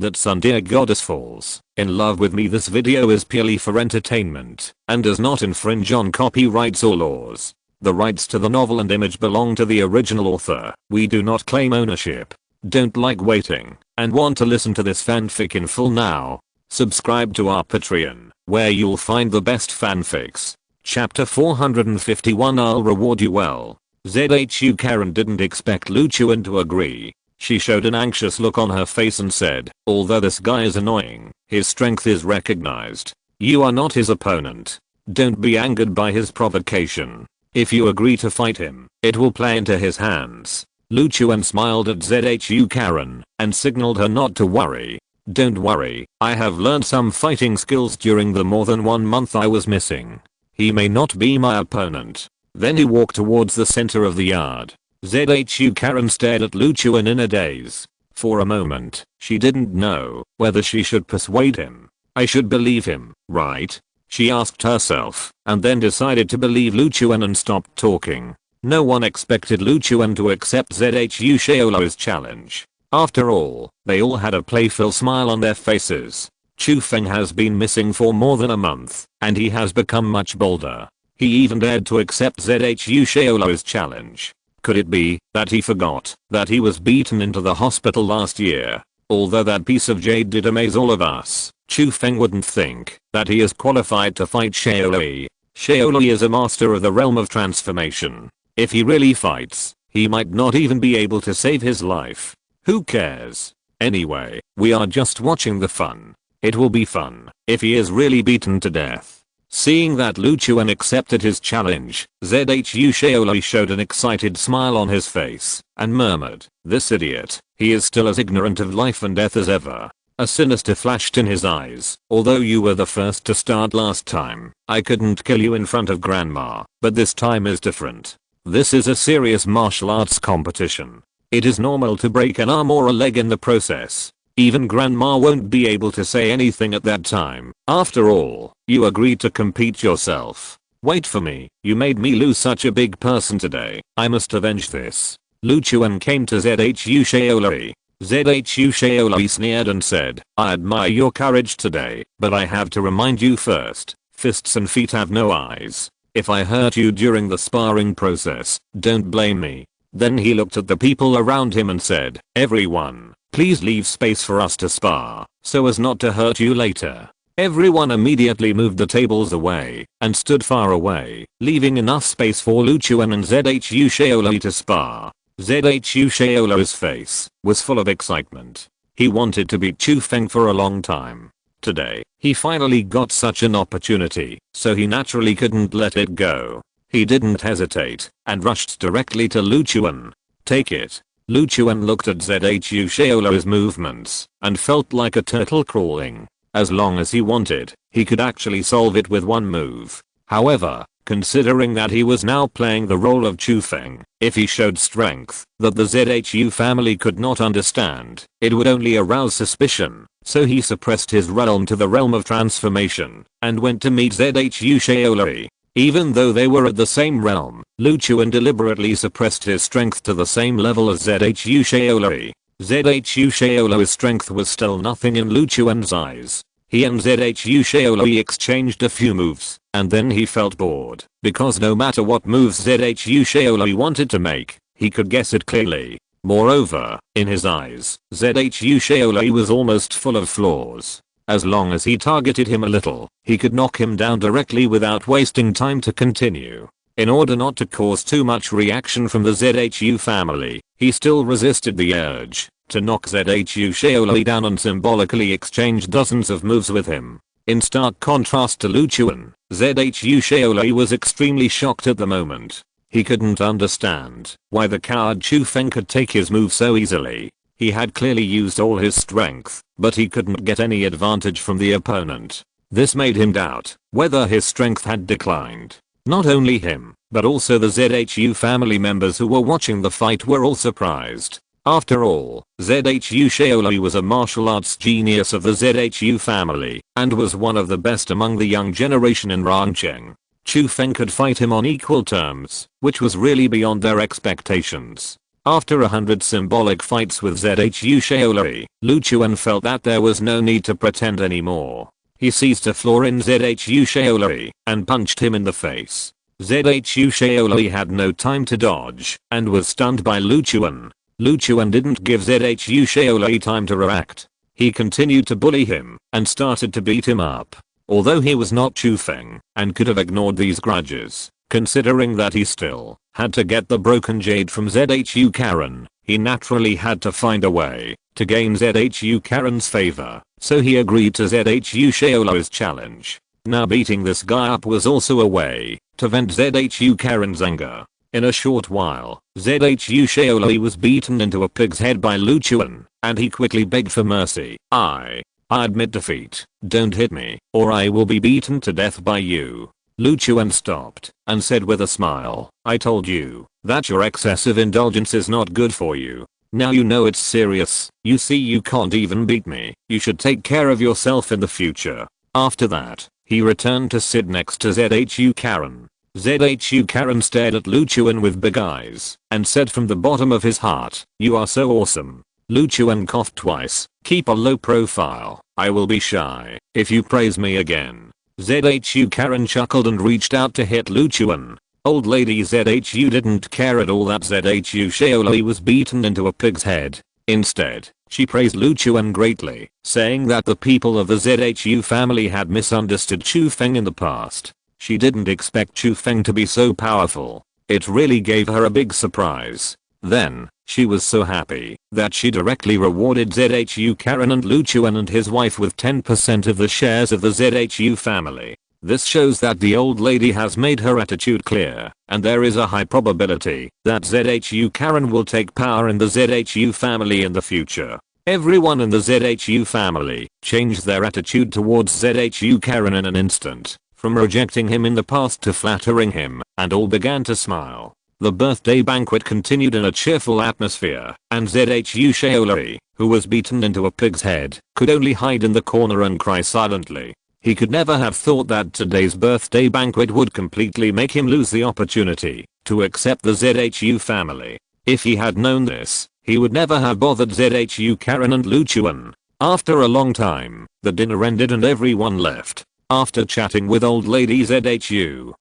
that Tsundere goddess falls in love with me. This video is purely for entertainment and does not infringe on copyrights or laws. The rights to the novel and image belong to the original author. We do not claim ownership. Don't like waiting and want to listen to this fanfic in full now? Subscribe to our Patreon, where you'll find the best fanfics. Chapter 451. I'll reward you well. ZHU Karen didn't expect Luchuan to agree. She showed an anxious look on her face and said, although this guy is annoying, his strength is recognized. You are not his opponent. Don't be angered by his provocation. If you agree to fight him, it will play into his hands. Luchuan smiled at ZHU Karen and signaled her not to worry. Don't worry, I have learned some fighting skills during the more than 1 month I was missing. He may not be my opponent. Then he walked towards the center of the yard. ZHU Karen stared at Luchuan in a daze. For a moment, she didn't know whether she should persuade him. I should believe him, right? She asked herself, and then decided to believe Luchuan and stopped talking. No one expected Luchuan to accept ZHU Shaolo's challenge. After all, they all had a playful smile on their faces. Chu Feng has been missing for more than a month, and he has become much bolder. He even dared to accept ZHU Shaolo's challenge. Could it be that he forgot that he was beaten into the hospital last year? Although that piece of jade did amaze all of us, Chu Feng wouldn't think that he is qualified to fight Shaoli. Shaoli is a master of the realm of transformation. If he really fights, he might not even be able to save his life. Who cares? Anyway, we are just watching the fun. It will be fun if he is really beaten to death. Seeing that Luchuan accepted his challenge, ZHU Shaoli showed an excited smile on his face and murmured, this idiot, he is still as ignorant of life and death as ever. A sinister flashed in his eyes. Although you were the first to start last time, I couldn't kill you in front of Grandma, but this time is different. This is a serious martial arts competition. It is normal to break an arm or a leg in the process. Even Grandma won't be able to say anything at that time. After all, you agreed to compete yourself. Wait for me, you made me lose such a big person today. I must avenge this. Luchuan came to ZHU Shaoli. ZHU Shaoli sneered and said, I admire your courage today, but I have to remind you first, fists and feet have no eyes. If I hurt you during the sparring process, don't blame me. Then he looked at the people around him and said, everyone, please leave space for us to spar, so as not to hurt you later. Everyone immediately moved the tables away and stood far away, leaving enough space for Luchuan and ZHU Shaoli to spar. ZHU Shaolo's face was full of excitement. He wanted to beat Chu Feng for a long time. Today, he finally got such an opportunity, so he naturally couldn't let it go. He didn't hesitate and rushed directly to Luchuan. Take it. Luchuan looked at ZHU Shaolo's movements and felt like a turtle crawling. As long as he wanted, he could actually solve it with one move. However, considering that he was now playing the role of Chu Feng, if he showed strength that the ZHU family could not understand, it would only arouse suspicion. So he suppressed his realm to the realm of transformation and went to meet ZHU Shaoli. Even though they were at the same realm, Luchuan deliberately suppressed his strength to the same level as ZHU Shaoli. ZHU Shaoli's strength was still nothing in Luchuan's eyes. He and ZHU Shaoli exchanged a few moves, and then he felt bored, because no matter what moves ZHU Shaoli wanted to make, he could guess it clearly. Moreover, in his eyes, ZHU Shaoli was almost full of flaws. As long as he targeted him a little, he could knock him down directly without wasting time to continue. In order not to cause too much reaction from the ZHU family, he still resisted the urge to knock ZHU Shaoli down and symbolically exchanged dozens of moves with him. In stark contrast to Luchuan, ZHU Shaoli was extremely shocked at the moment. He couldn't understand why the coward Chu Feng could take his move so easily. He had clearly used all his strength, but he couldn't get any advantage from the opponent. This made him doubt whether his strength had declined. Not only him, but also the ZHU family members who were watching the fight were all surprised. After all, ZHU Shaoli was a martial arts genius of the ZHU family, and was one of the best among the young generation in Rangcheng. Chu Feng could fight him on equal terms, which was really beyond their expectations. After 100 symbolic fights with ZHU Shaolari, Lu Chuan felt that there was no need to pretend anymore. He seized a floor in ZHU Shaolari and punched him in the face. ZHU Shaolari had no time to dodge and was stunned by Lu Chuan. Lu Chuan didn't give ZHU Shaolari time to react. He continued to bully him and started to beat him up. Although he was not Chu Feng and could have ignored these grudges, considering that he still had to get the broken jade from ZHU Karen, he naturally had to find a way to gain ZHU Karen's favor, so he agreed to ZHU Shaolari's challenge. Now beating this guy up was also a way to vent ZHU Karen's anger. In a short while, ZHU Shaolari was beaten into a pig's head by Lu Chuan, and he quickly begged for mercy. I admit defeat. Don't hit me, or I will be beaten to death by you. Lu Chuan stopped and said with a smile, I told you that your excessive indulgence is not good for you. Now you know it's serious. You see, you can't even beat me. You should take care of yourself in the future. After that, he returned to sit next to ZHU Karen. ZHU Karen stared at Lu Chuan with big eyes and said from the bottom of his heart, you are so awesome. Lu Chuan coughed twice. Keep a low profile. I will be shy if you praise me again. ZHU Karen chuckled and reached out to hit Lu Chuan. Old lady ZHU didn't care at all that ZHU Shaolari was beaten into a pig's head. Instead, she praised Lu Chuan greatly, saying that the people of the ZHU family had misunderstood Chu Feng in the past. She didn't expect Chu Feng to be so powerful. It really gave her a big surprise. Then, she was so happy that she directly rewarded ZHU Karen and Lu Chuan and his wife with 10% of the shares of the ZHU family. This shows that the old lady has made her attitude clear, and there is a high probability that ZHU Karen will take power in the ZHU family in the future. Everyone in the ZHU family changed their attitude towards ZHU Karen in an instant, from rejecting him in the past to flattering him, and all began to smile. The birthday banquet continued in a cheerful atmosphere, and ZHU Shaolari, who was beaten into a pig's head, could only hide in the corner and cry silently. He could never have thought that today's birthday banquet would completely make him lose the opportunity to accept the ZHU family. If he had known this, he would never have bothered ZHU Karen and Lu Chuan. After a long time, the dinner ended and everyone left. After chatting with old lady ZHU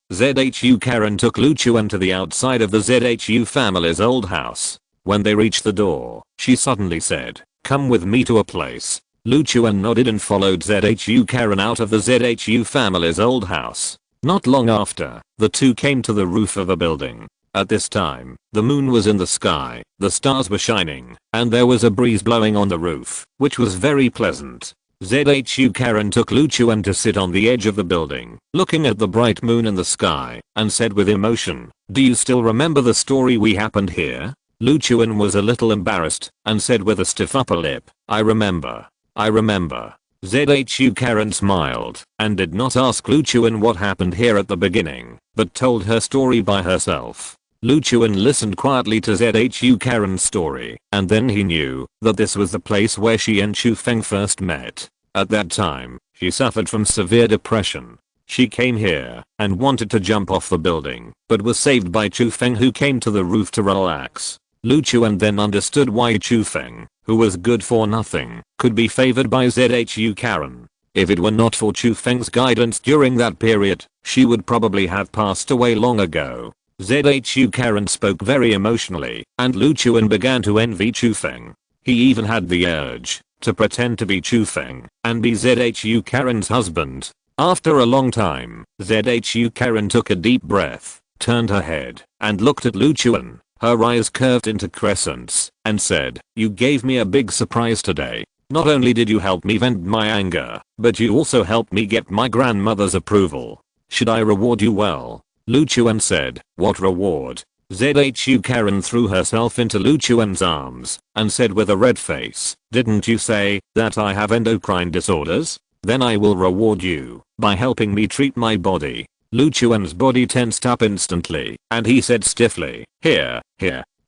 Karen took Lu Chuan to the outside of the ZHU family's old house. When they reached the door, she suddenly said, "Come with me to a place." Lu Chuan nodded and followed ZHU Karen out of the ZHU family's old house. Not long after, the two came to the roof of a building. At this time, the moon was in the sky, the stars were shining, and there was a breeze blowing on the roof, which was very pleasant. ZHU Karen took Lu Chuan to sit on the edge of the building, looking at the bright moon in the sky, and said with emotion, "Do you still remember the story we happened here?" Lu Chuan was a little embarrassed, and said with a stiff upper lip, "I remember. I remember." ZHU Karen smiled, and did not ask Lu Chuan what happened here at the beginning, but told her story by herself. Lu Chuan listened quietly to ZHU Karen's story, and then he knew that this was the place where she and Chu Feng first met. At that time, she suffered from severe depression. She came here and wanted to jump off the building, but was saved by Chu Feng, who came to the roof to relax. Lu Chuan then understood why Chu Feng, who was good for nothing, could be favored by ZHU Karen. If it were not for Chu Feng's guidance during that period, she would probably have passed away long ago. ZHU Karen spoke very emotionally, and Lu Chuan began to envy Chu Feng. He even had the urge to pretend to be Chu Feng and be ZHU Karen's husband. After a long time, ZHU Karen took a deep breath, turned her head, and looked at Lu Chuan. Her eyes curved into crescents, and said, "You gave me a big surprise today. Not only did you help me vent my anger, but you also helped me get my grandmother's approval. Should I reward you well?" Lu Chuan said, "What reward?" ZHU Karen threw herself into Lu Chuan's arms and said with a red face, "Didn't you say that I have endocrine disorders? Then I will reward you by helping me treat my body." Lu Chuan's body tensed up instantly, and he said stiffly, Here,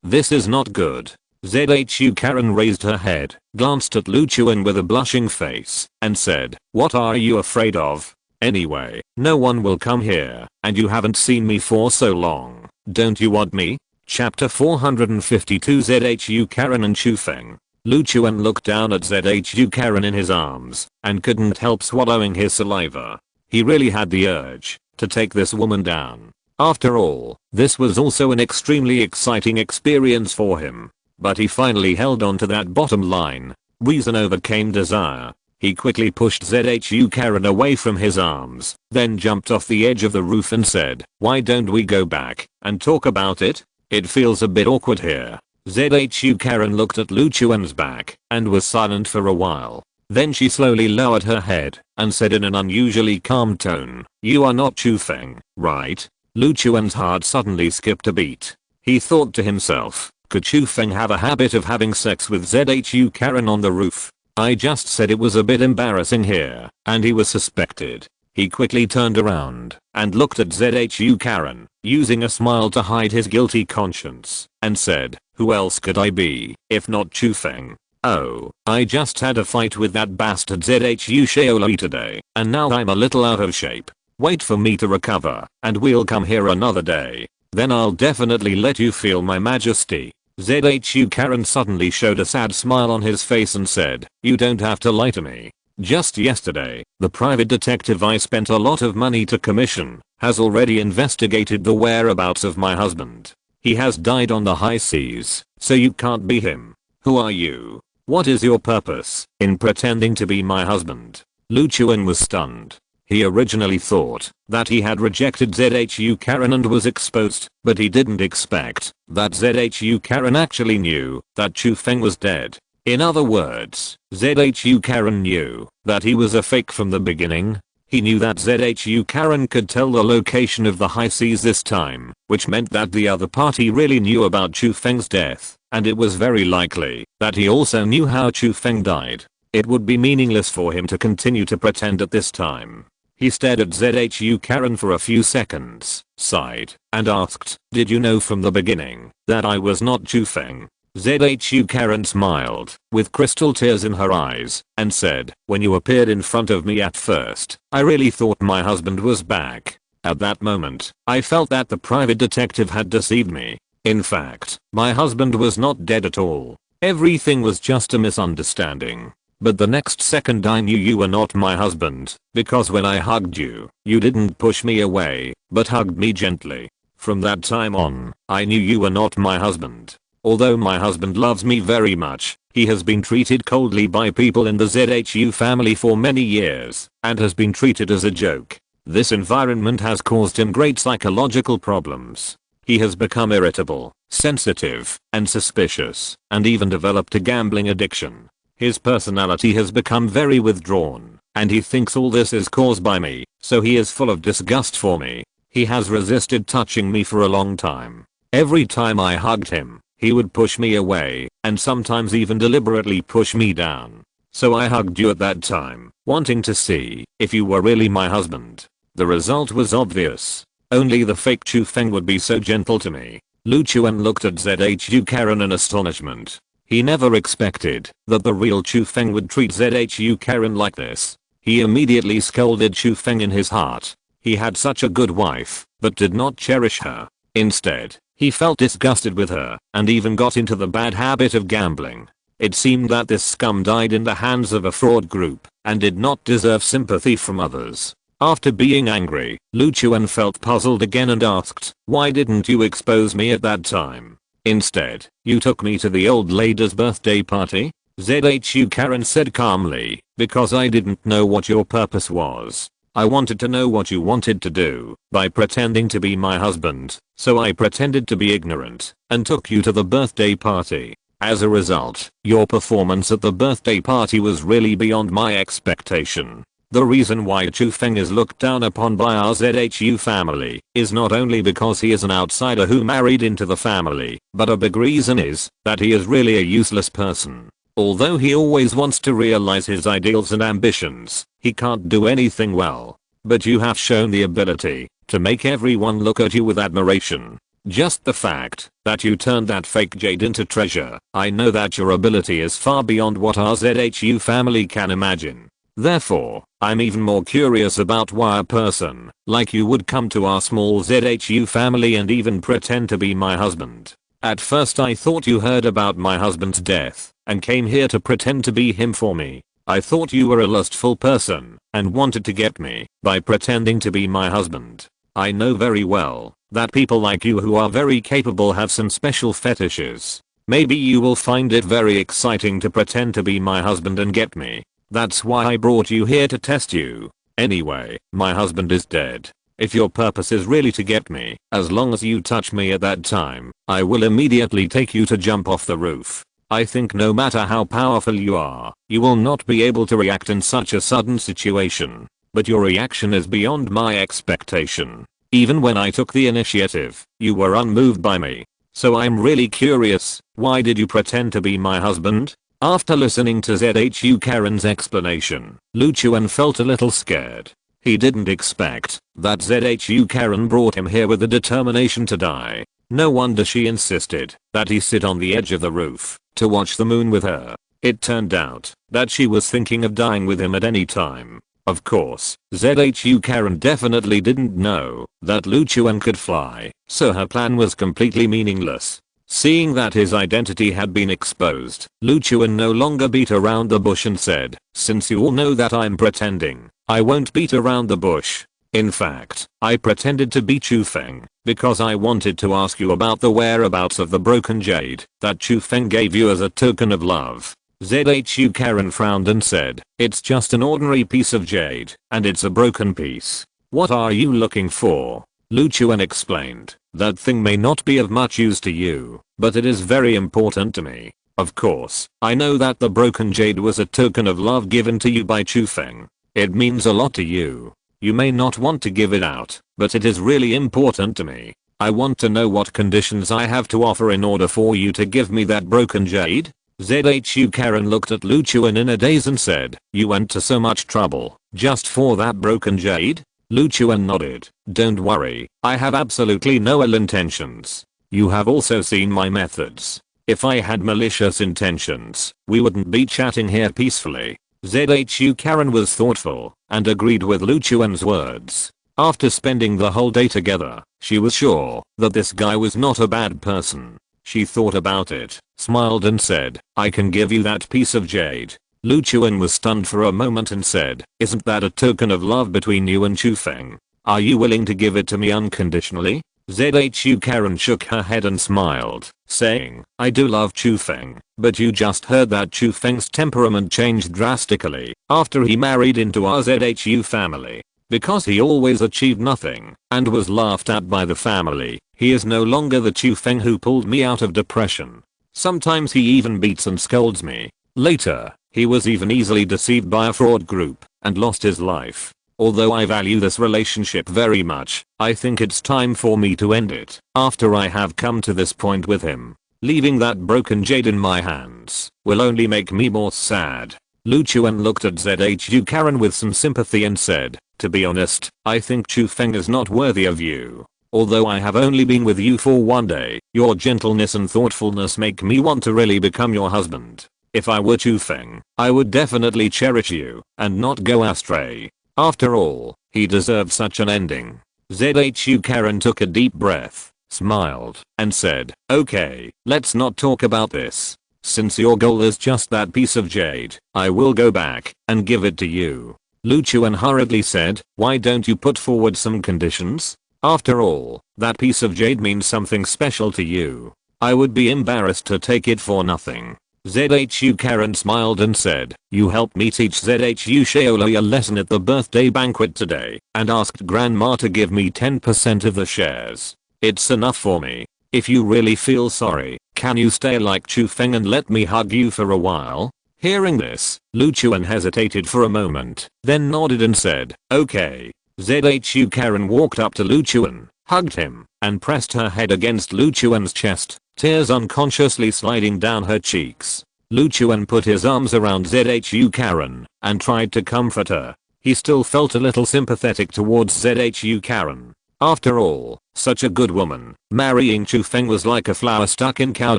this is not good." ZHU Karen raised her head, glanced at Lu Chuan with a blushing face, and said, "What are you afraid of? Anyway, no one will come here, and you haven't seen me for so long. Don't you want me?" Chapter 452 ZHU Karen and Chufeng. Lu Chuan looked down at ZHU Karen in his arms and couldn't help swallowing his saliva. He really had the urge to take this woman down. After all, this was also an extremely exciting experience for him. But he finally held on to that bottom line. Reason overcame desire. He quickly pushed ZHU Karen away from his arms, then jumped off the edge of the roof and said, "Why don't we go back and talk about it? It feels a bit awkward here." ZHU Karen looked at Lu Chuan's back and was silent for a while. Then she slowly lowered her head and said in an unusually calm tone, "You are not Chufeng, right?" Lu Chuan's heart suddenly skipped a beat. He thought to himself, could Chufeng have a habit of having sex with ZHU Karen on the roof? I just said it was a bit embarrassing here, and he was suspected. He quickly turned around and looked at ZHU Karen, using a smile to hide his guilty conscience, and said, "Who else could I be, if not Chufeng? Oh, I just had a fight with that bastard ZHU Shaolai today, and now I'm a little out of shape. Wait for me to recover, and we'll come here another day. Then I'll definitely let you feel my majesty." ZHU Karen suddenly showed a sad smile on his face and said, "You don't have to lie to me. Just yesterday, the private detective I spent a lot of money to commission has already investigated the whereabouts of my husband. He has died on the high seas, so you can't be him. Who are you? What is your purpose in pretending to be my husband?" Lu Chuan was stunned. He originally thought that he had rejected ZHU Karen and was exposed, but he didn't expect that ZHU Karen actually knew that Chufeng was dead. In other words, ZHU Karen knew that he was a fake from the beginning. He knew that ZHU Karen could tell the location of the high seas this time, which meant that the other party really knew about Chufeng's death, and it was very likely that he also knew how Chufeng died. It would be meaningless for him to continue to pretend at this time. He stared at ZHU Karen for a few seconds, sighed, and asked, "Did you know from the beginning that I was not Chufeng?" ZHU Karen smiled, with crystal tears in her eyes, and said, "When you appeared in front of me at first, I really thought my husband was back. At that moment, I felt that the private detective had deceived me. In fact, my husband was not dead at all. Everything was just a misunderstanding. But the next second I knew you were not my husband, because when I hugged you, you didn't push me away, but hugged me gently. From that time on, I knew you were not my husband. Although my husband loves me very much, he has been treated coldly by people in the ZHU family for many years, and has been treated as a joke. This environment has caused him great psychological problems. He has become irritable, sensitive, and suspicious, and even developed a gambling addiction. His personality has become very withdrawn, and he thinks all this is caused by me, so he is full of disgust for me. He has resisted touching me for a long time. Every time I hugged him, he would push me away, and sometimes even deliberately push me down. So I hugged you at that time, wanting to see if you were really my husband. The result was obvious. Only the fake Chufeng would be so gentle to me." Lu Chuan looked at ZHU Karen in astonishment. He never expected that the real Chufeng would treat ZHU Karen like this. He immediately scolded Chufeng in his heart. He had such a good wife, but did not cherish her. Instead, he felt disgusted with her, and even got into the bad habit of gambling. It seemed that this scum died in the hands of a fraud group, and did not deserve sympathy from others. After being angry, Lu Chuan felt puzzled again and asked, "Why didn't you expose me at that time? Instead, you took me to the old lady's birthday party?" ZHU Karen said calmly, "Because I didn't know what your purpose was. I wanted to know what you wanted to do by pretending to be my husband, so I pretended to be ignorant and took you to the birthday party. As a result, your performance at the birthday party was really beyond my expectation. The reason why Chufeng is looked down upon by our ZHU family is not only because he is an outsider who married into the family, but a big reason is that he is really a useless person. Although he always wants to realize his ideals and ambitions, he can't do anything well. But you have shown the ability to make everyone look at you with admiration. Just the fact that you turned that fake jade into treasure, I know that your ability is far beyond what our ZHU family can imagine. Therefore, I'm even more curious about why a person like you would come to our small ZHU family and even pretend to be my husband. At first I thought you heard about my husband's death and came here to pretend to be him for me. I thought you were a lustful person and wanted to get me by pretending to be my husband. I know very well that people like you who are very capable have some special fetishes. Maybe you will find it very exciting to pretend to be my husband and get me. That's why I brought you here to test you. Anyway, my husband is dead. If your purpose is really to get me, as long as you touch me at that time, I will immediately take you to jump off the roof. I think no matter how powerful you are, you will not be able to react in such a sudden situation. But your reaction is beyond my expectation. Even when I took the initiative, you were unmoved by me. So I'm really curious, why did you pretend to be my husband? After listening to ZHU Karen's explanation, Lu Chuan felt a little scared. He didn't expect that ZHU Karen brought him here with the determination to die. No wonder she insisted that he sit on the edge of the roof to watch the moon with her. It turned out that she was thinking of dying with him at any time. Of course, ZHU Karen definitely didn't know that Lu Chuan could fly, so her plan was completely meaningless. Seeing that his identity had been exposed, Lu Chuan no longer beat around the bush and said, since you all know that I'm pretending, I won't beat around the bush. In fact, I pretended to be Chu Feng because I wanted to ask you about the whereabouts of the broken jade that Chu Feng gave you as a token of love. ZHU Karen frowned and said, it's just an ordinary piece of jade, and it's a broken piece. What are you looking for? Lu Chuan explained, that thing may not be of much use to you, but it is very important to me. Of course, I know that the broken jade was a token of love given to you by Chu Feng. It means a lot to you. You may not want to give it out, but it is really important to me. I want to know what conditions I have to offer in order for you to give me that broken jade. ZHU Karen looked at Lu Chuan in a daze and said, you went to so much trouble just for that broken jade? Lu Chuan nodded. Don't worry, I have absolutely no ill intentions. You have also seen my methods. If I had malicious intentions, we wouldn't be chatting here peacefully. ZHU Karen was thoughtful and agreed with Lu Chuan's words. After spending the whole day together, she was sure that this guy was not a bad person. She thought about it, smiled and said, I can give you that piece of jade. Lu Chuan was stunned for a moment and said, isn't that a token of love between you and Chu Feng? Are you willing to give it to me unconditionally? ZHU Karen shook her head and smiled, saying, I do love Chu Feng, but you just heard that Chu Feng's temperament changed drastically after he married into our ZHU family. Because he always achieved nothing and was laughed at by the family, he is no longer the Chu Feng who pulled me out of depression. Sometimes he even beats and scolds me. Later, he was even easily deceived by a fraud group and lost his life. Although I value this relationship very much, I think it's time for me to end it after I have come to this point with him. Leaving that broken jade in my hands will only make me more sad. Lu Chuan looked at ZHU Karen with some sympathy and said, to be honest, I think Chu Feng is not worthy of you. Although I have only been with you for one day, your gentleness and thoughtfulness make me want to really become your husband. If I were Chu Feng, I would definitely cherish you and not go astray. After all, he deserved such an ending. ZHU Karen took a deep breath, smiled, and said, okay, let's not talk about this. Since your goal is just that piece of jade, I will go back and give it to you. Lu Chuan hurriedly said, why don't you put forward some conditions? After all, that piece of jade means something special to you. I would be embarrassed to take it for nothing. ZHU Karen smiled and said, you helped me teach ZHU Shaolai a lesson at the birthday banquet today and asked grandma to give me 10% of the shares. It's enough for me. If you really feel sorry, can you stay like Chu Feng and let me hug you for a while? Hearing this, Lu Chuan hesitated for a moment, then nodded and said, okay. ZHU Karen walked up to Lu Chuan, hugged him, and pressed her head against Lu Chuan's chest, tears unconsciously sliding down her cheeks. Lu Chuan put his arms around ZHU Karen and tried to comfort her. He still felt a little sympathetic towards ZHU Karen. After all, such a good woman. Marrying Chu Feng was like a flower stuck in cow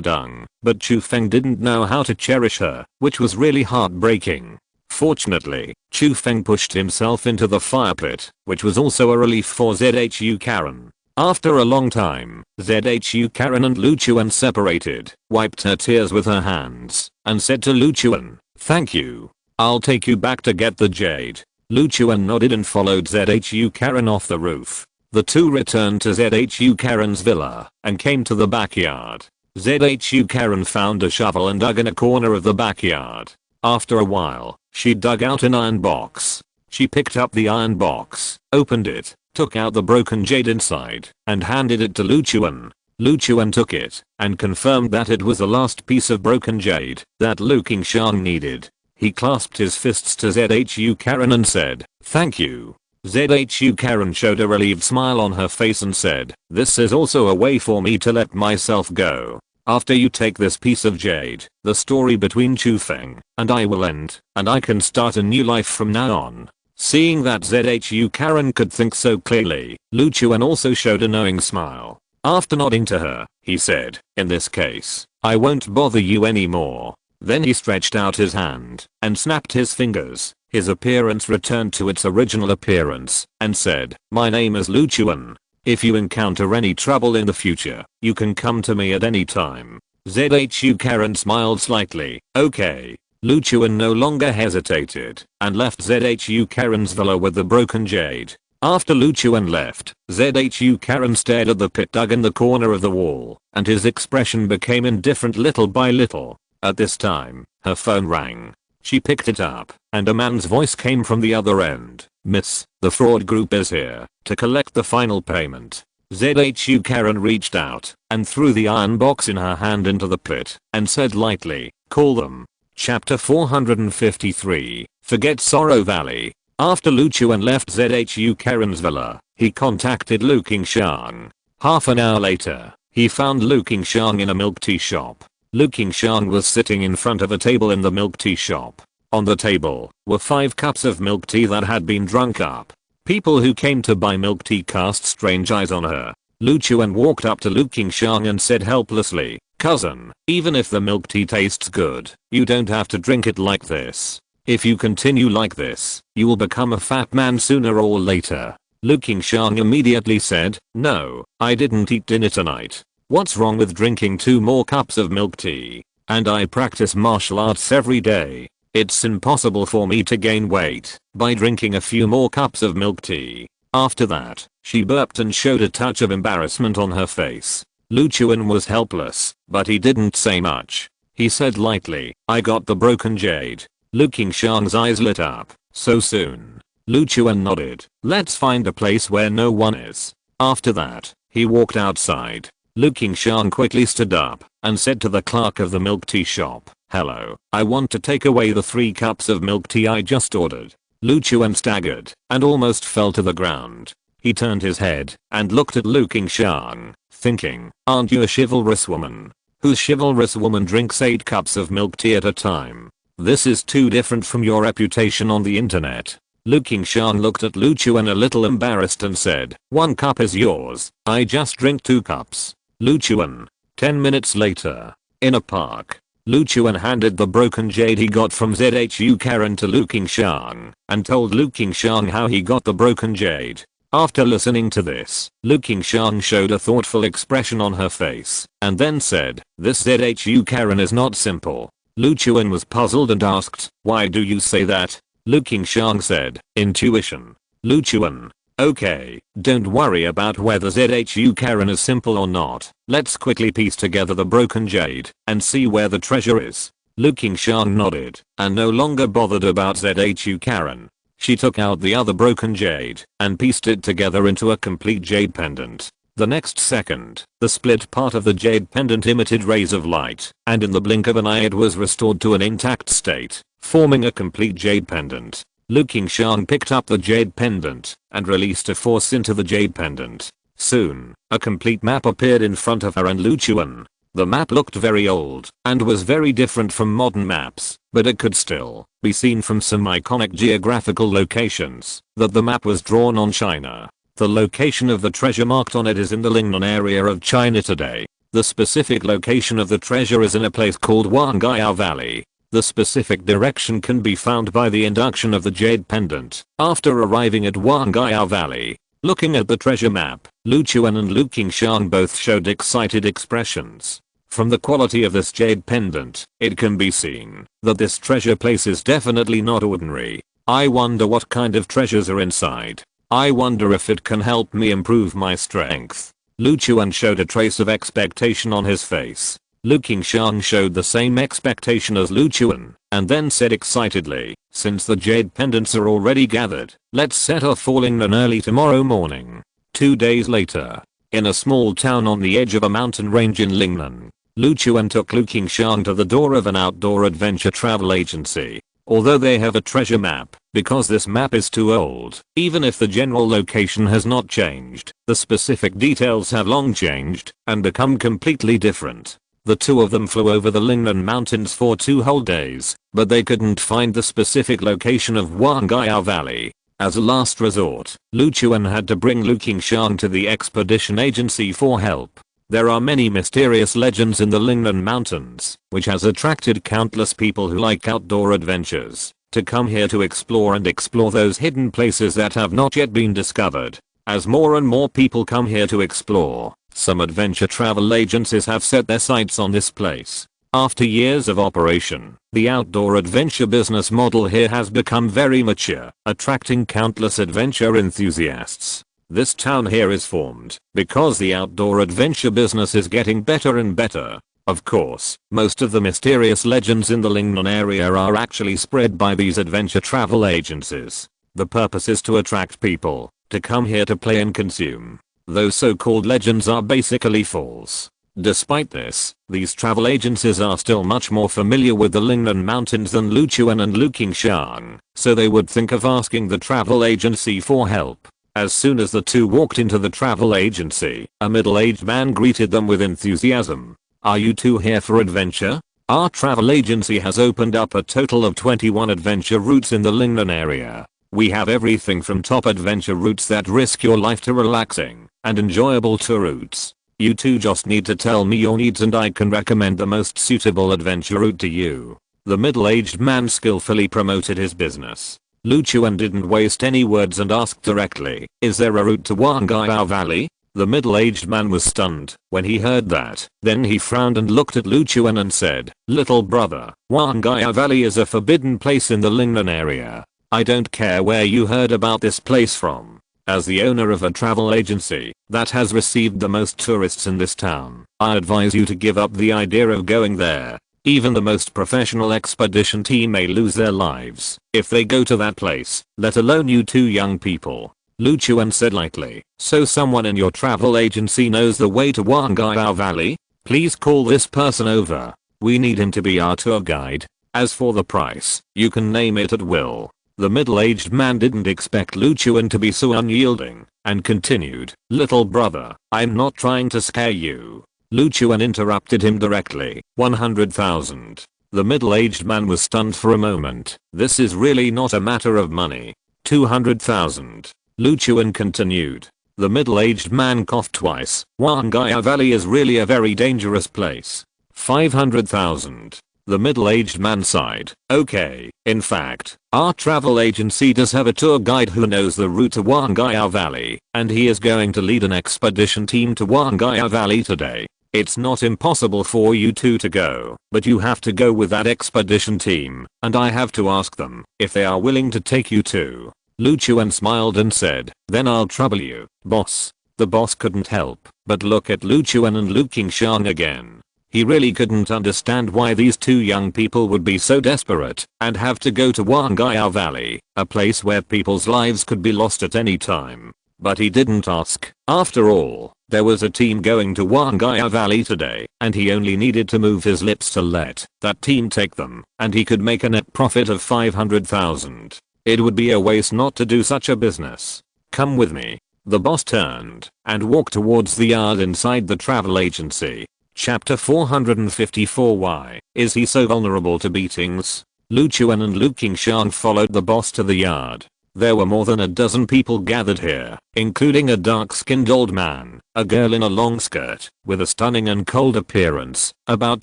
dung, but Chu Feng didn't know how to cherish her, which was really heartbreaking. Fortunately, Chu Feng pushed himself into the fire pit, which was also a relief for Zhu Karen. After a long time, Zhu Karen and Lu Chuan separated, wiped her tears with her hands, and said to Lu Chuan, "Thank you. I'll take you back to get the jade." Lu Chuan nodded and followed Zhu Karen off the roof. The two returned to Zhu Karen's villa and came to the backyard. Zhu Karen found a shovel and dug in a corner of the backyard. After a while, she dug out an iron box. She picked up the iron box, opened it, took out the broken jade inside, and handed it to Lu Chuan. Lu Chuan took it and confirmed that it was the last piece of broken jade that Lu Qingxiang needed. He clasped his fists to Zhu Karen and said, "Thank you." Zhu Karen showed a relieved smile on her face and said, "This is also a way for me to let myself go. After you take this piece of jade, the story between Chu Feng and I will end, and I can start a new life from now on." Seeing that Zhu Karen could think so clearly, Lu Chuan also showed a knowing smile. After nodding to her, he said, "In this case, I won't bother you anymore." Then he stretched out his hand and snapped his fingers. His appearance returned to its original appearance and said, "My name is Lu Chuan. If you encounter any trouble in the future, you can come to me at any time." Zhu Karen smiled slightly. "Okay." Lu Chuan no longer hesitated and left Zhu Karen's villa with the broken jade. After Lu Chuan left, Zhu Karen stared at the pit dug in the corner of the wall, and his expression became indifferent little by little. At this time, her phone rang. She picked it up, and a man's voice came from the other end. "Miss, the fraud group is here to collect the final payment." Zhu Karen reached out and threw the iron box in her hand into the pit and said lightly, "Call them." Chapter 453, Forget Sorrow Valley. After Lu Chuan left Zhu Karen's villa, he contacted Lu Qingxiang. Half an hour later, he found Lu Qingxiang in a milk tea shop. Lu Qingxiang was sitting in front of a table in the milk tea shop. On the table were 5 cups of milk tea that had been drunk up. People who came to buy milk tea cast strange eyes on her. Lu Chuan walked up to Lu Qingxiang and said helplessly, "Cousin, even if the milk tea tastes good, you don't have to drink it like this. If you continue like this, you will become a fat man sooner or later." Lu Qingxiang immediately said, "No, I didn't eat dinner tonight. What's wrong with drinking 2 more cups of milk tea? And I practice martial arts every day. It's impossible for me to gain weight by drinking a few more cups of milk tea." After that, she burped and showed a touch of embarrassment on her face. Lu Chuan was helpless, but he didn't say much. He said lightly, "I got the broken jade." Lu Qingxiang's eyes lit up. "So soon?" Lu Chuan nodded. "Let's find a place where no one is." After that, he walked outside. Lu Qingxiang quickly stood up and said to the clerk of the milk tea shop, "Hello, I want to take away the 3 cups of milk tea I just ordered." Lu Chuan staggered and almost fell to the ground. He turned his head and looked at Lu Qingxiang, thinking, "Aren't you a chivalrous woman? Whose chivalrous woman drinks 8 cups of milk tea at a time? This is too different from your reputation on the internet." Lu Qingxiang looked at Lu Chuan a little embarrassed and said, "1 cup is yours. I just drink 2 cups. Lu Chuan. 10 minutes later. In a park. Lu Chuan handed the broken jade he got from Zhu Karen to Lu Qingxiang and told Lu Qingxiang how he got the broken jade. After listening to this, Lu Qingxiang showed a thoughtful expression on her face and then said, "This Zhu Karen is not simple." Lu Chuan was puzzled and asked, "Why do you say that?" Lu Qingxiang said, "Intuition." Lu Chuan. "Okay, don't worry about whether Zhu Karen is simple or not. Let's quickly piece together the broken jade and see where the treasure is." Lu Qingxiang nodded and no longer bothered about Zhu Karen. She took out the other broken jade and pieced it together into a complete jade pendant. The next second, the split part of the jade pendant emitted rays of light, and in the blink of an eye it was restored to an intact state, forming a complete jade pendant. Lu Qingxiang picked up the jade pendant and released a force into the jade pendant. Soon, a complete map appeared in front of her and Lu Chuan. The map looked very old and was very different from modern maps, but it could still be seen from some iconic geographical locations that the map was drawn on China. The location of the treasure marked on it is in the Lingnan area of China today. The specific location of the treasure is in a place called Wanggaya Valley. The specific direction can be found by the induction of the jade pendant. After arriving at Huangaya Valley, looking at the treasure map, Lu Chuan and Lu Qingshan both showed excited expressions. From the quality of this jade pendant, it can be seen that this treasure place is definitely not ordinary. I wonder what kind of treasures are inside. I wonder if it can help me improve my strength. Lu Chuan showed a trace of expectation on his face. Lu Qingshan showed the same expectation as Lu Chuan, and then said excitedly, since the jade pendants are already gathered, let's set off for Lingnan early tomorrow morning. 2 days later, in a small town on the edge of a mountain range in Lingnan, Lu Chuan took Lu Qingshan to the door of an outdoor adventure travel agency. Although they have a treasure map, because this map is too old, even if the general location has not changed, the specific details have long changed and become completely different. The two of them flew over the Lingnan Mountains for 2 whole days, but they couldn't find the specific location of Huangaya Valley. As a last resort, Lu Chuan had to bring Lu Qingshan to the expedition agency for help. There are many mysterious legends in the Lingnan Mountains, which has attracted countless people who like outdoor adventures to come here to explore those hidden places that have not yet been discovered. As more and more people come here to explore, some adventure travel agencies have set their sights on this place. After years of operation, the outdoor adventure business model here has become very mature, attracting countless adventure enthusiasts. This town here is formed because the outdoor adventure business is getting better and better. Of course, most of the mysterious legends in the Lingnan area are actually spread by these adventure travel agencies. The purpose is to attract people to come here to play and consume. Those so-called legends are basically false. Despite this, these travel agencies are still much more familiar with the Lingnan Mountains than Lu Chuan and Lu Qingshan, so they would think of asking the travel agency for help. As soon as the two walked into the travel agency, a middle-aged man greeted them with enthusiasm. Are you two here for adventure? Our travel agency has opened up a total of 21 adventure routes in the Lingnan area. We have everything from top adventure routes that risk your life to relaxing and enjoyable tour routes. You two just need to tell me your needs and I can recommend the most suitable adventure route to you. The middle-aged man skillfully promoted his business. Lu Chuan didn't waste any words and asked directly, is there a route to Huangaya Valley? The middle-aged man was stunned when he heard that. Then he frowned and looked at Lu Chuan and said, little brother, Huangaya Valley is a forbidden place in the Lingnan area. I don't care where you heard about this place from. As the owner of a travel agency that has received the most tourists in this town, I advise you to give up the idea of going there. Even the most professional expedition team may lose their lives if they go to that place, let alone you two young people. Lu Chuan said lightly, so someone in your travel agency knows the way to Huangaya Valley? Please call this person over. We need him to be our tour guide. As for the price, you can name it at will. The middle-aged man didn't expect Lu Chuan to be so unyielding and continued, little brother, I'm not trying to scare you. Lu Chuan interrupted him directly, 100,000. The middle-aged man was stunned for a moment. This is really not a matter of money. 200,000. Lu Chuan continued. The middle-aged man coughed twice. Huangaya Valley is really a very dangerous place. 500,000. The middle-aged man sighed. Okay, in fact, our travel agency does have a tour guide who knows the route to Huangaya Valley, and he is going to lead an expedition team to Huangaya Valley today. It's not impossible for you two to go, but you have to go with that expedition team, and I have to ask them if they are willing to take you too. Lu Chuan smiled and said, then I'll trouble you, boss. The boss couldn't help but look at Lu Chuan and Lu Qingshan again. He really couldn't understand why these two young people would be so desperate and have to go to Huangaya Valley, a place where people's lives could be lost at any time. But he didn't ask. After all, there was a team going to Huangaya Valley today, and he only needed to move his lips to let that team take them, and he could make a net profit of 500,000. It would be a waste not to do such a business. Come with me. The boss turned and walked towards the yard inside the travel agency. Chapter 454. Why is he so vulnerable to beatings? Lu Chuan and Lu Qingshan followed the boss to the yard. There were more than a dozen people gathered here, including a dark-skinned old man, a girl in a long skirt, with a stunning and cold appearance, about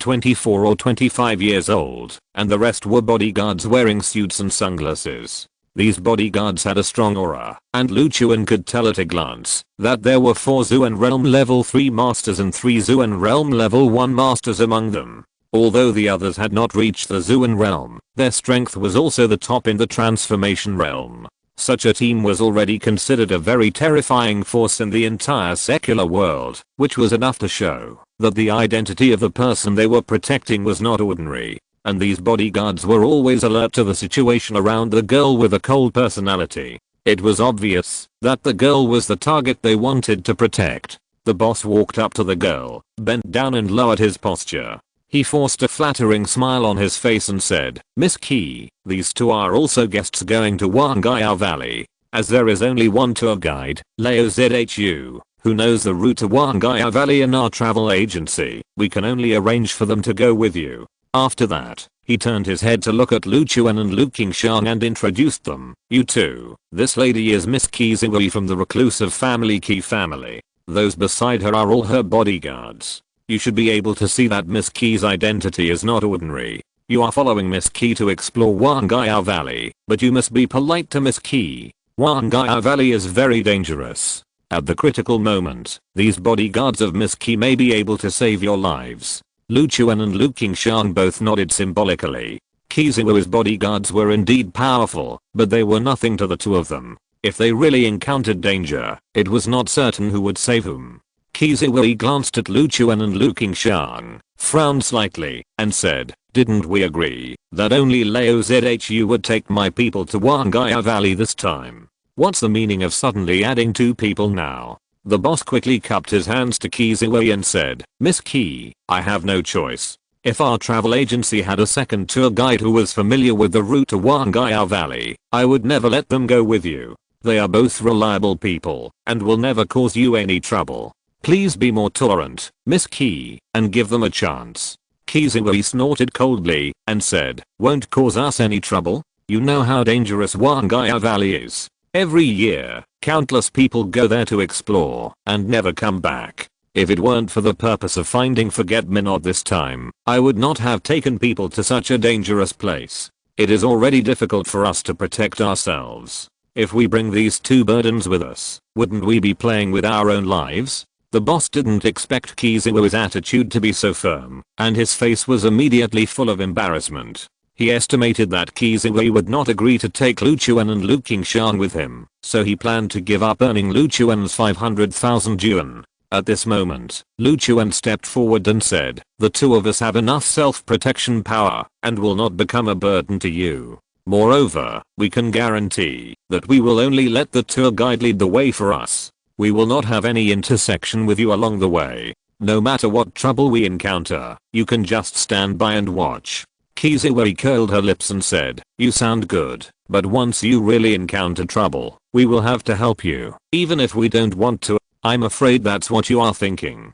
24 or 25 years old, and the rest were bodyguards wearing suits and sunglasses. These bodyguards had a strong aura, and Lu Chuan could tell at a glance that there were 4 Zuan Realm Level 3 Masters and 3 Zuan Realm Level 1 Masters among them. Although the others had not reached the Zuan realm, their strength was also the top in the transformation realm. Such a team was already considered a very terrifying force in the entire secular world, which was enough to show that the identity of the person they were protecting was not ordinary. And these bodyguards were always alert to the situation around the girl with a cold personality. It was obvious that the girl was the target they wanted to protect. The boss walked up to the girl, bent down and lowered his posture. He forced a flattering smile on his face and said, "Miss Key, these two are also guests going to Wangaya Valley. As there is only one tour guide, Leo ZHU, who knows the route to Wangaya Valley in our travel agency, we can only arrange for them to go with you." After that, he turned his head to look at Lu Chuan and Lu Qingshan and introduced them. "You two, this lady is Miss Key Ziwei from the reclusive family Key family. Those beside her are all her bodyguards. You should be able to see that Miss Key's identity is not ordinary. You are following Miss Key to explore Wangaya Valley, but you must be polite to Miss Key. Wangaya Valley is very dangerous. At the critical moment, these bodyguards of Miss Key may be able to save your lives." Lu Chuan and Lu Qingshan both nodded symbolically. Key Ziwei's bodyguards were indeed powerful, but they were nothing to the two of them. If they really encountered danger, it was not certain who would save whom. Key Ziwei glanced at Lu Chuan and Lu Qingshan, frowned slightly, and said, "Didn't we agree that only Leo ZHU would take my people to Wangaya Valley this time? What's the meaning of suddenly adding 2 people now?" The boss quickly cupped his hands to Key Ziwei and said, "Miss Key, I have no choice. If our travel agency had a second tour guide who was familiar with the route to Wangaya Valley, I would never let them go with you. They are both reliable people, and will never cause you any trouble. Please be more tolerant, Miss Key, and give them a chance." Key Ziwei snorted coldly, and said, "Won't cause us any trouble? You know how dangerous Wangaya Valley is. Every year, countless people go there to explore, and never come back. If it weren't for the purpose of finding Forget-Me-Not this time, I would not have taken people to such a dangerous place. It is already difficult for us to protect ourselves. If we bring these 2 burdens with us, wouldn't we be playing with our own lives?" The boss didn't expect Key Ziwei's attitude to be so firm, and his face was immediately full of embarrassment. He estimated that Key Ziwei would not agree to take Lu Chuan and Lu Qingshan with him, so he planned to give up earning Lu Chuan's 500,000 yuan. At this moment, Lu Chuan stepped forward and said, "The two of us have enough self-protection power, and will not become a burden to you. Moreover, we can guarantee that we will only let the tour guide lead the way for us. We will not have any intersection with you along the way. No matter what trouble we encounter, you can just stand by and watch." Key Ziwei curled her lips and said, "You sound good, but once you really encounter trouble, we will have to help you, even if we don't want to." "I'm afraid that's what you are thinking."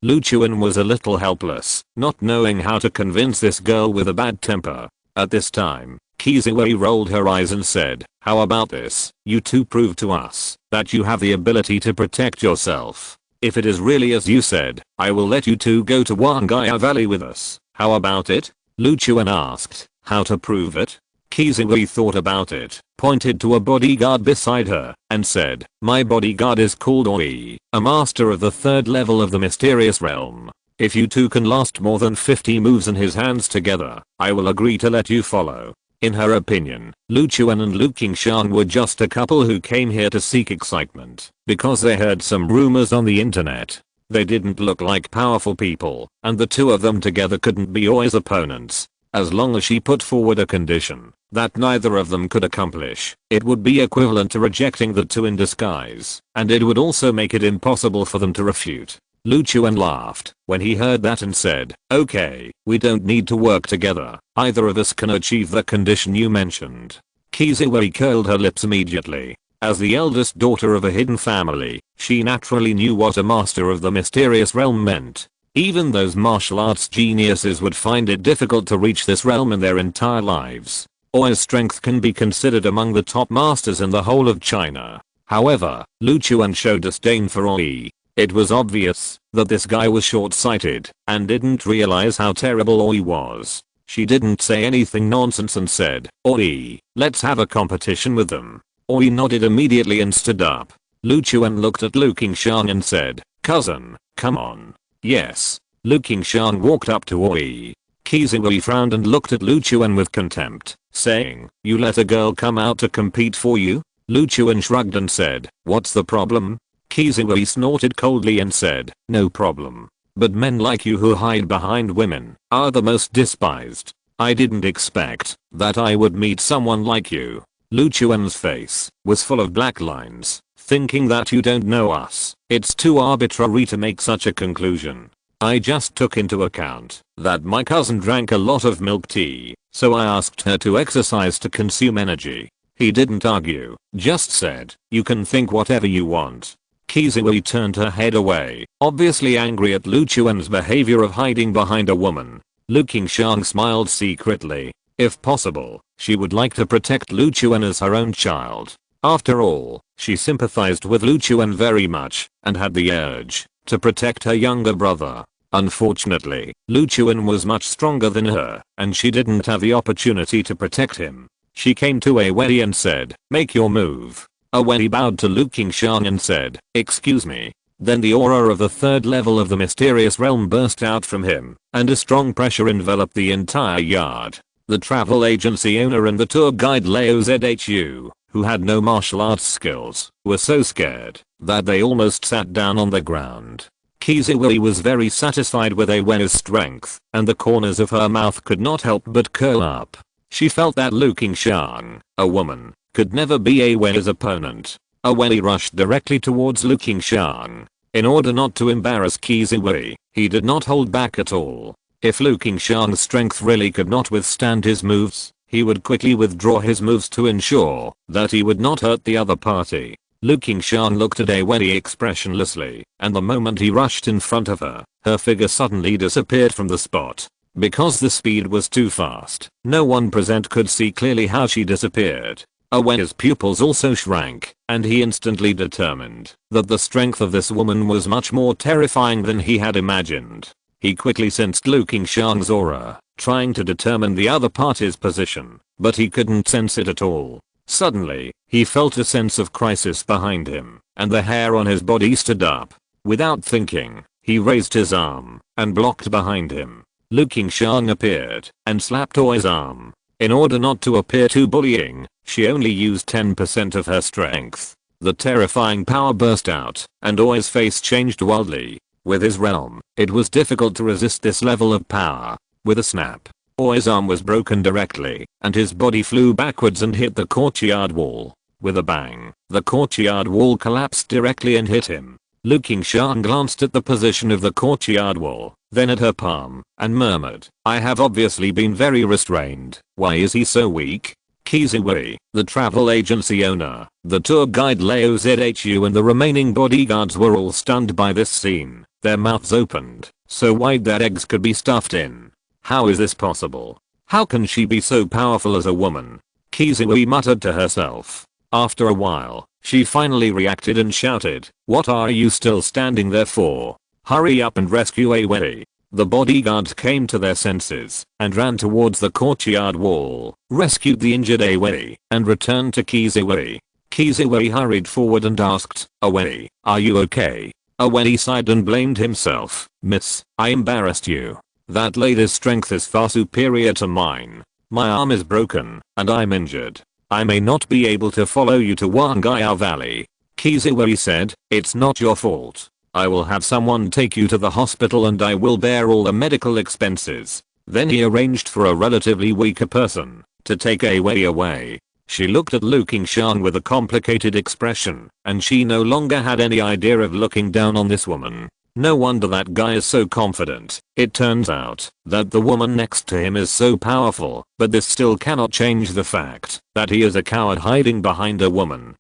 Lu Chuan was a little helpless, not knowing how to convince this girl with a bad temper. At this time, Key Ziwei rolled her eyes and said, "How about this? You two prove to us that you have the ability to protect yourself. If it is really as you said, I will let you two go to Wangaya Valley with us. How about it?" Lu Chuan asked. "How to prove it?" Key Ziwei thought about it, pointed to a bodyguard beside her, and said, "My bodyguard is called Oi, a master of the 3rd level of the mysterious realm. If you two can last more than 50 moves in his hands together, I will agree to let you follow." In her opinion, Lu Chuan and Lu Qingshan were just a couple who came here to seek excitement, because they heard some rumors on the internet. They didn't look like powerful people, and the two of them together couldn't be Oi's opponents. As long as she put forward a condition that neither of them could accomplish, it would be equivalent to rejecting the two in disguise, and it would also make it impossible for them to refute. Lu Chuan laughed when he heard that and said, "Okay, we don't need to work together. Either of us can achieve the condition you mentioned." Key Ziwei curled her lips immediately. As the eldest daughter of a hidden family, she naturally knew what a master of the mysterious realm meant. Even those martial arts geniuses would find it difficult to reach this realm in their entire lives. Oi's strength can be considered among the top masters in the whole of China. However, Lu Chuan showed disdain for Oi. It was obvious that this guy was short-sighted and didn't realize how terrible Oi was. She didn't say anything nonsense and said, "Oi, let's have a competition with them." Oi nodded immediately and stood up. Lu Chuan looked at Lu Qingshan and said, "Cousin, come on." "Yes." Lu Qingshan walked up to Oi. Qiziwei frowned and looked at Lu Chuan with contempt, saying, "You let a girl come out to compete for you?" Lu Chuan shrugged and said, "What's the problem?" Qiziwei snorted coldly and said, "No problem. But men like you who hide behind women are the most despised. I didn't expect that I would meet someone like you." Lu Chuan's face was full of black lines, thinking that you don't know us. It's too arbitrary to make such a conclusion. I just took into account that my cousin drank a lot of milk tea, so I asked her to exercise to consume energy. He didn't argue, just said, "You can think whatever you want." Qiziwei turned her head away, obviously angry at Lu Chuan's behavior of hiding behind a woman. Lu Qingshan smiled secretly. If possible, she would like to protect Lu Chuan as her own child. After all, she sympathized with Lu Chuan very much and had the urge to protect her younger brother. Unfortunately, Lu Chuan was much stronger than her, and she didn't have the opportunity to protect him. She came to Wei and said, "Make your move." Wei bowed to Lu Qingshan and said, "Excuse me." Then the aura of the third level of the mysterious realm burst out from him, and a strong pressure enveloped the entire yard. The travel agency owner and the tour guide Leo Zhu, who had no martial arts skills, were so scared that they almost sat down on the ground. Qiziwei was very satisfied with Wei's strength, and the corners of her mouth could not help but curl up. She felt that Lu Qingshan, a woman, could never be Wei's opponent. Wei rushed directly towards Lu Qingshan. In order not to embarrass Qiziwei, he did not hold back at all. If Lu Qingshan's strength really could not withstand his moves, he would quickly withdraw his moves to ensure that he would not hurt the other party. Lu Qingshan looked at Wei expressionlessly, and the moment he rushed in front of her, her figure suddenly disappeared from the spot. Because the speed was too fast, no one present could see clearly how she disappeared. Wei's pupils also shrank, and he instantly determined that the strength of this woman was much more terrifying than he had imagined. He quickly sensed Lu Qingshan's aura, trying to determine the other party's position, but he couldn't sense it at all. Suddenly, he felt a sense of crisis behind him, and the hair on his body stood up. Without thinking, he raised his arm and blocked behind him. Lu Qingshan appeared and slapped Wei's arm. In order not to appear too bullying, she only used 10% of her strength. The terrifying power burst out, and Wei's face changed wildly. With his realm, it was difficult to resist this level of power. With a snap, Wei's arm was broken directly, and his body flew backwards and hit the courtyard wall. With a bang, the courtyard wall collapsed directly and hit him. Lu Qingshan glanced at the position of the courtyard wall, then at her palm, and murmured, "I have obviously been very restrained. Why is he so weak?" Qiziwei, the travel agency owner, the tour guide Leo Zhu and the remaining bodyguards were all stunned by this scene. Their mouths opened, so wide their eggs could be stuffed in. How is this possible? How can she be so powerful as a woman? Qiziwei muttered to herself. After a while, she finally reacted and shouted, "What are you still standing there for? Hurry up and rescue Wei." The bodyguards came to their senses and ran towards the courtyard wall, rescued the injured Wei, and returned to Qiziwei. Qiziwei hurried forward and asked, "Wei, are you okay?" Wei sighed and blamed himself. "Miss, I embarrassed you. That lady's strength is far superior to mine. My arm is broken, and I'm injured. I may not be able to follow you to Wangaya Valley." Qiziwei said, "It's not your fault. I will have someone take you to the hospital and I will bear all the medical expenses." Then he arranged for a relatively weaker person to take Wei away. She looked at Lu Qingshan with a complicated expression, and she no longer had any idea of looking down on this woman. No wonder that guy is so confident. It turns out that the woman next to him is so powerful, but this still cannot change the fact that he is a coward hiding behind a woman.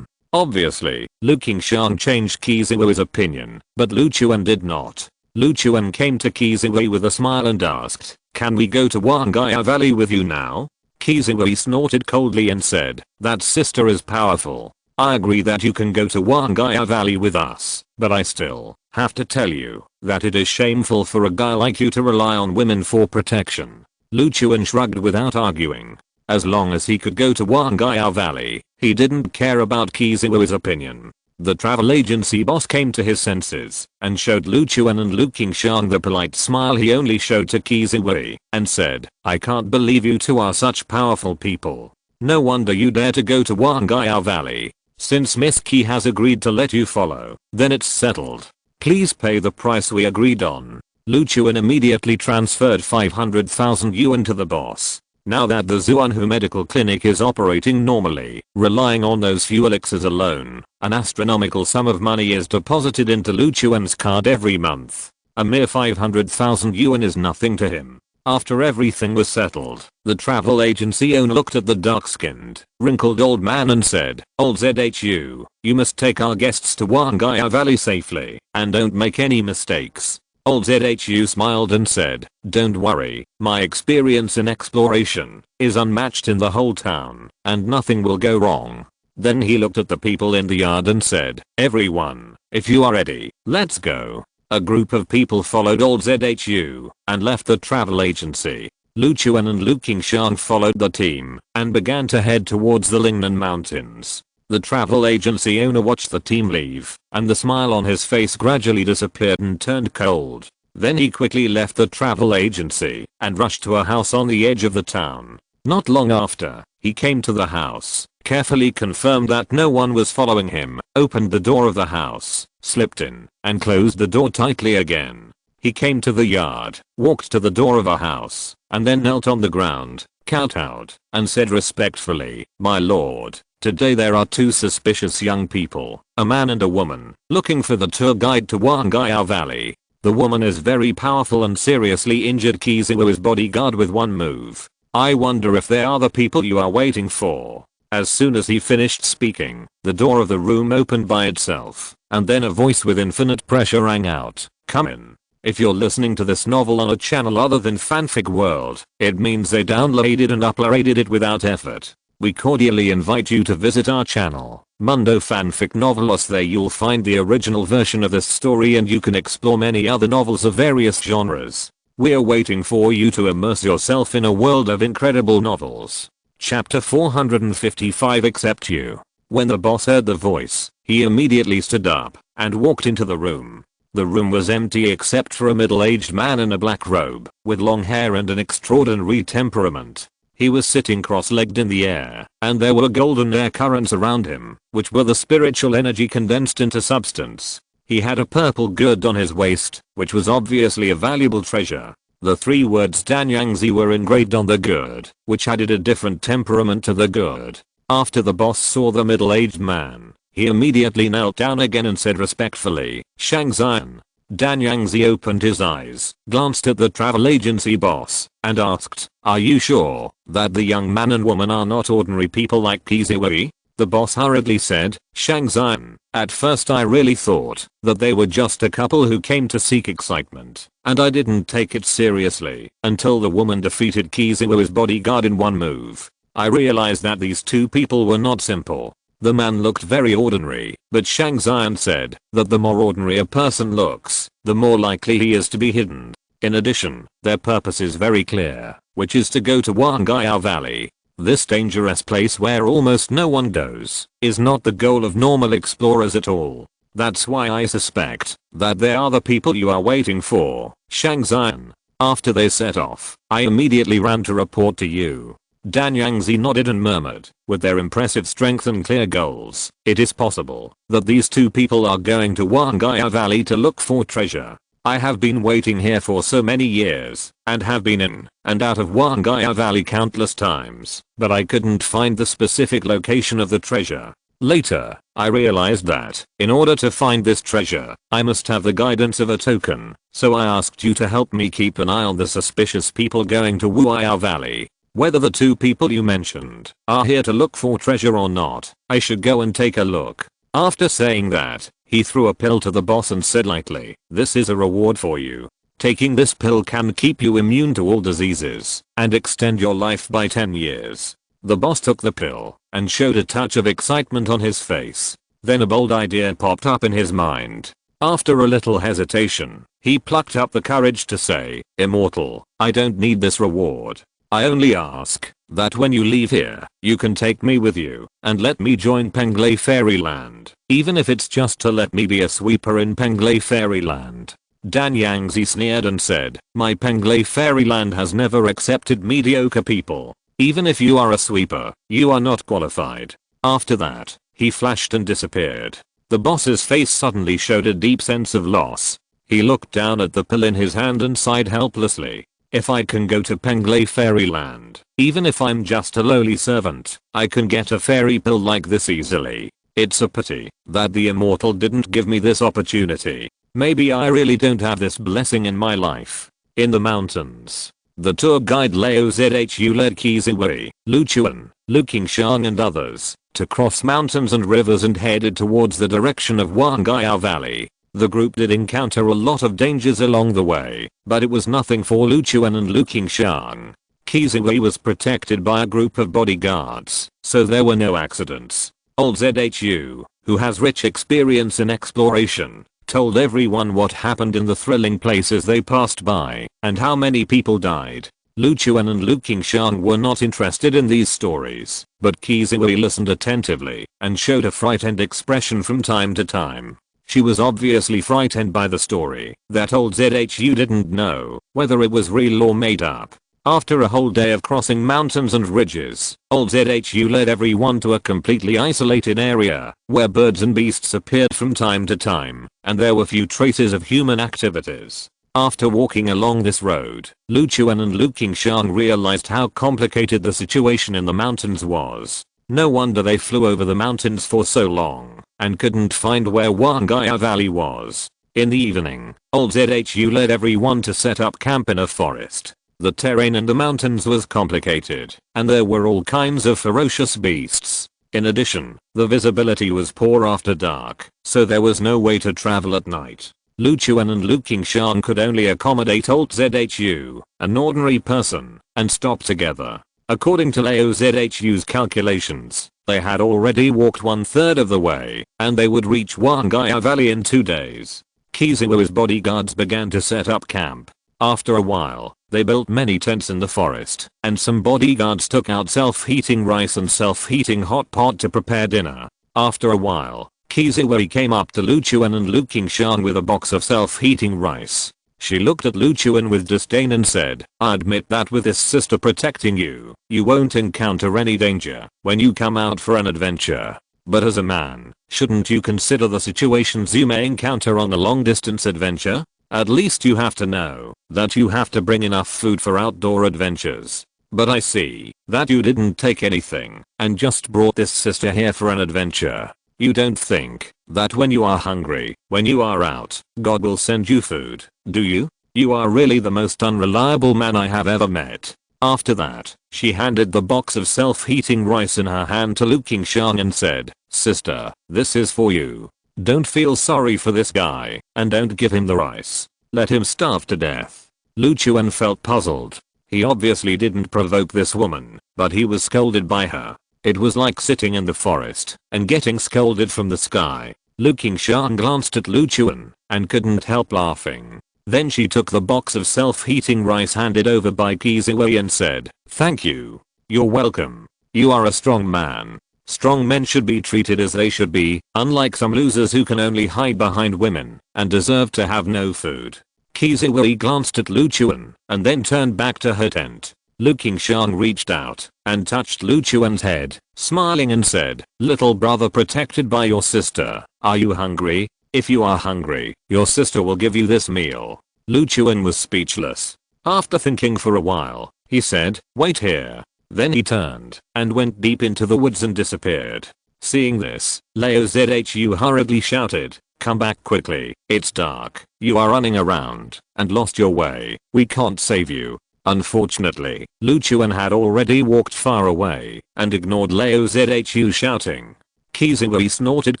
Obviously, Lu Qingshan changed Qiziwei's opinion, but Lu Chuan did not. Lu Chuan came to Qiziwei with a smile and asked, "Can we go to Wangaya Valley with you now?" Kizaru snorted coldly and said, that sister is powerful. I agree that you can go to Wangaya Valley with us, but I still have to tell you that it is shameful for a guy like you to rely on women for protection. Lu Chuan shrugged without arguing. As long as he could go to Wangaya Valley, he didn't care about Kizaru's opinion. The travel agency boss came to his senses and showed Lu Chuan and Lu Qingshan the polite smile he only showed to Kizaru and said, I can't believe you two are such powerful people. No wonder you dare to go to Wangaya Valley. Since Miss Qi has agreed to let you follow, then it's settled. Please pay the price we agreed on. Lu Chuan immediately transferred 500,000 yuan to the boss. Now that the Xuanhu Medical Clinic is operating normally, relying on those few elixirs alone, an astronomical sum of money is deposited into Lu Chuan's card every month. A mere 500,000 yuan is nothing to him. After everything was settled, the travel agency owner looked at the dark-skinned, wrinkled old man and said, Old ZHU, you must take our guests to Wangaya Valley safely, and don't make any mistakes. Old ZHU smiled and said, don't worry, my experience in exploration is unmatched in the whole town, and nothing will go wrong. Then he looked at the people in the yard and said, everyone, if you are ready, let's go. A group of people followed Old ZHU and left the travel agency. Lu Chuan and Lu Qingshan followed the team and began to head towards the Lingnan Mountains. The travel agency owner watched the team leave, and the smile on his face gradually disappeared and turned cold. Then he quickly left the travel agency and rushed to a house on the edge of the town. Not long after, he came to the house, carefully confirmed that no one was following him, opened the door of the house, slipped in, and closed the door tightly again. He came to the yard, walked to the door of a house, and then knelt on the ground, kowtowed, and said respectfully, my lord, today there are two suspicious young people, a man and a woman, looking for the tour guide to Wangaya Valley. The woman is very powerful and seriously injured Kizaru's bodyguard with one move. I wonder if they are the people you are waiting for. As soon as he finished speaking, the door of the room opened by itself, and then a voice with infinite pressure rang out, come in. If you're listening to this novel on a channel other than Fanfic World, it means they downloaded and uploaded it without effort. We cordially invite you to visit our channel, Mundo Fanfic Novelos. There you'll find the original version of this story and you can explore many other novels of various genres. We're waiting for you to immerse yourself in a world of incredible novels. Chapter 455 Accept You. When the boss heard the voice, he immediately stood up and walked into the room. The room was empty except for a middle-aged man in a black robe, with long hair and an extraordinary temperament. He was sitting cross-legged in the air, and there were golden air currents around him, which were the spiritual energy condensed into substance. He had a purple gourd on his waist, which was obviously a valuable treasure. The three words Danyangzi were engraved on the gourd, which added a different temperament to the gourd. After the boss saw the middle-aged man, he immediately knelt down again and said respectfully, Shangxian. Danyangzi opened his eyes, glanced at the travel agency boss, and asked, are you sure that the young man and woman are not ordinary people like Kizaru? The boss hurriedly said, Shangxian, at first I really thought that they were just a couple who came to seek excitement, and I didn't take it seriously until the woman defeated Kizaru's bodyguard in one move. I realized that these two people were not simple. The man looked very ordinary, but Shangxian said that the more ordinary a person looks, the more likely he is to be hidden. In addition, their purpose is very clear, which is to go to Wangaya Valley. This dangerous place where almost no one goes is not the goal of normal explorers at all. That's why I suspect that they are the people you are waiting for, Shangxian. After they set off, I immediately ran to report to you. Danyangzi nodded and murmured, with their impressive strength and clear goals, it is possible that these two people are going to Wangaya Valley to look for treasure. I have been waiting here for so many years, and have been in and out of Wangaya Valley countless times, but I couldn't find the specific location of the treasure. Later, I realized that, in order to find this treasure, I must have the guidance of a token, so I asked you to help me keep an eye on the suspicious people going to Wangaya Valley. Whether the two people you mentioned are here to look for treasure or not, I should go and take a look. After saying that, he threw a pill to the boss and said lightly, this is a reward for you. Taking this pill can keep you immune to all diseases and extend your life by 10 years. The boss took the pill and showed a touch of excitement on his face. Then a bold idea popped up in his mind. After a little hesitation, he plucked up the courage to say, "Immortal, I don't need this reward. I only ask that when you leave here, you can take me with you and let me join Penglay Fairyland, even if it's just to let me be a sweeper in Penglay Fairyland." Dan Yangzi sneered and said, "My Penglay Fairyland has never accepted mediocre people. Even if you are a sweeper, you are not qualified." After that, he flashed and disappeared. The boss's face suddenly showed a deep sense of loss. He looked down at the pill in his hand and sighed helplessly. "If I can go to Penglay Fairyland, even if I'm just a lowly servant, I can get a fairy pill like this easily. It's a pity that the immortal didn't give me this opportunity. Maybe I really don't have this blessing in my life." In the mountains, the tour guide Lao Zhu led Kiziwei, Lu Chuan, Lu Qingxiang and others to cross mountains and rivers and headed towards the direction of Huangaya Valley. The group did encounter a lot of dangers along the way, but it was nothing for Lu Chuan and Lu Qingxiang. Kiziwei was protected by a group of bodyguards, so there were no accidents. Old Zhu, who has rich experience in exploration, told everyone what happened in the thrilling places they passed by and how many people died. Lu Chuan and Lu Qingxiang were not interested in these stories, but Kiziwei listened attentively and showed a frightened expression from time to time. She was obviously frightened by the story that old Zhu didn't know whether it was real or made up. After a whole day of crossing mountains and ridges, old Zhu led everyone to a completely isolated area where birds and beasts appeared from time to time, and there were few traces of human activities. After walking along this road, Lu Chuan and Lu Qingxiang realized how complicated the situation in the mountains was. No wonder they flew over the mountains for so long and couldn't find where Huangaya Valley was. In the evening, old Zhu led everyone to set up camp in a forest. The terrain in the mountains was complicated, and there were all kinds of ferocious beasts. In addition, the visibility was poor after dark, so there was no way to travel at night. Lu Chuan and Lu Qingxiang could only accommodate old Zhu, an ordinary person, and stop together. According to Lao Zhu's calculations, they had already walked 1/3 of the way, and they would reach Huangaya Valley in 2 days. Kiziwei's bodyguards began to set up camp. After a while, they built many tents in the forest, and some bodyguards took out self-heating rice and self-heating hot pot to prepare dinner. After a while, Kiziwei came up to Lu Chuan and Lu Qingxiang with a box of self-heating rice. She looked at Lu Chuan with disdain and said, "I admit that with this sister protecting you, you won't encounter any danger when you come out for an adventure. But as a man, shouldn't you consider the situations you may encounter on a long-distance adventure? At least you have to know that you have to bring enough food for outdoor adventures. But I see that you didn't take anything and just brought this sister here for an adventure. You don't think that when you are hungry, when you are out, God will send you food, do you? You are really the most unreliable man I have ever met." After that, she handed the box of self-heating rice in her hand to Lu Qingxiang and said, "Sister, this is for you. Don't feel sorry for this guy, and don't give him the rice. Let him starve to death." Lu Chuan felt puzzled. He obviously didn't provoke this woman, but he was scolded by her. It was like sitting in the forest and getting scolded from the sky. Lu Qingxiang glanced at Lu Chuan and couldn't help laughing. Then she took the box of self-heating rice handed over by Kiziwei and said, "Thank you. You're welcome. You are a strong man. Strong men should be treated as they should be, unlike some losers who can only hide behind women and deserve to have no food." Kiziwei glanced at Lu Chuan and then turned back to her tent. Lu Qingxiang reached out and touched Lu Chuan's head, smiling and said, "Little brother protected by your sister, are you hungry? If you are hungry, your sister will give you this meal." Lu Chuan was speechless. After thinking for a while, he said, "Wait here." Then he turned and went deep into the woods and disappeared. Seeing this, Lao Zhu hurriedly shouted, "Come back quickly, it's dark, you are running around and lost your way, we can't save you." Unfortunately, Lu Chuan had already walked far away and ignored Lao Zhu shouting. Kiziwei snorted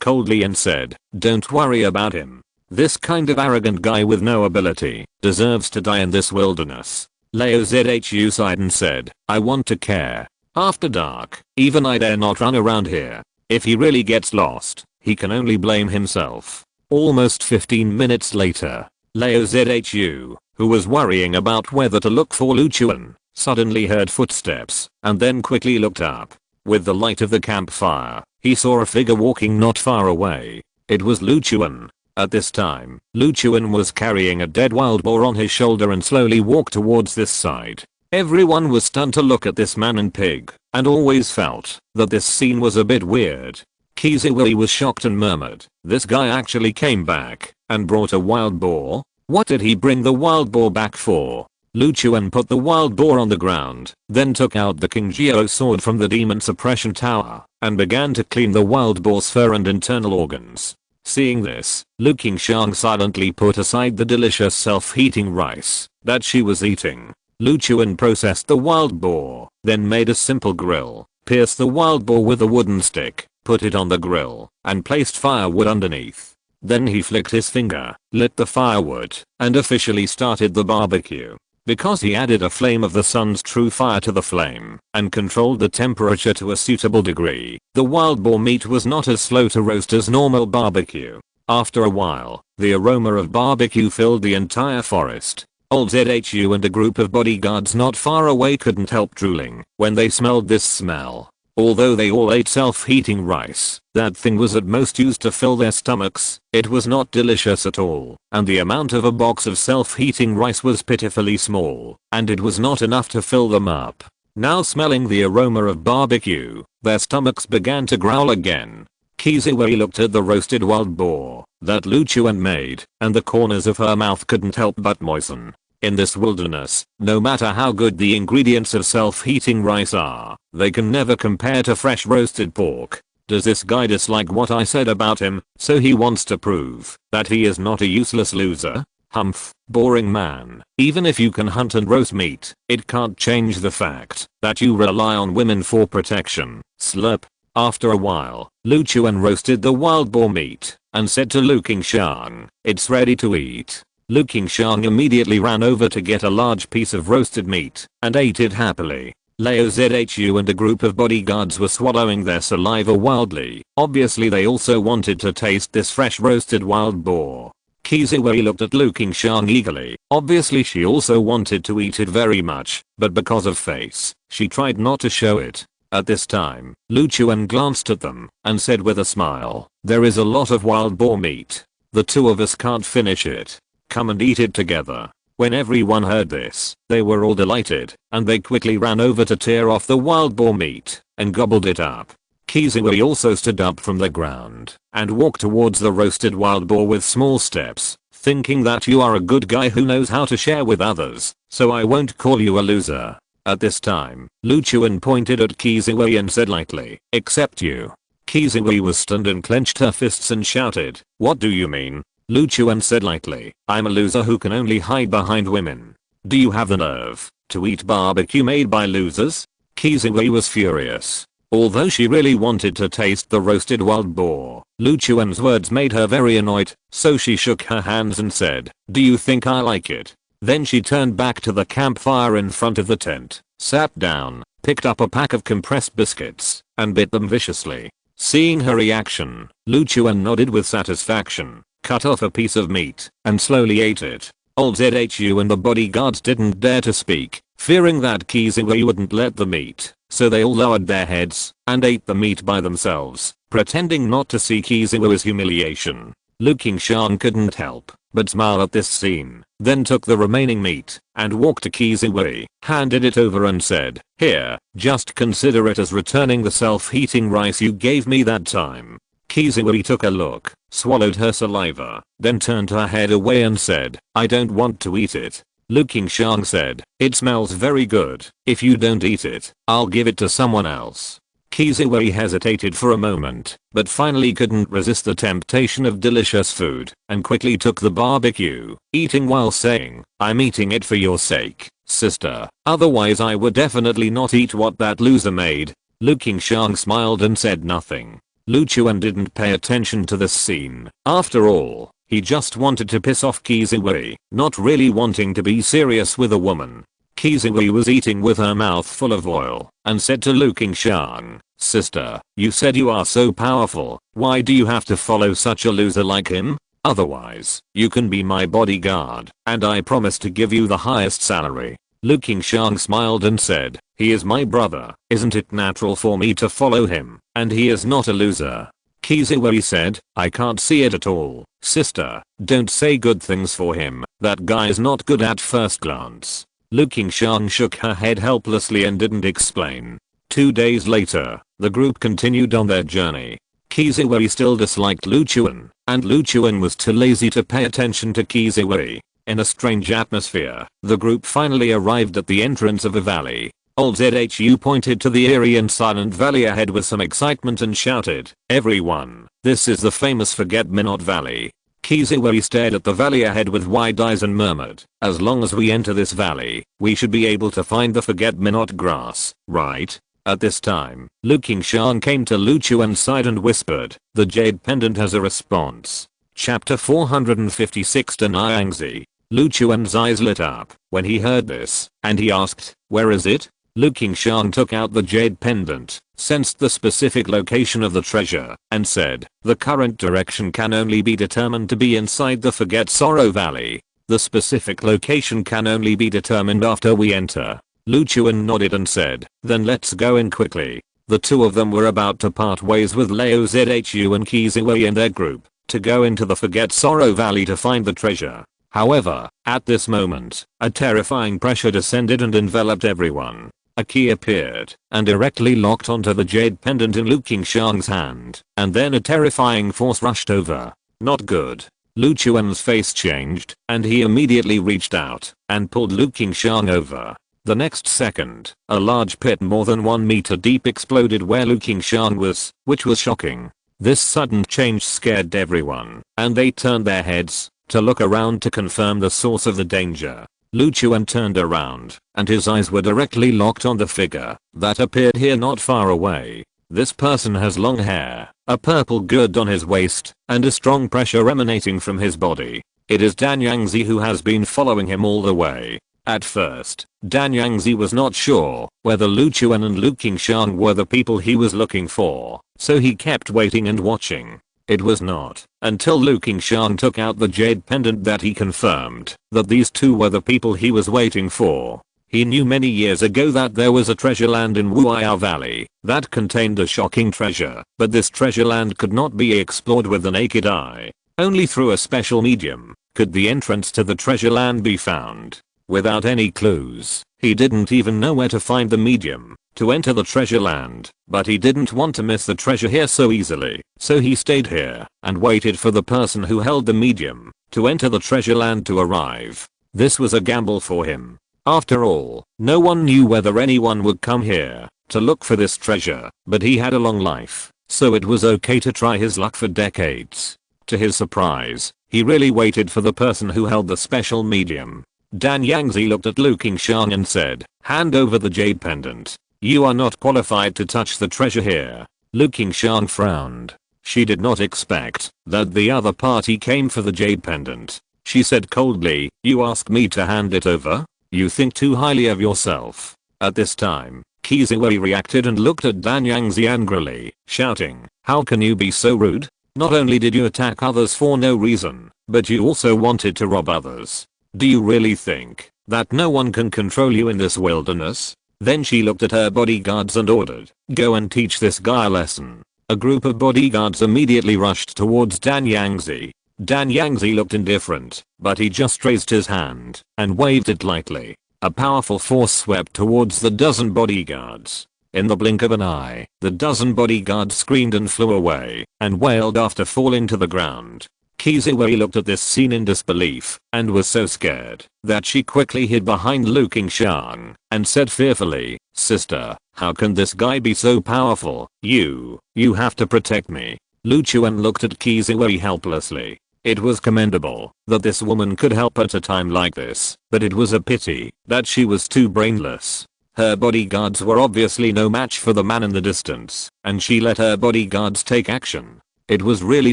coldly and said, "Don't worry about him. This kind of arrogant guy with no ability deserves to die in this wilderness. Leo Zhu sighed and said, I want to care. After dark, even I dare not run around here. If he really gets lost, he can only blame himself. Almost 15 minutes later, Leo Zhu, who was worrying about whether to look for Lu Chuan, suddenly heard footsteps and then quickly looked up. With the light of the campfire, he saw a figure walking not far away. It was Lu Chuan. At this time, Lu Chuan was carrying a dead wild boar on his shoulder and slowly walked towards this side. Everyone was stunned to look at this man and pig, and always felt that this scene was a bit weird. Kiziwi was shocked and murmured, this guy actually came back and brought a wild boar? What did he bring the wild boar back for? Lu Chuan put the wild boar on the ground, then took out the King Jiao sword from the demon suppression tower, and began to clean the wild boar's fur and internal organs. Seeing this, Lu Qingxiang silently put aside the delicious self-heating rice that she was eating. Lu Chuan processed the wild boar, then made a simple grill, pierced the wild boar with a wooden stick, put it on the grill, and placed firewood underneath. Then he flicked his finger, lit the firewood, and officially started the barbecue. Because he added a flame of the sun's true fire to the flame and controlled the temperature to a suitable degree, the wild boar meat was not as slow to roast as normal barbecue. After a while, the aroma of barbecue filled the entire forest. Old Zhu and a group of bodyguards not far away couldn't help drooling when they smelled this smell. Although they all ate self-heating rice, that thing was at most used to fill their stomachs. It was not delicious at all, and the amount of a box of self-heating rice was pitifully small, and it was not enough to fill them up. Now smelling the aroma of barbecue, their stomachs began to growl again. Kiziwi looked at the roasted wild boar that Lu Chuan made, and the corners of her mouth couldn't help but moisten. In this wilderness, no matter how good the ingredients of self-heating rice are, they can never compare to fresh roasted pork. Does this guy dislike what I said about him, so he wants to prove that he is not a useless loser? Humph, boring man. Even if you can hunt and roast meat, it can't change the fact that you rely on women for protection. Slurp. After a while, Lu Chuan roasted the wild boar meat and said to Lu Qingxiang, it's ready to eat. Lu Qingxiang immediately ran over to get a large piece of roasted meat and ate it happily. Leo Zhu and a group of bodyguards were swallowing their saliva wildly. Obviously they also wanted to taste this fresh roasted wild boar. Kiziwi looked at Lu Qingxiang eagerly. Obviously she also wanted to eat it very much, but because of face, she tried not to show it. At this time, Lu Chuan glanced at them and said with a smile, there is a lot of wild boar meat. The two of us can't finish it. Come and eat it together. When everyone heard this, they were all delighted, and they quickly ran over to tear off the wild boar meat and gobbled it up. Kiziwi also stood up from the ground and walked towards the roasted wild boar with small steps, thinking that you are a good guy who knows how to share with others, so I won't call you a loser. At this time, Lu Chuan pointed at Kiziwi and said lightly, except you. Kiziwi was stunned and clenched her fists and shouted, what do you mean? Lu Chuan said lightly, I'm a loser who can only hide behind women. Do you have the nerve to eat barbecue made by losers? Kiziwi was furious. Although she really wanted to taste the roasted wild boar, Lu Chuan's words made her very annoyed, so she shook her hands and said, do you think I like it? Then she turned back to the campfire in front of the tent, sat down, picked up a pack of compressed biscuits, and bit them viciously. Seeing her reaction, Lu Chuan nodded with satisfaction, cut off a piece of meat, and slowly ate it. Old Zhu and the bodyguards didn't dare to speak, fearing that Kiziwi wouldn't let them eat, so they all lowered their heads and ate the meat by themselves, pretending not to see Kiziwi's humiliation. Lu Qingxiang couldn't help but smile at this scene, then took the remaining meat and walked to Kiziwi, handed it over and said, here, just consider it as returning the self-heating rice you gave me that time. Kiziwi took a look, swallowed her saliva, then turned her head away and said, I don't want to eat it. Lu Qingxiang said, it smells very good. If you don't eat it, I'll give it to someone else. Kiziwi hesitated for a moment, but finally couldn't resist the temptation of delicious food, and quickly took the barbecue, eating while saying, I'm eating it for your sake, sister, otherwise I would definitely not eat what that loser made. Lu Qingxiang smiled and said nothing. Lu Chuan didn't pay attention to this scene. After all, He just wanted to piss off Kizuichi, not really wanting to be serious with a woman. Kizuichi was eating with her mouth full of oil and said to Lu Qingshan, "Sister, you said you are so powerful, why do you have to follow such a loser like him? Otherwise, you can be my bodyguard, and I promise to give you the highest salary." Lu Qingshan smiled and said, "He is my brother, isn't it natural for me to follow him, and he is not a loser?" Kizuichi said, "I can't see it at all, sister, don't say good things for him, that guy is not good at first glance." Lu Qingshan shook her head helplessly and didn't explain. 2 days later, the group continued on their journey. Kizuichi still disliked Lu Chuan, and Lu Chuan was too lazy to pay attention to Kizuichi. In a strange atmosphere, the group finally arrived at the entrance of a valley. Old ZHU pointed to the eerie and silent valley ahead with some excitement and shouted, "Everyone, this is the famous Forget-Me-Not Valley." Kizuichi stared at the valley ahead with wide eyes and murmured, "As long as we enter this valley, we should be able to find the Forget-Me-Not grass, right?" At this time, Lu Qingshan came to Lu Chuan's side and whispered, "The jade pendant has a response." Chapter 456 Danyangzi. Lu Chuan's eyes lit up when he heard this, and he asked, "Where is it?" Lu Qingshan took out the jade pendant, sensed the specific location of the treasure, and said, "The current direction can only be determined to be inside the Forget Sorrow Valley. The specific location can only be determined after we enter." Lu Chuan nodded and said, "Then let's go in quickly." The two of them were about to part ways with Leo ZHU and Kizuichi and their group, to go into the Forget Sorrow Valley to find the treasure. However, at this moment, a terrifying pressure descended and enveloped everyone. A key appeared and directly locked onto the jade pendant in Lu Qingshan's hand, and then a terrifying force rushed over. Not good. Lu Chuan's face changed, and he immediately reached out and pulled Lu Qingshan over. The next second, a large pit more than 1 meter deep exploded where Lu Qingshan was, which was shocking. This sudden change scared everyone, and they turned their heads to look around to confirm the source of the danger. Lu Chuan turned around, and his eyes were directly locked on the figure that appeared here not far away. This person has long hair, a purple grid on his waist, and a strong pressure emanating from his body. It is Danyangzi who has been following him all the way. At first, Danyangzi was not sure whether Lu Chuan and Lu Qingshan were the people he was looking for, so he kept waiting and watching. It was not until Lu Qingshan took out the jade pendant that he confirmed that these two were the people he was waiting for. He knew many years ago that there was a treasure land in Wuya Valley that contained a shocking treasure, but this treasure land could not be explored with the naked eye. Only through a special medium could the entrance to the treasure land be found. Without any clues, he didn't even know where to find the medium to enter the treasure land, but he didn't want to miss the treasure here so easily, so he stayed here and waited for the person who held the medium to enter the treasure land to arrive. This was a gamble for him. After all, no one knew whether anyone would come here to look for this treasure, but he had a long life, so it was okay to try his luck for decades. To his surprise, he really waited for the person who held the special medium. Danyangzi looked at Lu Qingshan and said, "Hand over the jade pendant. You are not qualified to touch the treasure here." Lu Qingshan frowned. She did not expect that the other party came for the jade pendant. She said coldly, "You ask me to hand it over? You think too highly of yourself." At this time, Kizuichi reacted and looked at Danyangzi angrily, shouting, "How can you be so rude? Not only did you attack others for no reason, but you also wanted to rob others. Do you really think that no one can control you in this wilderness?" Then she looked at her bodyguards and ordered, "Go and teach this guy a lesson." A group of bodyguards immediately rushed towards Danyangzi. Danyangzi looked indifferent, but he just raised his hand and waved it lightly. A powerful force swept towards the dozen bodyguards. In the blink of an eye, the dozen bodyguards screamed and flew away and wailed after falling to the ground. Kizuichi looked at this scene in disbelief and was so scared that she quickly hid behind Lu Qingshan and said fearfully, "Sister, how can this guy be so powerful? You have to protect me." Lu Chuan looked at Kizuichi helplessly. It was commendable that this woman could help at a time like this, but it was a pity that she was too brainless. Her bodyguards were obviously no match for the man in the distance, and she let her bodyguards take action. It was really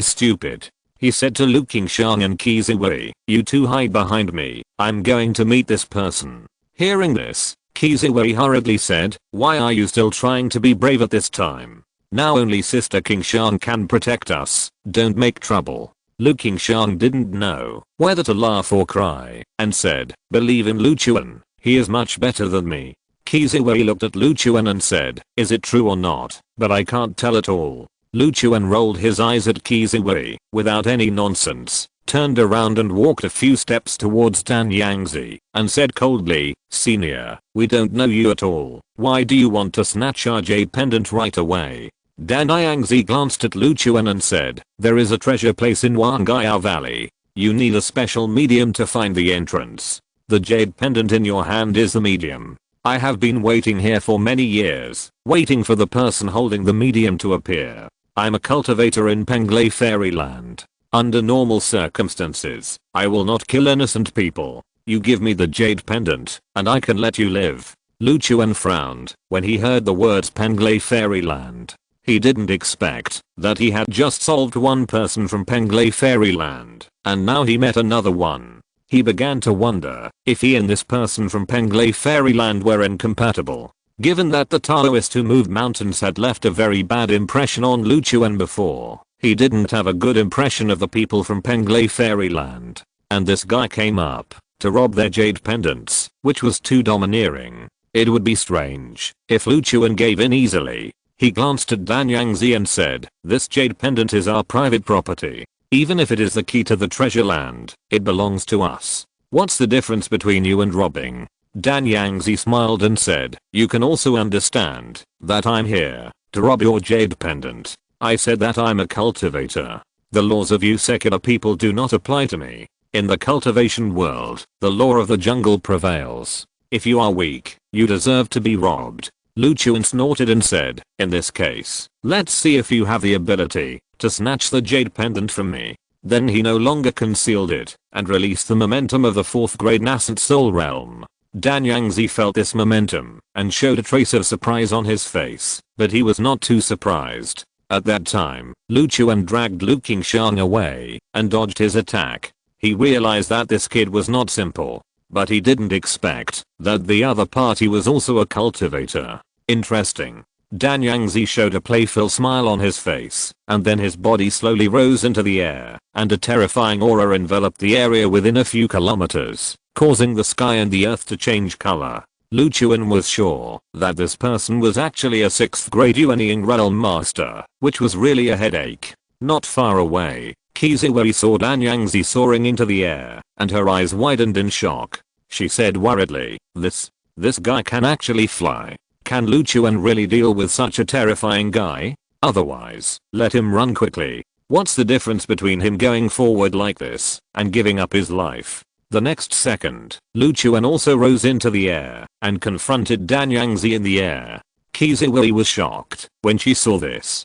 stupid. he said to Lu Qingxiang and Kiziwei, "You two hide behind me, I'm going to meet this person." Hearing this, Kiziwei hurriedly said, "Why are you still trying to be brave at this time? Now only Sister Qingxiang can protect us, don't make trouble." Lu Qingxiang didn't know whether to laugh or cry, and said, "Believe in Lu Chuan, he is much better than me." Kiziwei looked at Lu Chuan and said, "Is it true or not? But I can't tell at all." Lu Chuan rolled his eyes at Kiziwei, without any nonsense, turned around and walked a few steps towards Dan Yangzi, and said coldly, "Senior, we don't know you at all. Why do you want to snatch our jade pendant right away?" Dan Yangzi glanced at Lu Chuan and said, "There is a treasure place in Wangaya Valley. You need a special medium to find the entrance. The jade pendant in your hand is the medium. I have been waiting here for many years, waiting for the person holding the medium to appear. I'm a cultivator in Penglai Fairyland. Under normal circumstances, I will not kill innocent people. You give me the jade pendant, and I can let you live." Lu Chuan frowned when he heard the words Penglai Fairyland. He didn't expect that he had just solved one person from Penglai Fairyland, and now he met another one. He began to wonder if he and this person from Penglai Fairyland were incompatible. Given that the Taoist who moved mountains had left a very bad impression on Lu Chuan before, he didn't have a good impression of the people from Penglai Fairyland. And this guy came up to rob their jade pendants, which was too domineering. It would be strange if Lu Chuan gave in easily. He glanced at Dan Yangzi and said, "This jade pendant is our private property. Even if it is the key to the treasure land, it belongs to us. What's the difference between you and robbing?" Dan Yangzi smiled and said, "You can also understand that I'm here to rob your jade pendant. I said that I'm a cultivator. The laws of you secular people do not apply to me. In the cultivation world, the law of the jungle prevails. If you are weak, you deserve to be robbed." Lu Chuan snorted and said, "In this case, let's see if you have the ability to snatch the jade pendant from me." Then he no longer concealed it and released the momentum of the 4th grade nascent soul realm. Dan Yangzi felt this momentum and showed a trace of surprise on his face, but he was not too surprised. At that time, Lu Chuan dragged Lu Qingxiang away and dodged his attack. He realized that this kid was not simple, but he didn't expect that the other party was also a cultivator. Interesting. Dan Yangzi showed a playful smile on his face, and then his body slowly rose into the air, and a terrifying aura enveloped the area within a few kilometers, causing the sky and the earth to change color. Lu Chuan was sure that this person was actually a 6th grade Yuanying realm master, which was really a headache. Not far away, Kiziwei saw Dan Yangzi soaring into the air, and her eyes widened in shock. She said worriedly, This guy can actually fly. Can Lu Chuan really deal with such a terrifying guy? Otherwise, let him run quickly. What's the difference between him going forward like this and giving up his life?" The next second, Lu Chuan also rose into the air and confronted Dan Yangzi in the air. Kiziwei was shocked when she saw this.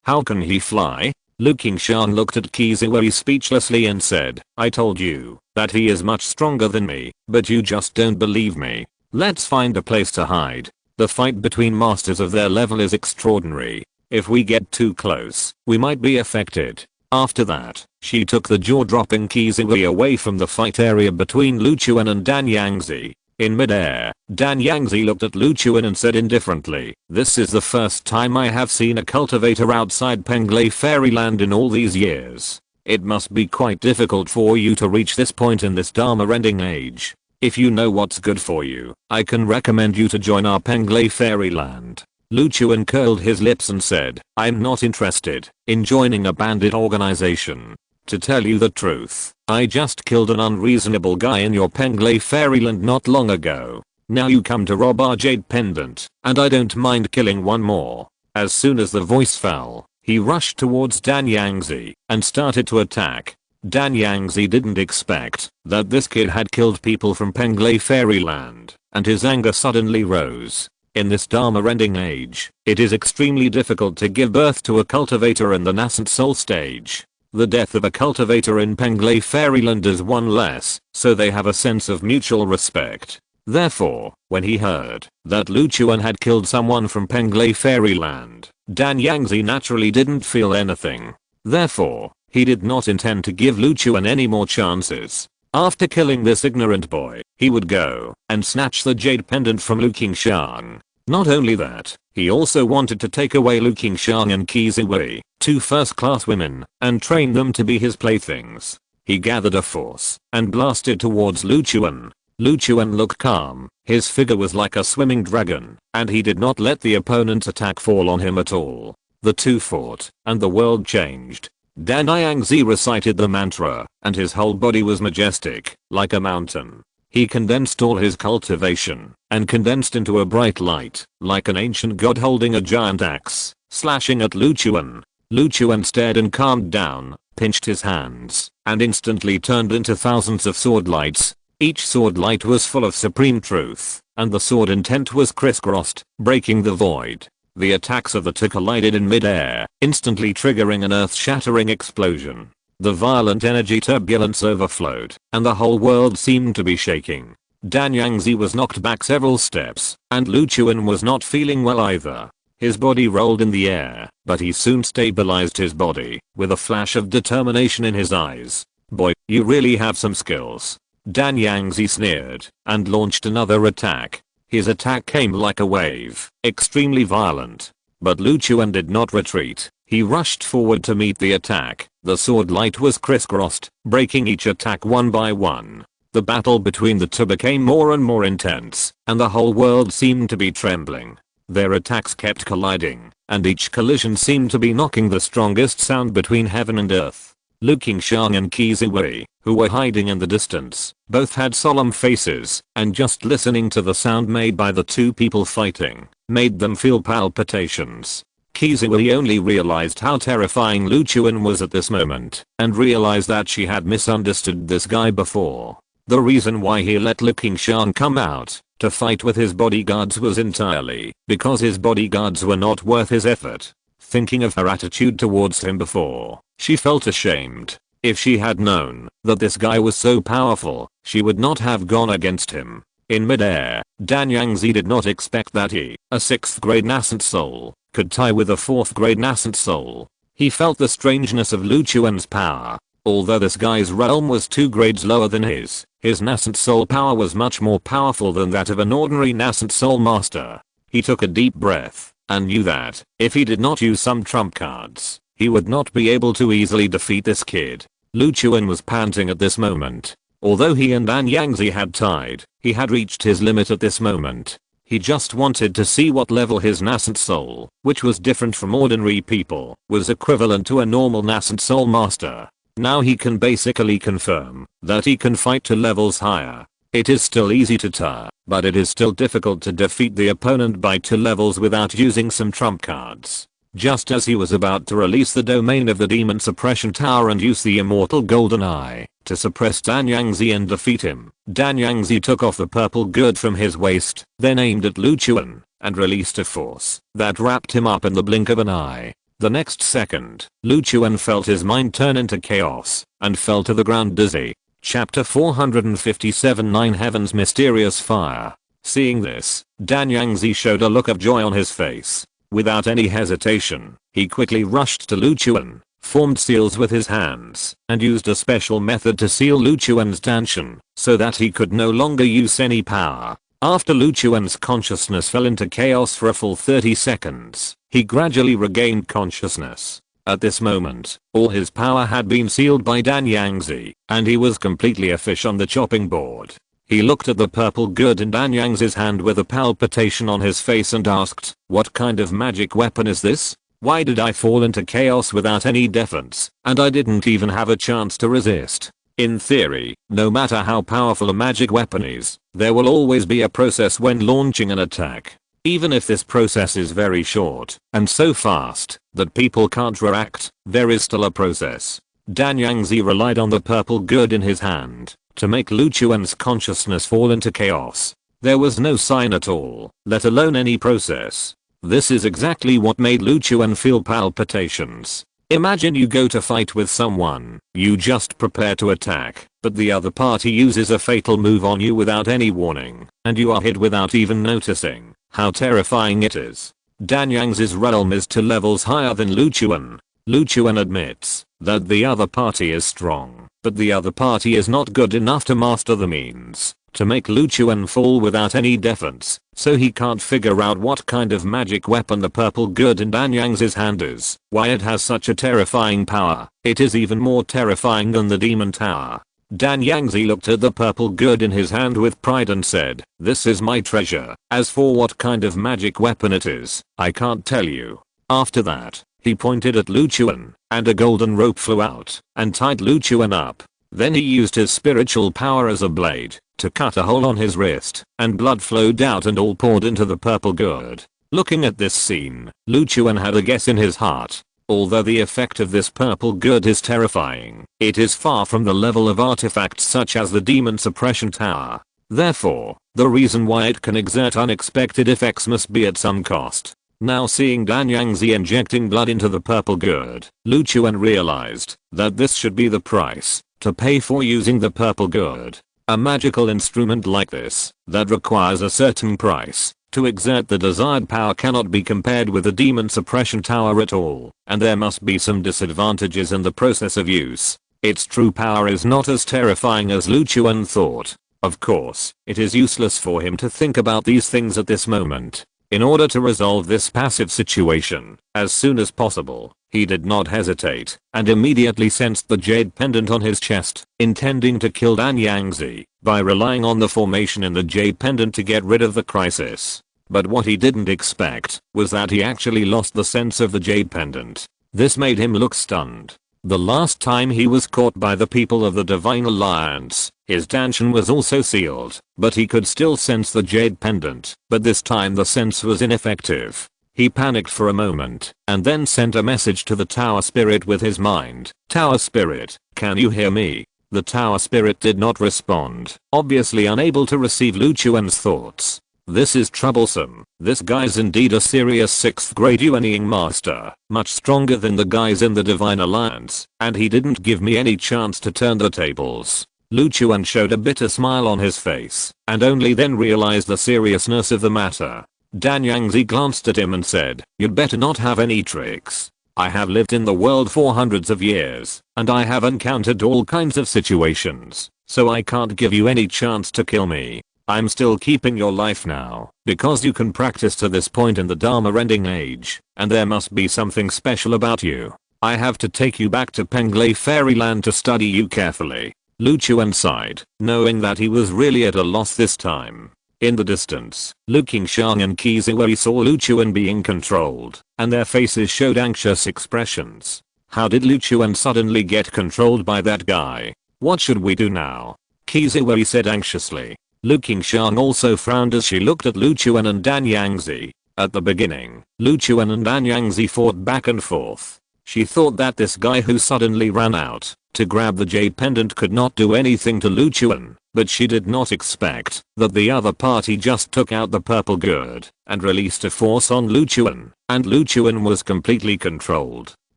How can he fly? Lu Qingxiang looked at Kiziwei speechlessly and said, "I told you that he is much stronger than me, but you just don't believe me. Let's find a place to hide. The fight between masters of their level is extraordinary. If we get too close, we might be affected." After that, she took the jaw-dropping Kiziwei away from the fight area between Lu Chuan and Dan Yangzi. In midair, Dan Yangzi looked at Lu Chuan and said indifferently, "This is the first time I have seen a cultivator outside Penglai Fairyland in all these years. It must be quite difficult for you to reach this point in this Dharma-ending age. If you know what's good for you, I can recommend you to join our Penglai Fairyland." Lu Chuan curled his lips and said, "I'm not interested in joining a bandit organization. To tell you the truth, I just killed an unreasonable guy in your Penglai Fairyland not long ago. Now you come to rob our jade pendant, and I don't mind killing one more." As soon as the voice fell, he rushed towards Dan Yangzi and started to attack. Dan Yangzi didn't expect that this kid had killed people from Penglai Fairyland, and his anger suddenly rose. In this Dharma-ending age, it is extremely difficult to give birth to a cultivator in the nascent soul stage. The death of a cultivator in Penglai Fairyland is one less, so they have a sense of mutual respect. Therefore, when he heard that Lu Chuan had killed someone from Penglai Fairyland, Dan Yangzi naturally didn't feel anything. Therefore, He did not intend to give Lu Chuan any more chances. After killing this ignorant boy, he would go and snatch the jade pendant from Lu Qingshan. Not only that, he also wanted to take away Lu Qingshan and Qiziwei, two first-class women, and train them to be his playthings. He gathered a force and blasted towards Lu Chuan. Lu Chuan looked calm, his figure was like a swimming dragon, and he did not let the opponent's attack fall on him at all. The two fought, and the world changed. Dan Yangzi recited the mantra, and his whole body was majestic, like a mountain. He condensed all his cultivation, and condensed into a bright light, like an ancient god holding a giant axe, slashing at Lu Chuan. Lu Chuan stared and calmed down, pinched his hands, and instantly turned into thousands of sword lights. Each sword light was full of supreme truth, and the sword intent was crisscrossed, breaking the void. The attacks of the two collided in mid-air, instantly triggering an earth-shattering explosion. The violent energy turbulence overflowed, and the whole world seemed to be shaking. Dan Yangzi was knocked back several steps, and Lu Chuan was not feeling well either. His body rolled in the air, but he soon stabilized his body, with a flash of determination in his eyes. "Boy, you really have some skills." Dan Yangzi sneered, and launched another attack. His attack came like a wave, extremely violent. But Lu Chuan did not retreat. He rushed forward to meet the attack. The sword light was crisscrossed, breaking each attack one by one. The battle between the two became more and more intense, and the whole world seemed to be trembling. Their attacks kept colliding, and each collision seemed to be knocking the strongest sound between heaven and earth. Lu Qingshan and Qiziwei, who were hiding in the distance, both had solemn faces, and just listening to the sound made by the two people fighting, made them feel palpitations. Qiziwei only realized how terrifying Lu Chuan was at this moment, and realized that she had misunderstood this guy before. The reason why he let Lu Qingshan come out to fight with his bodyguards was entirely because his bodyguards were not worth his effort. Thinking of her attitude towards him before, she felt ashamed. If she had known that this guy was so powerful, she would not have gone against him. In midair, Dan Yangzi did not expect that he, a 6th grade nascent soul, could tie with a 4th grade nascent soul. He felt the strangeness of Lu Chuan's power. Although this guy's realm was 2 grades lower than his nascent soul power was much more powerful than that of an ordinary nascent soul master. He took a deep breath, and knew that, if he did not use some trump cards, he would not be able to easily defeat this kid. Lu Chuan was panting at this moment. Although he and Dan Yangzi had tied, he had reached his limit at this moment. He just wanted to see what level his nascent soul, which was different from ordinary people, was equivalent to a normal nascent soul master. Now he can basically confirm that he can fight to levels higher. It is still easy to tie, but it is still difficult to defeat the opponent by 2 levels without using some trump cards. Just as he was about to release the domain of the Demon Suppression Tower and use the immortal Golden Eye to suppress Dan Yangzi and defeat him, Dan Yangzi took off the purple gourd from his waist, then aimed at Lu Chuan, and released a force that wrapped him up in the blink of an eye. The next second, Lu Chuan felt his mind turn into chaos, and fell to the ground dizzy. Chapter 457 9 Heaven's Mysterious Fire. Seeing this, Dan Yangzi showed a look of joy on his face. Without any hesitation, he quickly rushed to Lu Chuan, formed seals with his hands, and used a special method to seal Lu Chuan's Danshan, so that he could no longer use any power. After Lu Chuan's consciousness fell into chaos for a full 30 seconds, he gradually regained consciousness. At this moment, all his power had been sealed by Dan Yangzi, and he was completely a fish on the chopping board. He looked at the purple gourd in Dan Yangzi's hand with a palpitation on his face and asked, "What kind of magic weapon is this? Why did I fall into chaos without any defense, and I didn't even have a chance to resist?" In theory, no matter how powerful a magic weapon is, there will always be a process when launching an attack. Even if this process is very short, and so fast, that people can't react, there is still a process. Dan Yangzi relied on the purple gourd in his hand to make Lu Chuan's consciousness fall into chaos. There was no sign at all, let alone any process. This is exactly what made Lu Chuan feel palpitations. Imagine you go to fight with someone, you just prepare to attack, but the other party uses a fatal move on you without any warning, and you are hit without even noticing. How terrifying it is. Dan Yangzi's realm is 2 levels higher than Lu Chuan. Lu Chuan admits that the other party is strong, but the other party is not good enough to master the means to make Lu Chuan fall without any defense, so he can't figure out what kind of magic weapon the purple good in Dan Yang's hand is, why it has such a terrifying power. It is even more terrifying than the demon tower. Dan Yangzi looked at the purple good in his hand with pride and said, "This is my treasure. As for what kind of magic weapon it is, I can't tell you." After that, he pointed at Lu Chuan, and a golden rope flew out and tied Lu Chuan up. Then he used his spiritual power as a blade to cut a hole on his wrist, and blood flowed out and all poured into the purple gourd. Looking at this scene, Lu Chuan had a guess in his heart. Although the effect of this purple gourd is terrifying, it is far from the level of artifacts such as the demon suppression tower. Therefore, the reason why it can exert unexpected effects must be at some cost. Now seeing Dan Yangzi injecting blood into the purple gourd, Lu Chuan realized that this should be the price to pay for using the purple gourd. A magical instrument like this, that requires a certain price to exert the desired power, cannot be compared with the demon suppression tower at all, and there must be some disadvantages in the process of use. Its true power is not as terrifying as Lu Chuan thought. Of course, it is useless for him to think about these things at this moment. In order to resolve this passive situation as soon as possible, he did not hesitate and immediately sensed the jade pendant on his chest, intending to kill Dan Yangzi by relying on the formation in the jade pendant to get rid of the crisis. But what he didn't expect was that he actually lost the sense of the jade pendant. This made him look stunned. The last time he was caught by the people of the Divine Alliance, his danshan was also sealed, but he could still sense the jade pendant, but this time the sense was ineffective. He panicked for a moment, and then sent a message to the tower spirit with his mind. "Tower spirit, can you hear me?" The tower spirit did not respond, obviously unable to receive Lu Chuan's thoughts. This is troublesome. This guy's indeed a serious 6th grade Yuanying master, much stronger than the guys in the Divine Alliance, and he didn't give me any chance to turn the tables. Lu Chuan showed a bitter smile on his face, and only then realized the seriousness of the matter. Dan Yangzi glanced at him and said, "You'd better not have any tricks. I have lived in the world for hundreds of years, and I have encountered all kinds of situations, so I can't give you any chance to kill me. I'm still keeping your life now, because you can practice to this point in the Dharma ending age, and there must be something special about you. I have to take you back to Penglai Fairyland to study you carefully." Lu Chuan sighed, knowing that he was really at a loss this time. In the distance, Lu Qingxiang and Kiziwei saw Lu Chuan being controlled, and their faces showed anxious expressions. How did Lu Chuan suddenly get controlled by that guy? What should we do now? Kiziwei said anxiously. Lu Qingxiang also frowned as she looked at Lu Chuan and Dan Yangzi. At the beginning, Lu Chuan and Dan Yangzi fought back and forth. She thought that this guy who suddenly ran out to grab the jade pendant could not do anything to Lu Chuan, but she did not expect that the other party just took out the purple gourd and released a force on Lu Chuan, and Lu Chuan was completely controlled.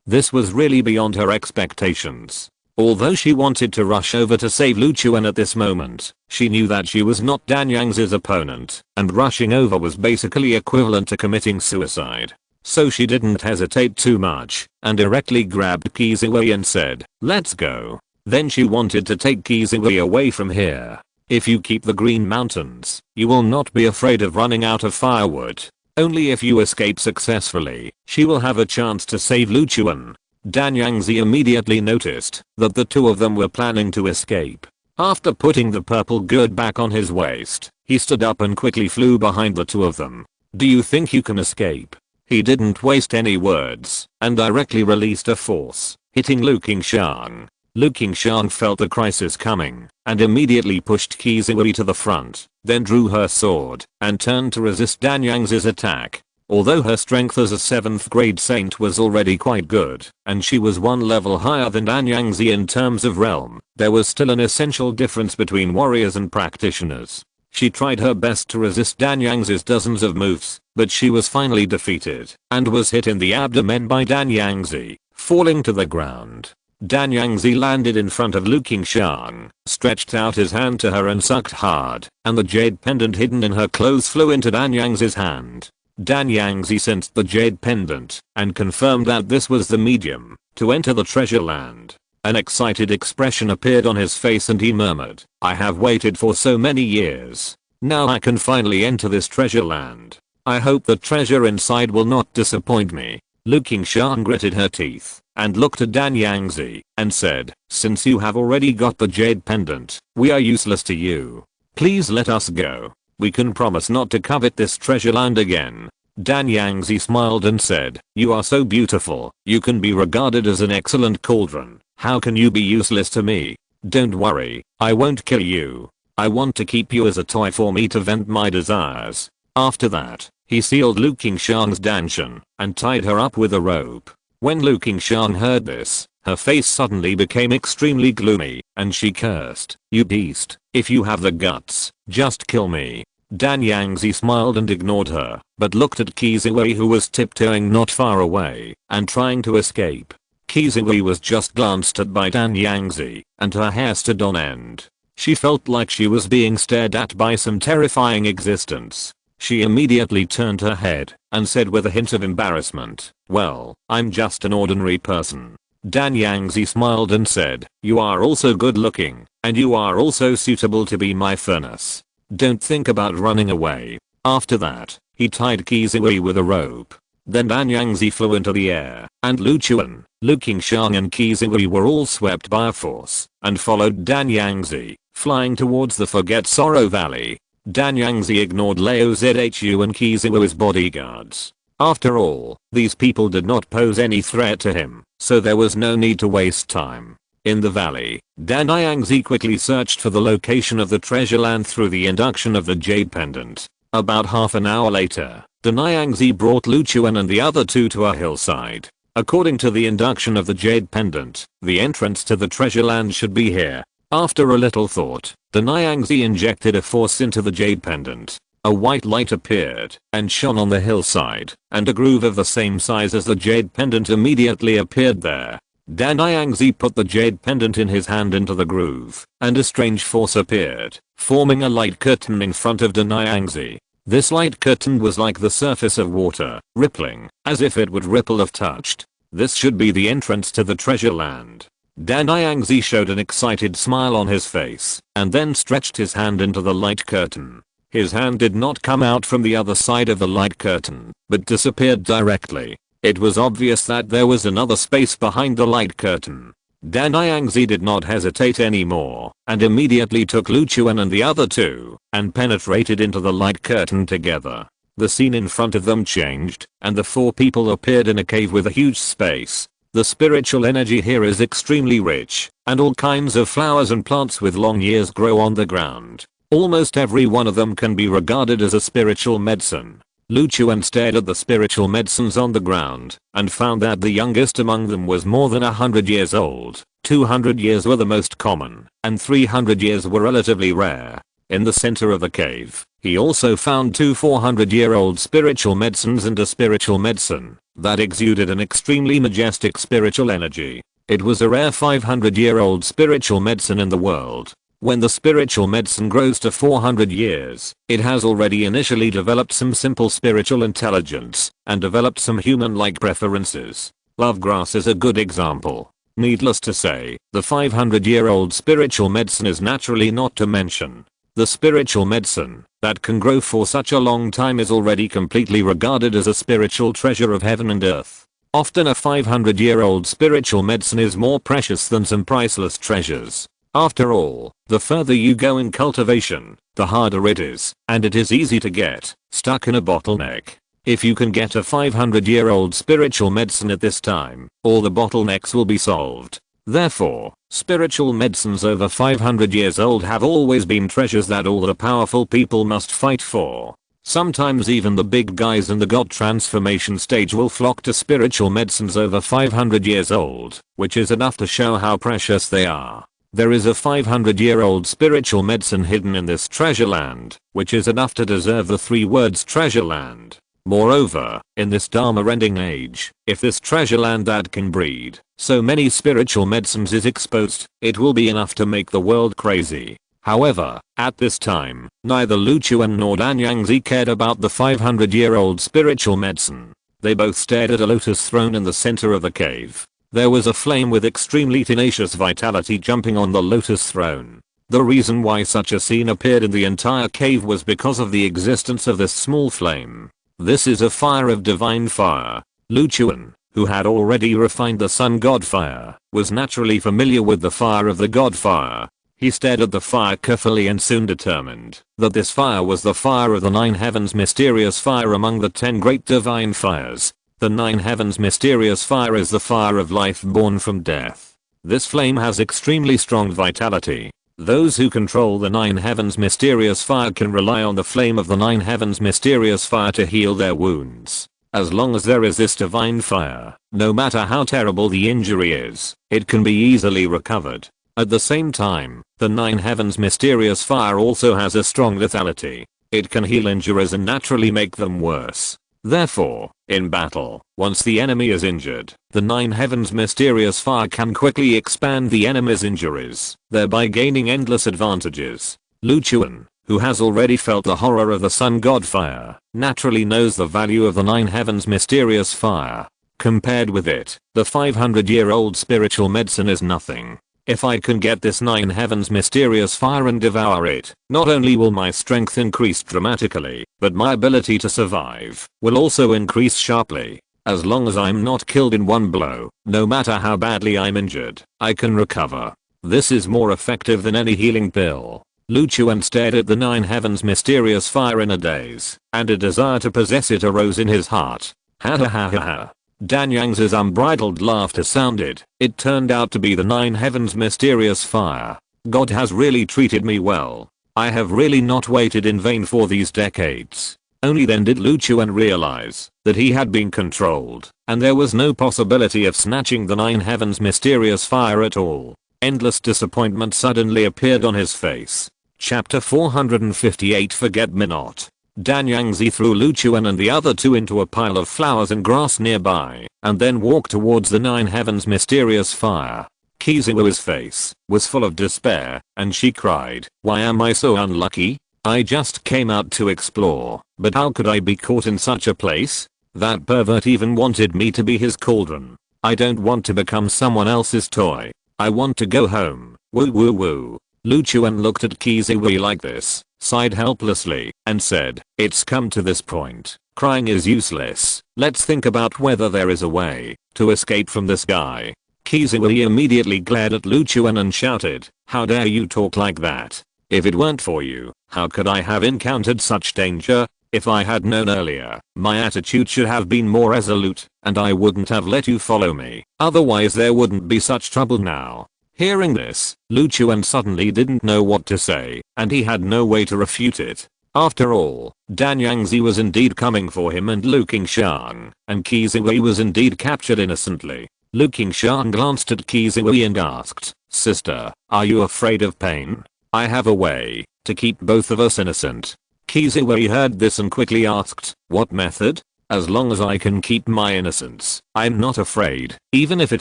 This was really beyond her expectations. Although she wanted to rush over to save Lu Chuan at this moment, she knew that she was not Dan Yangzi's opponent, and rushing over was basically equivalent to committing suicide. So she didn't hesitate too much, and directly grabbed Kiziwei and said, "Let's go." Then she wanted to take Kiziwei away from here. If you keep the Green Mountains, you will not be afraid of running out of firewood. Only if you escape successfully, she will have a chance to save Lu Chuan. Dan Yangzi immediately noticed that the two of them were planning to escape. After putting the purple gourd back on his waist, he stood up and quickly flew behind the two of them. "Do you think you can escape?" He didn't waste any words, and directly released a force, hitting Lu Qingxiang. Lu Qingxiang felt the crisis coming, and immediately pushed Kiziwei to the front, then drew her sword, and turned to resist Dan Yangzi's attack. Although her strength as a 7th grade saint was already quite good, and she was one level higher than Dan Yangzi in terms of realm, there was still an essential difference between warriors and practitioners. She tried her best to resist Dan Yangzi's dozens of moves, but she was finally defeated, and was hit in the abdomen by Dan Yangzi, falling to the ground. Dan Yangzi landed in front of Lu Qingxiang, stretched out his hand to her and sucked hard, and the jade pendant hidden in her clothes flew into Dan Yangzi's hand. Dan Yangzi sensed the jade pendant, and confirmed that this was the medium to enter the treasure land. An excited expression appeared on his face and he murmured, "I have waited for so many years. Now I can finally enter this treasure land. I hope the treasure inside will not disappoint me." Lu Qingshan gritted her teeth and looked at Dan Yangzi and said, "Since you have already got the jade pendant, we are useless to you. Please let us go. We can promise not to covet this treasure land again." Dan Yangzi smiled and said, "You are so beautiful, you can be regarded as an excellent cauldron. How can you be useless to me? Don't worry, I won't kill you. I want to keep you as a toy for me to vent my desires." After that, he sealed Lu Qingshan's danshan and tied her up with a rope. When Lu Qingshan heard this, her face suddenly became extremely gloomy and she cursed, "You beast, if you have the guts, just kill me." Dan Yangzi smiled and ignored her, but looked at Kiziwei who was tiptoeing not far away and trying to escape. Kiziwei was just glanced at by Dan Yangzi and her hair stood on end. She felt like she was being stared at by some terrifying existence. She immediately turned her head and said with a hint of embarrassment, "Well, I'm just an ordinary person." Dan Yangzi smiled and said, "You are also good looking, and you are also suitable to be my furnace. Don't think about running away." After that, he tied Kiziwei with a rope. Then Dan Yangzi flew into the air, and Lu Chuan, Lu Qingshan and Kiziwei were all swept by a force and followed Dan Yangzi, flying towards the Forget Sorrow Valley. Dan Yangzi ignored Lao Zhu and Kiziwei's bodyguards. After all, these people did not pose any threat to him, so there was no need to waste time. In the valley, Dan Yangzi quickly searched for the location of the treasure land through the induction of the jade pendant. About half an hour later, Dan Yangzi brought Lu Chuan and the other two to a hillside. According to the induction of the jade pendant, the entrance to the treasure land should be here. After a little thought, Dan Yangzi injected a force into the jade pendant. A white light appeared and shone on the hillside, and a groove of the same size as the jade pendant immediately appeared there. Dan Yangzi put the jade pendant in his hand into the groove, and a strange force appeared, forming a light curtain in front of Dan Yangzi. This light curtain was like the surface of water, rippling, as if it would ripple if touched. This should be the entrance to the treasure land. Dan Yangzi showed an excited smile on his face, and then stretched his hand into the light curtain. His hand did not come out from the other side of the light curtain, but disappeared directly. It was obvious that there was another space behind the light curtain. Dan Yangzi did not hesitate anymore, and immediately took Lu Chuan and the other two, and penetrated into the light curtain together. The scene in front of them changed, and the four people appeared in a cave with a huge space. The spiritual energy here is extremely rich, and all kinds of flowers and plants with long ears grow on the ground. Almost every one of them can be regarded as a spiritual medicine. Lu Chuan stared at the spiritual medicines on the ground and found that the youngest among them was more than 100 years old. 200 years were the most common, and 300 years were relatively rare. In the center of the cave, he also found two 400-year-old spiritual medicines and a spiritual medicine that exuded an extremely majestic spiritual energy. It was a rare 500-year-old spiritual medicine in the world. When the spiritual medicine grows to 400 years, it has already initially developed some simple spiritual intelligence and developed some human-like preferences. Love grass is a good example. Needless to say, the 500-year-old spiritual medicine is naturally not to mention. The spiritual medicine that can grow for such a long time is already completely regarded as a spiritual treasure of heaven and earth. Often a 500-year-old spiritual medicine is more precious than some priceless treasures. After all, the further you go in cultivation, the harder it is, and it is easy to get stuck in a bottleneck. If you can get a 500-year-old spiritual medicine at this time, all the bottlenecks will be solved. Therefore, spiritual medicines over 500 years old have always been treasures that all the powerful people must fight for. Sometimes even the big guys in the god transformation stage will flock to spiritual medicines over 500 years old, which is enough to show how precious they are. There is a 500-year-old spiritual medicine hidden in this treasure land, which is enough to deserve the 3 words treasure land. Moreover, in this Dharma-ending age, if this treasure land that can breed so many spiritual medicines is exposed, it will be enough to make the world crazy. However, at this time, neither Lu Chuan nor Dan Yangzi cared about the 500-year-old spiritual medicine. They both stared at a lotus throne in the center of the cave. There was a flame with extremely tenacious vitality jumping on the lotus throne. The reason why such a scene appeared in the entire cave was because of the existence of this small flame. This is a fire of divine fire. Lu Chuan, who had already refined the sun god fire, was naturally familiar with the fire of the god fire. He stared at the fire carefully and soon determined that this fire was the fire of the 9 heavens mysterious fire among the 10 great divine fires. The 9 heavens mysterious fire is the fire of life born from death. This flame has extremely strong vitality. Those who control the 9 heavens mysterious fire can rely on the flame of the 9 heavens mysterious fire to heal their wounds. As long as there is this divine fire, no matter how terrible the injury is, it can be easily recovered. At the same time, the 9 heavens mysterious fire also has a strong lethality. It can heal injuries and naturally make them worse. Therefore, in battle, once the enemy is injured, the 9 heavens mysterious fire can quickly expand the enemy's injuries, thereby gaining endless advantages. Lu Chuan, who has already felt the horror of the sun god fire, naturally knows the value of the 9 heavens mysterious fire. Compared with it, the 500-year-old spiritual medicine is nothing. If I can get this 9 heavens mysterious fire and devour it, not only will my strength increase dramatically, but my ability to survive will also increase sharply. As long as I'm not killed in one blow, no matter how badly I'm injured, I can recover. This is more effective than any healing pill. Lu Chuan stared at the 9 heavens mysterious fire in a daze, and a desire to possess it arose in his heart. Ha ha ha ha ha. Dan Yang's unbridled laughter sounded. It turned out to be the 9 heavens mysterious fire. God has really treated me well. I have really not waited in vain for these decades. Only then did Lu Chuan realize that he had been controlled, and there was no possibility of snatching the 9 heavens mysterious fire at all. Endless disappointment suddenly appeared on his face. Chapter 458 Forget Me Not. Dan Yangzi threw Lu Chuan and the other 2 into a pile of flowers and grass nearby, and then walked towards the 9 heavens mysterious fire. Kiziwu's face was full of despair, and she cried, "Why am I so unlucky? I just came out to explore, but how could I be caught in such a place? That pervert even wanted me to be his cauldron. I don't want to become someone else's toy. I want to go home. Woo woo woo." Lu Chuan looked at Kiziwu like this, sighed helplessly, and said, "It's come to this point. Crying is useless. Let's think about whether there is a way to escape from this guy." Kiziwu immediately glared at Lu Chuan and shouted, "How dare you talk like that? If it weren't for you, how could I have encountered such danger? If I had known earlier, my attitude should have been more resolute, and I wouldn't have let you follow me. Otherwise there wouldn't be such trouble now." Hearing this, Lu Chuan suddenly didn't know what to say, and he had no way to refute it. After all, Dan Yangzi was indeed coming for him and Lu Qingshan, and Kiziwu was indeed captured innocently. Lu Qingshan glanced at Kiziwu and asked, "Sister, are you afraid of pain? I have a way to keep both of us innocent." Kiziwu heard this and quickly asked, "What method?" "As long as I can keep my innocence, I'm not afraid, even if it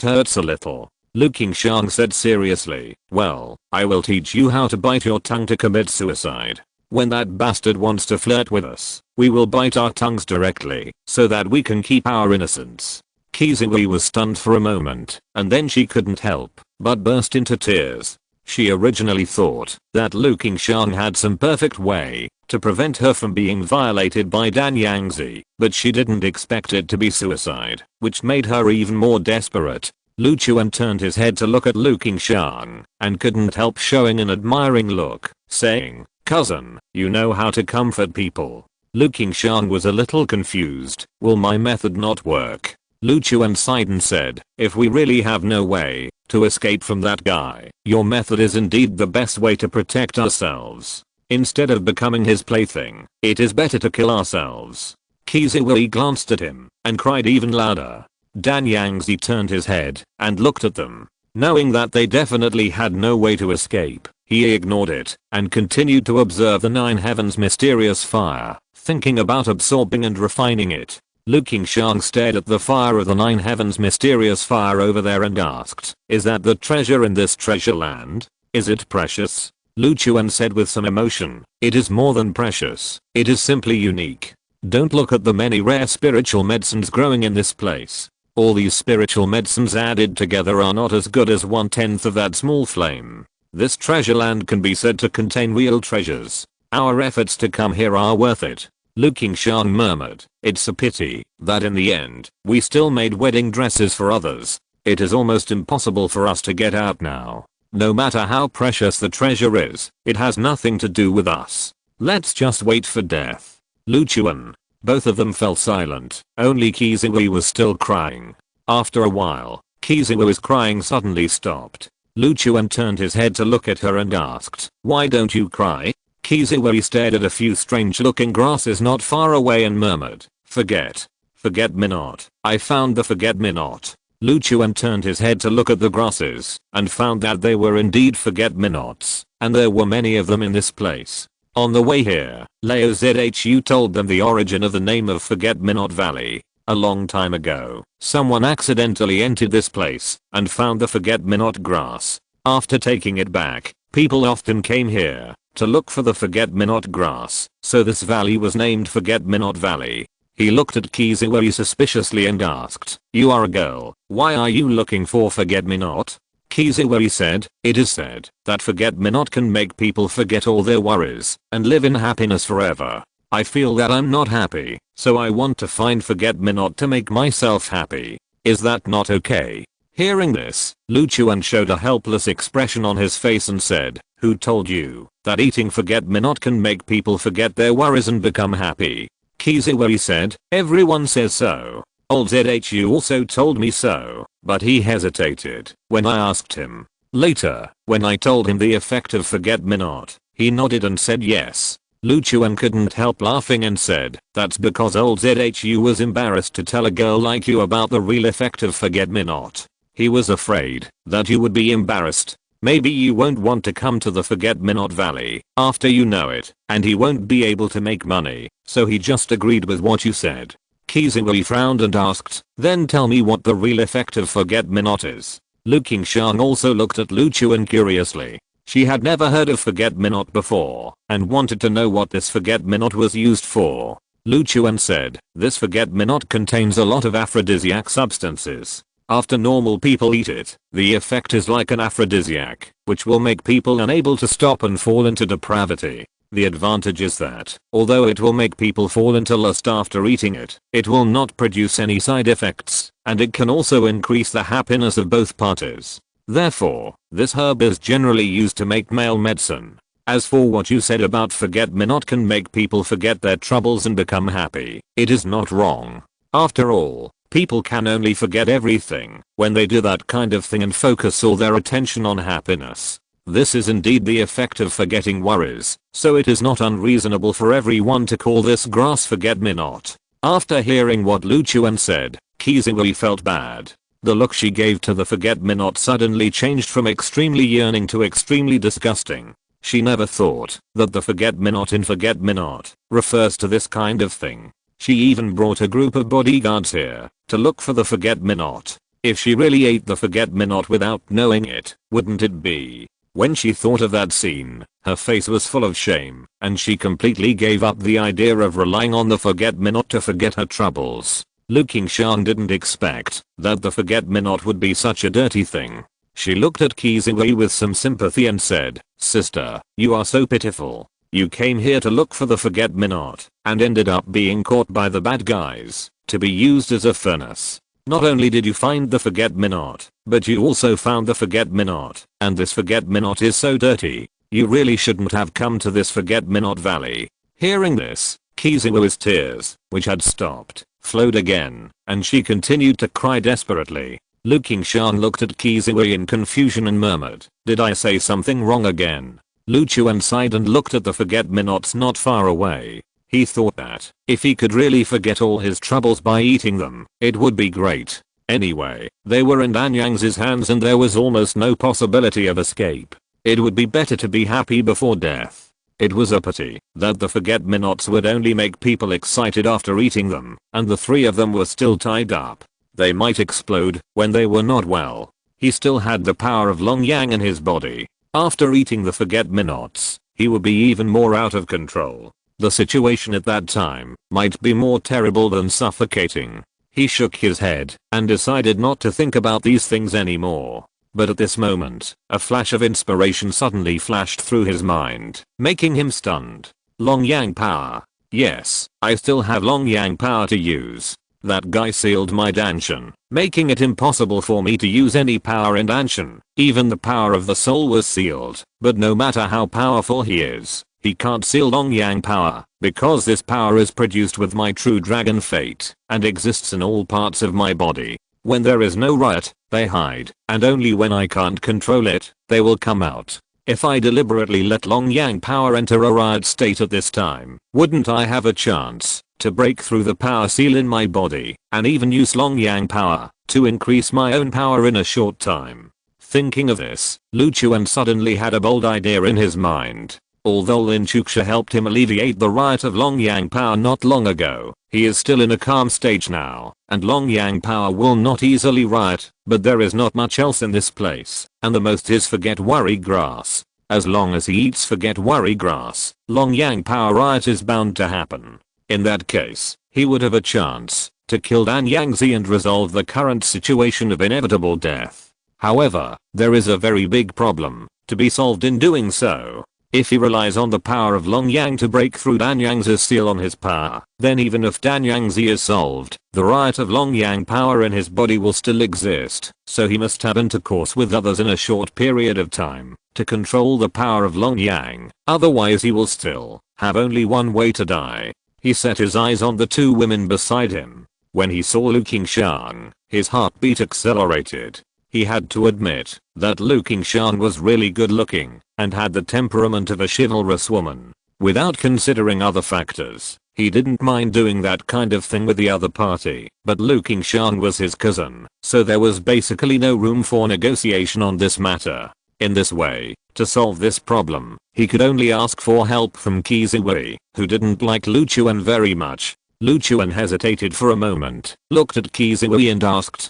hurts a little." Lu Qingshan said seriously, "Well, I will teach you how to bite your tongue to commit suicide. When that bastard wants to flirt with us, we will bite our tongues directly, so that we can keep our innocence." Kiziwu was stunned for a moment, and then she couldn't help but burst into tears. She originally thought that Lu Qingshan had some perfect way to prevent her from being violated by Dan Yangzi, but she didn't expect it to be suicide, which made her even more desperate. Lu Chuan turned his head to look at Lu Qingshan, and couldn't help showing an admiring look, saying, "Cousin, you know how to comfort people." Lu Qingshan was a little confused. "Will my method not work?" Lu Chuan sighed and said, "If we really have no way to escape from that guy, your method is indeed the best way to protect ourselves. Instead of becoming his plaything, it is better to kill ourselves." Kiziwu glanced at him, and cried even louder. Dan Yangzi turned his head and looked at them. Knowing that they definitely had no way to escape, he ignored it and continued to observe the 9 heavens mysterious fire, thinking about absorbing and refining it. Lu Qingshan stared at the fire of the 9 heavens mysterious fire over there and asked, "Is that the treasure in this treasure land? Is it precious?" Lu Chuan said with some emotion, "It is more than precious, it is simply unique. Don't look at the many rare spiritual medicines growing in this place. All these spiritual medicines added together are not as good as 1/10 of that small flame. This treasure land can be said to contain real treasures. Our efforts to come here are worth it. Lu Qingshan murmured. It's a pity that in the end, we still made wedding dresses for others. It is almost impossible for us to get out now. No matter how precious the treasure is, it has nothing to do with us. Let's just wait for death. Lu Chuan. Both of them fell silent. Only Kizui was still crying. After a while, Kizui's crying suddenly stopped. Lu Chuan turned his head to look at her and asked, "Why don't you cry?" Kizui stared at a few strange-looking grasses not far away and murmured, Forget me not. I found the forget-me-not." Lu Chuan turned his head to look at the grasses and found that they were indeed forget-me-nots, and there were many of them in this place. On the way here, Lao Zhu told them the origin of the name of Forget-me-not Valley. A long time ago, someone accidentally entered this place and found the forget-me-not grass. After taking it back, people often came here to look for the forget-me-not grass, so this valley was named Forget-me-not Valley. He looked at Kizui suspiciously and asked, "You are a girl, why are you looking for forget-me-not?" Kizui said, "It is said that forget-me-not can make people forget all their worries and live in happiness forever. I feel that I'm not happy, so I want to find forget-me-not to make myself happy. Is that not okay?" Hearing this, Lu Chuan showed a helpless expression on his face and said, "Who told you that eating forget-me-not can make people forget their worries and become happy?" Kizui said, "Everyone says so. Old Zhu also told me so, but he hesitated when I asked him. Later, when I told him the effect of forget-me-not, he nodded and said yes." Lu Chuan couldn't help laughing and said, "That's because old Zhu was embarrassed to tell a girl like you about the real effect of forget-me-not. He was afraid that you would be embarrassed. Maybe you won't want to come to the forget-me-not Valley after you know it, and he won't be able to make money, so he just agreed with what you said." Kizui frowned and asked, "Then tell me what the real effect of forget-me-not is." Lu Qingshan also looked at Lu Chuan curiously. She had never heard of forget-me-not before and wanted to know what this forget-me-not was used for. Lu Chuan said, "This forget-me-not contains a lot of aphrodisiac substances. After normal people eat it, the effect is like an aphrodisiac, which will make people unable to stop and fall into depravity. The advantage is that, although it will make people fall into lust after eating it, it will not produce any side effects, and it can also increase the happiness of both parties. Therefore, this herb is generally used to make male medicine. As for what you said about forget-me-not can make people forget their troubles and become happy, it is not wrong. After all, people can only forget everything when they do that kind of thing and focus all their attention on happiness. This is indeed the effect of forgetting worries, so it is not unreasonable for everyone to call this grass forget-me-not." After hearing what Lu Chuan said, Kizui felt bad. The look she gave to the forget-me-not suddenly changed from extremely yearning to extremely disgusting. She never thought that the forget-me-not in forget-me-not refers to this kind of thing. She even brought a group of bodyguards here to look for the forget-me-not. If she really ate the forget-me-not without knowing it, wouldn't it be? When she thought of that scene, her face was full of shame, and she completely gave up the idea of relying on the forget-me-not to forget her troubles. Lu Qingshan didn't expect that the forget-me-not would be such a dirty thing. She looked at Kizui with some sympathy and said, "Sister, you are so pitiful. You came here to look for the forget-me-not and ended up being caught by the bad guys to be used as a furnace. Not only did you find the forget-me-not, but you also found the forget-me-not, and this forget-me-not is so dirty. You really shouldn't have come to this forget-me-not valley." Hearing this, Kizui's tears, which had stopped, flowed again, and she continued to cry desperately. Lu Qingshan looked at Kizui in confusion and murmured, "Did I say something wrong again?" Lu Chuan sighed and looked at the forget-me-nots not far away. He thought that, if he could really forget all his troubles by eating them, it would be great. Anyway, they were in Anyang's hands and there was almost no possibility of escape. It would be better to be happy before death. It was a pity that the forget-me-nots would only make people excited after eating them, and the three of them were still tied up. They might explode when they were not well. He still had the power of Long Yang in his body. After eating the forget-me-nots, he would be even more out of control. The situation at that time might be more terrible than suffocating. He shook his head and decided not to think about these things anymore. But at this moment, a flash of inspiration suddenly flashed through his mind, making him stunned. Long Yang power. Yes, I still have Long Yang power to use. That guy sealed my Danshin, making it impossible for me to use any power in Danshin. Even the power of the soul was sealed, but no matter how powerful he is, he can't seal Long Yang power, because this power is produced with my true dragon fate, and exists in all parts of my body. When there is no riot, they hide, and only when I can't control it, they will come out. If I deliberately let Long Yang power enter a riot state at this time, wouldn't I have a chance to break through the power seal in my body, and even use Long Yang power to increase my own power in a short time? Thinking of this, Lu Chuan suddenly had a bold idea in his mind. Although Lin Chuxia helped him alleviate the riot of Long Yang power not long ago, he is still in a calm stage now, and Long Yang power will not easily riot, but there is not much else in this place, and the most is forget worry grass. As long as he eats forget worry grass, Long Yang power riot is bound to happen. In that case, he would have a chance to kill Dan Yangzi and resolve the current situation of inevitable death. However, there is a very big problem to be solved in doing so. If he relies on the power of Long Yang to break through Dan Yangzi's seal on his power, then even if Dan Yangzi is solved, the riot of Long Yang power in his body will still exist, so he must have intercourse with others in a short period of time to control the power of Long Yang, otherwise he will still have only one way to die. He set his eyes on the two women beside him. When he saw Lu Qingshan, his heartbeat accelerated. He had to admit that Lu Qingshan was really good looking and had the temperament of a chivalrous woman. Without considering other factors, he didn't mind doing that kind of thing with the other party, but Lu Qingshan was his cousin, so there was basically no room for negotiation on this matter. In this way, to solve this problem, he could only ask for help from Kiziwei, who didn't like Lu Chuan very much. Lu Chuan hesitated for a moment, looked at Kiziwei and asked,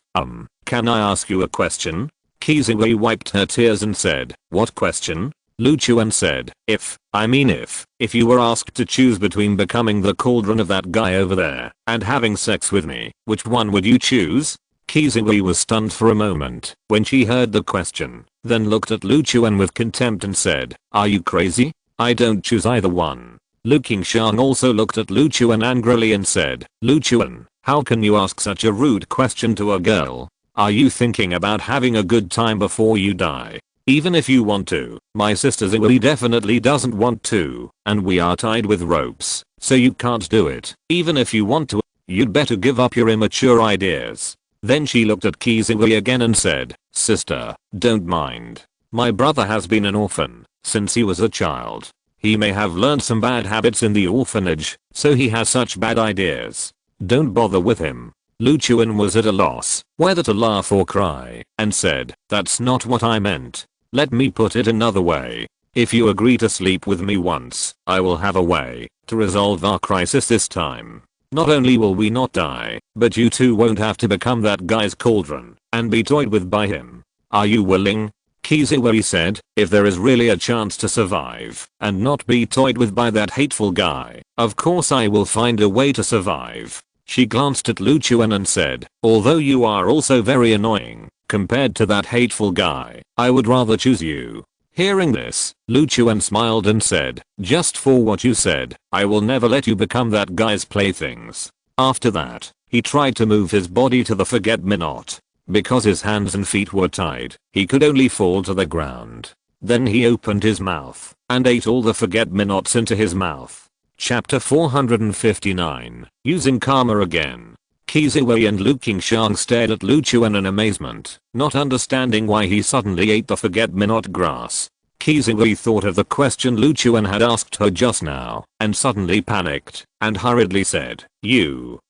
can I ask you a question? Kiziwei wiped her tears and said, what question? Lu Chuan said, if you were asked to choose between becoming the cauldron of that guy over there and having sex with me, which one would you choose? Kiziwei was stunned for a moment when she heard the question, then looked at Lu Chuan with contempt and said, are you crazy? I don't choose either one. Lu Qingshan also looked at Lu Chuan angrily and said, Lu Chuan, how can you ask such a rude question to a girl? Are you thinking about having a good time before you die? Even if you want to, my sister Ziwei definitely doesn't want to, and we are tied with ropes, so you can't do it. Even if you want to, you'd better give up your immature ideas. Then she looked at Kiziwei again and said, sister, don't mind. My brother has been an orphan since he was a child. He may have learned some bad habits in the orphanage, so he has such bad ideas. Don't bother with him. Lu Chuan was at a loss whether to laugh or cry, and said, that's not what I meant. Let me put it another way. If you agree to sleep with me once, I will have a way to resolve our crisis this time. Not only will we not die, but you too won't have to become that guy's cauldron and be toyed with by him. Are you willing? Kiziwei said, if there is really a chance to survive and not be toyed with by that hateful guy, of course I will find a way to survive. She glanced at Lu Chuan and said, although you are also very annoying compared to that hateful guy, I would rather choose you. Hearing this, Lu Chuan smiled and said, just for what you said, I will never let you become that guy's playthings. After that, he tried to move his body to the forget-me-not. Because his hands and feet were tied, he could only fall to the ground. Then he opened his mouth and ate all the forget-me-nots into his mouth. Chapter 459, Using Karma Again. Kiziwei and Lu Qingshan stared at Lu Chuan in amazement, not understanding why he suddenly ate the forget-me-not grass. Kiziwei thought of the question Lu Chuan had asked her just now, and suddenly panicked, and hurriedly said,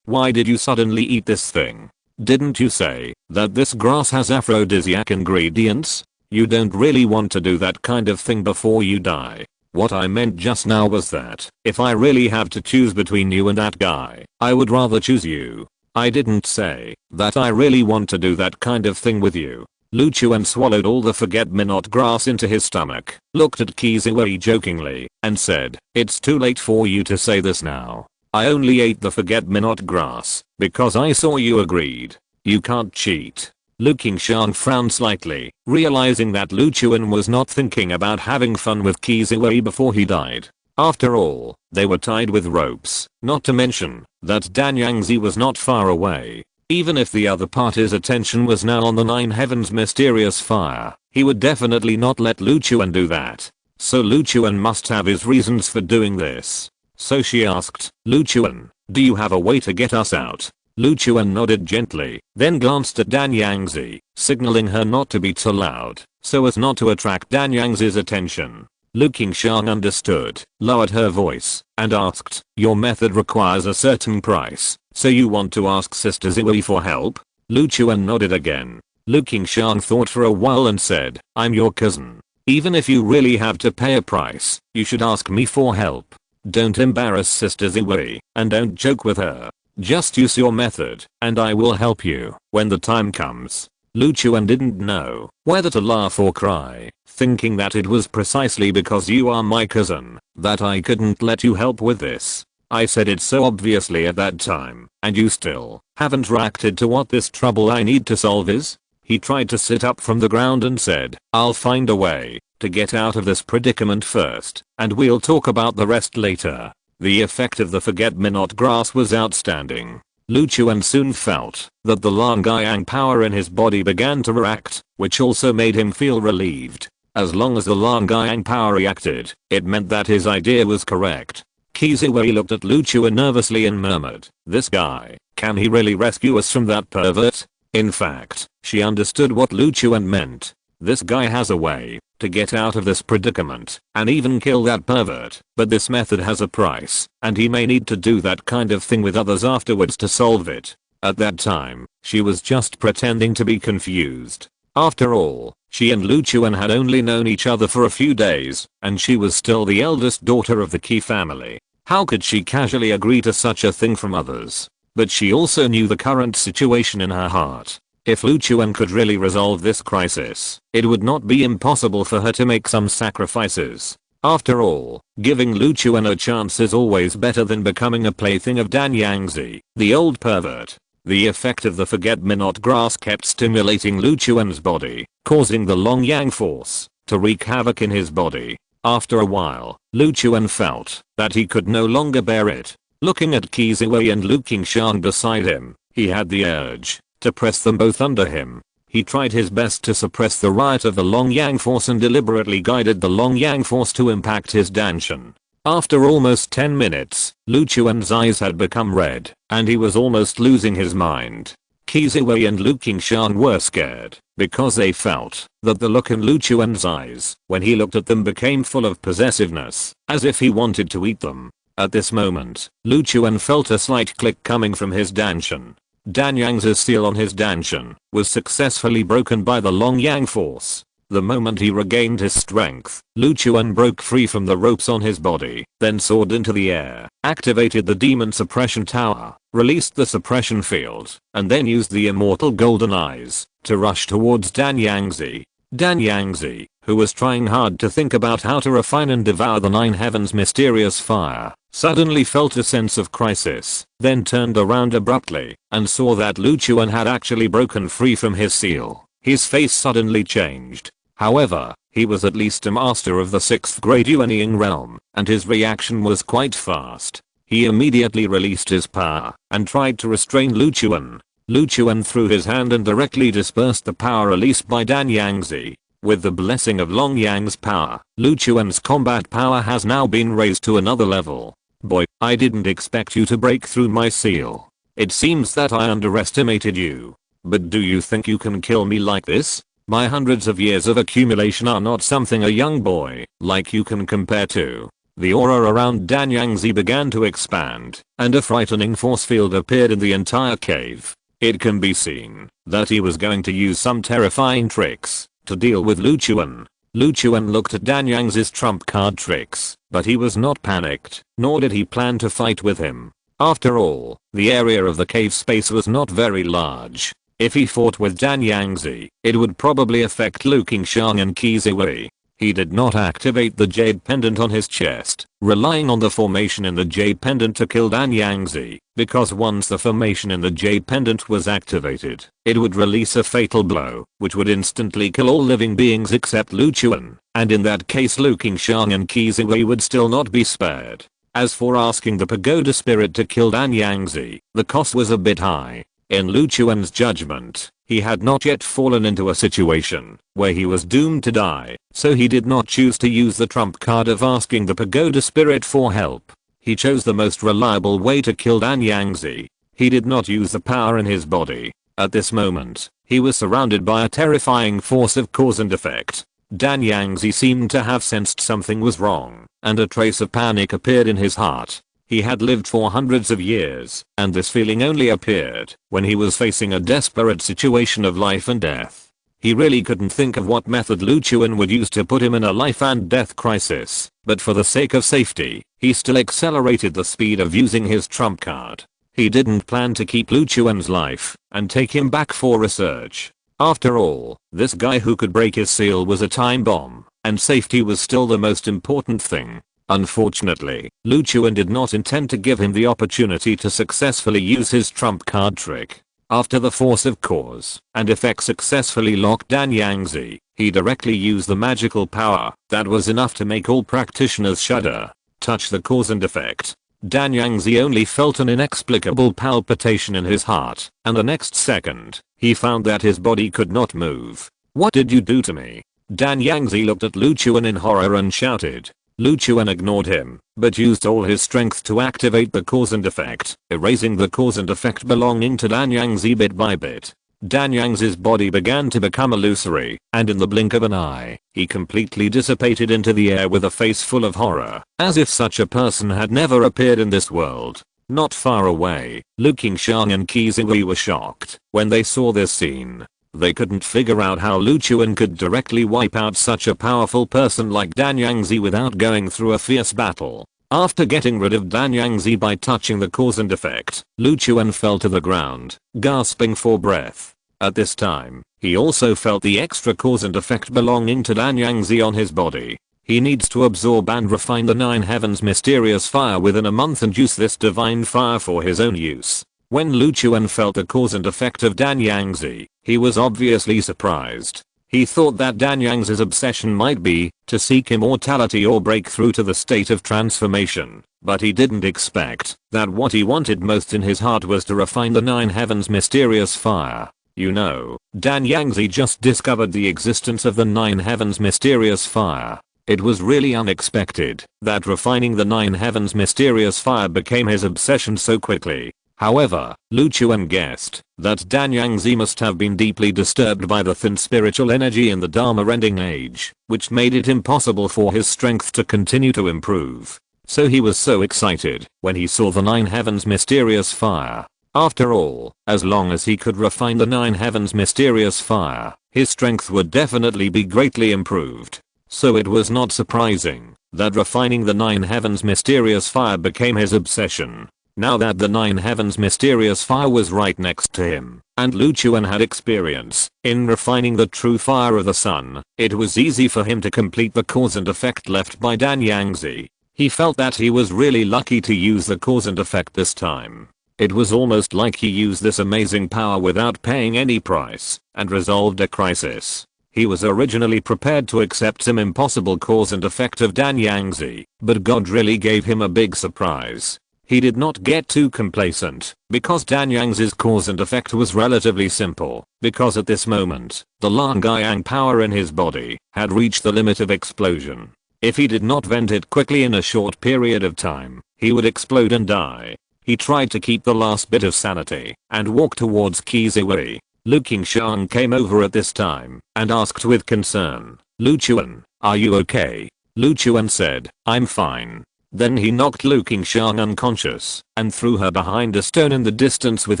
why did you suddenly eat this thing? Didn't you say that this grass has aphrodisiac ingredients? You don't really want to do that kind of thing before you die. What I meant just now was that, if I really have to choose between you and that guy, I would rather choose you. I didn't say that I really want to do that kind of thing with you. Lu Chuan swallowed all the forget-me-not grass into his stomach, looked at Kiziwei jokingly, and said, it's too late for you to say this now. I only ate the forget-me-not grass because I saw you agreed. You can't cheat. Lu Qingshan frowned slightly, realizing that Lu Chuan was not thinking about having fun with Kiziwei before he died. After all, they were tied with ropes, not to mention that Dan Yangzi was not far away. Even if the other party's attention was now on the Nine Heavens mysterious fire, he would definitely not let Lu Chuan do that. So Lu Chuan must have his reasons for doing this. So she asked, Lu Chuan, do you have a way to get us out? Lu Chuan nodded gently, then glanced at Dan Yangzi, signaling her not to be too loud, so as not to attract Dan Yangzi's attention. Lu Qingshan understood, lowered her voice, and asked, your method requires a certain price, so you want to ask Sister Ziwei for help? Lu Chuan nodded again. Lu Qingshan thought for a while and said, I'm your cousin. Even if you really have to pay a price, you should ask me for help. Don't embarrass Sister Ziwei, and don't joke with her. Just use your method, and I will help you when the time comes. Lu Chuan didn't know whether to laugh or cry, thinking that it was precisely because you are my cousin that I couldn't let you help with this. I said it so obviously at that time, and you still haven't reacted to what this trouble I need to solve is? He tried to sit up from the ground and said, I'll find a way to get out of this predicament first, and we'll talk about the rest later. The effect of the forget-me-not grass was outstanding. Lu Chuan soon felt that the Lang Yang power in his body began to react, which also made him feel relieved. As long as the Lang Yang power reacted, it meant that his idea was correct. Kiziwei looked at Lu Chuan nervously and murmured, this guy, can he really rescue us from that pervert? In fact, she understood what Lu Chuan meant. This guy has a way to get out of this predicament and even kill that pervert, but this method has a price, and he may need to do that kind of thing with others afterwards to solve it. At that time, she was just pretending to be confused. After all, she and Lu Chuan had only known each other for a few days, and she was still the eldest daughter of the Qi family. How could she casually agree to such a thing from others? But she also knew the current situation in her heart. If Lu Chuan could really resolve this crisis, it would not be impossible for her to make some sacrifices. After all, giving Lu Chuan a chance is always better than becoming a plaything of Dan Yangzi, the old pervert. The effect of the forget-me-not grass kept stimulating Lu Chuan's body, causing the Long Yang force to wreak havoc in his body. After a while, Lu Chuan felt that he could no longer bear it. Looking at Kiziwei and Lu Qingshan beside him, he had the urge to press them both under him. He tried his best to suppress the riot of the Long Yang force and deliberately guided the Long Yang force to impact his danshan. After almost 10 minutes, Lu Chuan's eyes had become red, and he was almost losing his mind. Kiziwei and Lu Qingshan were scared, because they felt that the look in Lu Chuan's eyes when he looked at them became full of possessiveness, as if he wanted to eat them. At this moment, Lu Chuan felt a slight click coming from his danshan. Dan Yang's seal on his danshan was successfully broken by the Long Yang force. The moment he regained his strength, Lu Chuan broke free from the ropes on his body, then soared into the air, activated the demon suppression tower, released the suppression field, and then used the immortal golden eyes to rush towards Dan Yangzi. Dan Yangzi, who was trying hard to think about how to refine and devour the Nine Heavens mysterious fire, suddenly felt a sense of crisis, then turned around abruptly and saw that Lu Chuan had actually broken free from his seal. His face suddenly changed. However, he was at least a master of the 6th grade Yuanying realm, and his reaction was quite fast. He immediately released his power and tried to restrain Lu Chuan. Lu Chuan threw his hand and directly dispersed the power released by Dan Yangzi. With the blessing of Long Yang's power, Lu Chuan's combat power has now been raised to another level. Boy, I didn't expect you to break through my seal. It seems that I underestimated you. But do you think you can kill me like this? My hundreds of years of accumulation are not something a young boy like you can compare to. The aura around Dan Yangzi began to expand, and a frightening force field appeared in the entire cave. It can be seen that he was going to use some terrifying tricks to deal with Lu Chuan. Lu Chuan looked at Dan Yang's trump card tricks, but he was not panicked, nor did he plan to fight with him. After all, the area of the cave space was not very large. If he fought with Dan Yangzi, it would probably affect Lu Qingshan and Kiziwei. He did not activate the jade pendant on his chest, relying on the formation in the jade pendant to kill Dan Yangzi, because once the formation in the jade pendant was activated, it would release a fatal blow, which would instantly kill all living beings except Lu Chuan, and in that case Lu Qingxiang and Qi Ziwei would still not be spared. As for asking the pagoda spirit to kill Dan Yangzi, the cost was a bit high. In Lu Chuan's judgment, he had not yet fallen into a situation where he was doomed to die, so he did not choose to use the trump card of asking the pagoda spirit for help. He chose the most reliable way to kill Dan Yangzi. He did not use the power in his body. At this moment, he was surrounded by a terrifying force of cause and effect. Dan Yangzi seemed to have sensed something was wrong, and a trace of panic appeared in his heart. He had lived for hundreds of years, and this feeling only appeared when he was facing a desperate situation of life and death. He really couldn't think of what method Lu Chuan would use to put him in a life and death crisis, but for the sake of safety, he still accelerated the speed of using his trump card. He didn't plan to keep Lu Chuan's life and take him back for research. After all, this guy who could break his seal was a time bomb, and safety was still the most important thing. Unfortunately, Lu Chuan did not intend to give him the opportunity to successfully use his trump card trick. After the force of cause and effect successfully locked Dan Yangzi, he directly used the magical power that was enough to make all practitioners shudder. Touch the cause and effect. Dan Yangzi only felt an inexplicable palpitation in his heart, and the next second, he found that his body could not move. "What did you do to me?" Dan Yangzi looked at Lu Chuan in horror and shouted. Lu Chuan ignored him, but used all his strength to activate the cause and effect, erasing the cause and effect belonging to Dan Yangzi bit by bit. Dan Yangzi's body began to become illusory, and in the blink of an eye, he completely dissipated into the air with a face full of horror, as if such a person had never appeared in this world. Not far away, Lu Qingxiang and Qi Ziwei were shocked when they saw this scene. They couldn't figure out how Lu Chuan could directly wipe out such a powerful person like Dan Yangzi without going through a fierce battle. After getting rid of Dan Yangzi by touching the cause and effect, Lu Chuan fell to the ground, gasping for breath. At this time, he also felt the extra cause and effect belonging to Dan Yangzi on his body. He needs to absorb and refine the Nine Heavens mysterious fire within a month and use this divine fire for his own use. When Lu Chuan felt the cause and effect of Dan Yangzi, he was obviously surprised. He thought that Dan Yangzi's obsession might be to seek immortality or break through to the state of transformation, but he didn't expect that what he wanted most in his heart was to refine the Nine Heavens mysterious fire. You know, Dan Yangzi just discovered the existence of the Nine Heavens mysterious fire. It was really unexpected that refining the Nine Heavens mysterious fire became his obsession so quickly. However, Lu Chuan guessed that Dan Yangzi must have been deeply disturbed by the thin spiritual energy in the Dharma ending age, which made it impossible for his strength to continue to improve. So he was so excited when he saw the Nine Heavens mysterious fire. After all, as long as he could refine the Nine Heavens mysterious fire, his strength would definitely be greatly improved. So it was not surprising that refining the Nine Heavens mysterious fire became his obsession. Now that the Nine Heavens mysterious fire was right next to him, and Lu Chuan had experience in refining the true fire of the sun, it was easy for him to complete the cause and effect left by Dan Yangzi. He felt that he was really lucky to use the cause and effect this time. It was almost like he used this amazing power without paying any price, and resolved a crisis. He was originally prepared to accept some impossible cause and effect of Dan Yangzi, but God really gave him a big surprise. He did not get too complacent, because Dan Yangzi's cause and effect was relatively simple, because at this moment, the Lan Guiyang power in his body had reached the limit of explosion. If he did not vent it quickly in a short period of time, he would explode and die. He tried to keep the last bit of sanity and walked towards Qi Ziwei. Lu Qingxiang came over at this time and asked with concern, "Lu Chuan, are you okay?" Lu Chuan said, "I'm fine." Then he knocked Lu Qingxiang unconscious and threw her behind a stone in the distance with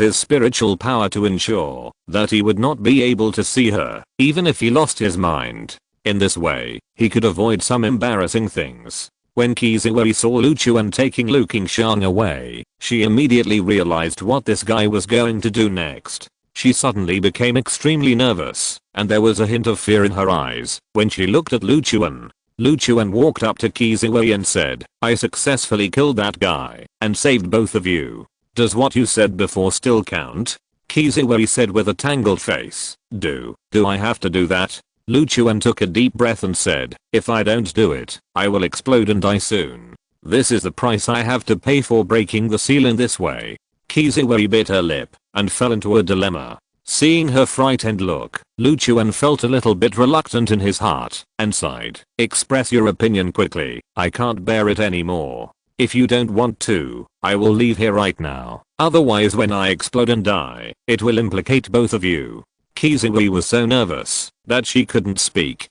his spiritual power to ensure that he would not be able to see her, even if he lost his mind. In this way, he could avoid some embarrassing things. When Qi Ziwei saw Lu Chuan taking Lu Qingxiang away, she immediately realized what this guy was going to do next. She suddenly became extremely nervous, and there was a hint of fear in her eyes when she looked at Lu Chuan. Lu Chuan walked up to Kiziwei and said, "I successfully killed that guy and saved both of you. Does what you said before still count?" Kiziwei said with a tangled face, Do I have to do that?" Lu Chuan took a deep breath and said, "If I don't do it, I will explode and die soon. This is the price I have to pay for breaking the seal in this way." Kiziwei bit her lip and fell into a dilemma. Seeing her frightened look, Lu Chuan felt a little bit reluctant in his heart and sighed. "Express your opinion quickly. I can't bear it anymore. If you don't want to, I will leave here right now. Otherwise when I explode and die, it will implicate both of you." Kiziwei was so nervous that she couldn't speak.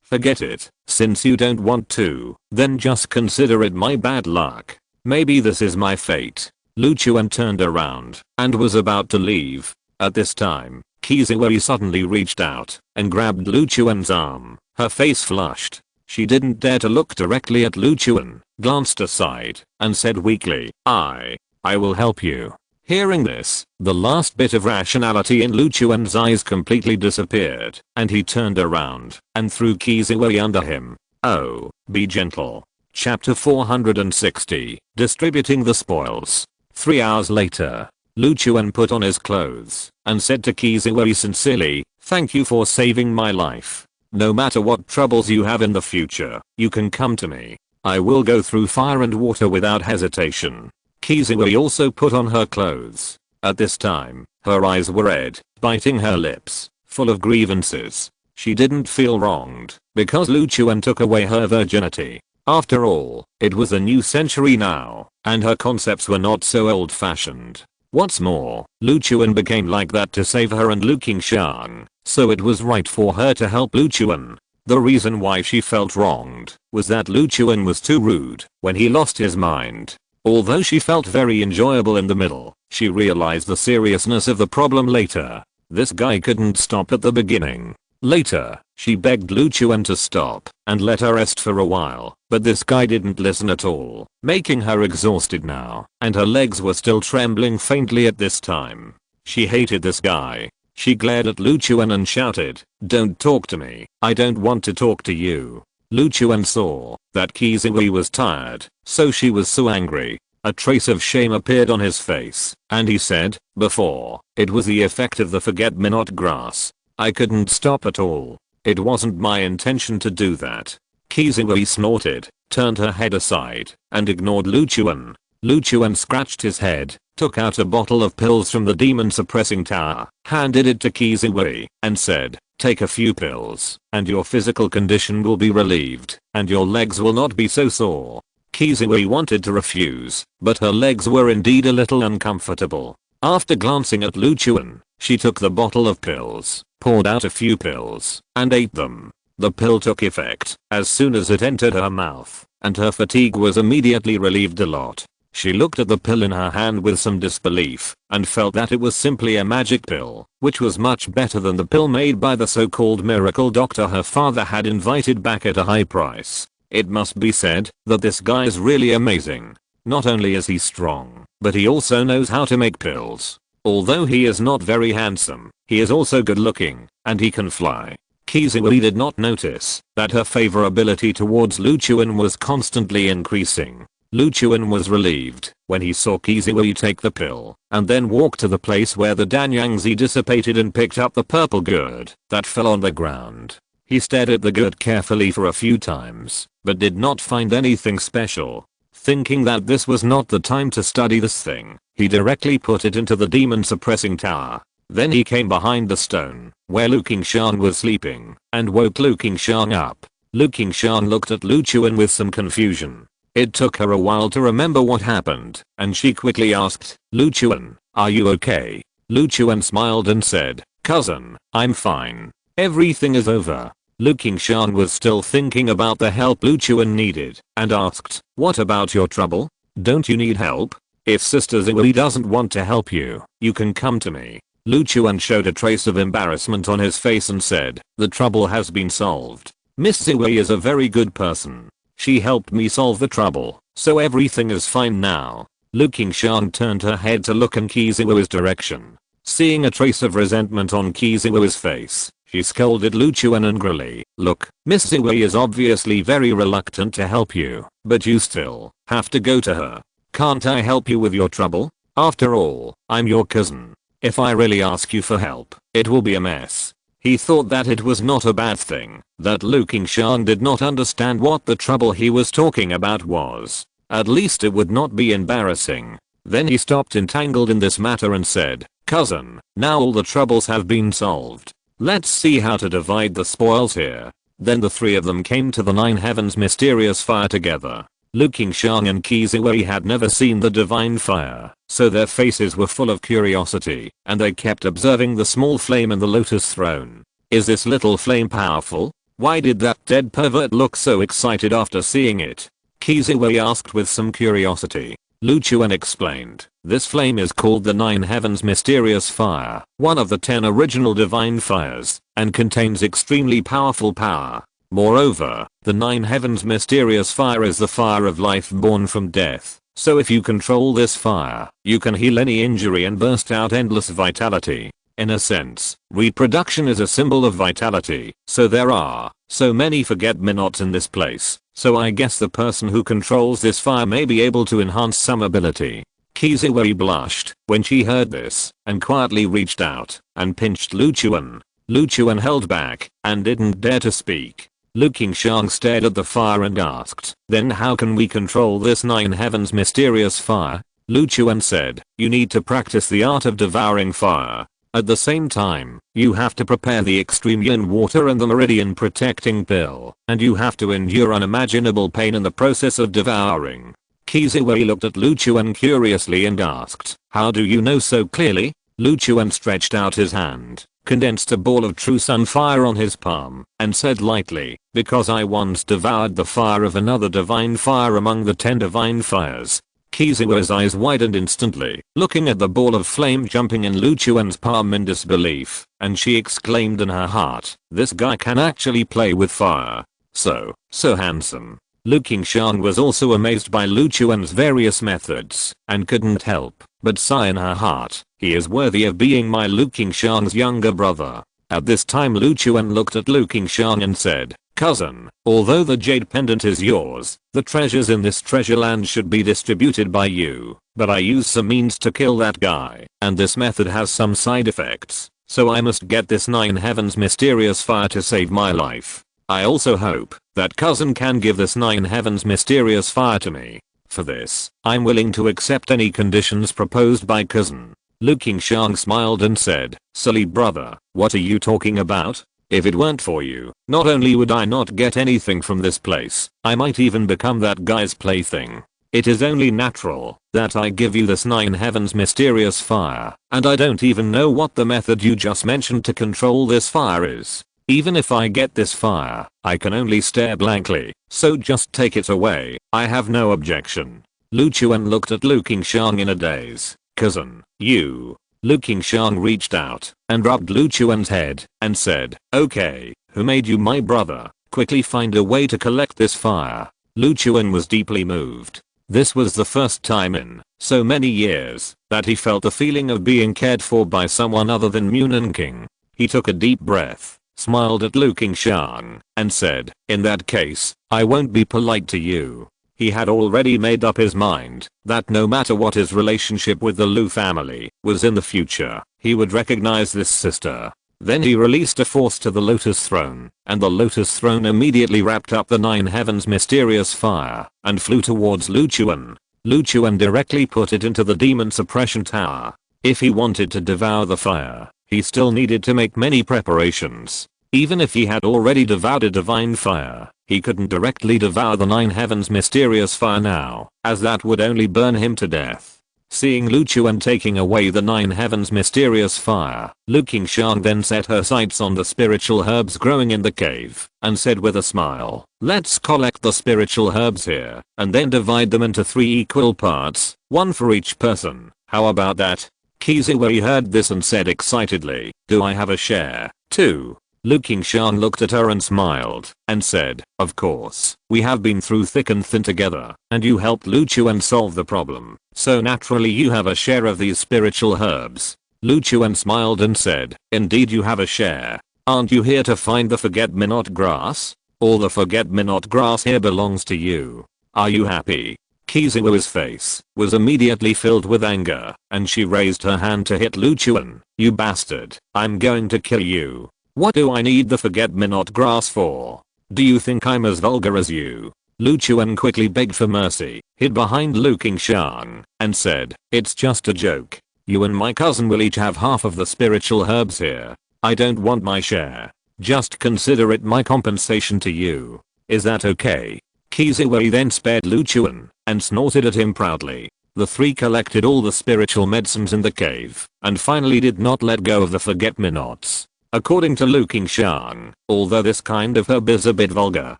Forget it. Since you don't want to, then just consider it my bad luck. Maybe this is my fate." Lu Chuan turned around and was about to leave. At this time, Kiziwei suddenly reached out and grabbed Lu Chuan's arm. Her face flushed. She didn't dare to look directly at Lu Chuan, glanced aside, and said weakly, I will help you." Hearing this, the last bit of rationality in Lu Chuan's eyes completely disappeared, and he turned around and threw Kiziwei under him. Oh, be gentle. Chapter 460, Distributing the Spoils. 3 hours later, Lu Chuan put on his clothes and said to Kiziwei sincerely, "Thank you for saving my life. No matter what troubles you have in the future, you can come to me. I will go through fire and water without hesitation." Kiziwei also put on her clothes. At this time, her eyes were red, biting her lips, full of grievances. She didn't feel wronged because Lu Chuan took away her virginity. After all, it was a new century now, and her concepts were not so old-fashioned. What's more, Lu Chuan became like that to save her and Lu Qingshan, so it was right for her to help Lu Chuan. The reason why she felt wronged was that Lu Chuan was too rude when he lost his mind. Although she felt very enjoyable in the middle, she realized the seriousness of the problem later. This guy couldn't stop at the beginning. Later, she begged Lu Chuan to stop and let her rest for a while, but this guy didn't listen at all, making her exhausted now, and her legs were still trembling faintly at this time. She hated this guy. She glared at Lu Chuan and shouted, "Don't talk to me. I don't want to talk to you." Lu Chuan saw that Kiziwei was tired, so she was so angry. A trace of shame appeared on his face, and he said, "Before, it was the effect of the forget-me-not grass. I couldn't stop at all. It wasn't my intention to do that." Kiziwei snorted, turned her head aside, and ignored Lu Chuan. Lu Chuan scratched his head, took out a bottle of pills from the demon suppressing tower, handed it to Kiziwei, and said, "Take a few pills, and your physical condition will be relieved, and your legs will not be so sore." Kiziwei wanted to refuse, but her legs were indeed a little uncomfortable. After glancing at Lu Chuan, she took the bottle of pills, poured out a few pills, and ate them. The pill took effect as soon as it entered her mouth, and her fatigue was immediately relieved a lot. She looked at the pill in her hand with some disbelief, and felt that it was simply a magic pill, which was much better than the pill made by the so-called miracle doctor her father had invited back at a high price. It must be said that this guy is really amazing. Not only is he strong, but he also knows how to make pills. Although he is not very handsome, he is also good looking, and he can fly. Kiziwei did not notice that her favorability towards Lu Chuan was constantly increasing. Lu Chuan was relieved when he saw Kiziwei take the pill, and then walk to the place where the Danyangzi dissipated and picked up the purple gourd that fell on the ground. He stared at the gourd carefully for a few times, but did not find anything special. Thinking that this was not the time to study this thing, he directly put it into the demon suppressing tower. Then he came behind the stone, where Lu Qingshan was sleeping, and woke Lu Qingshan up. Lu Qingshan looked at Lu Chuan with some confusion. It took her a while to remember what happened, and she quickly asked, "Lu Chuan, are you okay?" Lu Chuan smiled and said, "Cousin, I'm fine. Everything is over." Lu Qingshan was still thinking about the help Lu Chuan needed, and asked, "What about your trouble? Don't you need help? If Sister Ziwei doesn't want to help you, you can come to me." Lu Chuan showed a trace of embarrassment on his face and said, "The trouble has been solved. Miss Ziwei is a very good person. She helped me solve the trouble, so everything is fine now." Lu Qingshan turned her head to look in Kizuo's direction. Seeing a trace of resentment on Kizuo's face, she scolded Lu Chuan angrily. Look, Miss Zuo is obviously very reluctant to help you, but you still have to go to her. Can't I help you with your trouble? After all, I'm your cousin. If I really ask you for help, it will be a mess. He thought that it was not a bad thing that Lu Qingshan did not understand what the trouble he was talking about was. At least it would not be embarrassing. Then he stopped entangled in this matter and said, cousin, now all the troubles have been solved. Let's see how to divide the spoils here. Then the three of them came to the Nine Heavens mysterious fire together. Lu Qingshan and Kizuo had never seen the divine fire, so their faces were full of curiosity, and they kept observing the small flame in the lotus throne. Is this little flame powerful? Why did that dead pervert look so excited after seeing it? Kizuo asked with some curiosity. Lu Chuan explained, this flame is called the Nine Heavens mysterious fire, one of the 10 original divine fires, and contains extremely powerful power. Moreover, the Nine Heavens mysterious fire is the fire of life born from death, so if you control this fire, you can heal any injury and burst out endless vitality. In a sense, reproduction is a symbol of vitality, so there are so many forget-me-nots in this place, so I guess the person who controls this fire may be able to enhance some ability. Kizuo blushed when she heard this, and quietly reached out and pinched Lu Chuan. Lu Chuan held back and didn't dare to speak. Lu Qingshan stared at the fire and asked, then how can we control this Nine Heavens mysterious fire? Lu Chuan said, you need to practice the art of devouring fire. At the same time, you have to prepare the extreme yin water and the meridian protecting pill, and you have to endure unimaginable pain in the process of devouring. Kizuo looked at Lu Chuan curiously and asked, how do you know so clearly? Lu Chuan stretched out his hand, condensed a ball of true sun fire on his palm, and said lightly, because I once devoured the fire of another divine fire among the 10 divine fires. Kizuo's eyes widened instantly, looking at the ball of flame jumping in Lu Chuan's palm in disbelief, and she exclaimed in her heart, this guy can actually play with fire. So handsome. Lu Qingshan was also amazed by Lu Chuan's various methods, and couldn't help but sigh in her heart, he is worthy of being my Lu Qingshan's younger brother. At this time Lu Chuan looked at Lu Qingshan and said, cousin, although the jade pendant is yours, the treasures in this treasure land should be distributed by you, but I used some means to kill that guy, and this method has some side effects, so I must get this Nine Heavens mysterious fire to save my life. I also hope that cousin can give this Nine Heavens mysterious fire to me. For this, I'm willing to accept any conditions proposed by cousin. Lu Qingshan smiled and said, silly brother, what are you talking about? If it weren't for you, not only would I not get anything from this place, I might even become that guy's plaything. It is only natural that I give you this Nine Heavens mysterious fire, and I don't even know what the method you just mentioned to control this fire is. Even if I get this fire, I can only stare blankly, so just take it away, I have no objection. Lu Chuan looked at Lu Qingshan in a daze. Cousin, you. Lu Qingshan reached out and rubbed Lu Chuan's head and said, okay, who made you my brother? Quickly find a way to collect this fire. Lu Chuan was deeply moved. This was the first time in so many years that he felt the feeling of being cared for by someone other than Munin King. He took a deep breath, smiled at Lu Qingshan, and said, in that case, I won't be polite to you. He had already made up his mind that no matter what his relationship with the Lu family was in the future, he would recognize this sister. Then he released a force to the Lotus Throne, and the Lotus Throne immediately wrapped up the Nine Heavens mysterious fire and flew towards Lu Chuan. Lu Chuan directly put it into the Demon Suppression Tower. If he wanted to devour the fire, he still needed to make many preparations. Even if he had already devoured a divine fire, he couldn't directly devour the Nine Heavens mysterious fire now, as that would only burn him to death. Seeing Lu Chuan taking away the Nine Heavens mysterious fire, Lu Qingshan then set her sights on the spiritual herbs growing in the cave, and said with a smile, let's collect the spiritual herbs here, and then divide them into 3 equal parts, 1 for each person. How about that? Kizuo heard this and said excitedly, do I have a share, too? Lu Qingshan looked at her and smiled and said, of course, we have been through thick and thin together, and you helped Lu Chuan solve the problem, so naturally you have a share of these spiritual herbs. Lu Chuan smiled and said, indeed you have a share. Aren't you here to find the forget-me-not grass? All the forget-me-not grass here belongs to you. Are you happy? Kizuo's face was immediately filled with anger, and she raised her hand to hit Lu Chuan. You bastard, I'm going to kill you. What do I need the forget-me-not grass for? Do you think I'm as vulgar as you? Lu Chuan quickly begged for mercy, hid behind Lu Qingshan, and said, it's just a joke. You and my cousin will each have half of the spiritual herbs here. I don't want my share. Just consider it my compensation to you. Is that okay? Kizuo then spared Lu Chuan and snorted at him proudly. The three collected all the spiritual medicines in the cave and finally did not let go of the forget-me-nots. According to Lu Qingshan, although this kind of herb is a bit vulgar,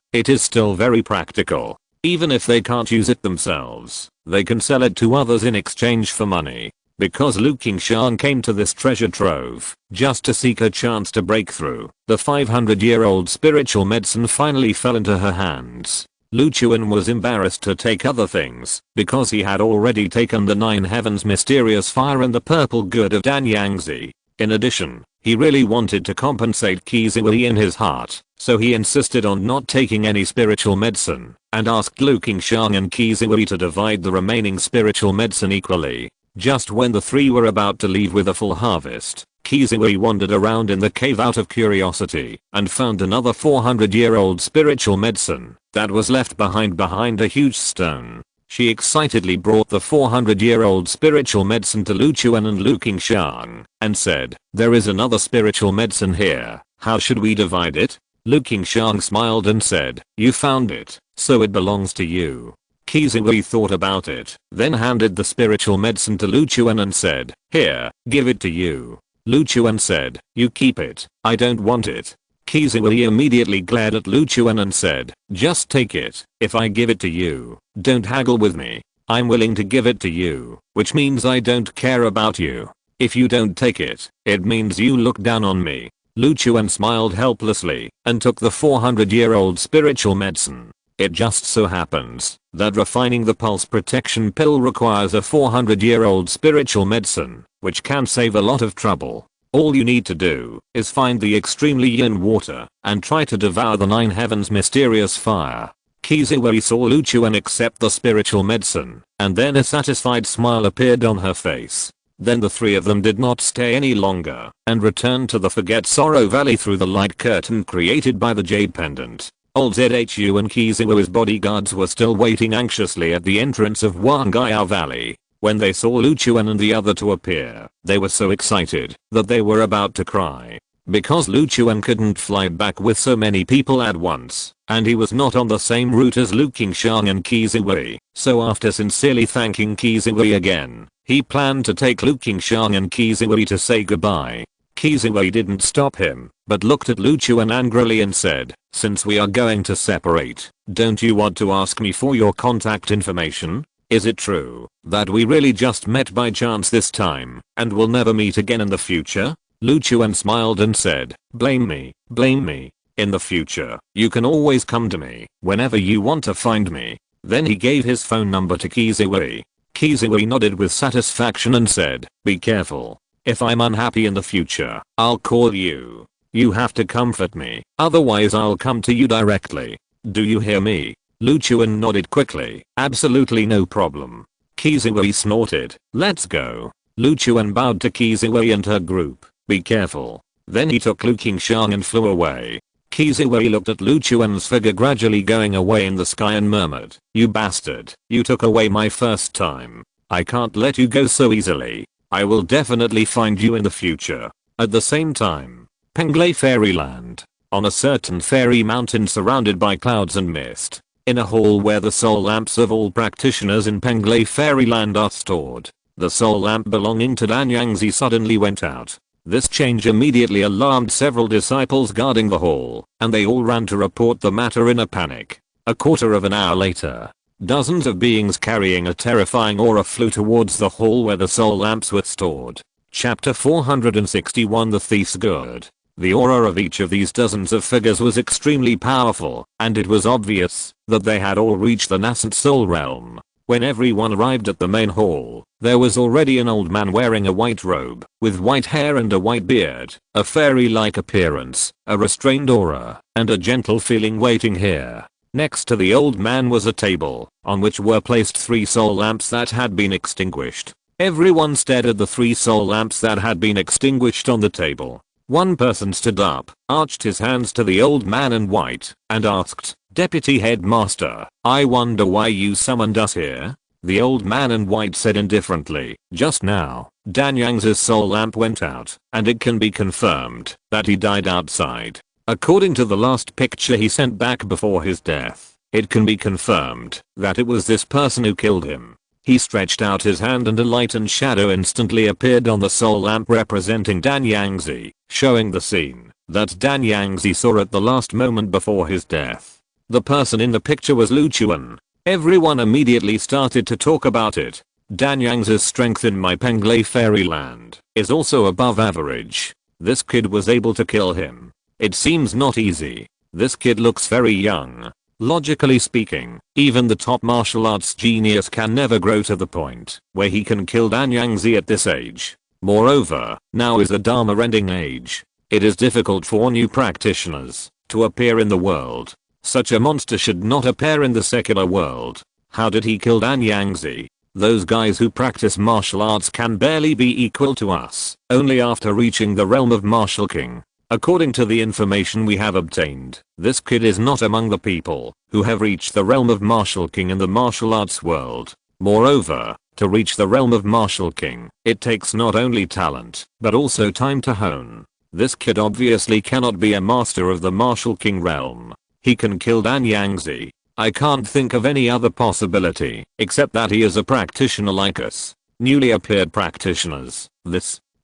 it is still very practical. Even if they can't use it themselves, they can sell it to others in exchange for money. Because Lu Qingshan came to this treasure trove just to seek a chance to break through, the 500-year-old spiritual medicine finally fell into her hands. Lu Chuan was embarrassed to take other things because he had already taken the 9 heavens mysterious fire and the purple good of Danyangzi. In addition, he really wanted to compensate Kizuo in his heart, so he insisted on not taking any spiritual medicine and asked Lu Qingshan and Kizuo to divide the remaining spiritual medicine equally. Just when the three were about to leave with a full harvest, Kizuo wandered around in the cave out of curiosity and found another 400-year-old spiritual medicine that was left behind a huge stone. She excitedly brought the 400-year-old spiritual medicine to Lu Chuan and Lu Qingshan and said, there is another spiritual medicine here, how should we divide it? Lu Qingshan smiled and said, you found it, so it belongs to you. Kizuo thought about it, then handed the spiritual medicine to Lu Chuan and said, here, give it to you. Lu Chuan said, you keep it, I don't want it. Kizuo immediately glared at Lu Chuan and said, just take it, if I give it to you, don't haggle with me. I'm willing to give it to you, which means I don't care about you. If you don't take it, it means you look down on me. Lu Chuan smiled helplessly and took the 400-year-old spiritual medicine. It just so happens that refining the pulse protection pill requires a 400-year-old spiritual medicine, which can save a lot of trouble. All you need to do is find the extremely yin water and try to devour the 9 heavens mysterious fire. Kizuo saw Lu Chuan accept the spiritual medicine, and then a satisfied smile appeared on her face. Then the three of them did not stay any longer and returned to the Forget Sorrow Valley through the light curtain created by the jade pendant. Old Zhu and Kizuo's bodyguards were still waiting anxiously at the entrance of Wangaya Valley. When they saw Lu Chuan and the other two appear, they were so excited that they were about to cry. Because Lu Chuan couldn't fly back with so many people at once, and he was not on the same route as Lu Qingshan and Kizuo, so after sincerely thanking Kizuo again, he planned to take Lu Qingshan and Kizuo to say goodbye. Kizuo didn't stop him, but looked at Lu Chuan angrily and said, since we are going to separate, don't you want to ask me for your contact information? Is it true that we really just met by chance this time and will never meet again in the future? Lu Chuan smiled and said, blame me, blame me. In the future, you can always come to me whenever you want to find me. Then he gave his phone number to Kizuo. Kizuo nodded with satisfaction and said, be careful. If I'm unhappy in the future, I'll call you. You have to comfort me, otherwise I'll come to you directly. Do you hear me? Lu Chuan nodded quickly, absolutely no problem. Kizuo snorted, let's go. Lu Chuan bowed to Kizuo and her group, be careful. Then he took Lu Qingshan and flew away. Kizuo looked at Lu Chuan's figure gradually going away in the sky and murmured, you bastard, you took away my first time. I can't let you go so easily. I will definitely find you in the future. At the same time, Penglai Fairyland. On a certain fairy mountain surrounded by clouds and mist. In a hall where the soul lamps of all practitioners in Penglai Fairyland are stored. The soul lamp belonging to Danyangzi suddenly went out. This change immediately alarmed several disciples guarding the hall, and they all ran to report the matter in a panic. A quarter of an hour later, dozens of beings carrying a terrifying aura flew towards the hall where the soul lamps were stored. Chapter 461 The Thief's Gourd. The aura of each of these dozens of figures was extremely powerful, and it was obvious that they had all reached the nascent soul realm. When everyone arrived at the main hall, there was already an old man wearing a white robe, with white hair and a white beard, a fairy-like appearance, a restrained aura, and a gentle feeling waiting here. Next to the old man was a table, on which were placed 3 soul lamps that had been extinguished. Everyone stared at the 3 soul lamps that had been extinguished on the table. One person stood up, arched his hands to the old man in white, and asked, "Deputy Headmaster, I wonder why you summoned us here?" The old man in white said indifferently, "Just now, Dan Yang's soul lamp went out, and it can be confirmed that he died outside. According to the last picture he sent back before his death, it can be confirmed that it was this person who killed him." He stretched out his hand and a light and shadow instantly appeared on the soul lamp representing Dan Yangzi, showing the scene that Dan Yangzi saw at the last moment before his death. The person in the picture was Lu Chuan. Everyone immediately started to talk about it. Dan Yang's strength in my Penglai fairyland is also above average. This kid was able to kill him. It seems not easy. This kid looks very young. Logically speaking, even the top martial arts genius can never grow to the point where he can kill Dan Yangzi at this age. Moreover, now is the Dharma ending age. It is difficult for new practitioners to appear in the world. Such a monster should not appear in the secular world. How did he kill Dan Yangzi? Those guys who practice martial arts can barely be equal to us, only after reaching the realm of Martial King. According to the information we have obtained, this kid is not among the people who have reached the realm of Martial King in the martial arts world. Moreover, to reach the realm of Martial King, it takes not only talent, but also time to hone. This kid obviously cannot be a master of the Martial King realm. He can kill Dan Yangzi. I can't think of any other possibility, except that he is a practitioner like us. Newly appeared practitioners.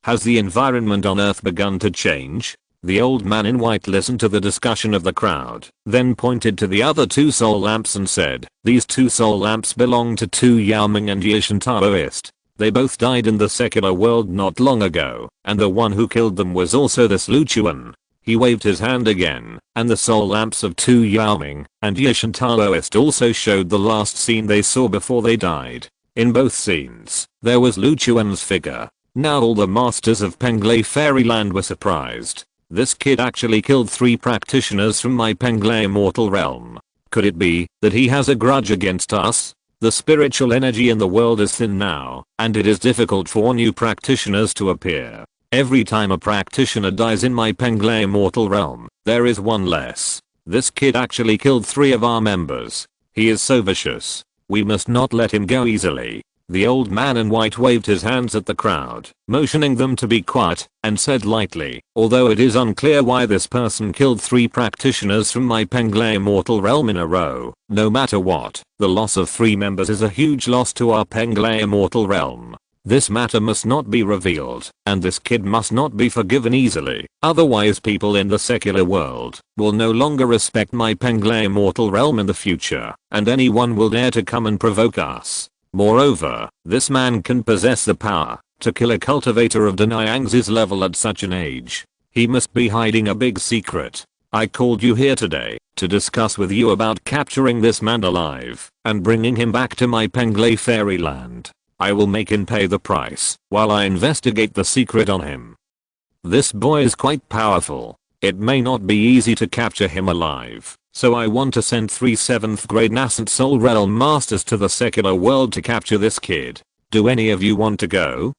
Has the environment on Earth begun to change? The old man in white listened to the discussion of the crowd, then pointed to the other 2 soul lamps and said, "These 2 soul lamps belong to 2 Yaoming and Yishan Taoist. They both died in the secular world not long ago, and the one who killed them was also this Lu Chuan." He waved his hand again, and the soul lamps of 2 Yaoming and Yishan Taoist also showed the last scene they saw before they died. In both scenes, there was Lu Chuan's figure. Now all the masters of Penglai fairyland were surprised. This kid actually killed 3 practitioners from my Penglai immortal realm. Could it be that he has a grudge against us? The spiritual energy in the world is thin now, and it is difficult for new practitioners to appear. Every time a practitioner dies in my Penglai immortal realm, there is one less. This kid actually killed 3 of our members. He is so vicious. We must not let him go easily. The old man in white waved his hands at the crowd, motioning them to be quiet, and said lightly, "Although it is unclear why this person killed 3 practitioners from my Penglai immortal realm in a row, no matter what, the loss of 3 members is a huge loss to our Penglai immortal realm. This matter must not be revealed, and this kid must not be forgiven easily, otherwise people in the secular world will no longer respect my Penglai immortal realm in the future, and anyone will dare to come and provoke us. Moreover, this man can possess the power to kill a cultivator of Danyang's level at such an age. He must be hiding a big secret. I called you here today to discuss with you about capturing this man alive and bringing him back to my Penglai fairyland. I will make him pay the price while I investigate the secret on him. This boy is quite powerful. It may not be easy to capture him alive. So I want to send 3 7th grade nascent soul realm masters to the secular world to capture this kid. Do any of you want to go?"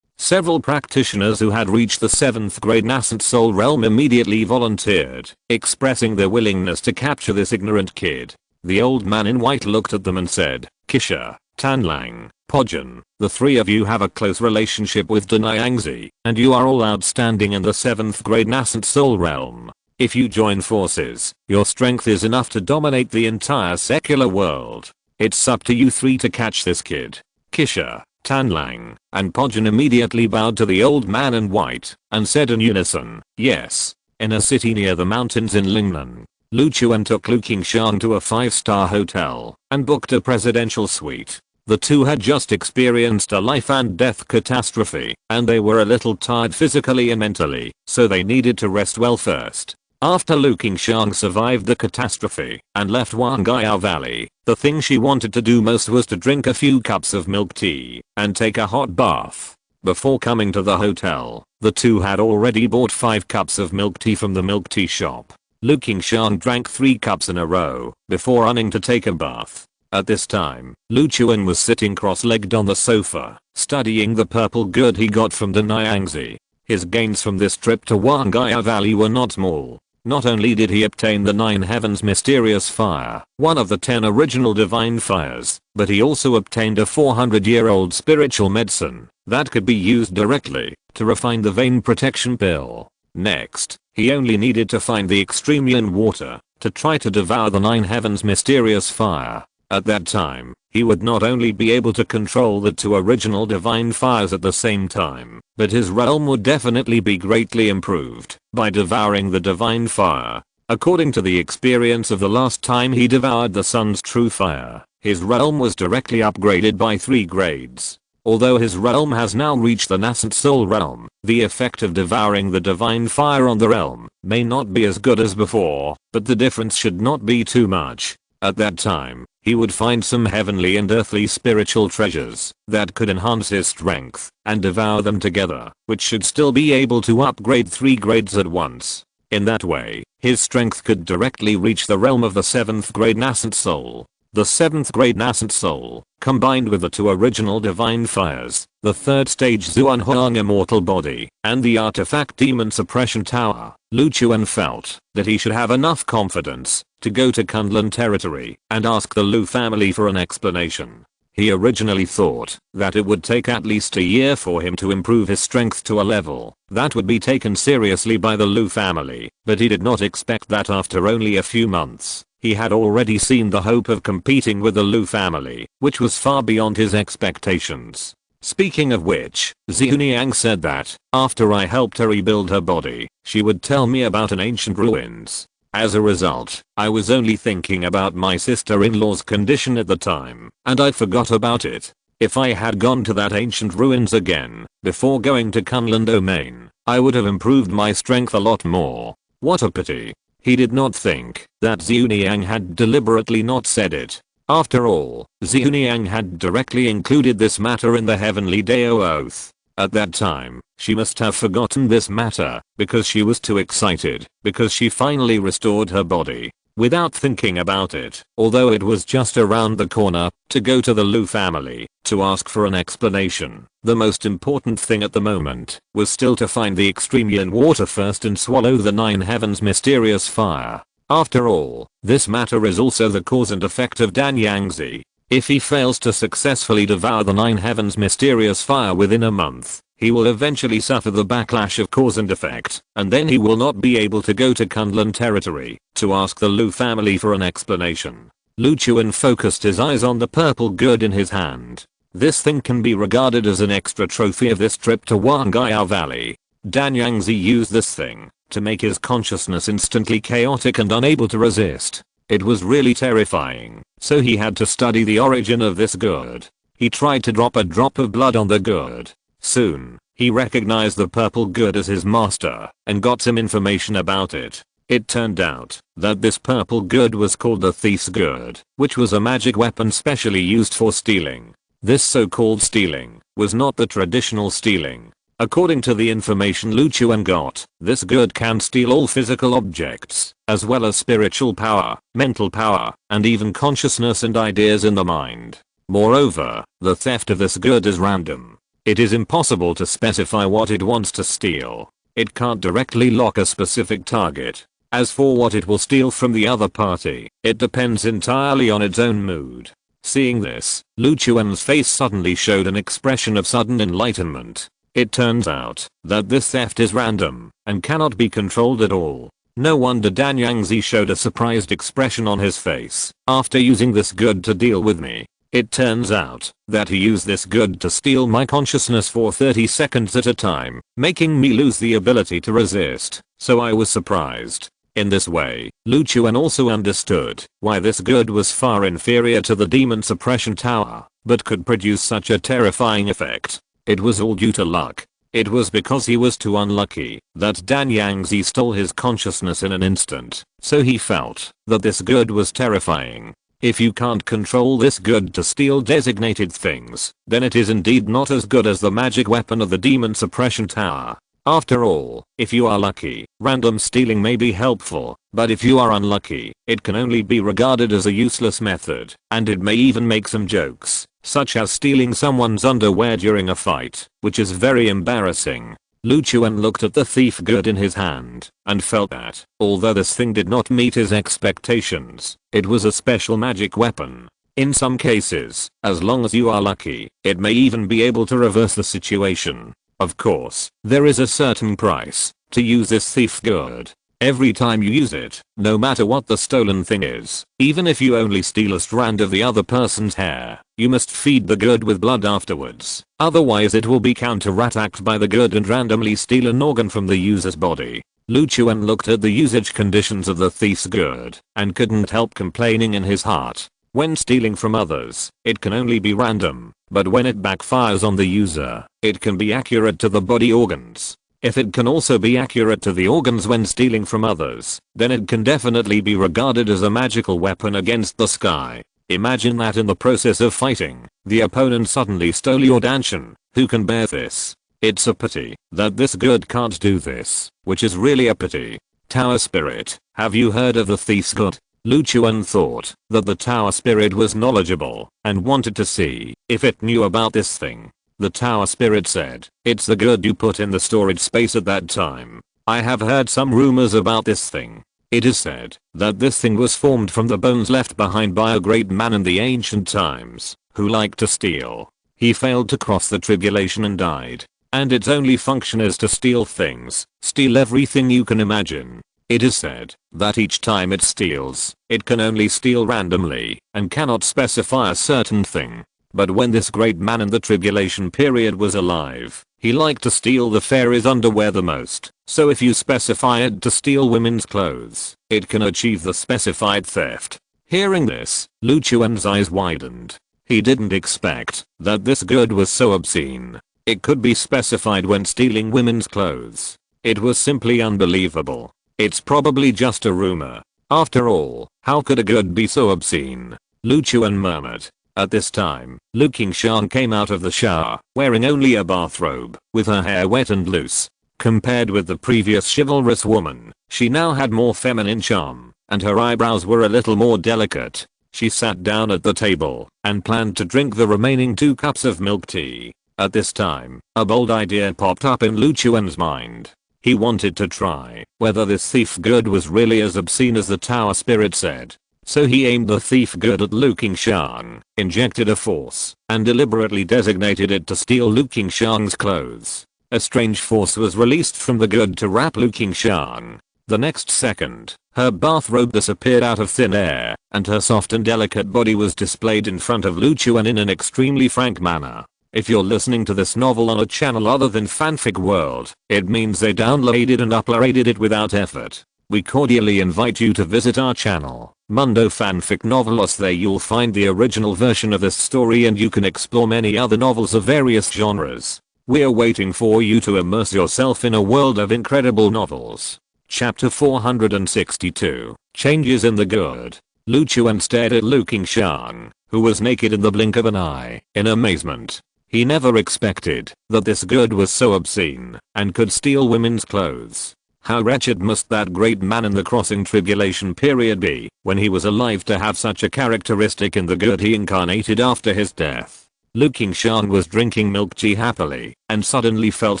Several practitioners who had reached the 7th grade nascent soul realm immediately volunteered, expressing their willingness to capture this ignorant kid. The old man in white looked at them and said, "Kisha, Tanlang, Podjan, the 3 of you have a close relationship with Danyangzi, and you are all outstanding in the 7th grade nascent soul realm. If you join forces, your strength is enough to dominate the entire secular world. It's up to you 3 to catch this kid." Kisha, Tanlang, and Podjan immediately bowed to the old man in white and said in unison, "Yes." In a city near the mountains in Lingnan, Lu Chuan took Lu Qingshan to a 5-star hotel and booked a presidential suite. The two had just experienced a life and death catastrophe, and they were a little tired physically and mentally, so they needed to rest well first. After Lu Qingxiang survived the catastrophe and left Huanghaya Valley, the thing she wanted to do most was to drink a few cups of milk tea and take a hot bath. Before coming to the hotel, the two had already bought 5 cups of milk tea from the milk tea shop. Lu Qingxiang drank 3 cups in a row before running to take a bath. At this time, Lu Chuan was sitting cross-legged on the sofa, studying the purple good he got from Danyangzi. His gains from this trip to Huanghaya Valley were not small. Not only did he obtain the 9 Heavens Mysterious Fire, one of the 10 original divine fires, but he also obtained a 400-year-old spiritual medicine that could be used directly to refine the vein protection pill. Next, he only needed to find the extreme yin water to try to devour the 9 Heavens Mysterious Fire. At that time, he would not only be able to control the 2 original divine fires at the same time, but his realm would definitely be greatly improved by devouring the divine fire. According to the experience of the last time he devoured the sun's true fire, his realm was directly upgraded by 3 grades. Although his realm has now reached the nascent soul realm, the effect of devouring the divine fire on the realm may not be as good as before, but the difference should not be too much. At that time, he would find some heavenly and earthly spiritual treasures that could enhance his strength and devour them together, which should still be able to upgrade 3 grades at once. In that way, his strength could directly reach the realm of the 7th grade nascent soul. The 7th grade nascent soul, combined with the 2 original divine fires, the 3rd stage Zhuanhuang immortal body, and the artifact demon suppression tower, Lu Chuan felt that he should have enough confidence to go to Kunlun territory and ask the Lu family for an explanation. He originally thought that it would take at least a year for him to improve his strength to a level that would be taken seriously by the Lu family, but he did not expect that after only a few months, he had already seen the hope of competing with the Lu family, which was far beyond his expectations. Speaking of which, Xuniang said that, after I helped her rebuild her body, she would tell me about an ancient ruins. As a result, I was only thinking about my sister-in-law's condition at the time, and I forgot about it. If I had gone to that ancient ruins again, before going to Kunlun domain, I would have improved my strength a lot more. What a pity. He did not think that Xuniang had deliberately not said it. After all, Xuniang had directly included this matter in the Heavenly Dao Oath. At that time, she must have forgotten this matter because she was too excited because she finally restored her body without thinking about it, although it was just around the corner, to go to the Lu family to ask for an explanation. The most important thing at the moment was still to find the extreme yin water first and swallow the 9 Heavens Mysterious Fire. After all, this matter is also the cause and effect of Danyangzi. If he fails to successfully devour the 9 Heavens Mysterious Fire within a month, he will eventually suffer the backlash of cause and effect, and then he will not be able to go to Kunlun territory to ask the Lu family for an explanation. Lu Chuan focused his eyes on the purple good in his hand. This thing can be regarded as an extra trophy of this trip to Huanghaya Valley. Danyangzi used this thing to make his consciousness instantly chaotic and unable to resist. It was really terrifying, so he had to study the origin of this good. He tried to drop a drop of blood on the good. Soon, he recognized the purple good as his master and got some information about it. It turned out that this purple good was called the Thief's Good, which was a magic weapon specially used for stealing. This so-called stealing was not the traditional stealing. According to the information Lu Chuan got, this good can steal all physical objects, as well as spiritual power, mental power, and even consciousness and ideas in the mind. Moreover, the theft of this good is random. It is impossible to specify what it wants to steal. It can't directly lock a specific target. As for what it will steal from the other party, it depends entirely on its own mood. Seeing this, Lu Chuan's face suddenly showed an expression of sudden enlightenment. It turns out that this theft is random and cannot be controlled at all. No wonder Danyangzi showed a surprised expression on his face after using this good to deal with me. It turns out that he used this good to steal my consciousness for 30 seconds at a time, making me lose the ability to resist, so I was surprised. In this way, Lu Chuan also understood why this good was far inferior to the demon suppression tower, but could produce such a terrifying effect. It was all due to luck. It was because he was too unlucky that Dan Yangzi stole his consciousness in an instant, so he felt that this good was terrifying. If you can't control this good to steal designated things, then it is indeed not as good as the magic weapon of the demon suppression tower. After all, if you are lucky, random stealing may be helpful, but if you are unlucky, it can only be regarded as a useless method, and it may even make some jokes, such as stealing someone's underwear during a fight, which is very embarrassing. Lu Chuan looked at the thief good in his hand, and felt that, although this thing did not meet his expectations, it was a special magic weapon. In some cases, as long as you are lucky, it may even be able to reverse the situation. Of course, there is a certain price to use this thief good. Every time you use it, no matter what the stolen thing is, even if you only steal a strand of the other person's hair, you must feed the good with blood afterwards. Otherwise it will be counterattacked by the good and randomly steal an organ from the user's body. Lu Chuan looked at the usage conditions of the thief's good and couldn't help complaining in his heart. When stealing from others, it can only be random, but when it backfires on the user, it can be accurate to the body organs. If it can also be accurate to the organs when stealing from others, then it can definitely be regarded as a magical weapon against the sky. Imagine that in the process of fighting, the opponent suddenly stole your danshan. Who can bear this? It's a pity that this good can't do this, which is really a pity. Tower Spirit, have you heard of the thief's good? Lu Chuan thought that the tower spirit was knowledgeable and wanted to see if it knew about this thing. The tower spirit said, it's the good you put in the storage space at that time. I have heard some rumors about this thing. It is said that this thing was formed from the bones left behind by a great man in the ancient times who liked to steal. He failed to cross the tribulation and died. And its only function is to steal things. Steal everything you can imagine. It is said that each time it steals, it can only steal randomly and cannot specify a certain thing. But when this great man in the tribulation period was alive, he liked to steal the fairies' underwear the most. So if you specify it to steal women's clothes, it can achieve the specified theft. Hearing this, Lu Chuan's eyes widened. He didn't expect that this good was so obscene. It could be specified when stealing women's clothes. It was simply unbelievable. It's probably just a rumor. After all, how could a good be so obscene? Lu Chuan murmured. At this time, Lu Qingshan came out of the shower, wearing only a bathrobe, with her hair wet and loose. Compared with the previous chivalrous woman, she now had more feminine charm, and her eyebrows were a little more delicate. She sat down at the table, and planned to drink the remaining 2 cups of milk tea. At this time, a bold idea popped up in Lu Chuan's mind. He wanted to try whether this thief good was really as obscene as the tower spirit said. So he aimed the thief good at Lu Qingshan, injected a force, and deliberately designated it to steal Lu Qingshan's clothes. A strange force was released from the good to wrap Lu Qingshan. The next second, her bathrobe disappeared out of thin air, and her soft and delicate body was displayed in front of Lu Chuan in an extremely frank manner. If you're listening to this novel on a channel other than Fanfic World, it means they downloaded and uploaded it without effort. We cordially invite you to visit our channel, Mundo Fanfic Novelos. There you'll find the original version of this story and you can explore many other novels of various genres. We're waiting for you to immerse yourself in a world of incredible novels. Chapter 462, Changes in the Good. Lu Chuan stared at Lu Qingshan, who was naked in the blink of an eye, in amazement. He never expected that this good was so obscene and could steal women's clothes. How wretched must that great man in the crossing tribulation period be when he was alive to have such a characteristic in the good he incarnated after his death. Lu Qingshan was drinking milk tea happily and suddenly felt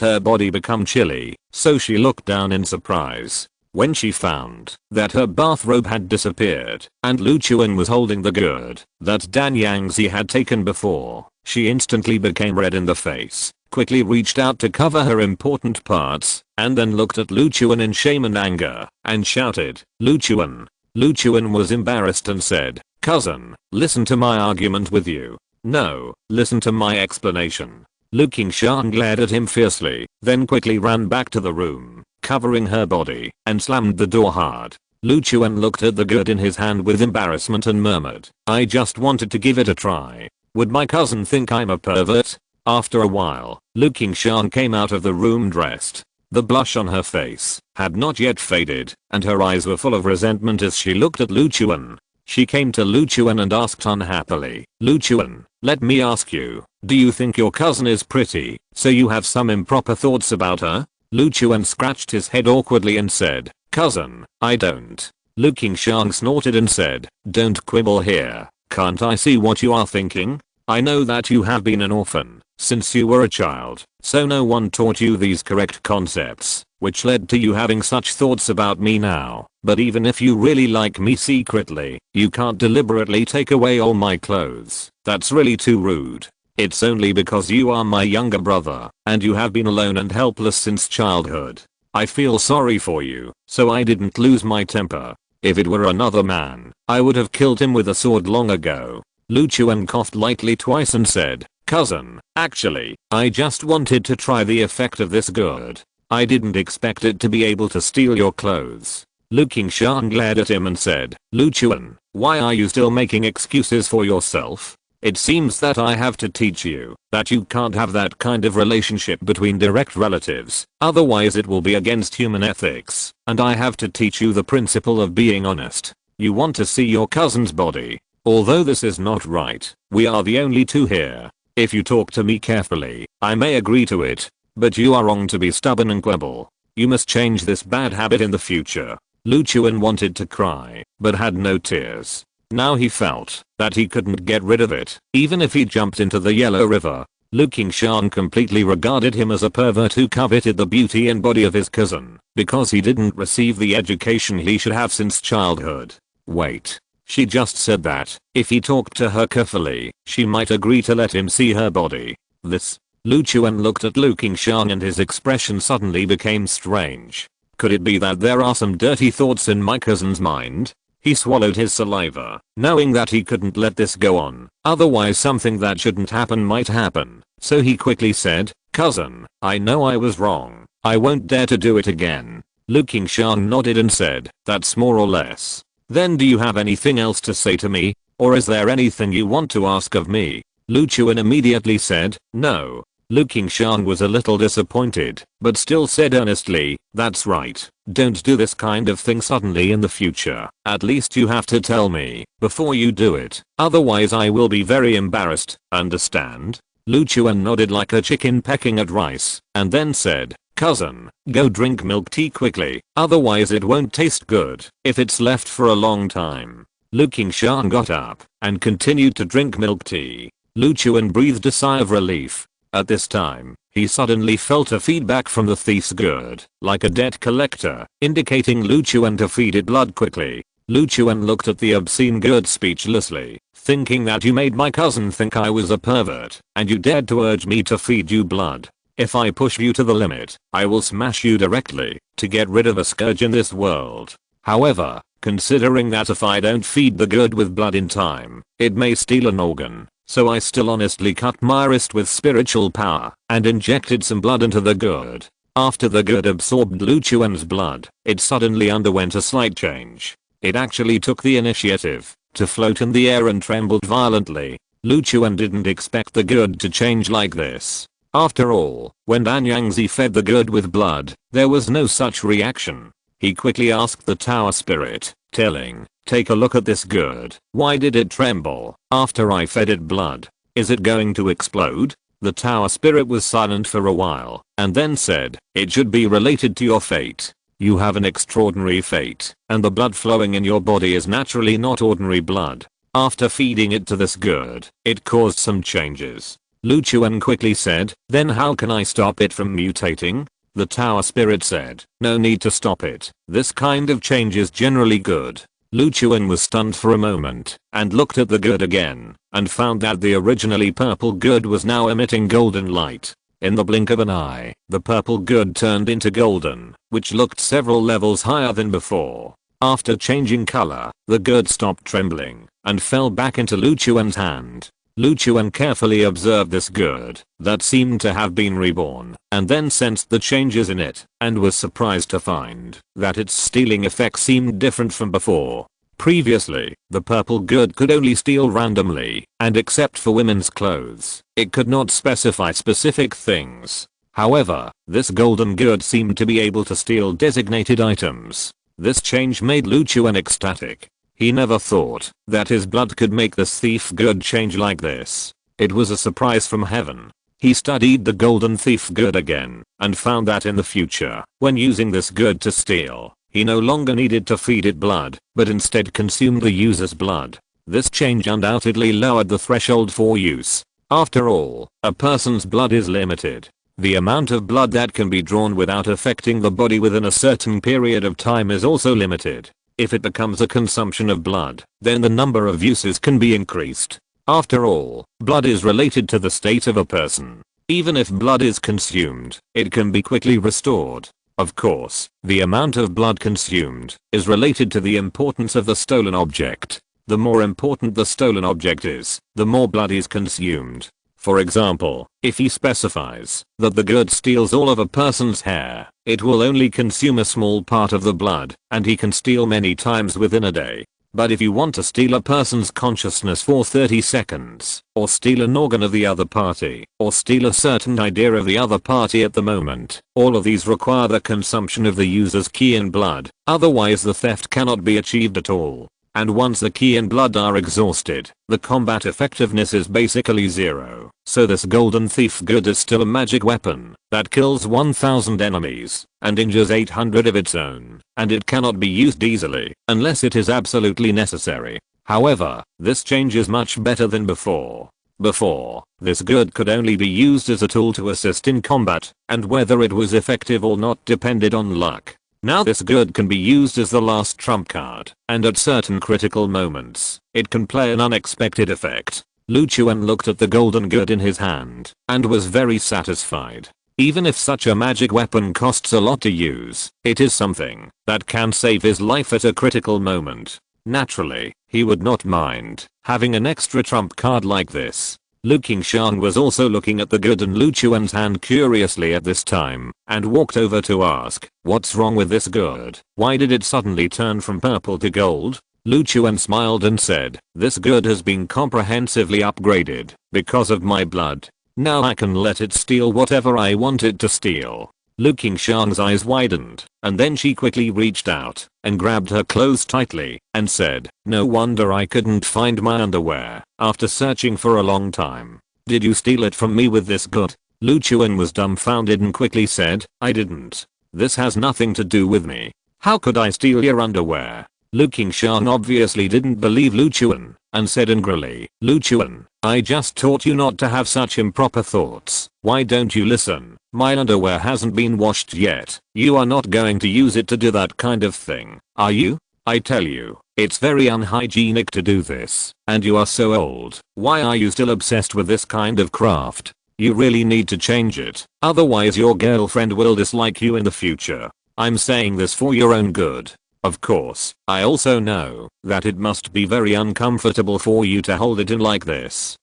her body become chilly, so she looked down in surprise. When she found that her bathrobe had disappeared and Lu Chuan was holding the good that Dan Yangzi had taken before, she instantly became red in the face, quickly reached out to cover her important parts, and then looked at Lu Chuan in shame and anger, and shouted, Lu Chuan. Lu Chuan was embarrassed and said, cousin, listen to my argument with you. No, listen to my explanation. Lu Qingshan glared at him fiercely, then quickly ran back to the room, covering her body, and slammed the door hard. Lu Chuan looked at the good in his hand with embarrassment and murmured, I just wanted to give it a try. Would my cousin think I'm a pervert? After a while, Lu Qingshan came out of the room dressed. The blush on her face had not yet faded, and her eyes were full of resentment as she looked at Lu Chuan. She came to Lu Chuan and asked unhappily, Lu Chuan, let me ask you, do you think your cousin is pretty, so you have some improper thoughts about her? Lu Chuan scratched his head awkwardly and said, cousin, I don't. Lu Qingshan snorted and said, don't quibble here, can't I see what you are thinking? I know that you have been an orphan since you were a child, so no one taught you these correct concepts, which led to you having such thoughts about me now. But even if you really like me secretly, you can't deliberately take away all my clothes. That's really too rude. It's only because you are my younger brother, and you have been alone and helpless since childhood. I feel sorry for you, so I didn't lose my temper. If it were another man, I would have killed him with a sword long ago. Lu Chuan coughed lightly twice and said, cousin, actually, I just wanted to try the effect of this gourd. I didn't expect it to be able to steal your clothes. Lu Qingshan glared at him and said, Lu Chuan, why are you still making excuses for yourself? It seems that I have to teach you that you can't have that kind of relationship between direct relatives, otherwise it will be against human ethics, and I have to teach you the principle of being honest. You want to see your cousin's body. Although this is not right, we are the only two here. If you talk to me carefully, I may agree to it, but you are wrong to be stubborn and quibble. You must change this bad habit in the future. Lu Chuan wanted to cry, but had no tears. Now he felt that he couldn't get rid of it, even if he jumped into the Yellow River. Lu Qingshan completely regarded him as a pervert who coveted the beauty and body of his cousin, because he didn't receive the education he should have since childhood. Wait. She just said that, if he talked to her carefully, she might agree to let him see her body. Lu Chuan looked at Lu Qingshan and his expression suddenly became strange. Could it be that there are some dirty thoughts in my cousin's mind? He swallowed his saliva, knowing that he couldn't let this go on, otherwise something that shouldn't happen might happen. So he quickly said, cousin, I know I was wrong. I won't dare to do it again. Lu Qingshan nodded and said, that's more or less. Then do you have anything else to say to me? Or is there anything you want to ask of me? Lu Chuan immediately said, no. Lu Qingshan was a little disappointed, but still said earnestly, that's right. Don't do this kind of thing suddenly in the future. At least you have to tell me before you do it. Otherwise I will be very embarrassed, understand? Lu Chuan nodded like a chicken pecking at rice, and then said, cousin, go drink milk tea quickly, otherwise it won't taste good if it's left for a long time. Lu Qingshan got up and continued to drink milk tea. Lu Chuan breathed a sigh of relief. At this time, he suddenly felt a feedback from the thief's gourd, like a debt collector, indicating Lu Chuan to feed it blood quickly. Lu Chuan looked at the obscene gourd speechlessly, thinking that you made my cousin think I was a pervert, and you dared to urge me to feed you blood. If I push you to the limit, I will smash you directly, to get rid of a scourge in this world. However, considering that if I don't feed the gourd with blood in time, it may steal an organ, so I still honestly cut my wrist with spiritual power, and injected some blood into the gourd. After the gourd absorbed Lu Chuan's blood, it suddenly underwent a slight change. It actually took the initiative to float in the air and trembled violently. Lu Chuan didn't expect the gourd to change like this. After all, when Ban Yangzi fed the gourd with blood, there was no such reaction. He quickly asked the tower spirit, telling, take a look at this gourd. Why did it tremble after I fed it blood? Is it going to explode? The tower spirit was silent for a while, and then said, it should be related to your fate. You have an extraordinary fate, and the blood flowing in your body is naturally not ordinary blood. After feeding it to this gourd, it caused some changes. Lu Chuan quickly said, then how can I stop it from mutating? The tower spirit said, no need to stop it. This kind of change is generally good. Lu Chuan was stunned for a moment, and looked at the gourd again, and found that the originally purple gourd was now emitting golden light. In the blink of an eye, the purple gourd turned into golden, which looked several levels higher than before. After changing color, the gourd stopped trembling, and fell back into Lu Chuan's hand. Lu Chuan carefully observed this good that seemed to have been reborn, and then sensed the changes in it, and was surprised to find that its stealing effect seemed different from before. Previously, the purple good could only steal randomly, and except for women's clothes, it could not specify specific things. However, this golden good seemed to be able to steal designated items. This change made Lu Chuan ecstatic. He never thought that his blood could make this thief good change like this. It was a surprise from heaven. He studied the golden thief good again, and found that in the future, when using this good to steal, he no longer needed to feed it blood, but instead consumed the user's blood. This change undoubtedly lowered the threshold for use. After all, a person's blood is limited. The amount of blood that can be drawn without affecting the body within a certain period of time is also limited. If it becomes a consumption of blood, then the number of uses can be increased. After all, blood is related to the state of a person. Even if blood is consumed, it can be quickly restored. Of course, the amount of blood consumed is related to the importance of the stolen object. The more important the stolen object is, the more blood is consumed. For example, if he specifies that the good steals all of a person's hair, it will only consume a small part of the blood, and he can steal many times within a day. But if you want to steal a person's consciousness for 30 seconds, or steal an organ of the other party, or steal a certain idea of the other party at the moment, all of these require the consumption of the user's ki and blood, otherwise the theft cannot be achieved at all. And once the ki and blood are exhausted, the combat effectiveness is basically zero. So this golden thief good is still a magic weapon that kills 1000 enemies and injures 800 of its own, and it cannot be used easily unless it is absolutely necessary. However, this change is much better than before. Before, this good could only be used as a tool to assist in combat, and whether it was effective or not depended on luck. Now this good can be used as the last trump card, and at certain critical moments, it can play an unexpected effect. Lu Chuan looked at the golden good in his hand, and was very satisfied. Even if such a magic weapon costs a lot to use, it is something that can save his life at a critical moment. Naturally, he would not mind having an extra trump card like this. Lu Qingshan was also looking at the good in Lu Chuan's hand curiously at this time, and walked over to ask, "What's wrong with this good? Why did it suddenly turn from purple to gold?" Lu Chuan smiled and said, "This good has been comprehensively upgraded because of my blood. Now I can let it steal whatever I want it to steal." Lu Qingshan's eyes widened, and then she quickly reached out and grabbed her clothes tightly and said, "No wonder I couldn't find my underwear after searching for a long time. Did you steal it from me with this good?" Lu Chuan was dumbfounded and quickly said, "I didn't. This has nothing to do with me. How could I steal your underwear?" Lu Qingshan obviously didn't believe Lu Chuan and said angrily, "Lu Chuan, I just taught you not to have such improper thoughts. Why don't you listen? My underwear hasn't been washed yet. You are not going to use it to do that kind of thing, are you? I tell you, it's very unhygienic to do this, and you are so old. Why are you still obsessed with this kind of craft? You really need to change it, otherwise your girlfriend will dislike you in the future. I'm saying this for your own good. Of course, I also know that it must be very uncomfortable for you to hold it in like this.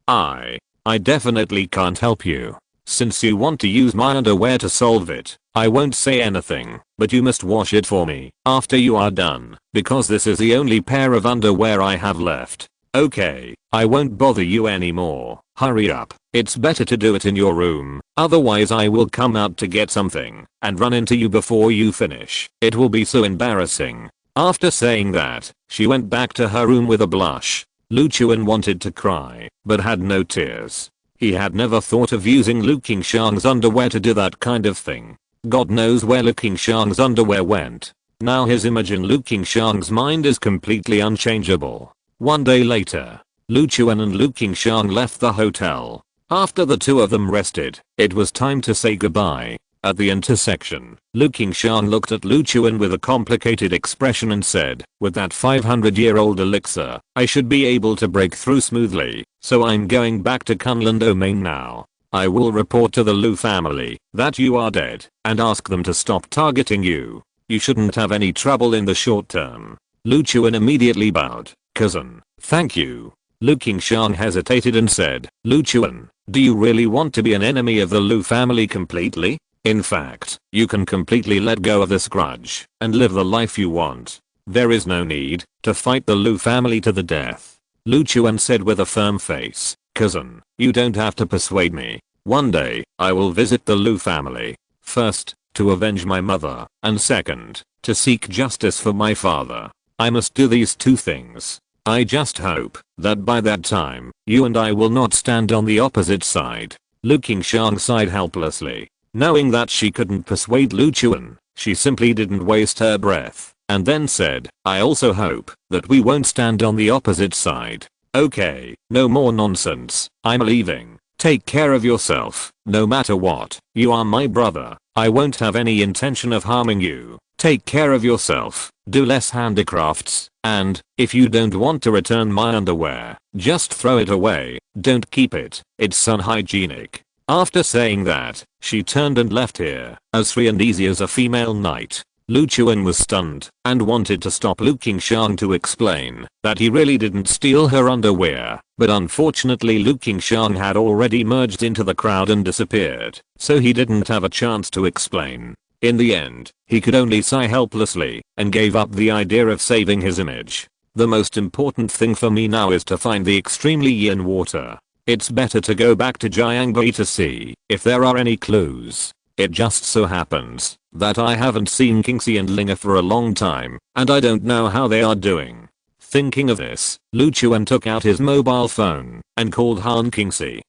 I definitely can't help you. Since you want to use my underwear to solve it, I won't say anything, but you must wash it for me after you are done, because this is the only pair of underwear I have left. Okay, I won't bother you anymore. Hurry up. It's better to do it in your room, otherwise I will come out to get something and run into you before you finish. It will be so embarrassing." After saying that, she went back to her room with a blush. Lu Chuan wanted to cry, but had no tears. He had never thought of using Lu Qingshan's underwear to do that kind of thing. God knows where Lu Qingshan's underwear went. Now his image in Lu Qingshan's mind is completely unchangeable. One day later, Lu Chuan and Lu Qingshan left the hotel. After the two of them rested, it was time to say goodbye. At the intersection, Lu Qingshan looked at Lu Chuan with a complicated expression and said, "With that 500-year-old elixir, I should be able to break through smoothly, so I'm going back to Kunlun Domain now. I will report to the Lu family that you are dead and ask them to stop targeting you. You shouldn't have any trouble in the short term." Lu Chuan immediately bowed. "Cousin, thank you." Lu Qingshan hesitated and said, Lu Chuan, do you really want to be an enemy of the Lu family completely? In fact, you can completely let go of this grudge and live the life you want. There is no need to fight the Lu family to the death. Lu Chuan said with a firm face, cousin, you don't have to persuade me. One day, I will visit the Lu family. First, to avenge my mother, and second, to seek justice for my father. I must do these two things. I just hope that by that time, you and I will not stand on the opposite side. Lu Qingshan sighed helplessly. Knowing that she couldn't persuade Lu Chuan, she simply didn't waste her breath, and then said, I also hope that we won't stand on the opposite side. Okay, no more nonsense, I'm leaving. Take care of yourself, no matter what, you are my brother, I won't have any intention of harming you. Take care of yourself, do less handicrafts, and, if you don't want to return my underwear, just throw it away, don't keep it, it's unhygienic. After saying that, she turned and left here, as free and easy as a female knight. Lu Chuan was stunned, and wanted to stop Lu Qingshan to explain that he really didn't steal her underwear, but unfortunately Lu Qingshan had already merged into the crowd and disappeared, so he didn't have a chance to explain. In the end, he could only sigh helplessly, and gave up the idea of saving his image. The most important thing for me now is to find the extremely yin water. It's better to go back to Jiangbai to see if there are any clues. It just so happens that I haven't seen Kingxi and Linga for a long time, and I don't know how they are doing. Thinking of this, Lu Chuan took out his mobile phone and called Han Kingxi.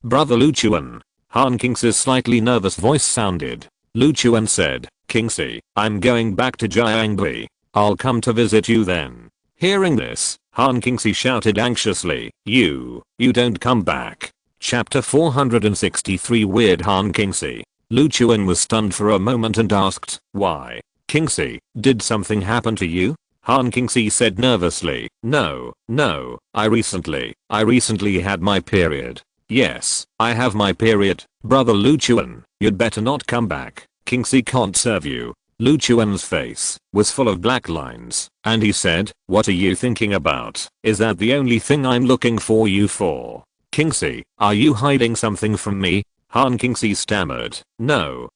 Brother Lu Chuan. Han Kingxi's slightly nervous voice sounded. Lu Chuan said, Kingxi, I'm going back to Jiangbai. I'll come to visit you then. Hearing this, Han Kingxi shouted anxiously, You don't come back. Chapter 463 Weird Han Kingxi. Lu Chuan was stunned for a moment and asked, Why? Kingxi, did something happen to you? Han Kingxi said nervously, No, I recently had my period. Yes, I have my period. Brother Lu Chuan, you'd better not come back. Kingxi can't serve you. Lu Chuan's face was full of black lines, and he said, What are you thinking about? Is that the only thing I'm looking for you for? Kingxi, are you hiding something from me? Han Kingxi stammered, No,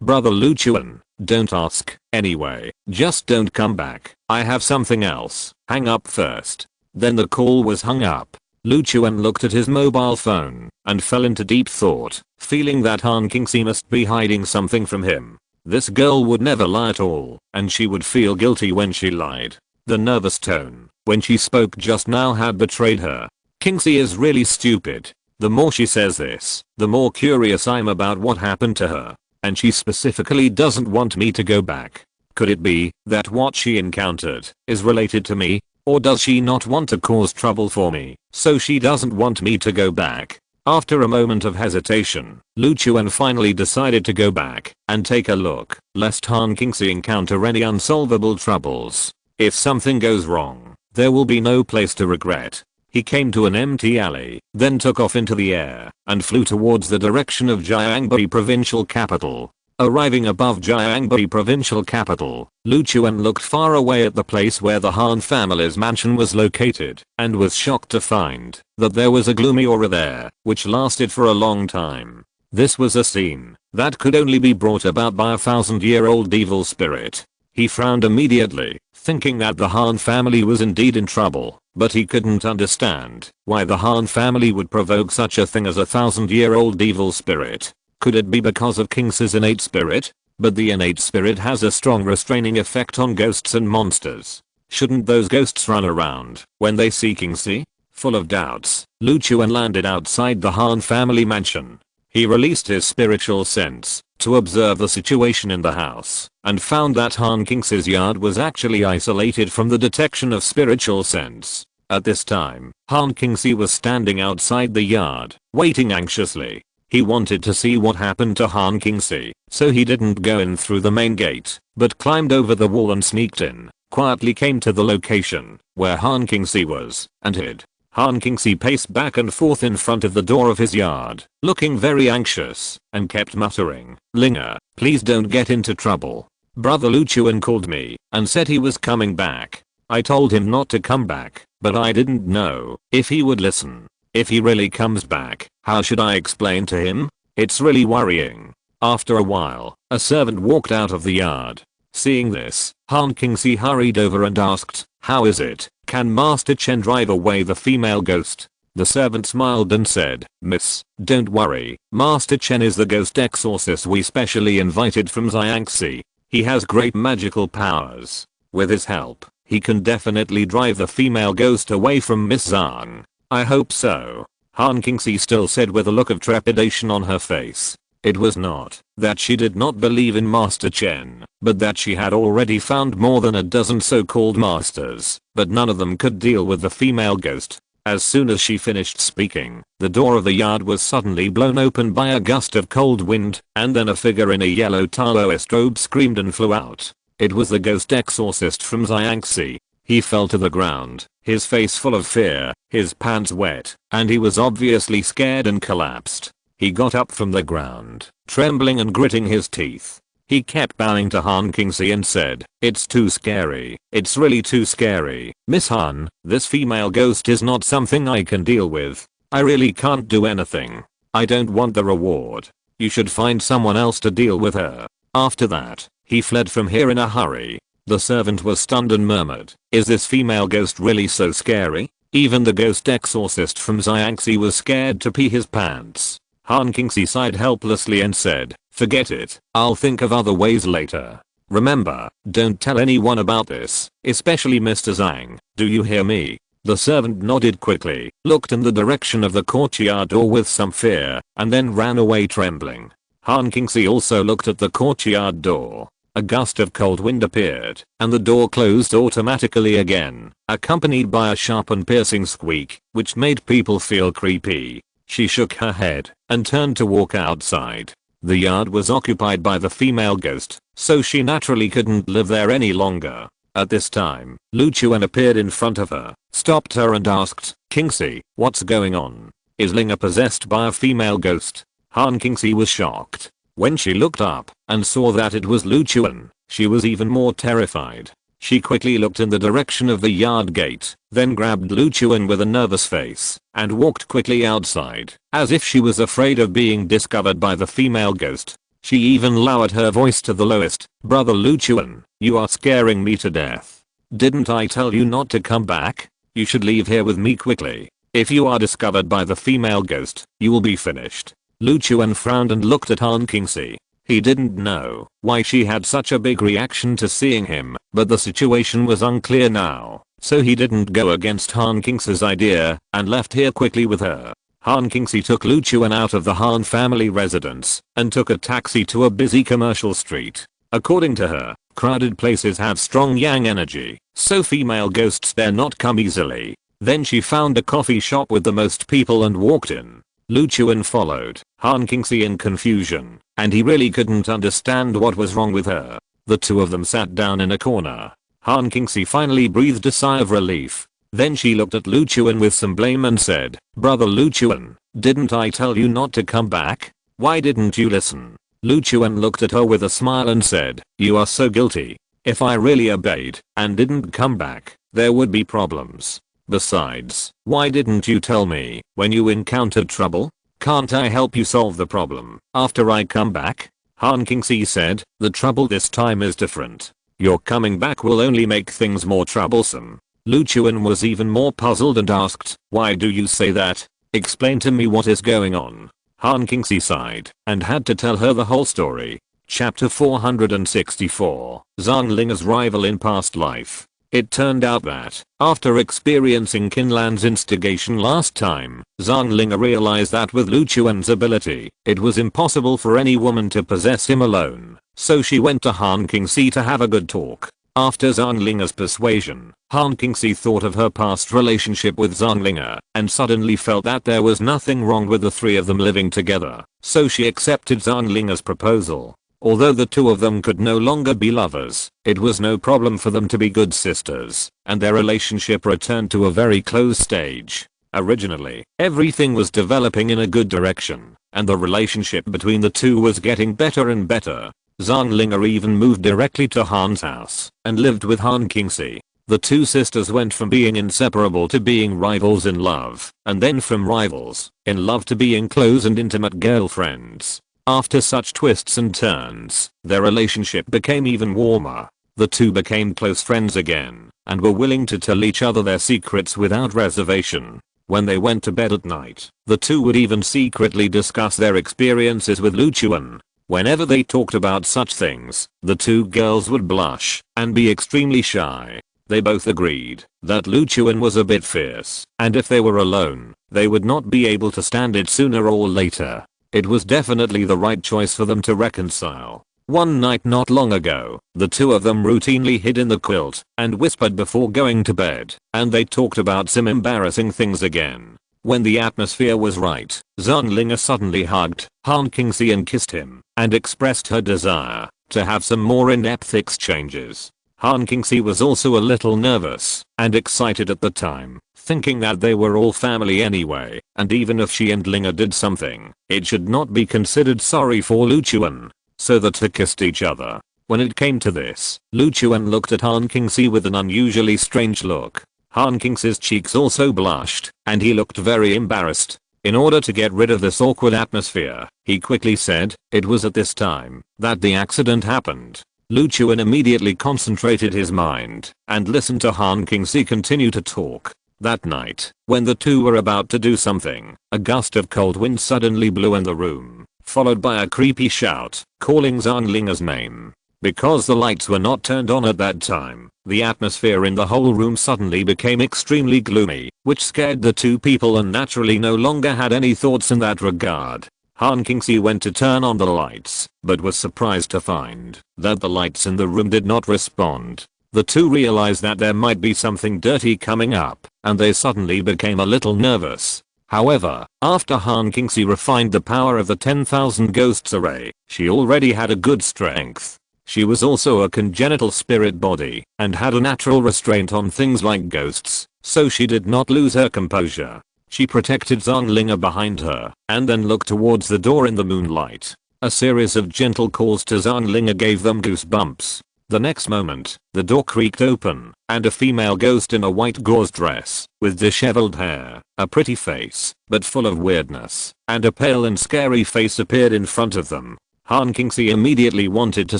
brother Lu Chuan, don't ask. Anyway, just don't come back. I have something else. Hang up first. Then the call was hung up. Lu Chuan looked at his mobile phone and fell into deep thought, feeling that Han Kingxi must be hiding something from him. This girl would never lie at all, and she would feel guilty when she lied. The nervous tone when she spoke just now had betrayed her. Kingxi is really stupid. The more she says this, the more curious I'm about what happened to her. And she specifically doesn't want me to go back. Could it be that what she encountered is related to me? Or does she not want to cause trouble for me, so she doesn't want me to go back? After a moment of hesitation, Lu Chuan finally decided to go back and take a look, lest Han Kingxi encounter any unsolvable troubles. If something goes wrong, there will be no place to regret. He came to an empty alley, then took off into the air and flew towards the direction of Jiangbai provincial capital. Arriving above Jiangbai provincial capital, Lu Chuan looked far away at the place where the Han family's mansion was located and was shocked to find that there was a gloomy aura there, which lasted for a long time. This was a scene that could only be brought about by a 1,000-year-old evil spirit. He frowned immediately, thinking that the Han family was indeed in trouble, but he couldn't understand why the Han family would provoke such a thing as a 1,000-year-old evil spirit. Could it be because of Kingxi's innate spirit? But the innate spirit has a strong restraining effect on ghosts and monsters. Shouldn't those ghosts run around when they see Kingxi? Full of doubts, Lu Chuan landed outside the Han family mansion. He released his spiritual sense to observe the situation in the house and found that Han Kingxi's yard was actually isolated from the detection of spiritual sense. At this time, Han Kingxi was standing outside the yard, waiting anxiously. He wanted to see what happened to Han Kingxi, so he didn't go in through the main gate, but climbed over the wall and sneaked in, quietly came to the location where Han Kingxi was, and hid. Han Kingxi paced back and forth in front of the door of his yard, looking very anxious, and kept muttering, Linga, please don't get into trouble. Brother Lu Chuan called me, and said he was coming back. I told him not to come back. but I didn't know if he would listen. If he really comes back, how should I explain to him? It's really worrying. After a while, a servant walked out of the yard. Seeing this, Han Kingsi hurried over and asked, "How is it? Can Master Chen drive away the female ghost?" The servant smiled and said, "Miss, don't worry. Master Chen is the ghost exorcist we specially invited from Xiangxi. He has great magical powers. With his help, he can definitely drive the female ghost away from Miss Zhang." "I hope so," Han Kingsi still said with a look of trepidation on her face. It was not that she did not believe in Master Chen, but that she had already found more than a dozen so-called masters, but none of them could deal with the female ghost. As soon as she finished speaking, the door of the yard was suddenly blown open by a gust of cold wind, and then a figure in a yellow Taoist robe screamed and flew out. It was the ghost exorcist from Xiangxi. He fell to the ground, his face full of fear, his pants wet, and he was obviously scared and collapsed. He got up from the ground, trembling and gritting his teeth. He kept bowing to Han Kingsi and said, "It's too scary. It's really too scary. Miss Han, this female ghost is not something I can deal with. I really can't do anything. I don't want the reward. You should find someone else to deal with her." After that, he fled from here in a hurry. The servant was stunned and murmured, "Is this female ghost really so scary?" Even the ghost exorcist from Xiangxi was scared to pee his pants. Han Kingsi sighed helplessly and said, "Forget it. I'll think of other ways later. Remember, don't tell anyone about this, especially Mr. Zhang. Do you hear me?" The servant nodded quickly, looked in the direction of the courtyard door with some fear, and then ran away trembling. Han Kingsi also looked at the courtyard door. A gust of cold wind appeared, and the door closed automatically again, accompanied by a sharp and piercing squeak, which made people feel creepy. She shook her head and turned to walk outside. The yard was occupied by the female ghost, so she naturally couldn't live there any longer. At this time, Lu Chuan appeared in front of her, stopped her and asked, "Kingsi, what's going on? Is Linga possessed by a female ghost?" Han Kingsi was shocked. When she looked up and saw that it was Lu Chuan, she was even more terrified. She quickly looked in the direction of the yard gate, then grabbed Lu Chuan with a nervous face, and walked quickly outside, as if she was afraid of being discovered by the female ghost. She even lowered her voice to the lowest, "Brother Lu Chuan, you are scaring me to death. Didn't I tell you not to come back? You should leave here with me quickly. If you are discovered by the female ghost, you will be finished." Lu Chuan frowned and looked at Han Kingsi. He didn't know why she had such a big reaction to seeing him, but the situation was unclear now, so he didn't go against Han Kingsi's idea and left here quickly with her. Han Kingsi took Lu Chuan out of the Han family residence and took a taxi to a busy commercial street. According to her, crowded places have strong yang energy, so female ghosts dare not come easily. Then she found a coffee shop with the most people and walked in. Lu Chuan followed Han Kingsi in confusion, and he really couldn't understand what was wrong with her. The two of them sat down in a corner. Han Kingsi finally breathed a sigh of relief. Then she looked at Lu Chuan with some blame and said, "Brother Lu Chuan, didn't I tell you not to come back? Why didn't you listen?" Lu Chuan looked at her with a smile and said, "You are so guilty. If I really obeyed and didn't come back, there would be problems. Besides, why didn't you tell me when you encountered trouble? Can't I help you solve the problem after I come back?" Han Kingsi said, "The trouble this time is different. Your coming back will only make things more troublesome." Lu Chuan was even more puzzled and asked, "Why do you say that? Explain to me what is going on." Han Kingsi sighed and had to tell her the whole story. Chapter 464, Zhang Linga's rival in past life. It turned out that, after experiencing Qinlan's instigation last time, Zhang Linga realized that with Lu Chuan's ability, it was impossible for any woman to possess him alone, so she went to Han Kingsi to have a good talk. After Zhang Linga's persuasion, Han Kingsi thought of her past relationship with Zhang Linga, and suddenly felt that there was nothing wrong with the three of them living together, so she accepted Zhang Linga's proposal. Although the two of them could no longer be lovers, it was no problem for them to be good sisters, and their relationship returned to a very close stage. Originally, everything was developing in a good direction, and the relationship between the two was getting better and better. Zhang Linga even moved directly to Han's house, and lived with Han Kingsi. The two sisters went from being inseparable to being rivals in love, and then from rivals in love to being close and intimate girlfriends. After such twists and turns, their relationship became even warmer. The two became close friends again, and were willing to tell each other their secrets without reservation. When they went to bed at night, the two would even secretly discuss their experiences with Luchuan. Whenever they talked about such things, the two girls would blush and be extremely shy. They both agreed that Luchuan was a bit fierce, and if they were alone, they would not be able to stand it sooner or later. It was definitely the right choice for them to reconcile. One night not long ago, the two of them routinely hid in the quilt and whispered before going to bed, and they talked about some embarrassing things again. When the atmosphere was right, Zhonglinger suddenly hugged Han Qingxi and kissed him, and expressed her desire to have some more in-depth exchanges. Han Qingxi was also a little nervous and excited at the time, thinking that they were all family anyway, and even if she and Linger did something, it should not be considered sorry for Luchuan. So the two kissed each other. When it came to this, Luchuan looked at Han Qingxi with an unusually strange look. Han Qingxi's cheeks also blushed, and he looked very embarrassed. In order to get rid of this awkward atmosphere, he quickly said, "It was at this time that the accident happened." Luchuan immediately concentrated his mind and listened to Han Qingxi continue to talk. That night, when the two were about to do something, a gust of cold wind suddenly blew in the room, followed by a creepy shout, calling Zhonglinger's name. Because the lights were not turned on at that time, the atmosphere in the whole room suddenly became extremely gloomy, which scared the two people and naturally no longer had any thoughts in that regard. Han Qingxi went to turn on the lights, but was surprised to find that the lights in the room did not respond. The two realized that there might be something dirty coming up, and they suddenly became a little nervous. However, after Han Qingxi refined the power of the 10,000 ghosts array, she already had a good strength. She was also a congenital spirit body, and had a natural restraint on things like ghosts, so she did not lose her composure. She protected Zhonglinger behind her, and then looked towards the door in the moonlight. A series of gentle calls to Zhonglinger gave them goosebumps. The next moment, the door creaked open, and a female ghost in a white gauze dress, with disheveled hair, a pretty face, but full of weirdness, and a pale and scary face appeared in front of them. Han Qingxi immediately wanted to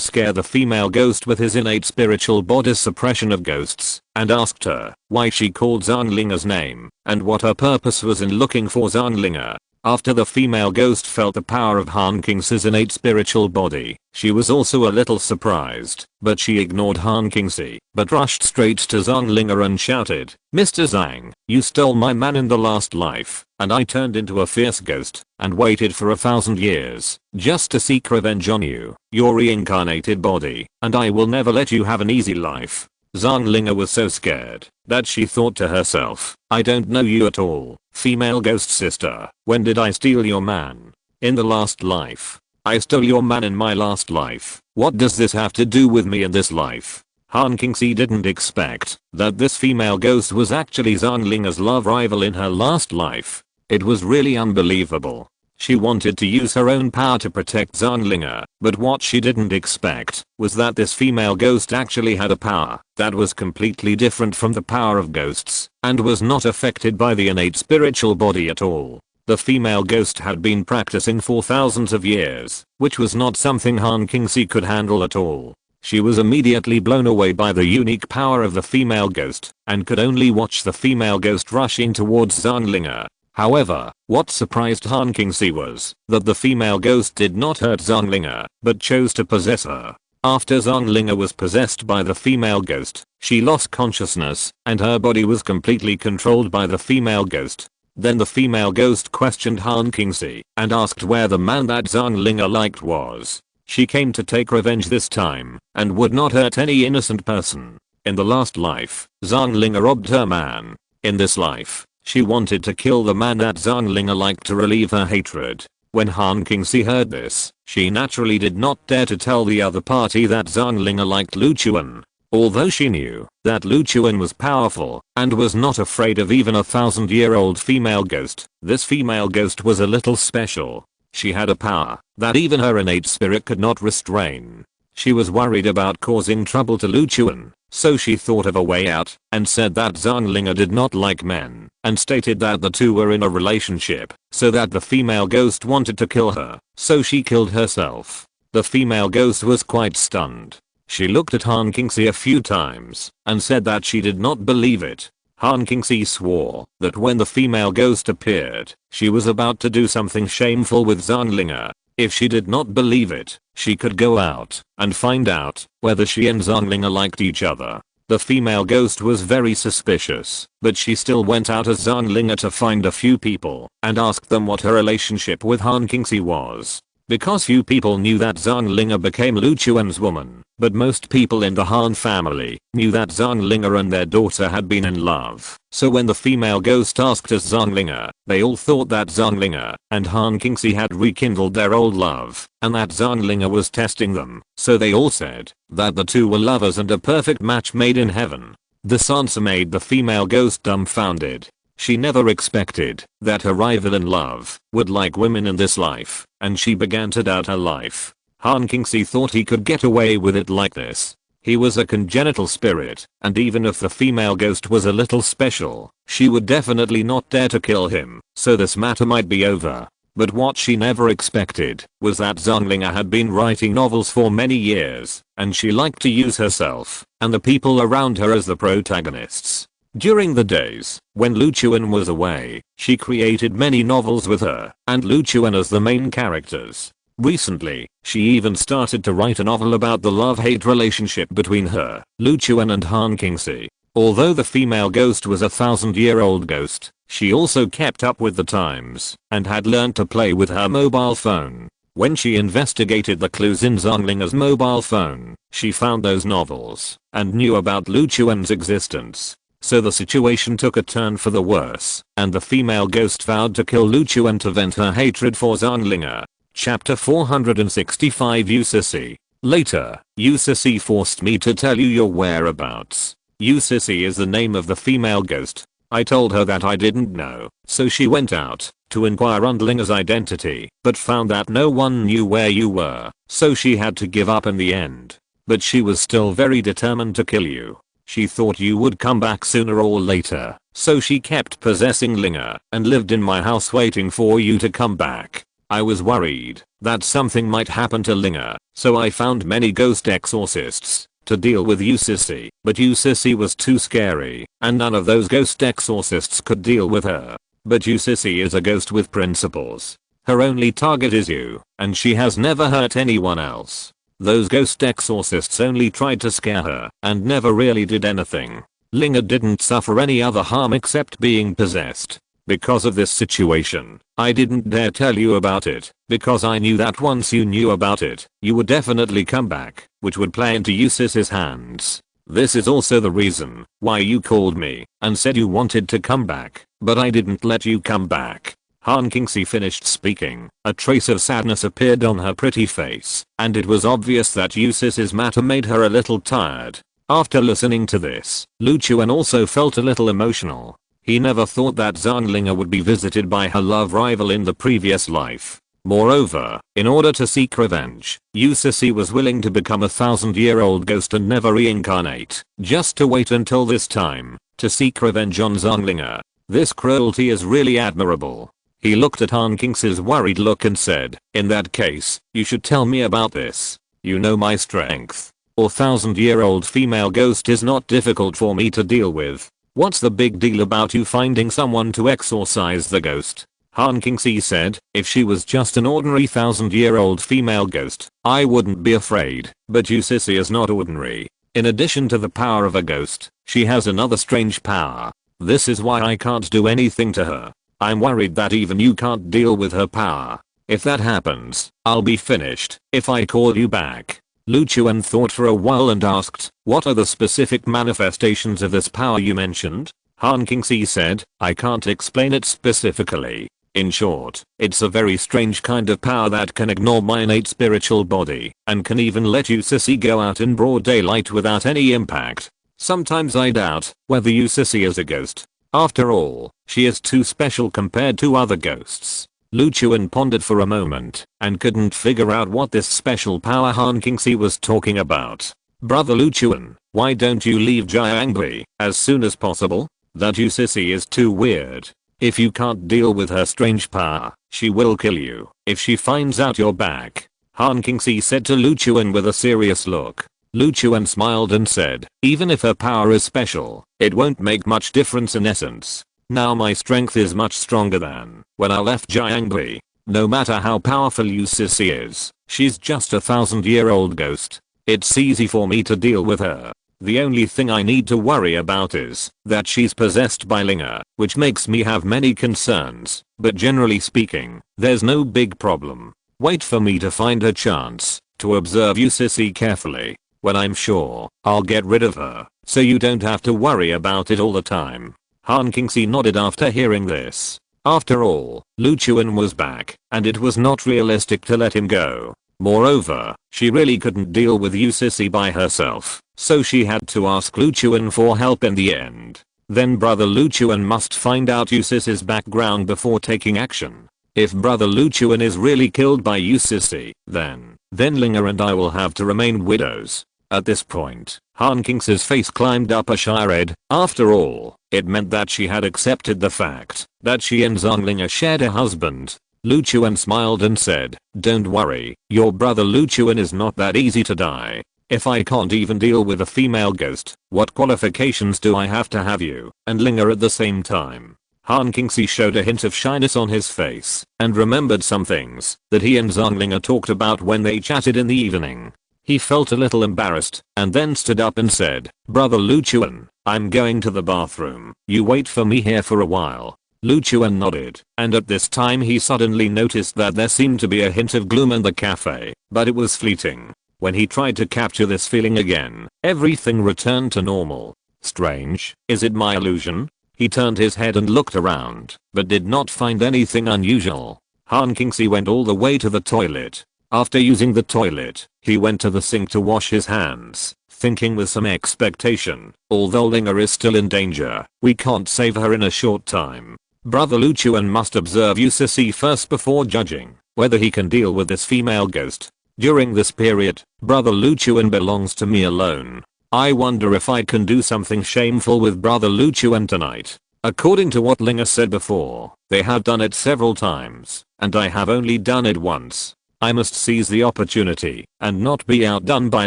scare the female ghost with his innate spiritual body's suppression of ghosts, and asked her why she called Zhonglinger's name, and what her purpose was in looking for Zhonglinger. After the female ghost felt the power of Han Qingxi's innate spiritual body, she was also a little surprised, but she ignored Han Qingxi, but rushed straight to Zhonglinger and shouted, "Mr. Zhang, you stole my man in the last life, and I turned into a fierce ghost, and waited for 1,000 years, just to seek revenge on you, your reincarnated body, and I will never let you have an easy life." Zhonglinger was so scared that she thought to herself, "I don't know you at all, female ghost sister. When did I steal your man? In the last life. I stole your man in my last life. What does this have to do with me in this life?" Han Qingxi didn't expect that this female ghost was actually Zhonglinger's love rival in her last life. It was really unbelievable. She wanted to use her own power to protect Zhonglinger, but what she didn't expect was that this female ghost actually had a power that was completely different from the power of ghosts, and was not affected by the innate spiritual body at all. The female ghost had been practicing for thousands of years, which was not something Han Qingxi could handle at all. She was immediately blown away by the unique power of the female ghost, and could only watch the female ghost rushing towards Zhonglinger. However, what surprised Han Qingxi was that the female ghost did not hurt Zhonglinger, but chose to possess her. After Zhonglinger was possessed by the female ghost, she lost consciousness, and her body was completely controlled by the female ghost. Then the female ghost questioned Han Qingxi, and asked where the man that Zhonglinger liked was. She came to take revenge this time, and would not hurt any innocent person. In the last life, Zhonglinger robbed her man. In this life, she wanted to kill the man that Zhonglinger liked to relieve her hatred. When Han Qingxi heard this, she naturally did not dare to tell the other party that Zhonglinger liked Luchuan. Although she knew that Luchuan was powerful, and was not afraid of even a 1,000-year-old female ghost, this female ghost was a little special. She had a power that even her innate spirit could not restrain. She was worried about causing trouble to Luchuan, so she thought of a way out and said that Zhanglinga did not like men and stated that the two were in a relationship, so that the female ghost wanted to kill her, so she killed herself. The female ghost was quite stunned. She looked at Han Qingxi a few times and said that she did not believe it. Han Qingxi swore that when the female ghost appeared, she was about to do something shameful with Zhanglinga. If she did not believe it, she could go out and find out whether she and Zhanglinga liked each other. The female ghost was very suspicious, but she still went out as Zhanglinga to find a few people and asked them what her relationship with Han Qingxi was. Because few people knew that Zhanglinga became Luchuan's woman, but most people in the Han family knew that Zhanglinga and their daughter had been in love. So when the female ghost asked as Zhanglinga, they all thought that Zhanglinga and Han Qingxi had rekindled their old love, and that Zhanglinga was testing them, so they all said that the two were lovers and a perfect match made in heaven. This answer made the female ghost dumbfounded. She never expected that her rival in love would like women in this life, and she began to doubt her life. Han Qingxi thought he could get away with it like this. He was a congenital spirit, and even if the female ghost was a little special, she would definitely not dare to kill him, so this matter might be over. But what she never expected was that Zhanglinga had been writing novels for many years, and she liked to use herself and the people around her as the protagonists. During the days when Luchuan was away, she created many novels with her and Luchuan as the main characters. Recently, she even started to write a novel about the love-hate relationship between her, Luchuan and Han Qingxi. Although the female ghost was a 1,000-year-old ghost, she also kept up with the times and had learned to play with her mobile phone. When she investigated the clues in Zhanglinga's mobile phone, she found those novels and knew about Luchuan's existence. So the situation took a turn for the worse, and the female ghost vowed to kill Luchuan to vent her hatred for Zhanglinga. Chapter 465 Usisi. Later, Usisi forced me to tell you your whereabouts. Usisi is the name of the female ghost. I told her that I didn't know, so she went out to inquire Zhanglinga's identity, but found that no one knew where you were, so she had to give up in the end. But she was still very determined to kill you. She thought you would come back sooner or later, so she kept possessing Linga and lived in my house waiting for you to come back. I was worried that something might happen to Linga, so I found many ghost exorcists to deal with Usisi, but Usisi was too scary, and none of those ghost exorcists could deal with her. But Usisi is a ghost with principles. Her only target is you, and she has never hurt anyone else. Those ghost exorcists only tried to scare her and never really did anything. Linga didn't suffer any other harm except being possessed. Because of this situation, I didn't dare tell you about it, because I knew that once you knew about it, you would definitely come back, which would play into Usisi's hands. This is also the reason why you called me and said you wanted to come back, but I didn't let you come back. Han Qingxi finished speaking. A trace of sadness appeared on her pretty face, and it was obvious that Usisi's matter made her a little tired. After listening to this, Luchuan also felt a little emotional. He never thought that Zhanglinga would be visited by her love rival in the previous life. Moreover, in order to seek revenge, Usisi was willing to become a 1,000-year-old ghost and never reincarnate, just to wait until this time, to seek revenge on Zhanglinga. This cruelty is really admirable. He looked at Han Qingxi's worried look and said, in that case, you should tell me about this. You know my strength. A 1,000-year-old female ghost is not difficult for me to deal with. What's the big deal about you finding someone to exorcise the ghost? Han Qingxi said, if she was just an ordinary 1,000-year-old female ghost, I wouldn't be afraid, but Usisi is not ordinary. In addition to the power of a ghost, she has another strange power. This is why I can't do anything to her. I'm worried that even you can't deal with her power. If that happens, I'll be finished if I call you back. Luchuan thought for a while and asked, what are the specific manifestations of this power you mentioned? Han Qingxi said, I can't explain it specifically. In short, it's a very strange kind of power that can ignore my innate spiritual body and can even let Usisi go out in broad daylight without any impact. Sometimes I doubt whether Usisi is a ghost. After all, she is too special compared to other ghosts. Lu Chuan pondered for a moment and couldn't figure out what this special power Han Qingxi was talking about. Brother Lu Chuan, why don't you leave Jiangbi as soon as possible? That you sissy is too weird. If you can't deal with her strange power, she will kill you if she finds out you're back. Han Qingxi said to Lu Chuan with a serious look. Lu Chuan smiled and said, even if her power is special, it won't make much difference in essence. Now my strength is much stronger than when I left Jiangbi. No matter how powerful you sissy is, she's just a 1,000-year-old ghost. It's easy for me to deal with her. The only thing I need to worry about is that she's possessed by Linga, which makes me have many concerns, but generally speaking, there's no big problem. Wait for me to find a chance to observe you sissy carefully. When I'm sure, I'll get rid of her, so you don't have to worry about it all the time. Han Qingxi nodded after hearing this. After all, Lu Chuan was back, and it was not realistic to let him go. Moreover, she really couldn't deal with you sissy by herself, so she had to ask Lu Chuan for help in the end. Then brother Lu Chuan must find out you sissy's background before taking action. If brother Lu Chuan is really killed by you sissy, then Linga and I will have to remain widows. At this point, Han Qingxi's face climbed up a shy red. After all, it meant that she had accepted the fact that she and Zhang Linga shared a husband. Lu Chuan smiled and said, don't worry, your brother Lu Chuan is not that easy to die. If I can't even deal with a female ghost, what qualifications do I have to have you and Linga at the same time? Han Qingxi showed a hint of shyness on his face and remembered some things that he and Zhang Linga talked about when they chatted in the evening. He felt a little embarrassed and then stood up and said, brother Lu Chuan, I'm going to the bathroom. You wait for me here for a while. Lu Chuan nodded, and at this time he suddenly noticed that there seemed to be a hint of gloom in the cafe, but it was fleeting. When he tried to capture this feeling again, everything returned to normal. Strange, is it my illusion? He turned his head and looked around, but did not find anything unusual. Han Qingxi went all the way to the toilet. After using the toilet, he went to the sink to wash his hands, thinking with some expectation, although Linga is still in danger, we can't save her in a short time. Brother Lu Chuan must observe you sissy first before judging whether he can deal with this female ghost. During this period, brother Lu Chuan belongs to me alone. I wonder if I can do something shameful with brother Lu Chuan tonight. According to what Linga said before, they have done it several times, and I have only done it once. I must seize the opportunity and not be outdone by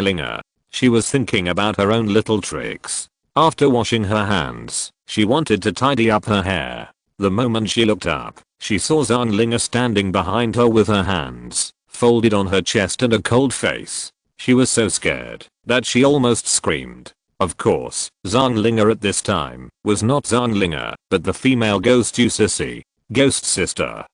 Linga. She was thinking about her own little tricks. After washing her hands, she wanted to tidy up her hair. The moment she looked up, she saw Zhang Linga standing behind her with her hands folded on her chest and a cold face. She was so scared that she almost screamed. Of course, Zhang Linga at this time was not Zhang Linga, but the female ghost you sissy. Ghost sister,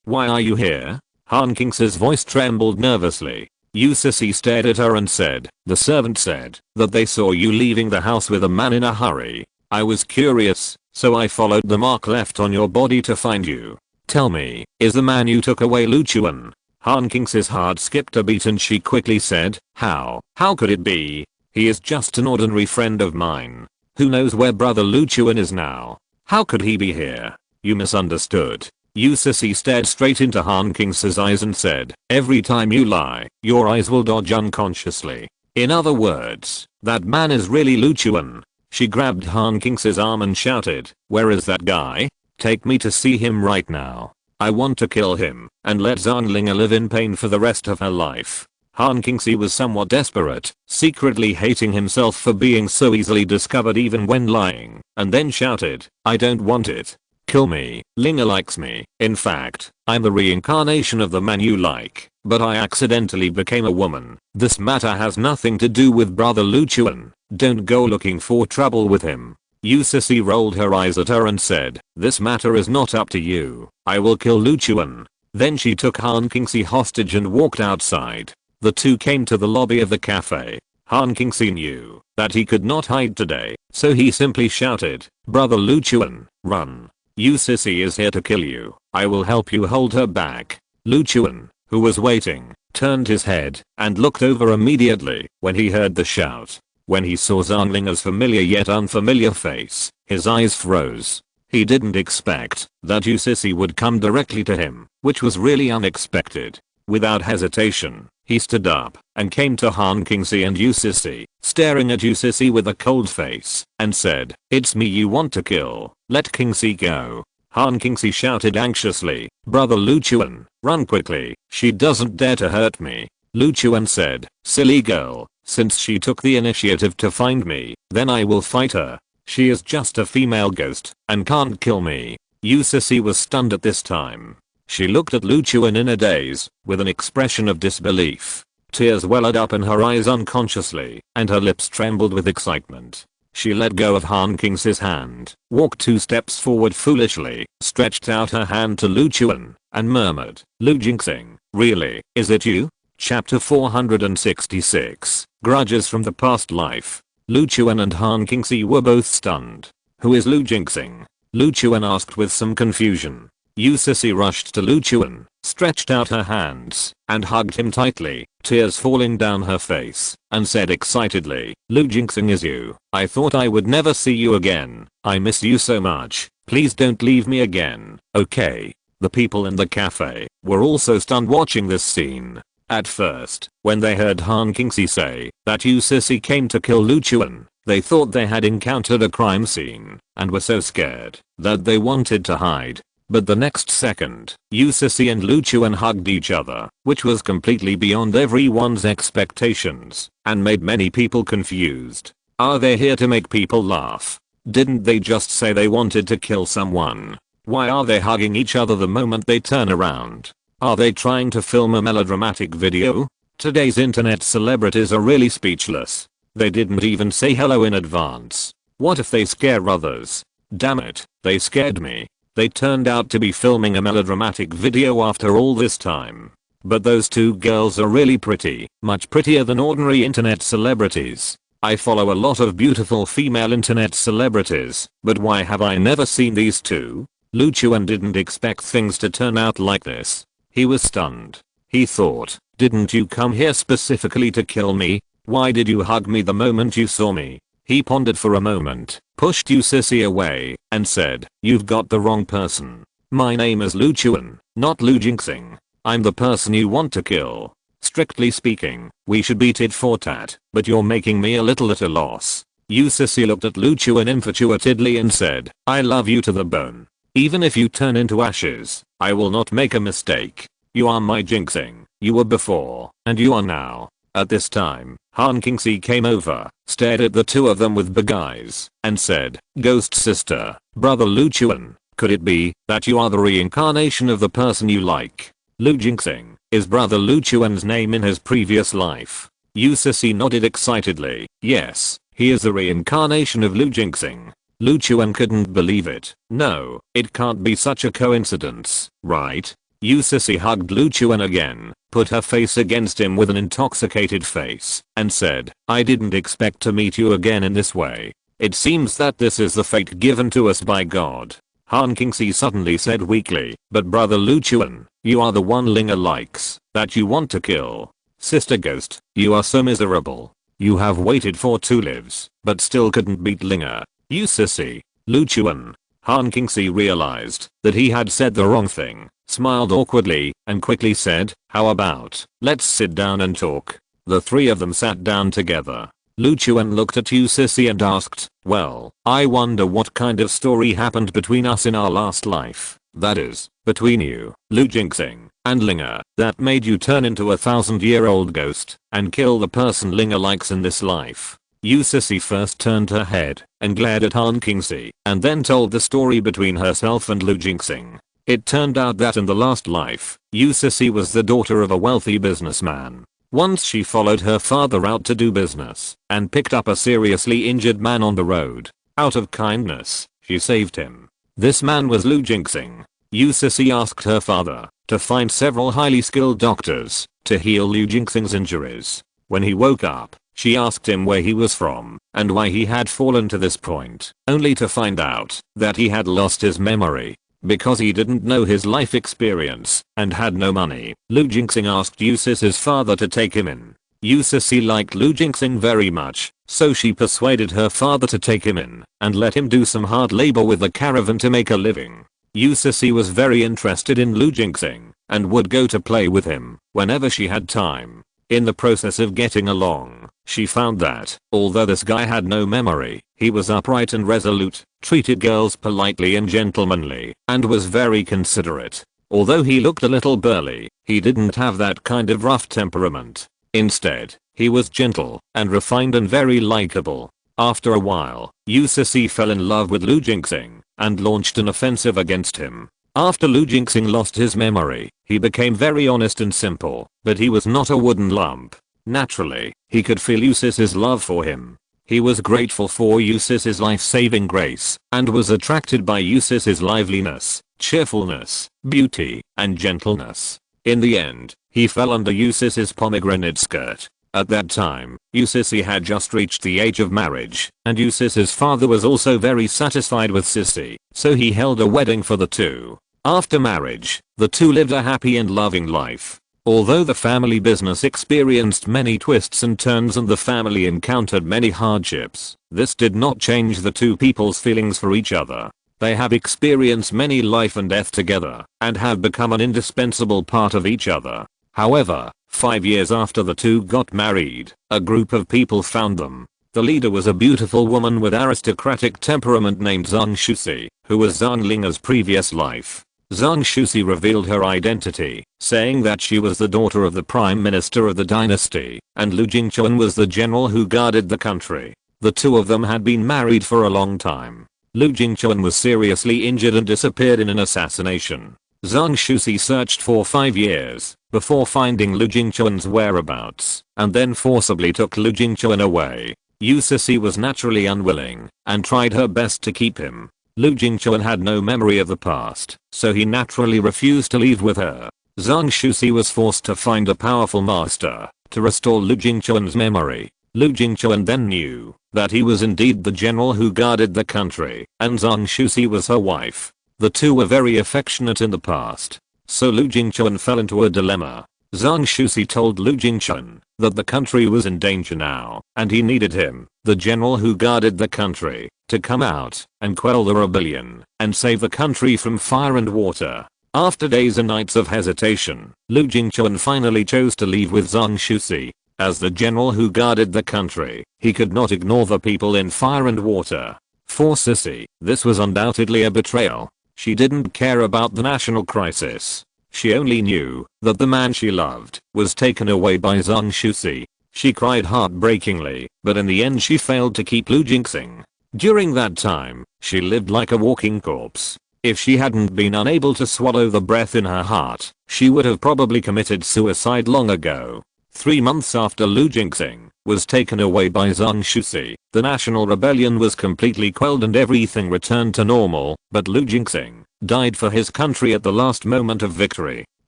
why are you here? Han Qingxi's voice trembled nervously. You sissy stared at her and said, the servant said that they saw you leaving the house with a man in a hurry. I was curious, so I followed the mark left on your body to find you. Tell me, is the man you took away Lu Chuan? Han Qingxi's heart skipped a beat and she quickly said, how could it be? He is just an ordinary friend of mine. Who knows where brother Lu Chuan is now? How could he be here? You misunderstood. You sissy stared straight into Han Qingxi's eyes and said, every time you lie, your eyes will dodge unconsciously. In other words, that man is really Lu Chuan. She grabbed Han Qingxi's arm and shouted, where is that guy? Take me to see him right now. I want to kill him and let Zhang Linga live in pain for the rest of her life. Han Qingxi was somewhat desperate, secretly hating himself for being so easily discovered even when lying, and then shouted, I don't want it. Kill me, Linga likes me. In fact, I'm the reincarnation of the man you like, but I accidentally became a woman. This matter has nothing to do with brother Lu Chuan. Don't go looking for trouble with him. You sissy rolled her eyes at her and said, this matter is not up to you. I will kill Lu Chuan. Then she took Han Qingxi hostage and walked outside. The two came to the lobby of the cafe. Han Qingxi knew that he could not hide today, so he simply shouted, brother Lu Chuan, run. You sissy is here to kill you. I will help you hold her back. Lu Chuan, who was waiting, turned his head and looked over immediately when he heard the shout. When he saw Zhang Linga's familiar yet unfamiliar face, his eyes froze. He didn't expect that Usisi would come directly to him, which was really unexpected. Without hesitation, he stood up and came to Han Kingsi and Usisi, staring at Usisi with a cold face, and said, "It's me you want to kill, let Kingsi go." Han Kingsi shouted anxiously, "Brother Lu Chuan, run quickly, she doesn't dare to hurt me." Lu Chuan said, "Silly girl, since she took the initiative to find me, then I will fight her. She is just a female ghost and can't kill me." Usisi was stunned at this time. She looked at Lu Chuan in a daze, with an expression of disbelief. Tears welled up in her eyes unconsciously, and her lips trembled with excitement. She let go of Han Kingsi's hand, walked 2 steps forward foolishly, stretched out her hand to Lu Chuan, and murmured, "Lu Jinxing, really, is it you?" Chapter 466, Grudges from the Past Life. Lu Chuan and Han Kingsi were both stunned. "Who is Lu Jinxing?" Lu Chuan asked with some confusion. Usisi rushed to Lu Chuan, stretched out her hands, and hugged him tightly, tears falling down her face, and said excitedly, "Lu Jinxing is you. I thought I would never see you again. I miss you so much. Please don't leave me again, okay?" The people in the cafe were also stunned watching this scene. At first, when they heard Han Kingsi say that Usisi came to kill Lu Chuan, they thought they had encountered a crime scene, and were so scared that they wanted to hide. But the next second, Usisi and Lu Chuan hugged each other, which was completely beyond everyone's expectations, and made many people confused. Are they here to make people laugh? Didn't they just say they wanted to kill someone? Why are they hugging each other the moment they turn around? Are they trying to film a melodramatic video? Today's internet celebrities are really speechless. They didn't even say hello in advance. What if they scare others? Damn it, they scared me. They turned out to be filming a melodramatic video after all this time. But those 2 girls are really pretty, much prettier than ordinary internet celebrities. I follow a lot of beautiful female internet celebrities, but why have I never seen these 2? Lu Chuan didn't expect things to turn out like this. He was stunned. He thought, didn't you come here specifically to kill me? Why did you hug me the moment you saw me? He pondered for a moment, pushed Usisi away, and said, "You've got the wrong person. My name is Lu Chuan, not Lu Jinxing. I'm the person you want to kill. Strictly speaking, we should be tit for tat, but you're making me a little at a loss." Usisi looked at Lu Chuan infatuatedly and said, "I love you to the bone. Even if you turn into ashes, I will not make a mistake. You are my Jinxing. You were before, and you are now." At this time, Han Kingsi came over, stared at the 2 of them with big eyes, and said, "Ghost sister, brother Lu Chuan, could it be that you are the reincarnation of the person you like?" Lu Jinxing is brother Lu Chuan's name in his previous life. Usisi nodded excitedly. Yes, he is the reincarnation of Lu Jinxing. Lu Chuan couldn't believe it. No, it can't be such a coincidence, right? Usisi hugged Lu Chuan again, put her face against him with an intoxicated face, and said, "I didn't expect to meet you again in this way. It seems that this is the fate given to us by God." Han Kingsi suddenly said weakly, "But brother Lu Chuan, you are the one Linga likes, that you want to kill. Sister Ghost, you are so miserable. You have waited for 2 lives, but still couldn't beat Linga. Usisi, Lu Chuan." Han Kingsi realized that he had said the wrong thing, smiled awkwardly, and quickly said, "How about, let's sit down and talk." The 3 of them sat down together. Lu Chuan looked at Usisi and asked, "Well, I wonder what kind of story happened between us in our last life, that is, between you, Lu Jinxing, and Linga, that made you turn into a 1,000-year-old ghost and kill the person Linga likes in this life." Usisi first turned her head and glared at Han Kingsi, and then told the story between herself and Lu Jinxing. It turned out that in the last life, Usisi was the daughter of a wealthy businessman. Once she followed her father out to do business, and picked up a seriously injured man on the road. Out of kindness, she saved him. This man was Lu Jinxing. Usisi asked her father to find several highly skilled doctors to heal Lu Jinxing's injuries. When he woke up, she asked him where he was from and why he had fallen to this point, only to find out that he had lost his memory because he didn't know his life experience and had no money. Lu Jinxing asked Usisi's father to take him in. Yususi liked Lu Jingxing very much, so she persuaded her father to take him in and let him do some hard labor with the caravan to make a living. Yususi was very interested in Lu Jingxing and would go to play with him whenever she had time. In the process of getting along, she found that, although this guy had no memory, he was upright and resolute, treated girls politely and gentlemanly, and was very considerate. Although he looked a little burly, he didn't have that kind of rough temperament. Instead, he was gentle and refined and very likable. After a while, Yususi fell in love with Lu Jingxing and launched an offensive against him. After Lu Jingxing lost his memory, he became very honest and simple, but he was not a wooden lump. Naturally, he could feel Yususi's love for him. He was grateful for Yususi's life-saving grace and was attracted by Yususi's liveliness, cheerfulness, beauty, and gentleness. In the end, he fell under Yususi's pomegranate skirt. At that time, Yususi had just reached the age of marriage, and Yususi's father was also very satisfied with Sissy, so he held a wedding for the two. After marriage, the two lived a happy and loving life. Although the family business experienced many twists and turns and the family encountered many hardships, this did not change the two people's feelings for each other. They have experienced many life and death together and have become an indispensable part of each other. However, 5 years after the two got married, a group of people found them. The leader was a beautiful woman with aristocratic temperament named Zhang Shusi, who was Zhang Linga's previous life. Zhang Shusi revealed her identity, saying that she was the daughter of the prime minister of the dynasty, and Lu Jingchuan was the general who guarded the country. The two of them had been married for a long time. Lu Jingchuan was seriously injured and disappeared in an assassination. Zhang Shusi searched for 5 years before finding Lu Jingchuan's whereabouts, and then forcibly took Lu Jingchuan away. Yususi was naturally unwilling and tried her best to keep him. Lu Jingchuan had no memory of the past, so he naturally refused to leave with her. Zhang Shusi was forced to find a powerful master to restore Lu Jingchuan's memory. Lu Jingchuan then knew that he was indeed the general who guarded the country, and Zhang Shusi was her wife. The two were very affectionate in the past, so Lu Jingchuan fell into a dilemma. Zhang Shusi told Lu Jingchuan that the country was in danger now, and he needed him, the general who guarded the country, to come out and quell the rebellion and save the country from fire and water. After days and nights of hesitation, Lu Jingchuan finally chose to leave with Zhang Shusi. As the general who guarded the country, he could not ignore the people in fire and water. For Sissy, this was undoubtedly a betrayal. She didn't care about the national crisis. She only knew that the man she loved was taken away by Zhang Shusi. She cried heartbreakingly, but in the end she failed to keep Lu Jingxing. During that time, she lived like a walking corpse. If she hadn't been unable to swallow the breath in her heart, she would have probably committed suicide long ago. 3 months after Lu Jingxing was taken away by Zhang Shusi, the national rebellion was completely quelled and everything returned to normal, but Lu Jingxing died for his country at the last moment of victory.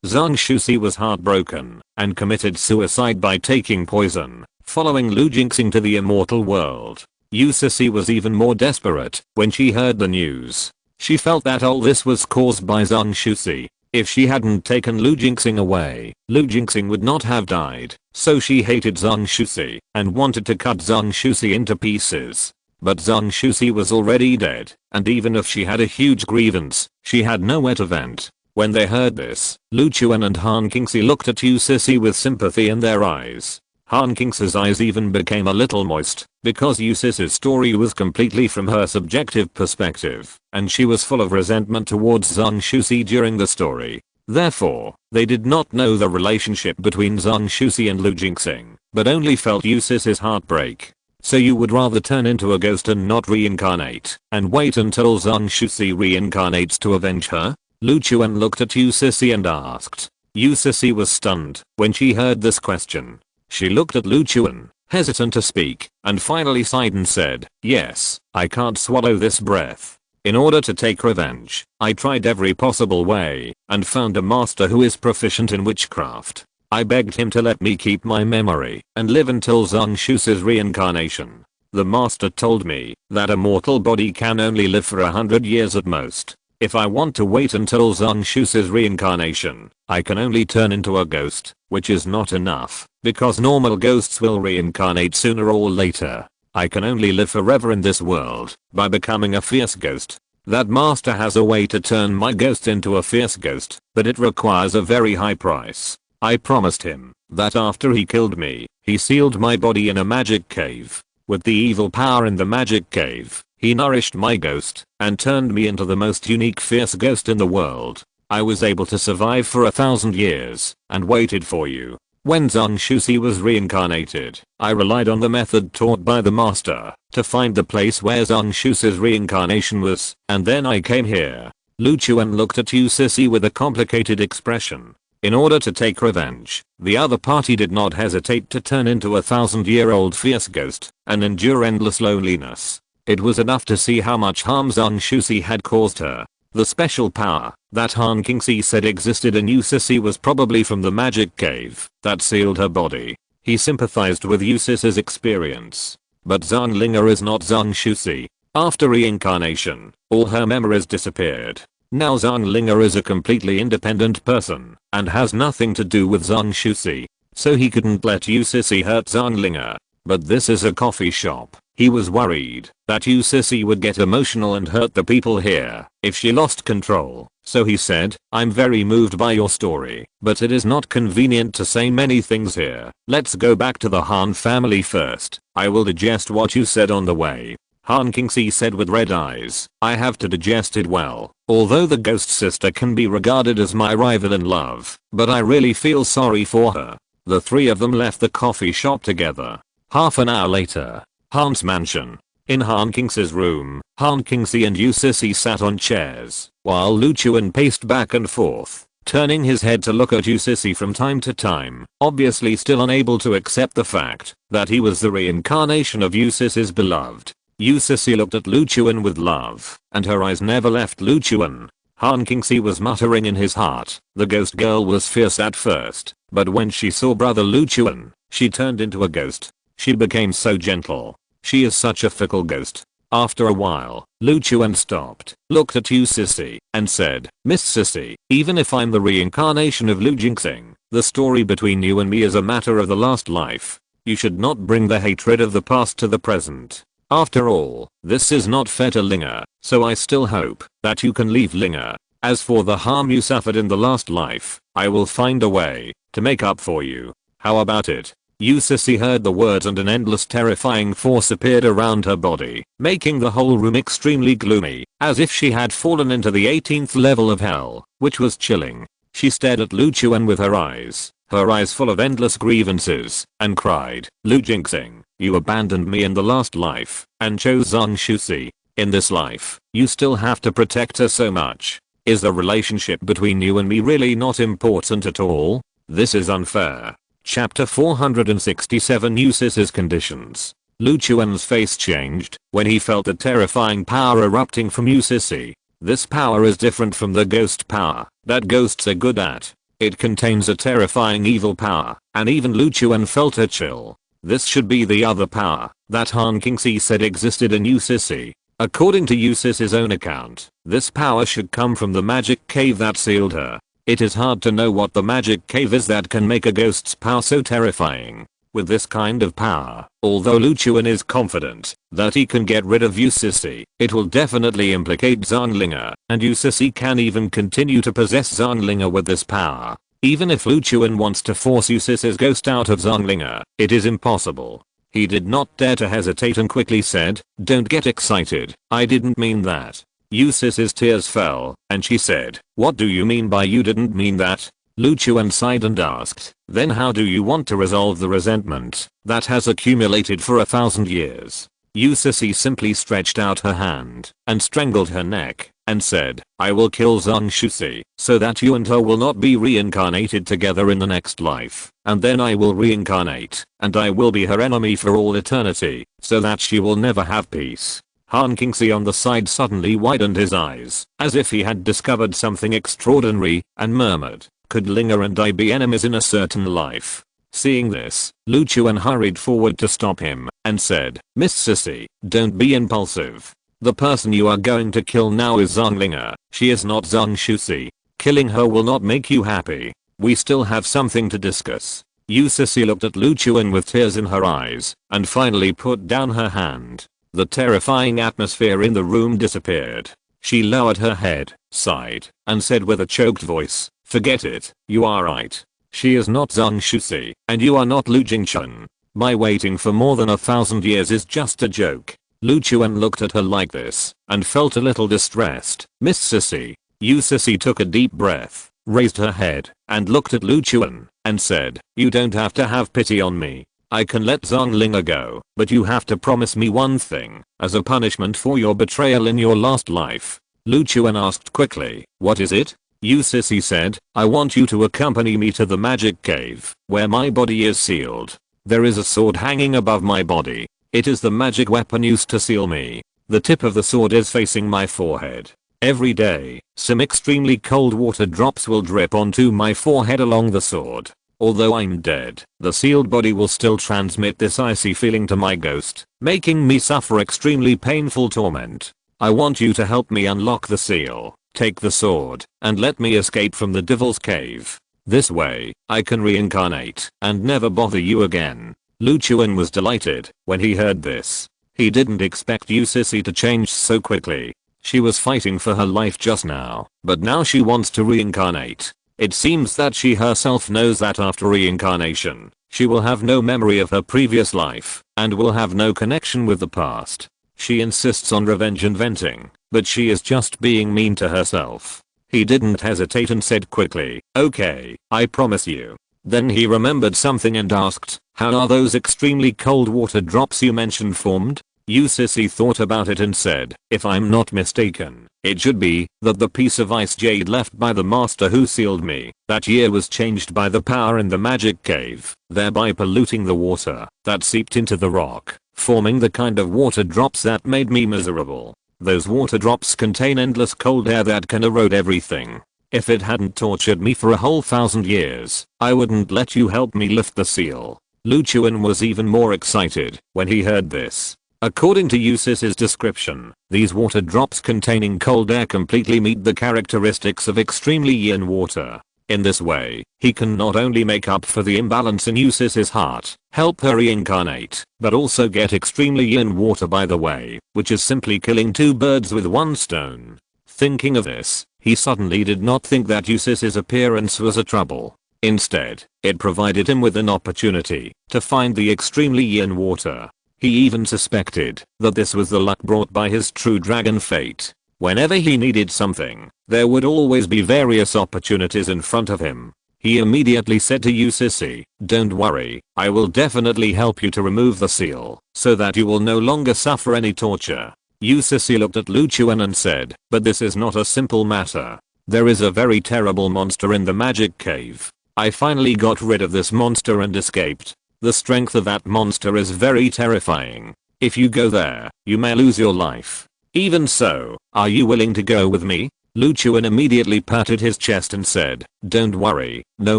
Zhang Shusi was heartbroken and committed suicide by taking poison, following Lu Jingxing to the immortal world. Yususi was even more desperate when she heard the news. She felt that all this was caused by Zhang Shusi. If she hadn't taken Lu Jingxing away, Lu Jingxing would not have died, so she hated Zhang Shusi and wanted to cut Zhang Shusi into pieces. But Zhang Shusi was already dead, and even if she had a huge grievance, she had nowhere to vent. When they heard this, Lu Chuan and Han Qingxi looked at Yususi with sympathy in their eyes. Han Qingxi's eyes even became a little moist, because Yususi's story was completely from her subjective perspective, and she was full of resentment towards Zhang Shusi during the story. Therefore, they did not know the relationship between Zhang Shusi and Lu Jingxing, but only felt Yususi's heartbreak. So you would rather turn into a ghost and not reincarnate, and wait until Zhang Shusi reincarnates to avenge her? Lu Chuan looked at Yususi and asked. Yususi was stunned when she heard this question. She looked at Lu Chuan, hesitant to speak, and finally sighed and said, "Yes, I can't swallow this breath. In order to take revenge, I tried every possible way, and found a master who is proficient in witchcraft. I begged him to let me keep my memory and live until Zhang Shusi's reincarnation. The master told me that a mortal body can only live for 100 years at most. If I want to wait until Zhongshusi's reincarnation, I can only turn into a ghost, which is not enough, because normal ghosts will reincarnate sooner or later. I can only live forever in this world by becoming a fierce ghost. That master has a way to turn my ghost into a fierce ghost, but it requires a very high price. I promised him that after he killed me, he sealed my body in a magic cave. With the evil power in the magic cave, he nourished my ghost and turned me into the most unique fierce ghost in the world. I was able to survive for 1,000 years and waited for you. When Zhongshusi was reincarnated, I relied on the method taught by the master to find the place where Zhongshusi's reincarnation was, and then I came here. Lu Chuan looked at Sisi with a complicated expression. In order to take revenge, the other party did not hesitate to turn into a 1,000-year-old fierce ghost and endure endless loneliness. It was enough to see how much harm Zhongshusi had caused her. The special power that Han Qingxi said existed in Sisi was probably from the magic cave that sealed her body. He sympathized with Sisi's experience. But Zhonglinga is not Zhongshusi. After reincarnation, all her memories disappeared. Now Zhonglinga is a completely independent person and has nothing to do with Zhongshusi, so he couldn't let Sisi hurt Zhonglinga. But this is a coffee shop. He was worried that Sisi would get emotional and hurt the people here if she lost control, so he said, I'm very moved by your story, but it is not convenient to say many things here. Let's go back to the Han family first. I will digest what you said on the way. Han Qingxi said with red eyes, I have to digest it well. Although the ghost sister can be regarded as my rival in love, but I really feel sorry for her. The three of them left the coffee shop together. Half an hour later, Han's mansion. In Han Qingxi's room, Han Qingxi and Sisi sat on chairs, while Lu Chuan paced back and forth, turning his head to look at Sisi from time to time, obviously still unable to accept the fact that he was the reincarnation of Sisi's beloved. Sisi looked at Lu Chuan with love, and her eyes never left Lu Chuan. Han Qingxi was muttering in his heart, the ghost girl was fierce at first, but when she saw brother Lu Chuan, she turned into a ghost. She became so gentle. She is such a fickle ghost. After a while, Lu Chuan stopped, looked at Sisi, and said, Miss Sisi, even if I'm the reincarnation of Lu Jingxing, the story between you and me is a matter of the last life. You should not bring the hatred of the past to the present. After all, this is not fair to Linga, so I still hope that you can leave Linga. As for the harm you suffered in the last life, I will find a way to make up for you. How about it? Sisi heard the words and an endless terrifying force appeared around her body, making the whole room extremely gloomy, as if she had fallen into the 18th level of hell, which was chilling. She stared at Lu Chuan with her eyes full of endless grievances, and cried, Lu Jingxing, you abandoned me in the last life, and chose Zhongshusi. In this life, you still have to protect her so much. Is the relationship between you and me really not important at all? This is unfair. Chapter 467 Sisi's conditions. Lu Chuan's face changed when he felt the terrifying power erupting from Sisi. This power is different from the ghost power that ghosts are good at. It contains a terrifying evil power, and even Lu Chuan felt a chill. This should be the other power that Han Qingxi said existed in Sisi. According to Sisi's own account, this power should come from the magic cave that sealed her. It is hard to know what the magic cave is that can make a ghost's power so terrifying. With this kind of power, although Lu Chuan is confident that he can get rid of Sisi, it will definitely implicate Zhonglinga, and Sisi can even continue to possess Zhonglinga with this power. Even if Lu Chuan wants to force Sisi's ghost out of Zhonglinga, it is impossible. He did not dare to hesitate and quickly said, don't get excited, I didn't mean that. Sisi's tears fell, and she said, what do you mean by you didn't mean that? Lu Chuan sighed and asked, then how do you want to resolve the resentment that has accumulated for 1,000 years? Sisi simply stretched out her hand and strangled her neck and said, I will kill Zhongshusi so that you and her will not be reincarnated together in the next life, and then I will reincarnate and I will be her enemy for all eternity so that she will never have peace. Han Qingxi on the side suddenly widened his eyes as if he had discovered something extraordinary and murmured, could Linga and I be enemies in a certain life? Seeing this, Lu Chuan hurried forward to stop him and said, Miss Sisi, don't be impulsive. The person you are going to kill now is Zhonglinger. She is not Zhongshusi. Killing her will not make you happy. We still have something to discuss. Yu Sisi looked at Lu Chuan with tears in her eyes and finally put down her hand. The terrifying atmosphere in the room disappeared. She lowered her head, sighed, and said with a choked voice, "Forget it, you are right. She is not Zhongshusi, and you are not Lu Jingchun. My waiting for more than 1,000 years is just a joke." Lu Chuan looked at her like this and felt a little distressed. "Miss Sisi." Yu Sisi took a deep breath, raised her head, and looked at Lu Chuan and said, "You don't have to have pity on me. I can let Zhonglinger go, but you have to promise me one thing, as a punishment for your betrayal in your last life." Lu Chuan asked quickly, "What is it?" Yu Sisi said, "I want you to accompany me to the magic cave, where my body is sealed. There is a sword hanging above my body. It is the magic weapon used to seal me. The tip of the sword is facing my forehead. Every day, some extremely cold water drops will drip onto my forehead along the sword. Although I'm dead, the sealed body will still transmit this icy feeling to my ghost, making me suffer extremely painful torment. I want you to help me unlock the seal, take the sword, and let me escape from the Devil's Cave. This way, I can reincarnate and never bother you again." Lu Chuan was delighted when he heard this. He didn't expect Yu Sisi to change so quickly. She was fighting for her life just now, but now she wants to reincarnate. It seems that she herself knows that after reincarnation, she will have no memory of her previous life and will have no connection with the past. She insists on revenge and venting, but she is just being mean to herself. He didn't hesitate and said quickly, "Okay, I promise you." Then he remembered something and asked, "How are those extremely cold water drops you mentioned formed?" Yu Sisi thought about it and said, "If I'm not mistaken, it should be that the piece of ice jade left by the master who sealed me that year was changed by the power in the magic cave, thereby polluting the water that seeped into the rock, forming the kind of water drops that made me miserable. Those water drops contain endless cold air that can erode everything. If it hadn't tortured me for a whole 1,000 years, I wouldn't let you help me lift the seal." Lu Chuan was even more excited when he heard this. According to Yu Sisi's description, these water drops containing cold air completely meet the characteristics of extremely yin water. In this way, he can not only make up for the imbalance in Yu Sisi's heart, help her reincarnate, but also get extremely yin water by the way, which is simply killing two birds with one stone. Thinking of this, he suddenly did not think that Yu Sisi's appearance was a trouble. Instead, it provided him with an opportunity to find the extremely yin water. He even suspected that this was the luck brought by his true dragon fate. Whenever he needed something, there would always be various opportunities in front of him. He immediately said to Yu Sisi, "Don't worry, I will definitely help you to remove the seal, so that you will no longer suffer any torture." Yu Sisi looked at Lu Chuan and said, "But this is not a simple matter. There is a very terrible monster in the magic cave. I finally got rid of this monster and escaped. The strength of that monster is very terrifying. If you go there, you may lose your life. Even so, are you willing to go with me?" Lu Chuan immediately patted his chest and said, "Don't worry, no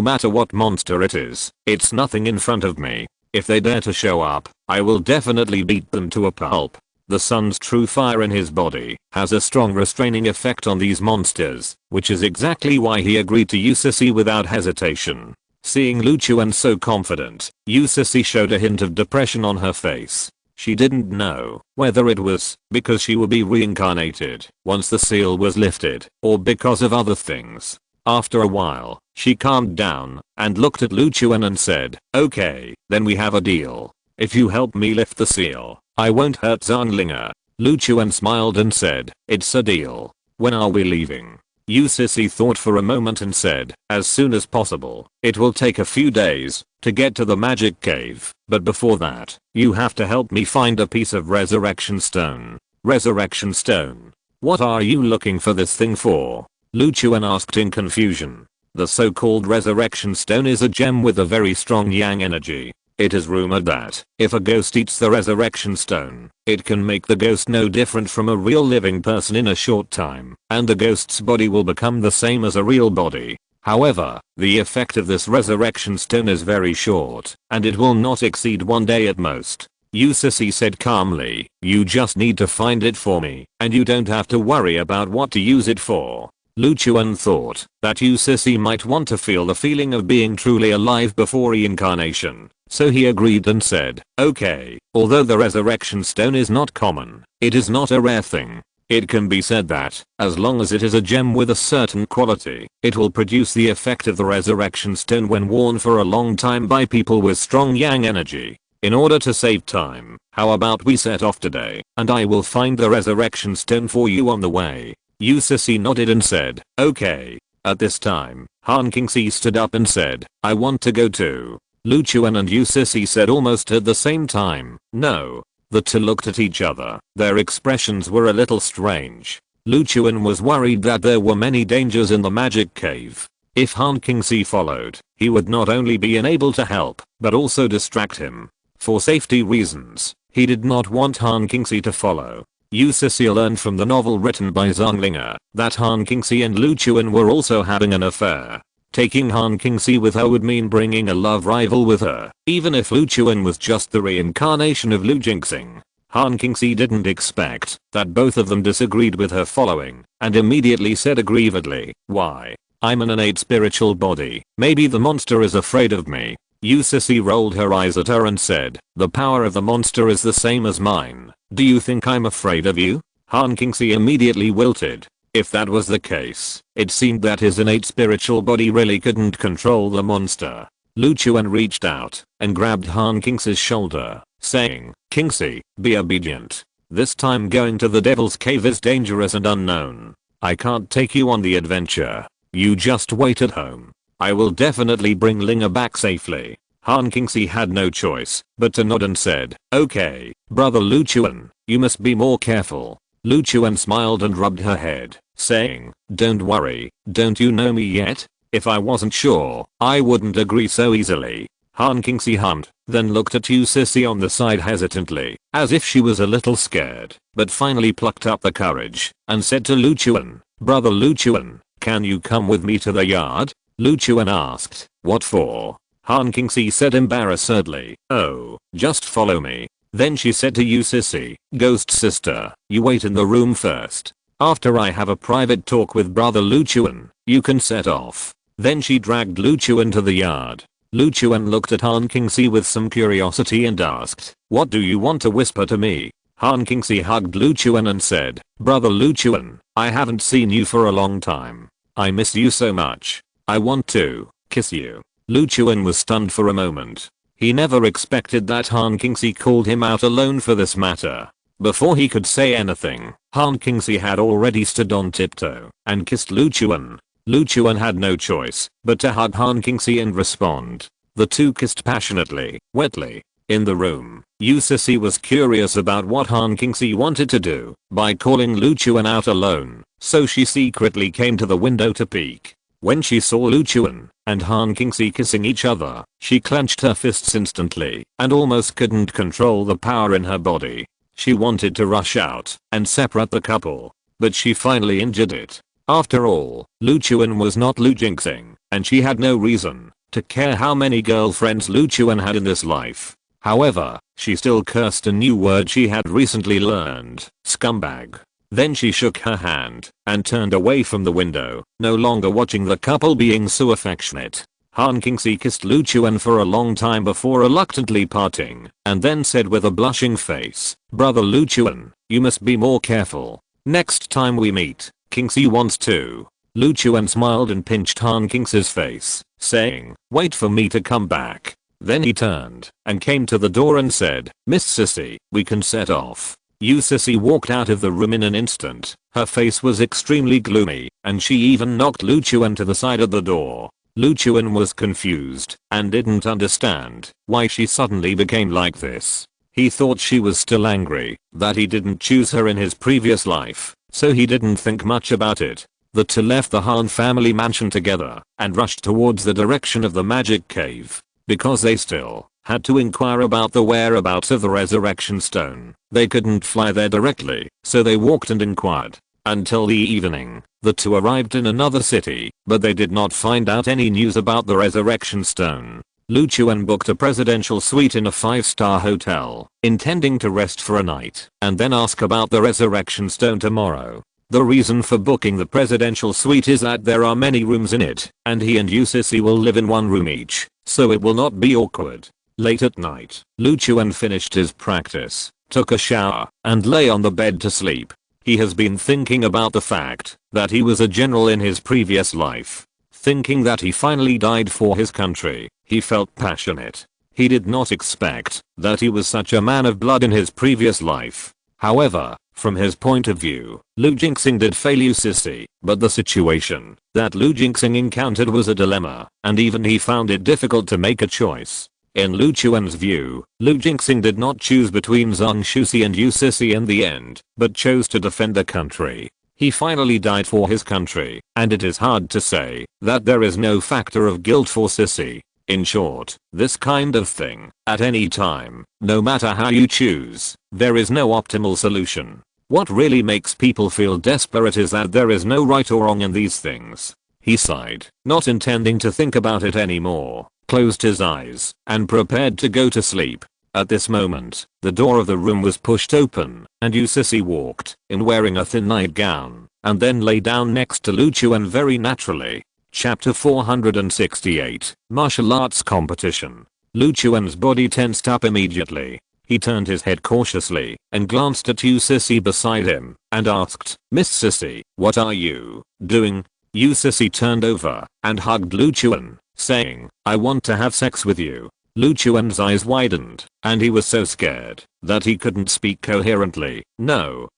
matter what monster it is, it's nothing in front of me. If they dare to show up, I will definitely beat them to a pulp." The sun's true fire in his body has a strong restraining effect on these monsters, which is exactly why he agreed to Yu Sisi without hesitation. Seeing Lu Chuan so confident, Yu Sisi showed a hint of depression on her face. She didn't know whether it was because she would be reincarnated once the seal was lifted, or because of other things. After a while, she calmed down and looked at Lu Chuan and said, "Okay, then we have a deal. If you help me lift the seal, I won't hurt Zhonglinger." Lu Chuan smiled and said, "It's a deal. When are we leaving?" Yu Sisi thought for a moment and said, "As soon as possible. It will take a few days to get to the magic cave, but before that, you have to help me find a piece of resurrection stone." "Resurrection stone? What are you looking for this thing for?" Lu Chuan asked in confusion. The so-called resurrection stone is a gem with a very strong yang energy. It is rumored that if a ghost eats the resurrection stone, it can make the ghost no different from a real living person in a short time, and the ghost's body will become the same as a real body. However, the effect of this resurrection stone is very short, and it will not exceed 1 day at most. Sissy said calmly, you just need to find it for me, and you don't have to worry about what to use it for. Lu Chuan thought that Sissy might want to feel the feeling of being truly alive before reincarnation, so he agreed and said, okay, although the resurrection stone is not common, it is not a rare thing. It can be said that, as long as it is a gem with a certain quality, it will produce the effect of the resurrection stone when worn for a long time by people with strong yang energy. In order to save time, how about we set off today, and I will find the resurrection stone for you on the way. Sissy nodded and said, okay. At this time, Han Qingxi stood up and said, I want to go too. Lu Chuan and Sissy said almost at the same time, no. The two looked at each other. Their expressions were a little strange. Lu Chuan was worried that there were many dangers in the magic cave. If Han Qingxi followed, he would not only be unable to help, but also distract him. For safety reasons, he did not want Han Qingxi to follow. Sissy learned from the novel written by Zhang Linger that Han Qingxi and Lu Chuan were also having an affair. Taking Han Qingxi with her would mean bringing a love rival with her, even if Lu Chuan was just the reincarnation of Lu Jingxing. Han Qingxi didn't expect that both of them disagreed with her following, and immediately said aggrievedly, why? I'm an innate spiritual body, maybe the monster is afraid of me. Sissy rolled her eyes at her and said, the power of the monster is the same as mine. Do you think I'm afraid of you? Han Qingxi immediately wilted. If that was the case, it seemed that his innate spiritual body really couldn't control the monster. Lu Chuan reached out and grabbed Han Qingxi's shoulder, saying, Qingxi, be obedient. This time going to the devil's cave is dangerous and unknown. I can't take you on the adventure. You just wait at home. I will definitely bring Linger back safely. Han Qingxi had no choice but to nod and said, okay, brother Lu Chuan, you must be more careful. Lu Chuan smiled and rubbed her head, saying, don't worry, don't you know me yet? If I wasn't sure, I wouldn't agree so easily. Han Qingxi hummed, then looked at Sissy on the side hesitantly, as if she was a little scared, but finally plucked up the courage, and said to Lu Chuan, brother Lu Chuan, can you come with me to the yard? Lu Chuan asked, what for? Han Qingxi said embarrassedly, oh, just follow me. Then she said to Sissy, ghost sister, you wait in the room first. After I have a private talk with brother Lu Chuan, you can set off. Then she dragged Lu Chuan to the yard. Lu Chuan looked at Han Qingxi with some curiosity and asked, what do you want to whisper to me? Han Qingxi hugged Lu Chuan and said, brother Lu Chuan, I haven't seen you for a long time. I miss you so much. I want to kiss you. Lu Chuan was stunned for a moment. He never expected that Han Qingxi called him out alone for this matter. Before he could say anything, Han Qingxi had already stood on tiptoe and kissed Lu Chuan. Lu Chuan had no choice but to hug Han Qingxi and respond. The two kissed passionately, wetly. In the room, Sissy was curious about what Han Qingxi wanted to do by calling Lu Chuan out alone, so she secretly came to the window to peek. When she saw Lu Chuan and Han Qingxi kissing each other, she clenched her fists instantly and almost couldn't control the power in her body. She wanted to rush out and separate the couple, but she finally injured it. After all, Lu Chuan was not Lu Jingxing, and she had no reason to care how many girlfriends Lu Chuan had in this life. However, she still cursed a new word she had recently learned, scumbag. Then she shook her hand and turned away from the window, no longer watching the couple being so affectionate. Han Qingxi kissed Lu Chuan for a long time before reluctantly parting, and then said with a blushing face, brother Lu Chuan, you must be more careful. Next time we meet, Qingxi wants to. Lu Chuan smiled and pinched Han Qingxi's face, saying, wait for me to come back. Then he turned and came to the door and said, Miss Sissy, we can set off. Sissy walked out of the room in an instant. Her face was extremely gloomy, and she even knocked Lu Chuan to the side of the door. Lu Chuan was confused and didn't understand why she suddenly became like this. He thought she was still angry that he didn't choose her in his previous life, so he didn't think much about it. The two left the Han family mansion together and rushed towards the direction of the magic cave. Because they still had to inquire about the whereabouts of the resurrection stone, they couldn't fly there directly, so they walked and inquired. Until the evening, the two arrived in another city, but they did not find out any news about the resurrection stone. Lu Chuan booked a presidential suite in a 5-star hotel, intending to rest for a night and then ask about the resurrection stone tomorrow. The reason for booking the presidential suite is that there are many rooms in it, and he and Sissy will live in one room each, so it will not be awkward. Late at night, Lu Chuan finished his practice, took a shower, and lay on the bed to sleep. He has been thinking about the fact that he was a general in his previous life. Thinking that he finally died for his country, he felt passionate. He did not expect that he was such a man of blood in his previous life. However, from his point of view, Lu Jinxing did fail Sissy, but the situation that Lu Jinxing encountered was a dilemma, and even he found it difficult to make a choice. In Lu Chuan's view, Lu Jinxing did not choose between Zhang Shusi and Sissy in the end, but chose to defend the country. He finally died for his country, and it is hard to say that there is no factor of guilt for Sissy. In short, this kind of thing, at any time, no matter how you choose, there is no optimal solution. What really makes people feel desperate is that there is no right or wrong in these things. He sighed, not intending to think about it anymore, closed his eyes, and prepared to go to sleep. At this moment, the door of the room was pushed open, and Sissy walked in wearing a thin nightgown, and then lay down next to Lu Chuan very naturally. Chapter 468, Martial Arts Competition. Lu Chuan's body tensed up immediately. He turned his head cautiously and glanced at Sissy beside him and asked, "Miss Sissy, what are you doing?" Sissy turned over and hugged Lu Chuan, saying, "I want to have sex with you." Lu Chuan's eyes widened, and he was so scared that he couldn't speak coherently. "No,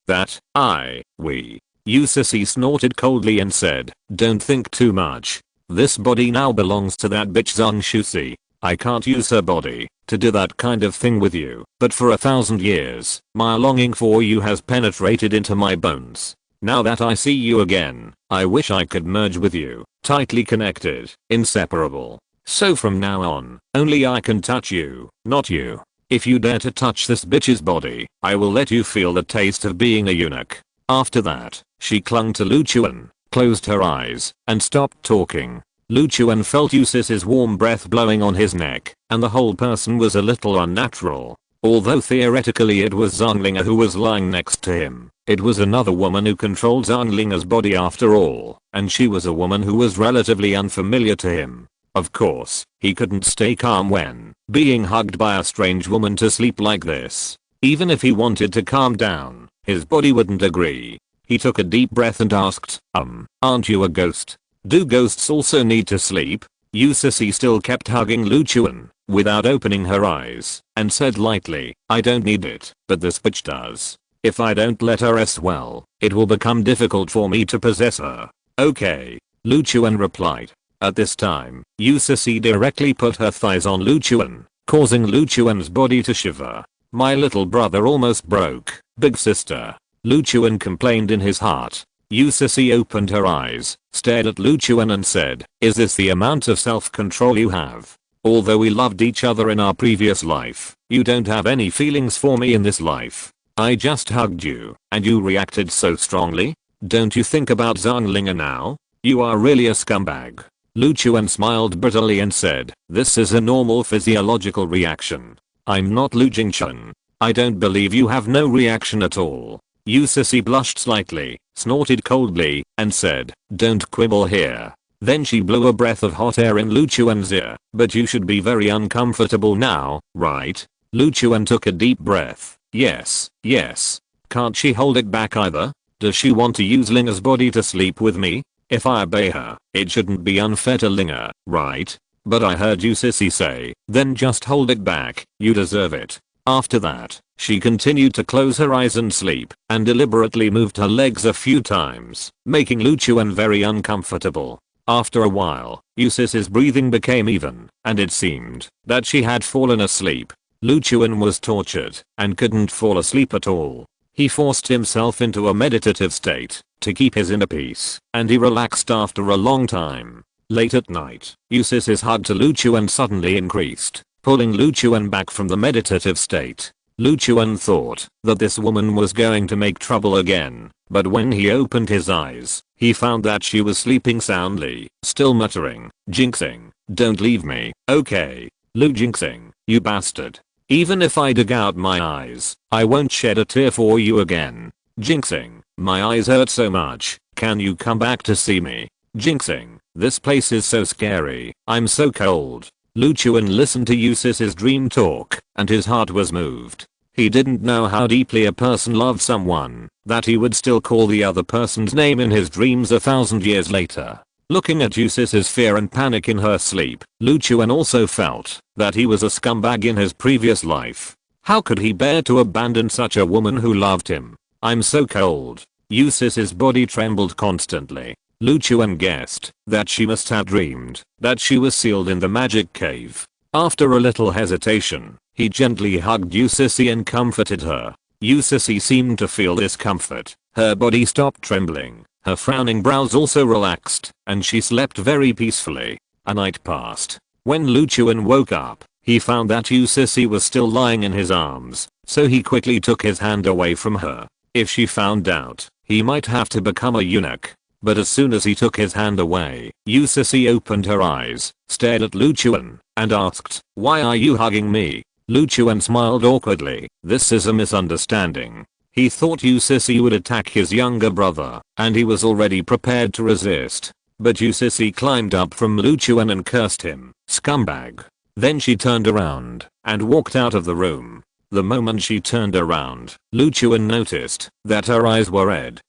we." Sissy snorted coldly and said, "Don't think too much. This body now belongs to that bitch Zhang Shusi. I can't use her body to do that kind of thing with you, but for 1,000 years, my longing for you has penetrated into my bones. Now that I see you again, I wish I could merge with you, tightly connected, inseparable. So from now on, only I can touch you, not you. If you dare to touch this bitch's body, I will let you feel the taste of being a eunuch." After that, she clung to Lu Chuan, closed her eyes, and stopped talking. Lu Chuan felt Sissy's warm breath blowing on his neck, and the whole person was a little unnatural. Although theoretically it was Zhang Linga who was lying next to him, it was another woman who controlled Zhang Linga's body after all, and she was a woman who was relatively unfamiliar to him. Of course, he couldn't stay calm when being hugged by a strange woman to sleep like this. Even if he wanted to calm down, his body wouldn't agree. He took a deep breath and asked, aren't you a ghost? Do ghosts also need to sleep?" Sissy still kept hugging Lu Chuan, without opening her eyes, and said lightly, "I don't need it, but this bitch does. If I don't let her rest well, it will become difficult for me to possess her." "Okay," Lu Chuan replied. At this time, Sissy directly put her thighs on Lu Chuan, causing Lu Chuan's body to shiver. "My little brother almost broke, big sister," Lu Chuan complained in his heart. Sissy opened her eyes, stared at Lu Chuan and said, "Is this the amount of self-control you have? Although we loved each other in our previous life, you don't have any feelings for me in this life. I just hugged you, and you reacted so strongly? Don't you think about Zhang Linga now? You are really a scumbag." Lu Chuan smiled bitterly and said, "This is a normal physiological reaction. I'm not Lu Jingchen. I don't believe you have no reaction at all." Sissy blushed slightly, snorted coldly, and said, "Don't quibble here." Then she blew a breath of hot air in Lu Chuan's ear. "But you should be very uncomfortable now, right?" Lu Chuan took a deep breath. Yes. Can't she hold it back either? Does she want to use Linga's body to sleep with me? If I obey her, it shouldn't be unfair to Linga, right? But I heard Sissy say, "Then just hold it back, you deserve it." After that, she continued to close her eyes and sleep, and deliberately moved her legs a few times, making Lu Chuan very uncomfortable. After a while, Sissy's breathing became even, and it seemed that she had fallen asleep. Lu Chuan was tortured and couldn't fall asleep at all. He forced himself into a meditative state to keep his inner peace, and he relaxed after a long time. Late at night, Sissy's hug to Lu Chuan suddenly increased, pulling Lu Chuan back from the meditative state. Lu Chuan thought that this woman was going to make trouble again, but when he opened his eyes, he found that she was sleeping soundly, still muttering, "Jinxing, don't leave me, okay?" Lu Jinxing, you bastard. Even if I dig out my eyes, I won't shed a tear for you again. Jinxing, my eyes hurt so much, can you come back to see me? Jinxing, this place is so scary, I'm so cold. Lu Chuan listened to Yusis's dream talk, and his heart was moved. He didn't know how deeply a person loved someone, that he would still call the other person's name in his dreams 1,000 years later. Looking at Yusis's fear and panic in her sleep, Lu Chuan also felt that he was a scumbag in his previous life. How could he bear to abandon such a woman who loved him? I'm so cold. Yusis's body trembled constantly. Lu Chuan guessed that she must have dreamed that she was sealed in the magic cave. After a little hesitation, he gently hugged Yusisi and comforted her. Yusisi seemed to feel this comfort. Her body stopped trembling. Her frowning brows also relaxed, and she slept very peacefully. A night passed. When Lu Chuan woke up, he found that Yusisi was still lying in his arms, so he quickly took his hand away from her. If she found out, he might have to become a eunuch. But as soon as he took his hand away, Yusisi opened her eyes, stared at Lu Chuan, and asked, "Why are you hugging me?" Lu Chuan smiled awkwardly. This is a misunderstanding. He thought Yusisi would attack his younger brother, and he was already prepared to resist. But Yusisi climbed up from Lu Chuan and cursed him, "Scumbag." Then she turned around and walked out of the room. The moment she turned around, Lu Chuan noticed that her eyes were red.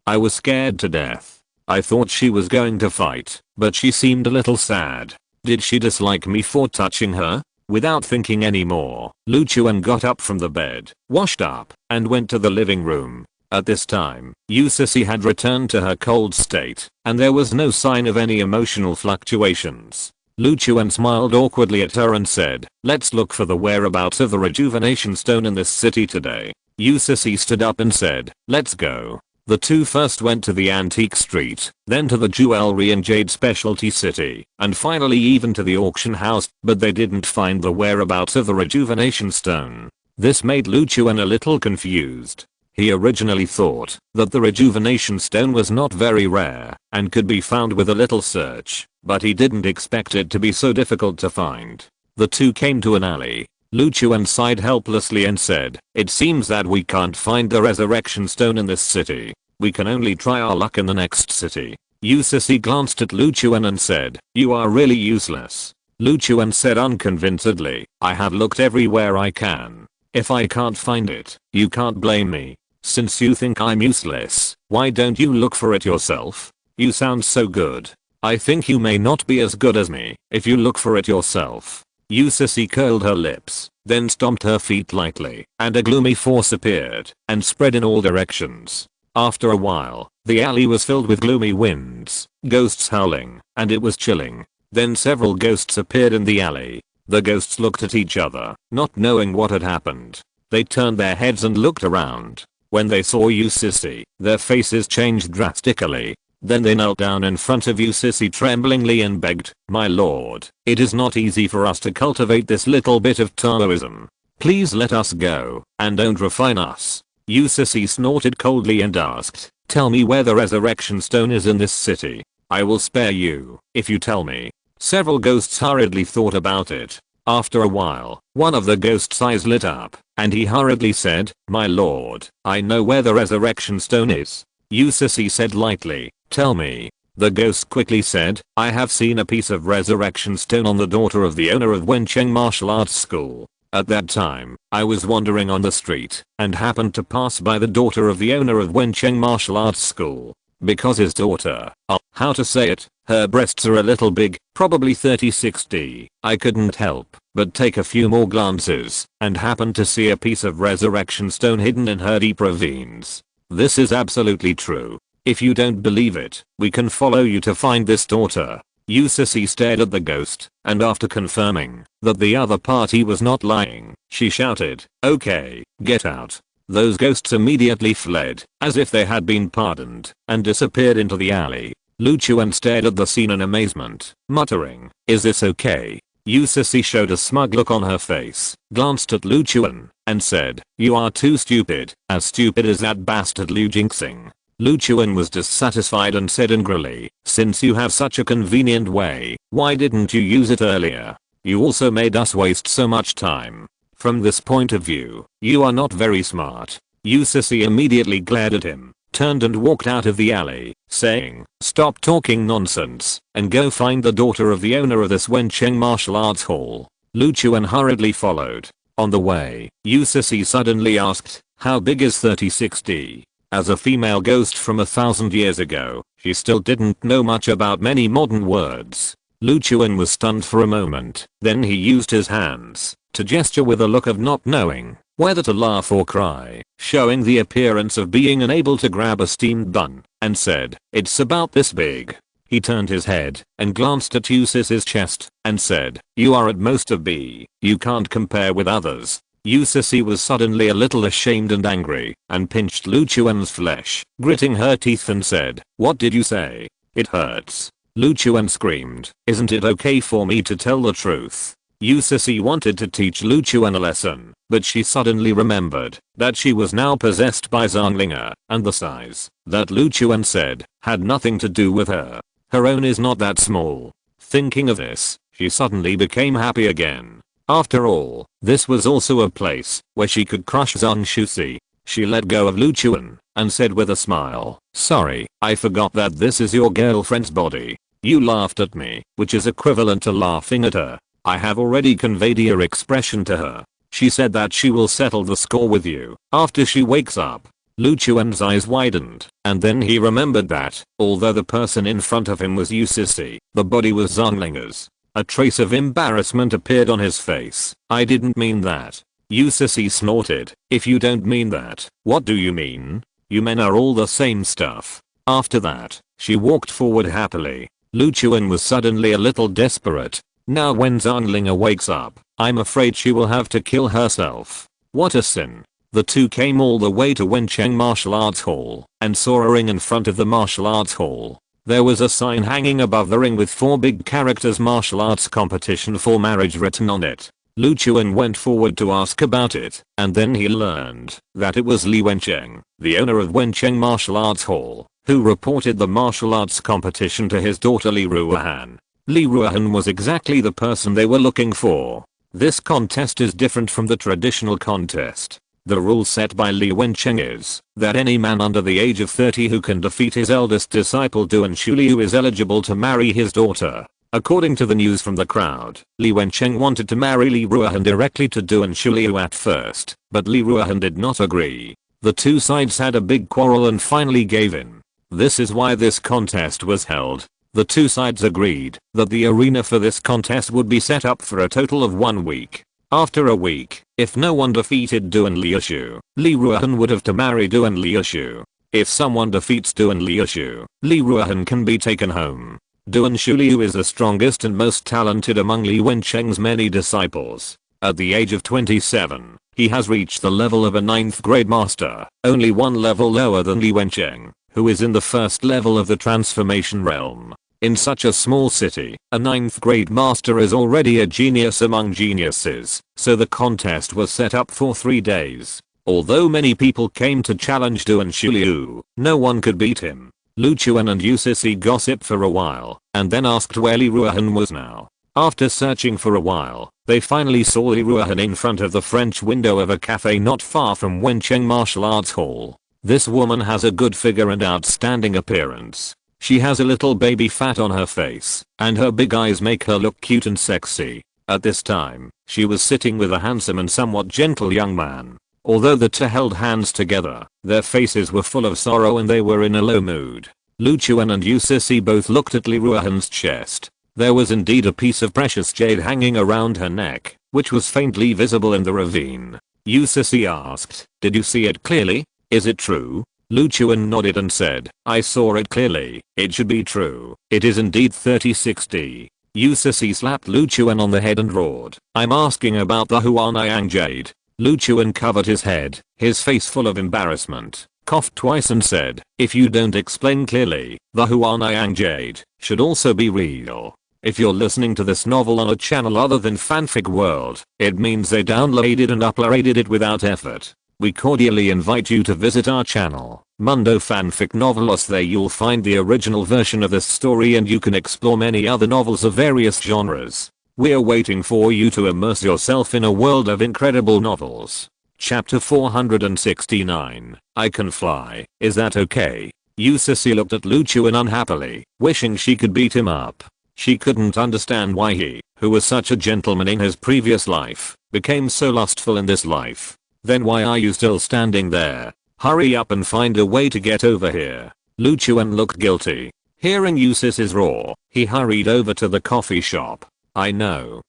I was scared to death. I thought she was going to fight, but she seemed a little sad. Did she dislike me for touching her? Without thinking anymore, Lu Chuan got up from the bed, washed up, and went to the living room. At this time, Yusisi had returned to her cold state, and there was no sign of any emotional fluctuations. Lu Chuan smiled awkwardly at her and said, "Let's look for the whereabouts of the rejuvenation stone in this city today." Yusisi stood up and said, "Let's go." The two first went to the antique street, then to the jewelry and jade specialty city, and finally even to the auction house, but they didn't find the whereabouts of the rejuvenation stone. This made Lu Chuan a little confused. He originally thought that the rejuvenation stone was not very rare and could be found with a little search, but he didn't expect it to be so difficult to find. The two came to an alley. Lu Chuan sighed helplessly and said, "It seems that we can't find the resurrection stone in this city. We can only try our luck in the next city." Yusisi glanced at Lu Chuan and said, "You are really useless." Lu Chuan said unconvincedly, "I have looked everywhere I can. If I can't find it, you can't blame me. Since you think I'm useless, why don't you look for it yourself? You sound so good. I think you may not be as good as me if you look for it yourself." Yusisi curled her lips, then stomped her feet lightly, and a gloomy force appeared and spread in all directions. After a while, the alley was filled with gloomy winds, ghosts howling, and it was chilling. Then several ghosts appeared in the alley. The ghosts looked at each other, not knowing what had happened. They turned their heads and looked around. When they saw Yusisi, their faces changed drastically. Then they knelt down in front of Yusisi tremblingly and begged, "My lord, it is not easy for us to cultivate this little bit of Taoism. Please let us go, and don't refine us." Yusisi snorted coldly and asked, "Tell me where the resurrection stone is in this city. I will spare you, if you tell me." Several ghosts hurriedly thought about it. After a while, one of the ghosts' eyes lit up, and he hurriedly said, "My lord, I know where the resurrection stone is." Yusisi said lightly, "Tell me." The ghost quickly said, "I have seen a piece of resurrection stone on the daughter of the owner of Wencheng Martial Arts School. At that time, I was wandering on the street, and happened to pass by the daughter of the owner of Wencheng Martial Arts School. Because his daughter, how to say it, her breasts are a little big, probably 30-60, I couldn't help but take a few more glances, and happened to see a piece of resurrection stone hidden in her deep ravines. This is absolutely true. If you don't believe it, we can follow you to find this daughter." Yusisi stared at the ghost, and after confirming that the other party was not lying, she shouted, "Okay, get out." Those ghosts immediately fled, as if they had been pardoned, and disappeared into the alley. Lu Chuan stared at the scene in amazement, muttering, "Is this okay?" Yusisi showed a smug look on her face, glanced at Lu Chuan, and said, "You are too stupid, as stupid as that bastard Lu Jinxing." Lu Chuan was dissatisfied and said angrily, "Since you have such a convenient way, why didn't you use it earlier?" You also made us waste so much time. From this point of view, you are not very smart. Yusisi immediately glared at him, turned and walked out of the alley, saying, "Stop talking nonsense, and go find the daughter of the owner of this Wencheng martial arts hall." Lu Chuan hurriedly followed. On the way, Yusisi suddenly asked, "How big is 36D?" As a female ghost from 1,000 years ago, she still didn't know much about many modern words. Lu Chuan was stunned for a moment, then he used his hands to gesture with a look of not knowing whether to laugh or cry, showing the appearance of being unable to grab a steamed bun, and said, "It's about this big." He turned his head and glanced at Yusisi's chest and said, "You are at most a B. You can't compare with others." Yusisi was suddenly a little ashamed and angry and pinched Lu Chuan's flesh, gritting her teeth and said, "What did you say? It hurts." Lu Chuan screamed, "Isn't it okay for me to tell the truth?" Yusisi wanted to teach Lu Chuan a lesson, but she suddenly remembered that she was now possessed by Zhonglinger, and the size that Lu Chuan said had nothing to do with her. Her own is not that small. Thinking of this, she suddenly became happy again. After all, this was also a place where she could crush Zhang Shusi. She let go of Lu Chuan and said with a smile, "Sorry, I forgot that this is your girlfriend's body. You laughed at me, which is equivalent to laughing at her. I have already conveyed your expression to her. She said that she will settle the score with you after she wakes up." Lu Chuan's eyes widened, and then he remembered that, although the person in front of him was Yusisi, the body was Zhonglinger's. A trace of embarrassment appeared on his face. "I didn't mean that." Yusisi snorted, "If you don't mean that, what do you mean? You men are all the same stuff." After that, she walked forward happily. Lu Chuan was suddenly a little desperate. Now when Zhonglinger wakes up, I'm afraid she will have to kill herself. What a sin. The two came all the way to Wencheng Martial Arts Hall and saw a ring in front of the martial arts hall. There was a sign hanging above the ring with 4 big characters "Martial Arts Competition for Marriage" written on it. Lu Chuan went forward to ask about it, and then he learned that it was Li Wencheng, the owner of Wencheng Martial Arts Hall, who reported the martial arts competition to his daughter Li Ruohan. Li Ruohan was exactly the person they were looking for. This contest is different from the traditional contest. The rule set by Li Wencheng is that any man under the age of 30 who can defeat his eldest disciple Duan Shuliu is eligible to marry his daughter. According to the news from the crowd, Li Wencheng wanted to marry Li Ruohan directly to Duan Shuliu at first, but Li Ruohan did not agree. The two sides had a big quarrel and finally gave in. This is why this contest was held. The two sides agreed that the arena for this contest would be set up for a total of 1 week. After a week, if no one defeated Duan Liushu, Li Ruohan would have to marry Duan Liushu. If someone defeats Duan Liushu, Li Ruohan can be taken home. Duan Shuliu is the strongest and most talented among Li Wencheng's many disciples. At the age of 27, he has reached the level of a 9th grade master, only 1 level lower than Li Wencheng, who is in the 1st level of the transformation realm. In such a small city, a 9th grade master is already a genius among geniuses, so the contest was set up for 3 days. Although many people came to challenge Duan Shuliu, no one could beat him. Lu Chuan and Yusisi gossiped for a while, and then asked where Li Ruohan was now. After searching for a while, they finally saw Li Ruohan in front of the French window of a cafe not far from Wencheng Martial Arts Hall. This woman has a good figure and outstanding appearance. She has a little baby fat on her face, and her big eyes make her look cute and sexy. At this time, she was sitting with a handsome and somewhat gentle young man. Although the two held hands together, their faces were full of sorrow and they were in a low mood. Lu Chuan and Yusisi both looked at Li Ruohan's chest. There was indeed a piece of precious jade hanging around her neck, which was faintly visible in the ravine. Yusisi asked, "Did you see it clearly? Is it true?" Lu Chuan nodded and said, "I saw it clearly. It should be true. It is indeed 3060. Yusisi slapped Lu Chuan on the head and roared, "I'm asking about the Huanayang jade." Lu Chuan covered his head, his face full of embarrassment, coughed twice and said, "If you don't explain clearly, the Huanayang jade should also be real." If you're listening to this novel on a channel other than Fanfic World, it means they downloaded and uploaded it without effort. We cordially invite you to visit our channel, Mundo Fanfic Novelos. There you'll find the original version of this story and you can explore many other novels of various genres. We're waiting for you to immerse yourself in a world of incredible novels. Chapter 469. I can fly. Is that okay? Sissy looked at Luchuan unhappily, wishing she could beat him up. She couldn't understand why he, who was such a gentleman in his previous life, became so lustful in this life. Then why are you still standing there? Hurry up and find a way to get over here. Luchuan looked guilty. Hearing Sissy's roar, he hurried over to the coffee shop. I know.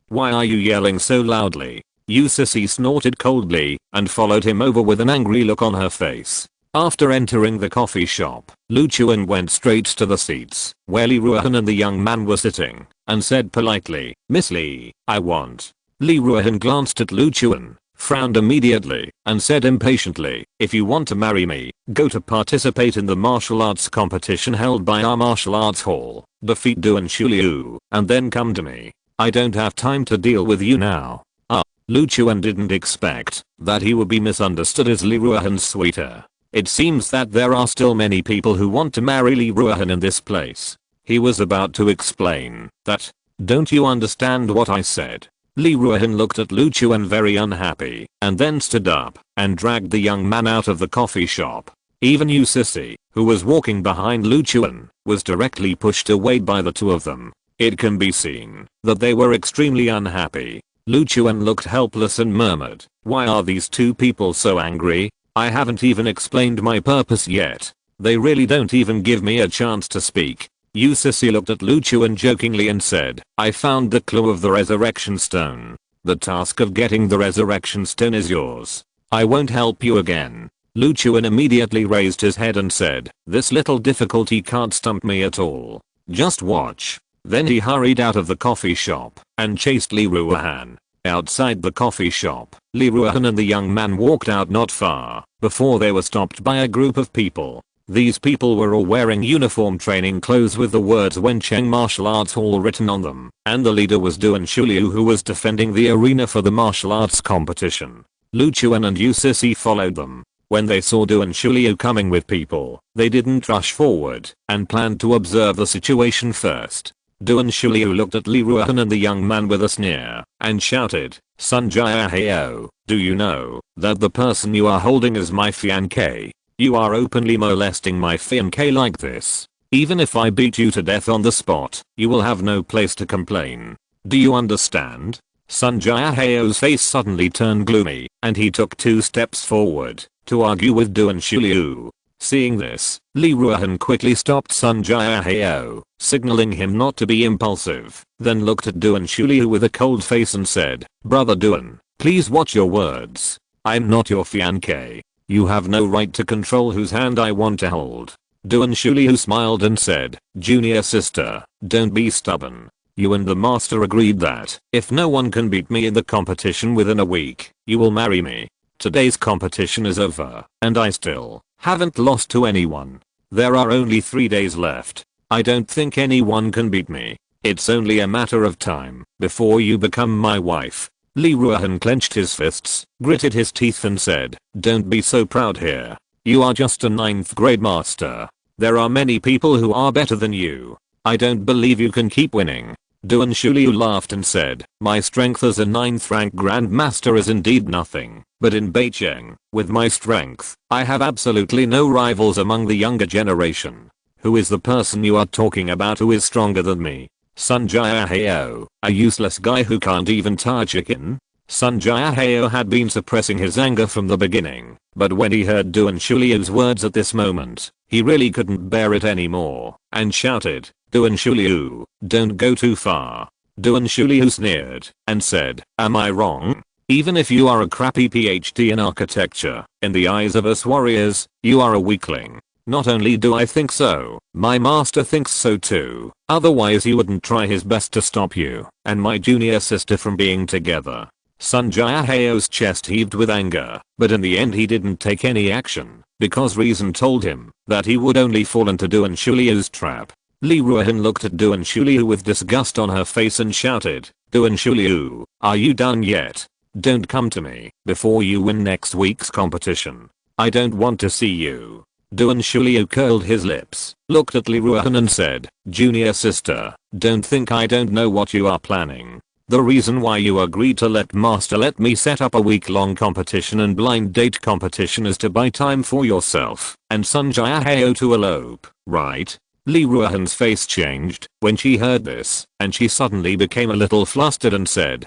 Why are you yelling so loudly? Sissy snorted coldly and followed him over with an angry look on her face. After entering the coffee shop, Luchuan went straight to the seats where Li Ruohan and the young man were sitting and said politely, Miss Li, I want. Li Ruohan glanced at Luchuan, frowned immediately, and said impatiently, if you want to marry me, go to participate in the martial arts competition held by our martial arts hall, defeat Duan Shuliu, and then come to me. I don't have time to deal with you now. Luchuan didn't expect that he would be misunderstood as Li Ruohan's suitor. It seems that there are still many people who want to marry Li Ruohan in this place. He was about to explain that. Don't you understand what I said? Li Ruohan looked at Luchuan very unhappy and then stood up and dragged the young man out of the coffee shop. Even Sissy, who was walking behind Luchuan, was directly pushed away by the two of them. It can be seen that they were extremely unhappy. Luchuan looked helpless and murmured, why are these two people so angry? I haven't even explained my purpose yet. They really don't even give me a chance to speak. Sissy looked at Luchuan jokingly and said, I found the clue of the resurrection stone. The task of getting the resurrection stone is yours. I won't help you again. Luchuan immediately raised his head and said, this little difficulty can't stump me at all. Just watch. Then he hurried out of the coffee shop and chased Li Ruohan. Outside the coffee shop, Li Ruohan and the young man walked out not far before they were stopped by a group of people. These people were all wearing uniform training clothes with the words Wencheng Martial Arts Hall written on them, and the leader was Duan Shuliu, who was defending the arena for the martial arts competition. Luchuan and Sissy followed them. When they saw Duan Shuliu coming with people, they didn't rush forward and planned to observe the situation first. Duan Shuliu looked at Li Ruohan and the young man with a sneer and shouted, Sunjaya Heo, do you know that the person you are holding is my fiancé? You are openly molesting my fiancé like this. Even if I beat you to death on the spot, you will have no place to complain. Do you understand? Sunjaya Heo's face suddenly turned gloomy and he took 2 steps forward to argue with Duan Shuliu. Seeing this, Li Ruohan quickly stopped Sunjaya Heo, signaling him not to be impulsive, then looked at Duan Shuliu with a cold face and said, Brother Duan, please watch your words. I'm not your fiancé. You have no right to control whose hand I want to hold. Duan Shuliu smiled and said, Junior sister, don't be stubborn. You and the master agreed that if no one can beat me in the competition within a week, you will marry me. Today's competition is over, and I still haven't lost to anyone. There are only 3 days left. I don't think anyone can beat me. It's only a matter of time before you become my wife. Li Ruohan clenched his fists, gritted his teeth and said, don't be so proud here. You are just a 9th grade master. There are many people who are better than you. I don't believe you can keep winning. Duan Shuliu laughed and said, my strength as a 9th rank grandmaster is indeed nothing. But in Beicheng, with my strength, I have absolutely no rivals among the younger generation. Who is the person you are talking about who is stronger than me? Sunjaya Heo, a useless guy who can't even tie a chicken? Sunjaya Heo had been suppressing his anger from the beginning, but when he heard Duan Shuliu's words at this moment, he really couldn't bear it anymore, and shouted, Duan Shuliu, don't go too far. Duan Shuliu sneered, and said, am I wrong? Even if you are a crappy PhD in architecture, in the eyes of us warriors, you are a weakling. Not only do I think so, my master thinks so too. Otherwise he wouldn't try his best to stop you and my junior sister from being together. Sunjaya Heo's chest heaved with anger, but in the end he didn't take any action, because reason told him that he would only fall into Duan Shuliu's trap. Li Ruohan looked at Duan Shuliu with disgust on her face and shouted, Duan Shuliu, are you done yet? Don't come to me before you win next week's competition. I don't want to see you. Duan Shuliu curled his lips, looked at Li Ruohan and said, "Junior sister, don't think I don't know what you are planning. The reason why you agreed to let master let me set up a week-long competition and blind date competition is to buy time for yourself and Sunjaya Heo to elope, right?" Li Ruohan's face changed when she heard this, and she suddenly became a little flustered and said,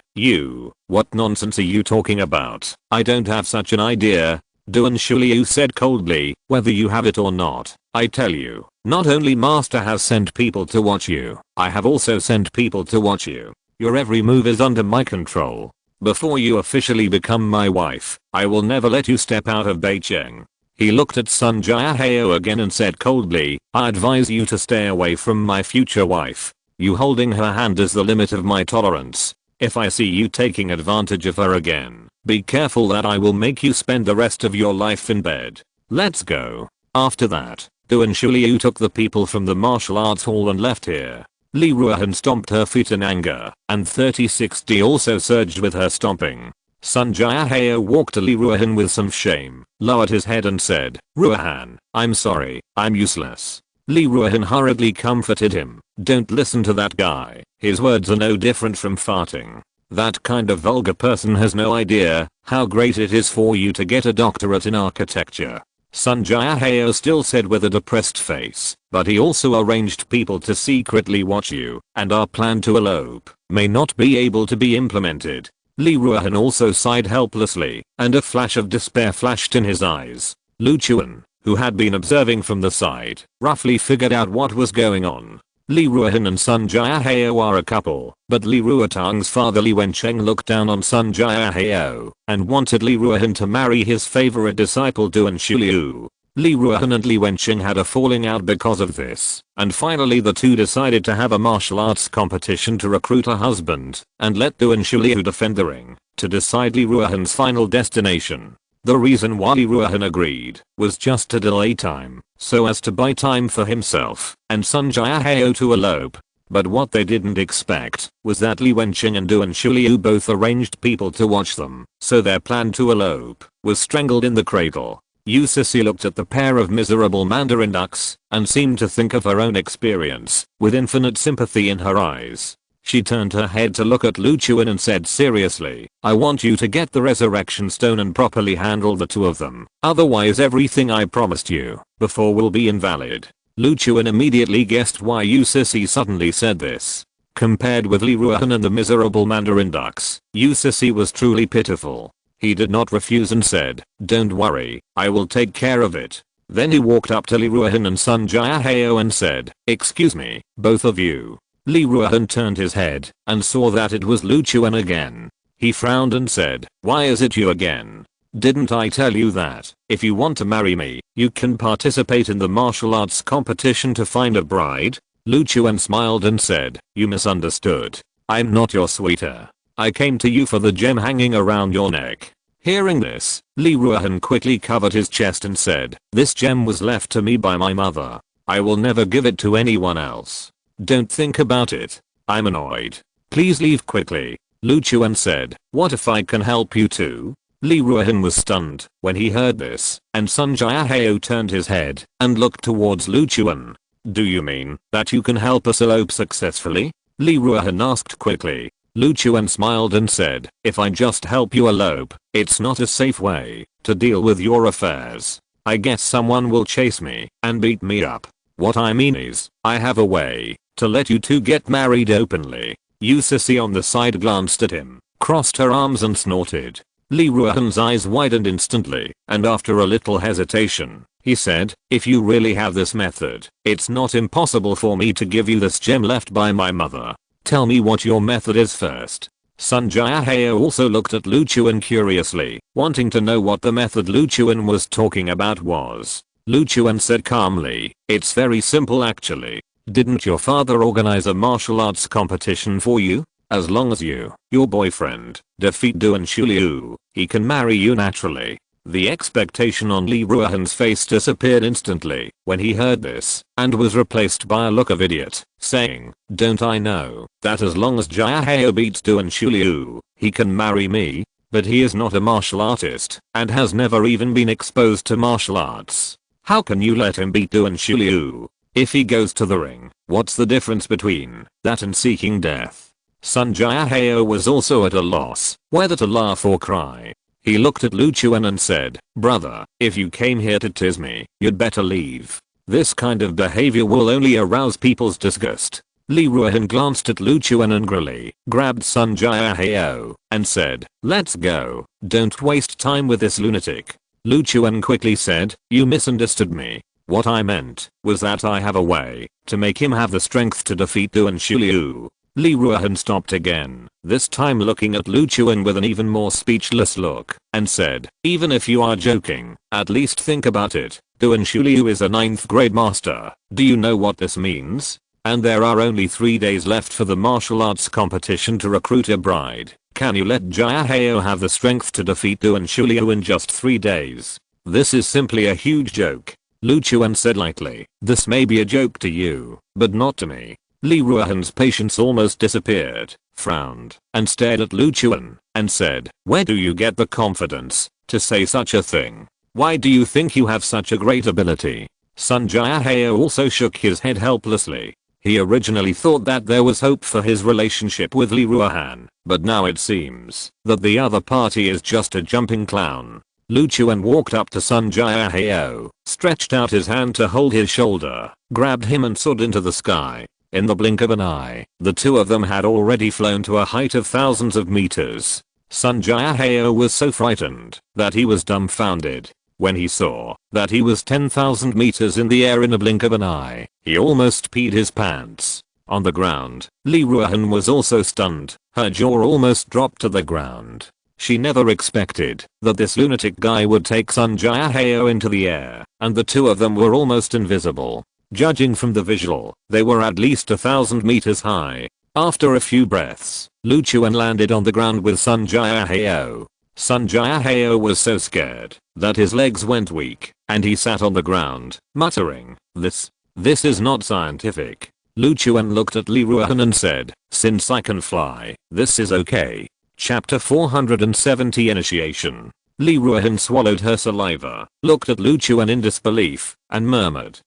What nonsense are you talking about? I don't have such an idea." Duan Shuliu said coldly, "Whether you have it or not, I tell you, not only master has sent people to watch you, I have also sent people to watch you. Your every move is under my control. Before you officially become my wife, I will never let you step out of Beicheng." He looked at Sunjaya Heo again and said coldly, "I advise you to stay away from my future wife. You holding her hand is the limit of my tolerance. If I see you taking advantage of her again, be careful that I will make you spend the rest of your life in bed. Let's go." After that, Duan Shuliu took the people from the martial arts hall and left here. Li Ruohan stomped her feet in anger, and 3060 also surged with her stomping. Sunjaya Heo walked to Li Ruohan with some shame, lowered his head and said, "Ruohan, I'm sorry, I'm useless." Li Ruohan hurriedly comforted him. "Don't listen to that guy, his words are no different from farting. That kind of vulgar person has no idea how great it is for you to get a doctorate in architecture." Sunjaya Heo still said with a depressed face, "But he also arranged people to secretly watch you, and our plan to elope may not be able to be implemented." Li Ruohan also sighed helplessly, and a flash of despair flashed in his eyes. Lu Chuan, who had been observing from the side, roughly figured out what was going on. Li Ruohan and Sunjaya Heo are a couple, but Li Ruotang's father Li Wencheng looked down on Sunjaya Heo and wanted Li Ruohan to marry his favorite disciple Duan Shuliu. Li Ruohan and Li Wencheng had a falling out because of this, and finally the two decided to have a martial arts competition to recruit a husband and let Duan Shuliu defend the ring to decide Li Ruohan's final destination. The reason why Li Ruohan agreed was just to delay time, so as to buy time for himself and Sunjaya Heo to elope. But what they didn't expect was that Li Wencheng and Duan Shuliu both arranged people to watch them, so their plan to elope was strangled in the cradle. Yu Sisi looked at the pair of miserable mandarin ducks and seemed to think of her own experience with infinite sympathy in her eyes. She turned her head to look at Lu Chuan and said seriously, "I want you to get the resurrection stone and properly handle the two of them. Otherwise everything I promised you before will be invalid." Lu Chuan immediately guessed why Yu Sisi suddenly said this. Compared with Li Ruohan and the miserable mandarin ducks, Yu Sisi was truly pitiful. He did not refuse and said, "Don't worry, I will take care of it." Then he walked up to Li Ruohan and Sunjaya Heo and said, "Excuse me, both of you." Li Ruohan turned his head and saw that it was Lu Chuan again. He frowned and said, "Why is it you again? Didn't I tell you that, if you want to marry me, you can participate in the martial arts competition to find a bride?" Lu Chuan smiled and said, "You misunderstood. I'm not your sweeter. I came to you for the gem hanging around your neck." Hearing this, Li Ruohan quickly covered his chest and said, "This gem was left to me by my mother. I will never give it to anyone else. Don't think about it. I'm annoyed. Please leave quickly." Lu Chuan said, "What if I can help you too?" Li Ruohan was stunned when he heard this, and Sunjaya Heo turned his head and looked towards Lu Chuan. "Do you mean that you can help us elope successfully?" Li Ruohan asked quickly. Lu Chuan smiled and said, "If I just help you elope, it's not a safe way to deal with your affairs. I guess someone will chase me and beat me up. What I mean is, I have a way to let you two get married openly." Yu Sisi on the side glanced at him, crossed her arms and snorted. Li Ruohan's eyes widened instantly, and after a little hesitation, he said, "If you really have this method, it's not impossible for me to give you this gem left by my mother. Tell me what your method is first." Sunjaya Heo also looked at Lu Chuan curiously, wanting to know what the method Lu Chuan was talking about was. Lu Chuan said calmly, "It's very simple actually. Didn't your father organize a martial arts competition for you? As long as you, your boyfriend, defeat Duan Shuliu, he can marry you naturally." The expectation on Li Ruohan's face disappeared instantly when he heard this, and was replaced by a look of idiot, saying, "Don't I know that as long as Jia Heo beats Duan Shuliu, he can marry me? But he is not a martial artist, and has never even been exposed to martial arts. How can you let him beat Du and Shuliu? If he goes to the ring, what's the difference between that and seeking death? Sun Jiahao was also at a loss, whether to laugh or cry. He looked at Lu Chuan and said, brother, if you came here to tease me, you'd better leave. This kind of behavior will only arouse people's disgust. Li Ruohan glanced at Lu Chuan angrily, grabbed Sun Jiahao, and said, let's go, don't waste time with this lunatic. Lu Chuan quickly said, you misunderstood me. What I meant was that I have a way to make him have the strength to defeat Du and Shuliu. Li Ruohan stopped again, this time looking at Lu Chuan with an even more speechless look, and said, even if you are joking, at least think about it. Du and Shuliu is a 9th grade master. Do you know what this means? And there are only 3 days left for the martial arts competition to recruit a bride. Can you let Jiahao have the strength to defeat Du and Shuliu in just 3 days? This is simply a huge joke. Lu Chuan said lightly, this may be a joke to you, but not to me. Li Ruohan's patience almost disappeared, frowned, and stared at Lu Chuan, and said, where do you get the confidence to say such a thing? Why do you think you have such a great ability? Sun Jiahao also shook his head helplessly. He originally thought that there was hope for his relationship with Li Ruohan, but now it seems that the other party is just a jumping clown. Lu Chuan walked up to Sun Jiahao, stretched out his hand to hold his shoulder, grabbed him and soared into the sky. In the blink of an eye, the two of them had already flown to a height of thousands of meters. Sun Jiahao was so frightened that he was dumbfounded. When he saw that he was 10,000 meters in the air in a blink of an eye, he almost peed his pants. On the ground, Li Ruohan was also stunned. Her jaw almost dropped to the ground. She never expected that this lunatic guy would take Sun Jiahao into the air, and the two of them were almost invisible. Judging from the visual, they were at least 1,000 meters high. After a few breaths, Lu Chuan landed on the ground with Sun Jiahao. Sun Jiahao was so scared that his legs went weak, and he sat on the ground, muttering, this is not scientific. Lu Chuan looked at Li Ruohan and said, since I can fly, this is okay. Chapter 470 Initiation. Li Ruohan swallowed her saliva, looked at Lu Chuan in disbelief, and murmured,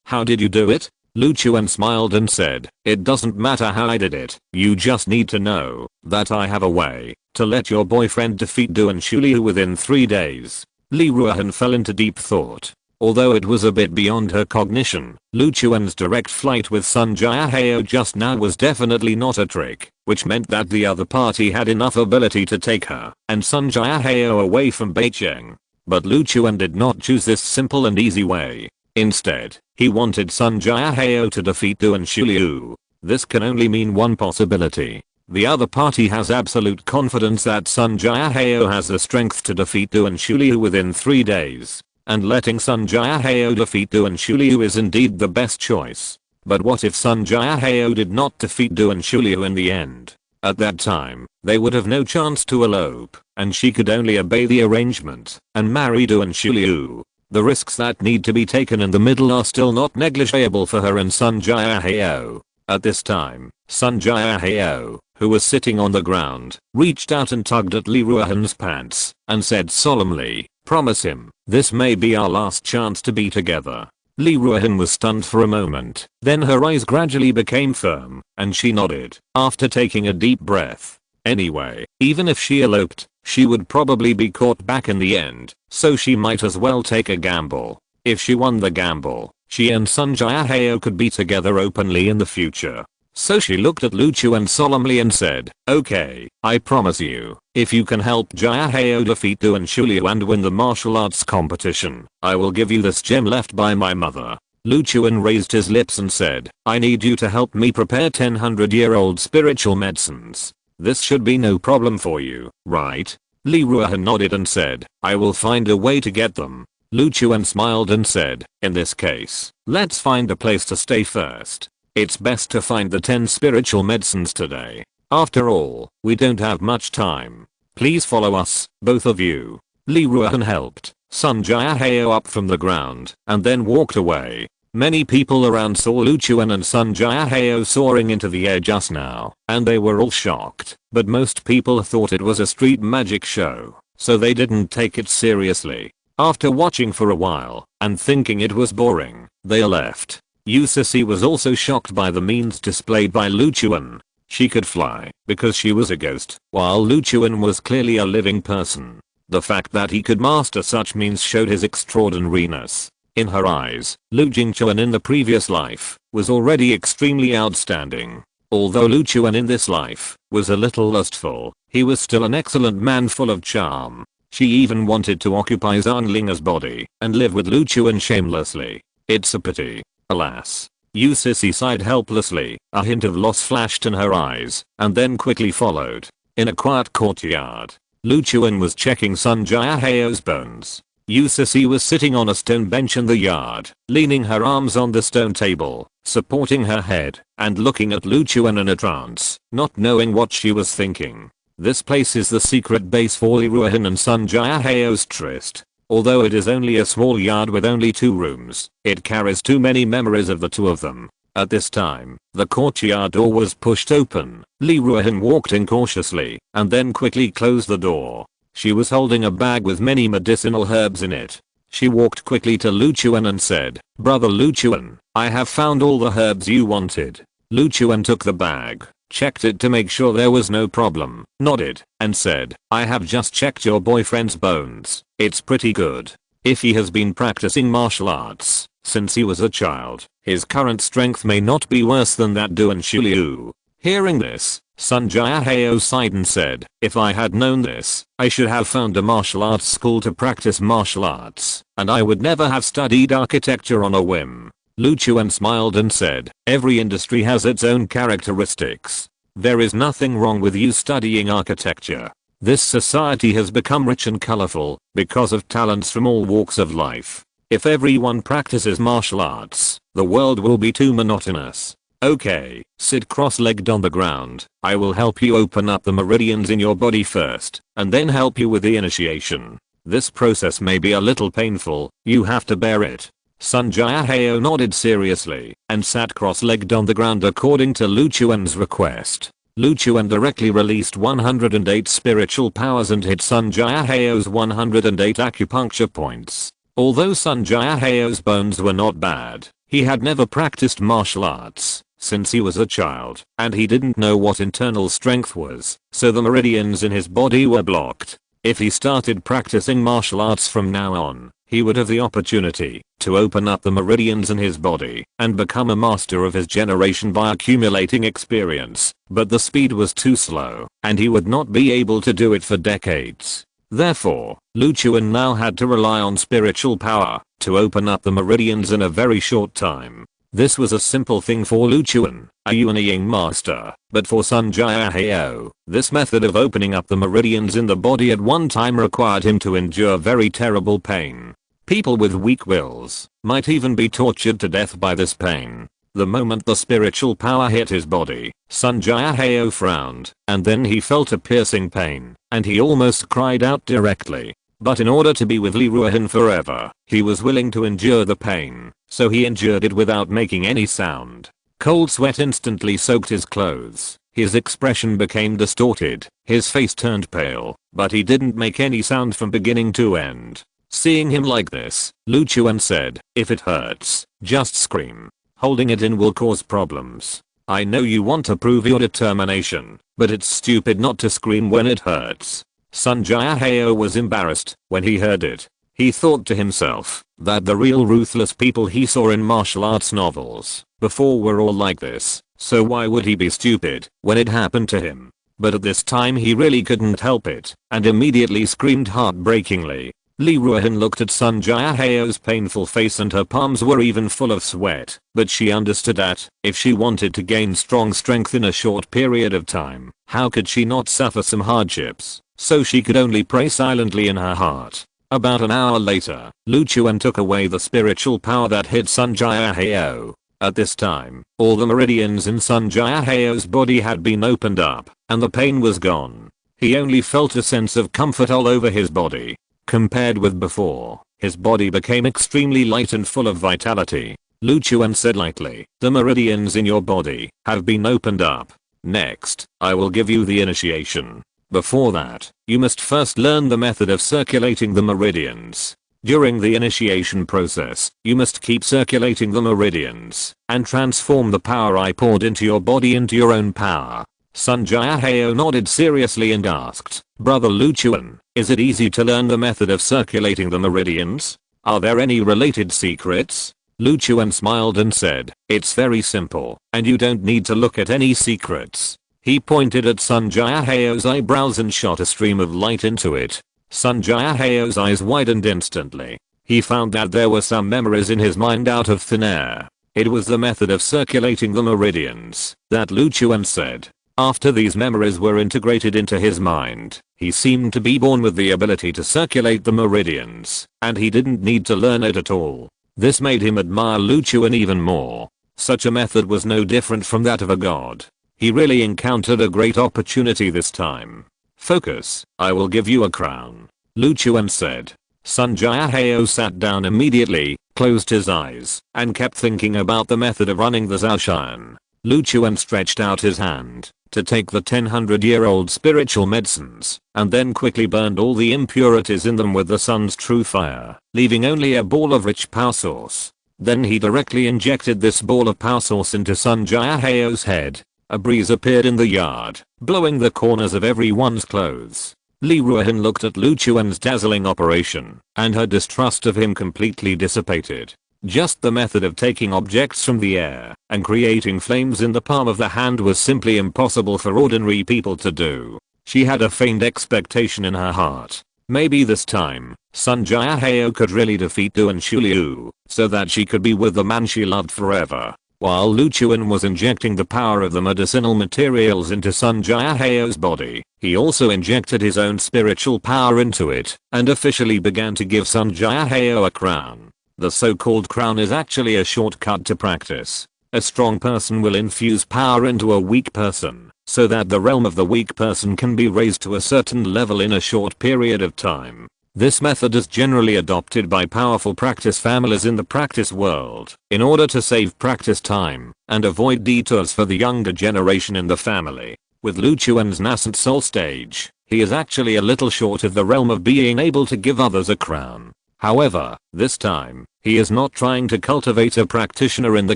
how did you do it? Lu Chuan smiled and said, it doesn't matter how I did it, you just need to know that I have a way to let your boyfriend defeat Du and Shuliu within 3 days. Li Ruohan fell into deep thought. Although it was a bit beyond her cognition, Lu Chuan's direct flight with Sun Jiahao just now was definitely not a trick, which meant that the other party had enough ability to take her and Sun Jiahao away from Beicheng. But Lu Chuan did not choose this simple and easy way. Instead, he wanted Sun Jiahao to defeat Du and Shuliu. This can only mean one possibility. The other party has absolute confidence that Sun Jiahao has the strength to defeat Du and Shuliu within 3 days. And letting Sun Jiahao defeat Du and Shuliu is indeed the best choice. But what if Sun Jiahao did not defeat Du and Shuliu in the end? At that time, they would have no chance to elope, and she could only obey the arrangement and marry Du and Shuliu. The risks that need to be taken in the middle are still not negligible for her and Sun Jiahao. At this time, Sun Jiahao, who was sitting on the ground, reached out and tugged at Li Ruohan's pants, and said solemnly, promise him, this may be our last chance to be together. Li Ruohan was stunned for a moment, then her eyes gradually became firm, and she nodded, after taking a deep breath. Anyway, even if she eloped, she would probably be caught back in the end, so she might as well take a gamble. If she won the gamble, she and Sun Jiahao could be together openly in the future. So she looked at Lu Chuan solemnly and said, okay, I promise you, if you can help Jiahao defeat Du and Shuliu and win the martial arts competition, I will give you this gem left by my mother. Lu Chuan raised his lips and said, I need you to help me prepare 1,000-year-old spiritual medicines. This should be no problem for you, right? Li Ruohan nodded and said, I will find a way to get them. Lu Chuan smiled and said, in this case, let's find a place to stay first. It's best to find the 10 spiritual medicines today. After all, we don't have much time. Please follow us, both of you. Li Ruohan helped Sun Jiahao up from the ground and then walked away. Many people around saw Lu Chuan and Sun Jiahao soaring into the air just now, and they were all shocked, but most people thought it was a street magic show, so they didn't take it seriously. After watching for a while, and thinking it was boring, they left. Yusisi was also shocked by the means displayed by Luchuan. She could fly because she was a ghost, while Luchuan was clearly a living person. The fact that he could master such means showed his extraordinariness. In her eyes, Lu Jingchuan in the previous life was already extremely outstanding. Although Luchuan in this life was a little lustful, he was still an excellent man full of charm. She even wanted to occupy Zanling's body and live with Luchuan shamelessly. It's a pity. Alas. Yusisi sighed helplessly, a hint of loss flashed in her eyes, and then quickly followed. In a quiet courtyard, Luchuan was checking Sun Jiaheo's bones. Yusisi was sitting on a stone bench in the yard, leaning her arms on the stone table, supporting her head, and looking at Luchuan in a trance, not knowing what she was thinking. This place is the secret base for Li Ruohan and Sun Jiaheo's tryst. Although it is only a small yard with only 2 rooms, it carries too many memories of the 2 of them. At this time, the courtyard door was pushed open. Li Ruohan walked in cautiously, and then quickly closed the door. She was holding a bag with many medicinal herbs in it. She walked quickly to Luchuan and said, "Brother Luchuan, I have found all the herbs you wanted." Luchuan took the bag, checked it to make sure there was no problem, nodded, and said, "I have just checked your boyfriend's bones. It's pretty good. If he has been practicing martial arts since he was a child, his current strength may not be worse than that Duan Shuliu." Hearing this, Sun Jiaheo sighed and said, "If I had known this, I should have found a martial arts school to practice martial arts, and I would never have studied architecture on a whim." Luchuan smiled and said, "Every industry has its own characteristics. There is nothing wrong with you studying architecture. This society has become rich and colorful because of talents from all walks of life. If everyone practices martial arts, the world will be too monotonous. Okay, sit cross-legged on the ground. I will help you open up the meridians in your body first, and then help you with the initiation. This process may be a little painful, you have to bear it." Sun Jiaheo nodded seriously and sat cross-legged on the ground according to Luchuan's request. Luchuan directly released 108 spiritual powers and hit Sun Jiaheo's 108 acupuncture points. Although Sun Jiaheo's bones were not bad, he had never practiced martial arts since he was a child, and he didn't know what internal strength was, so the meridians in his body were blocked. If he started practicing martial arts from now on, he would have the opportunity to open up the meridians in his body and become a master of his generation by accumulating experience, but the speed was too slow, and he would not be able to do it for decades. Therefore, Luchuan now had to rely on spiritual power to open up the meridians in a very short time. This was a simple thing for Luchuan, a Yuanying master, but for Sun Jiaheo, this method of opening up the meridians in the body at one time required him to endure very terrible pain. People with weak wills might even be tortured to death by this pain. The moment the spiritual power hit his body, Sun Jiaheo frowned, and then he felt a piercing pain, and he almost cried out directly. But in order to be with Li Ruohan forever, he was willing to endure the pain, so he endured it without making any sound. Cold sweat instantly soaked his clothes, his expression became distorted, his face turned pale, but he didn't make any sound from beginning to end. Seeing him like this, Luchuan said, "If it hurts, just scream. Holding it in will cause problems. I know you want to prove your determination, but it's stupid not to scream when it hurts." Sun Jiaheo was embarrassed when he heard it. He thought to himself that the real ruthless people he saw in martial arts novels before were all like this, so why would he be stupid when it happened to him? But at this time he really couldn't help it, and immediately screamed heartbreakingly. Li Ruohan looked at Sun Jiaheo's painful face and her palms were even full of sweat, but she understood that if she wanted to gain strong strength in a short period of time, how could she not suffer some hardships? So she could only pray silently in her heart. About an hour later, Luchuan took away the spiritual power that hit Sun Jiaheo. At this time, all the meridians in Sun Jiaheo's body had been opened up, and the pain was gone. He only felt a sense of comfort all over his body. Compared with before, his body became extremely light and full of vitality. Luchuan said lightly, "The meridians in your body have been opened up. Next, I will give you the initiation. Before that, you must first learn the method of circulating the meridians." During the initiation process, you must keep circulating the meridians and transform the power I poured into your body into your own power. Tsundere nodded seriously and asked, Brother Luchuan, is it easy to learn the method of circulating the meridians? Are there any related secrets? Luchuan smiled and said, it's very simple, and you don't need to look at any secrets. He pointed at Tsundere's eyebrows and shot a stream of light into it. Tsundere's eyes widened instantly. He found that there were some memories in his mind out of thin air. It was the method of circulating the meridians that Luchuan said. After these memories were integrated into his mind, he seemed to be born with the ability to circulate the meridians, and he didn't need to learn it at all. This made him admire Luchuan even more. Such a method was no different from that of a god. He really encountered a great opportunity this time. Focus, I will give you a crown, Luchuan said. Tsundere sat down immediately, closed his eyes, and kept thinking about the method of running the Zaoshan. Luchuan stretched out his hand to take the 1,000-year-old spiritual medicines, and then quickly burned all the impurities in them with the sun's true fire, leaving only a ball of rich power source. Then he directly injected this ball of power source into Tsundere's head. A breeze appeared in the yard, blowing the corners of everyone's clothes. Li Ruohan looked at Luchuan's dazzling operation, and her distrust of him completely dissipated. Just the method of taking objects from the air and creating flames in the palm of the hand was simply impossible for ordinary people to do. She had a faint expectation in her heart. Maybe this time, Tsundere could really defeat Duan Shuliu, so that she could be with the man she loved forever. While Luchuan was injecting the power of the medicinal materials into Tsundere's body, he also injected his own spiritual power into it, and officially began to give Tsundere a crown. The so-called crown is actually a shortcut to practice. A strong person will infuse power into a weak person, so that the realm of the weak person can be raised to a certain level in a short period of time. This method is generally adopted by powerful practice families in the practice world, in order to save practice time and avoid detours for the younger generation in the family. With Luchuan's nascent soul stage, he is actually a little short of the realm of being able to give others a crown. However, this time, he is not trying to cultivate a practitioner in the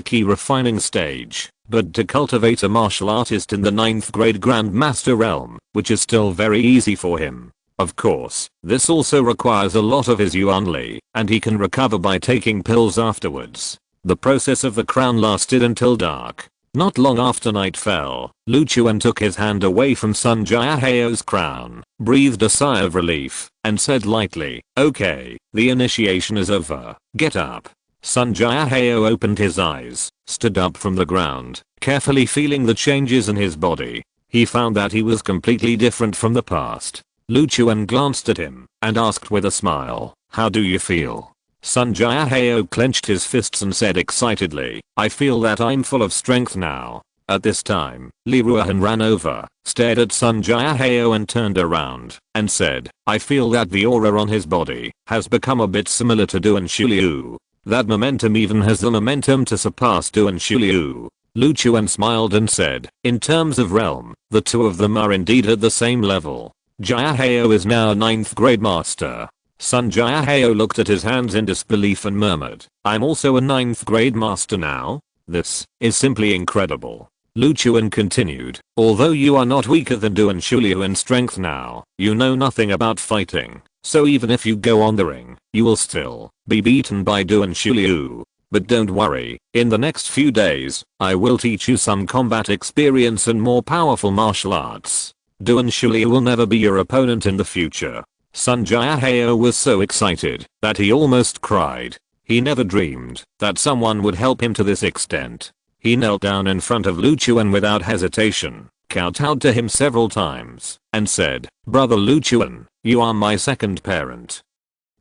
key refining stage, but to cultivate a martial artist in the 9th grade Grandmaster realm, which is still very easy for him. Of course, this also requires a lot of his yuan li, and he can recover by taking pills afterwards. The process of the crown lasted until dark. Not long after night fell, Luchuan took his hand away from Tsundere's crown, breathed a sigh of relief, and said lightly, okay, the initiation is over, get up. Tsundere opened his eyes, stood up from the ground, carefully feeling the changes in his body. He found that he was completely different from the past. Luchuan glanced at him, and asked with a smile, how do you feel? Tsundere clenched his fists and said excitedly, I feel that I'm full of strength now. At this time, Li Ruohan ran over, stared at Tsundere and turned around, and said, I feel that the aura on his body has become a bit similar to Duan Shuliu. That momentum even has the momentum to surpass Duan Shuliu. Luchuan smiled and said, in terms of realm, the two of them are indeed at the same level. Jiaheo is now 9th grade master. Tsundere looked at his hands in disbelief and murmured, I'm also a 9th grade master now? This is simply incredible. Luchuan continued, although you are not weaker than Duan Shuliu in strength now, you know nothing about fighting, so even if you go on the ring, you will still be beaten by Duan Shuliu. But don't worry, in the next few days, I will teach you some combat experience and more powerful martial arts. Duan Shuliu will never be your opponent in the future. Tsundere was so excited that he almost cried. He never dreamed that someone would help him to this extent. He knelt down in front of Luchuan without hesitation, kowtowed to him several times, and said, Brother Luchuan, you are my second parent.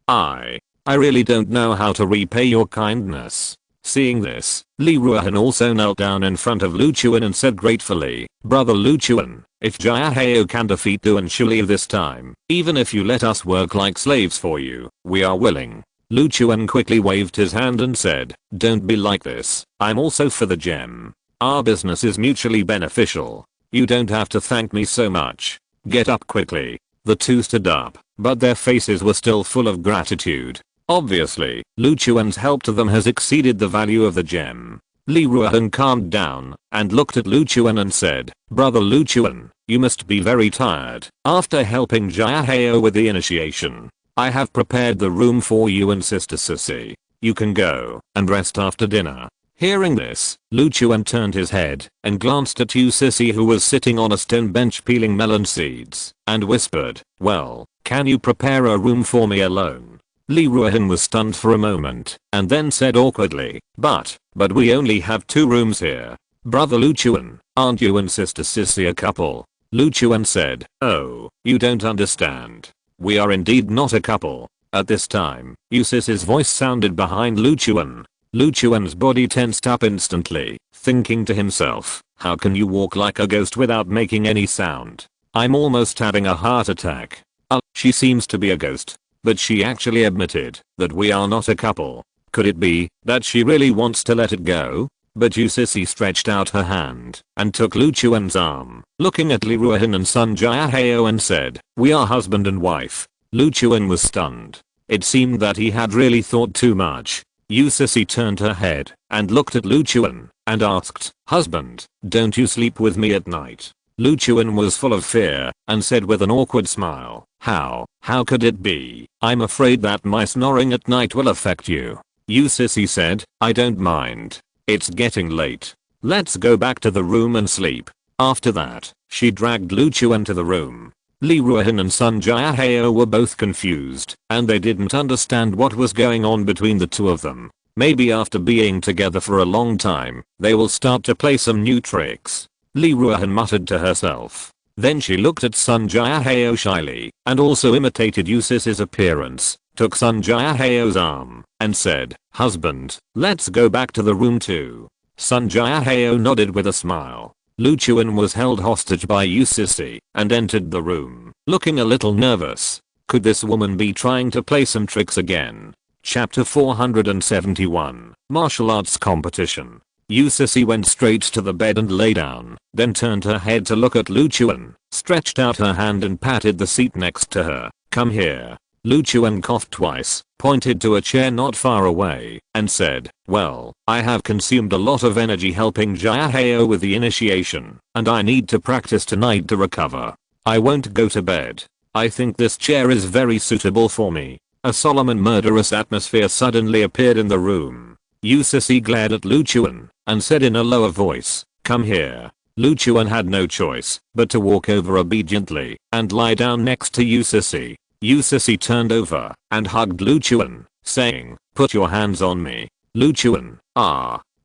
I really don't know how to repay your kindness. Seeing this, Li Ruohan also knelt down in front of Luchuan and said gratefully, Brother Luchuan, if Jiaheo can defeat Duan Shuliu this time, even if you let us work like slaves for you, we are willing. Luchuan quickly waved his hand and said, don't be like this, I'm also for the gem. Our business is mutually beneficial. You don't have to thank me so much. Get up quickly. The two stood up, but their faces were still full of gratitude. Obviously, Lu Chuan's help to them has exceeded the value of the gem. Li Ruohan calmed down and looked at Lu Chuan and said, "Brother Lu Chuan, you must be very tired after helping Jia Heo with the initiation. I have prepared the room for you and Sister Sissy. You can go and rest after dinner." Hearing this, Lu Chuan turned his head and glanced at Yu Sissy, who was sitting on a stone bench peeling melon seeds, and whispered, "Well, can you prepare a room for me alone?" Li Ruohan was stunned for a moment and then said awkwardly, But we only have 2 rooms here. Brother Lu Chuan, aren't you and Sister Sissy a couple?" Lu Chuan said, "Oh, you don't understand. We are indeed not a couple." At this time, Yu Sissy's voice sounded behind Lu Chuan. Lu Chuan's body tensed up instantly, thinking to himself, how can you walk like a ghost without making any sound? I'm almost having a heart attack. She seems to be a ghost. But she actually admitted that we are not a couple. Could it be that she really wants to let it go? But Yu Sissy stretched out her hand and took Lu Chuan's arm, looking at Li Ruohan and son Jia Heo and said, "We are husband and wife." Lu Chuan was stunned. It seemed that he had really thought too much. Yu Sissy turned her head and looked at Lu Chuan and asked, "Husband, don't you sleep with me at night?" Lu Chuan was full of fear and said with an awkward smile, How could it be? I'm afraid that my snoring at night will affect you." Yu Sissy said, "I don't mind. It's getting late. Let's go back to the room and sleep." After that, she dragged Lu Chuan to the room. Li Ruohan and son Jia Heo were both confused, and they didn't understand what was going on between the two of them. Maybe after being together for a long time, they will start to play some new tricks. Li Ruohan muttered to herself. Then she looked at son Jia Heo shyly, and also imitated Yu Sissy's appearance, took son Jia Heo's arm, and said, "Husband, let's go back to the room too." Son Jia Heo nodded with a smile. Lu Chuan was held hostage by Yu Sissy and entered the room, looking a little nervous. Could this woman be trying to play some tricks again? Chapter 471, Martial Arts Competition. Yu Sissy went straight to the bed and lay down, then turned her head to look at Lu Chuan, stretched out her hand and patted the seat next to her. "Come here." Lu Chuan coughed twice, pointed to a chair not far away, and said, "Well, I have consumed a lot of energy helping Jia Heo with the initiation, and I need to practice tonight to recover. I won't go to bed. I think this chair is very suitable for me." A solemn and murderous atmosphere suddenly appeared in the room. Yu Sissy glared at Lu Chuan and said in a lower voice, "Come here." Lu Chuan had no choice but to walk over obediently and lie down next to Yu Sissy. Yu Sissy turned over and hugged Lu Chuan, saying, "Put your hands on me." Lu Chuan,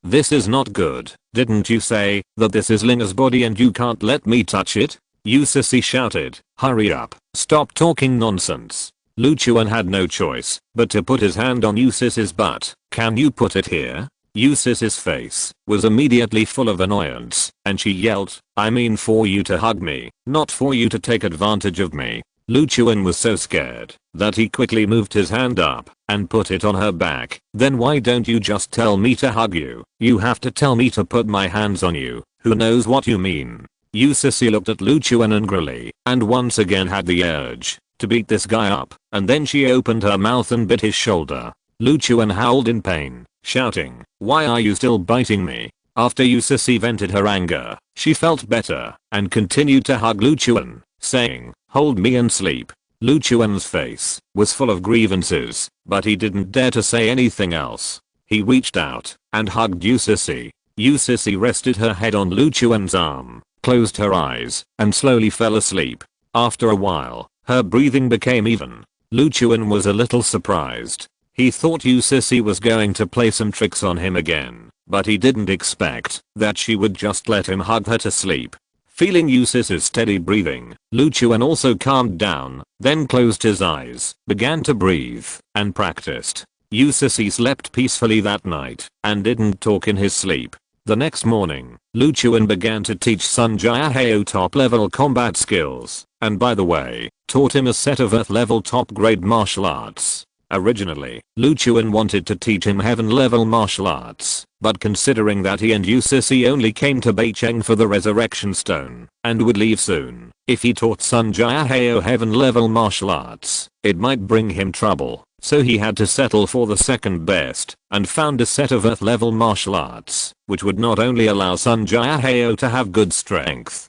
this is not good. Didn't you say that this is Linga's body and you can't let me touch it? Yu Sissy shouted, "Hurry up, stop talking nonsense." Lu Chuan had no choice but to put his hand on Yu Sissy's butt. "Can you put it here?" Yu Sissy's face was immediately full of annoyance, and she yelled, "I mean for you to hug me, not for you to take advantage of me." Lu Chuan was so scared that he quickly moved his hand up and put it on her back. "Then why don't you just tell me to hug you? You have to tell me to put my hands on you. Who knows what you mean?" Yu Sissy looked at Lu Chuan angrily and once again had the urge to beat this guy up, and then she opened her mouth and bit his shoulder. Lu Chuan howled in pain, shouting, "Why are you still biting me?" After Yu Sissy vented her anger, she felt better and continued to hug Lu Chuan, saying, "Hold me and sleep." Lu Chuan's face was full of grievances, but he didn't dare to say anything else. He reached out and hugged Yu Sissy. Yu Sissy rested her head on Lu Chuan's arm, closed her eyes, and slowly fell asleep. After a while, her breathing became even. Lu Chuan was a little surprised. He thought Yu Sissy was going to play some tricks on him again, but he didn't expect that she would just let him hug her to sleep. Feeling Yu Sissy's steady breathing, Lu Chuan also calmed down, then closed his eyes, began to breathe, and practiced. Yu Sissy slept peacefully that night and didn't talk in his sleep. The next morning, Lu Chuan began to teach son Jia Heo top-level combat skills, and by the way, taught him a set of Earth-level top-grade martial arts. Originally, Lu Chuan wanted to teach him heaven-level martial arts, but considering that he and Yu Sisi only came to Beicheng for the resurrection stone, and would leave soon, if he taught Sun Jiahao heaven-level martial arts, it might bring him trouble, so he had to settle for the second best, and found a set of earth-level martial arts, which would not only allow Sun Jiahao to have good strength,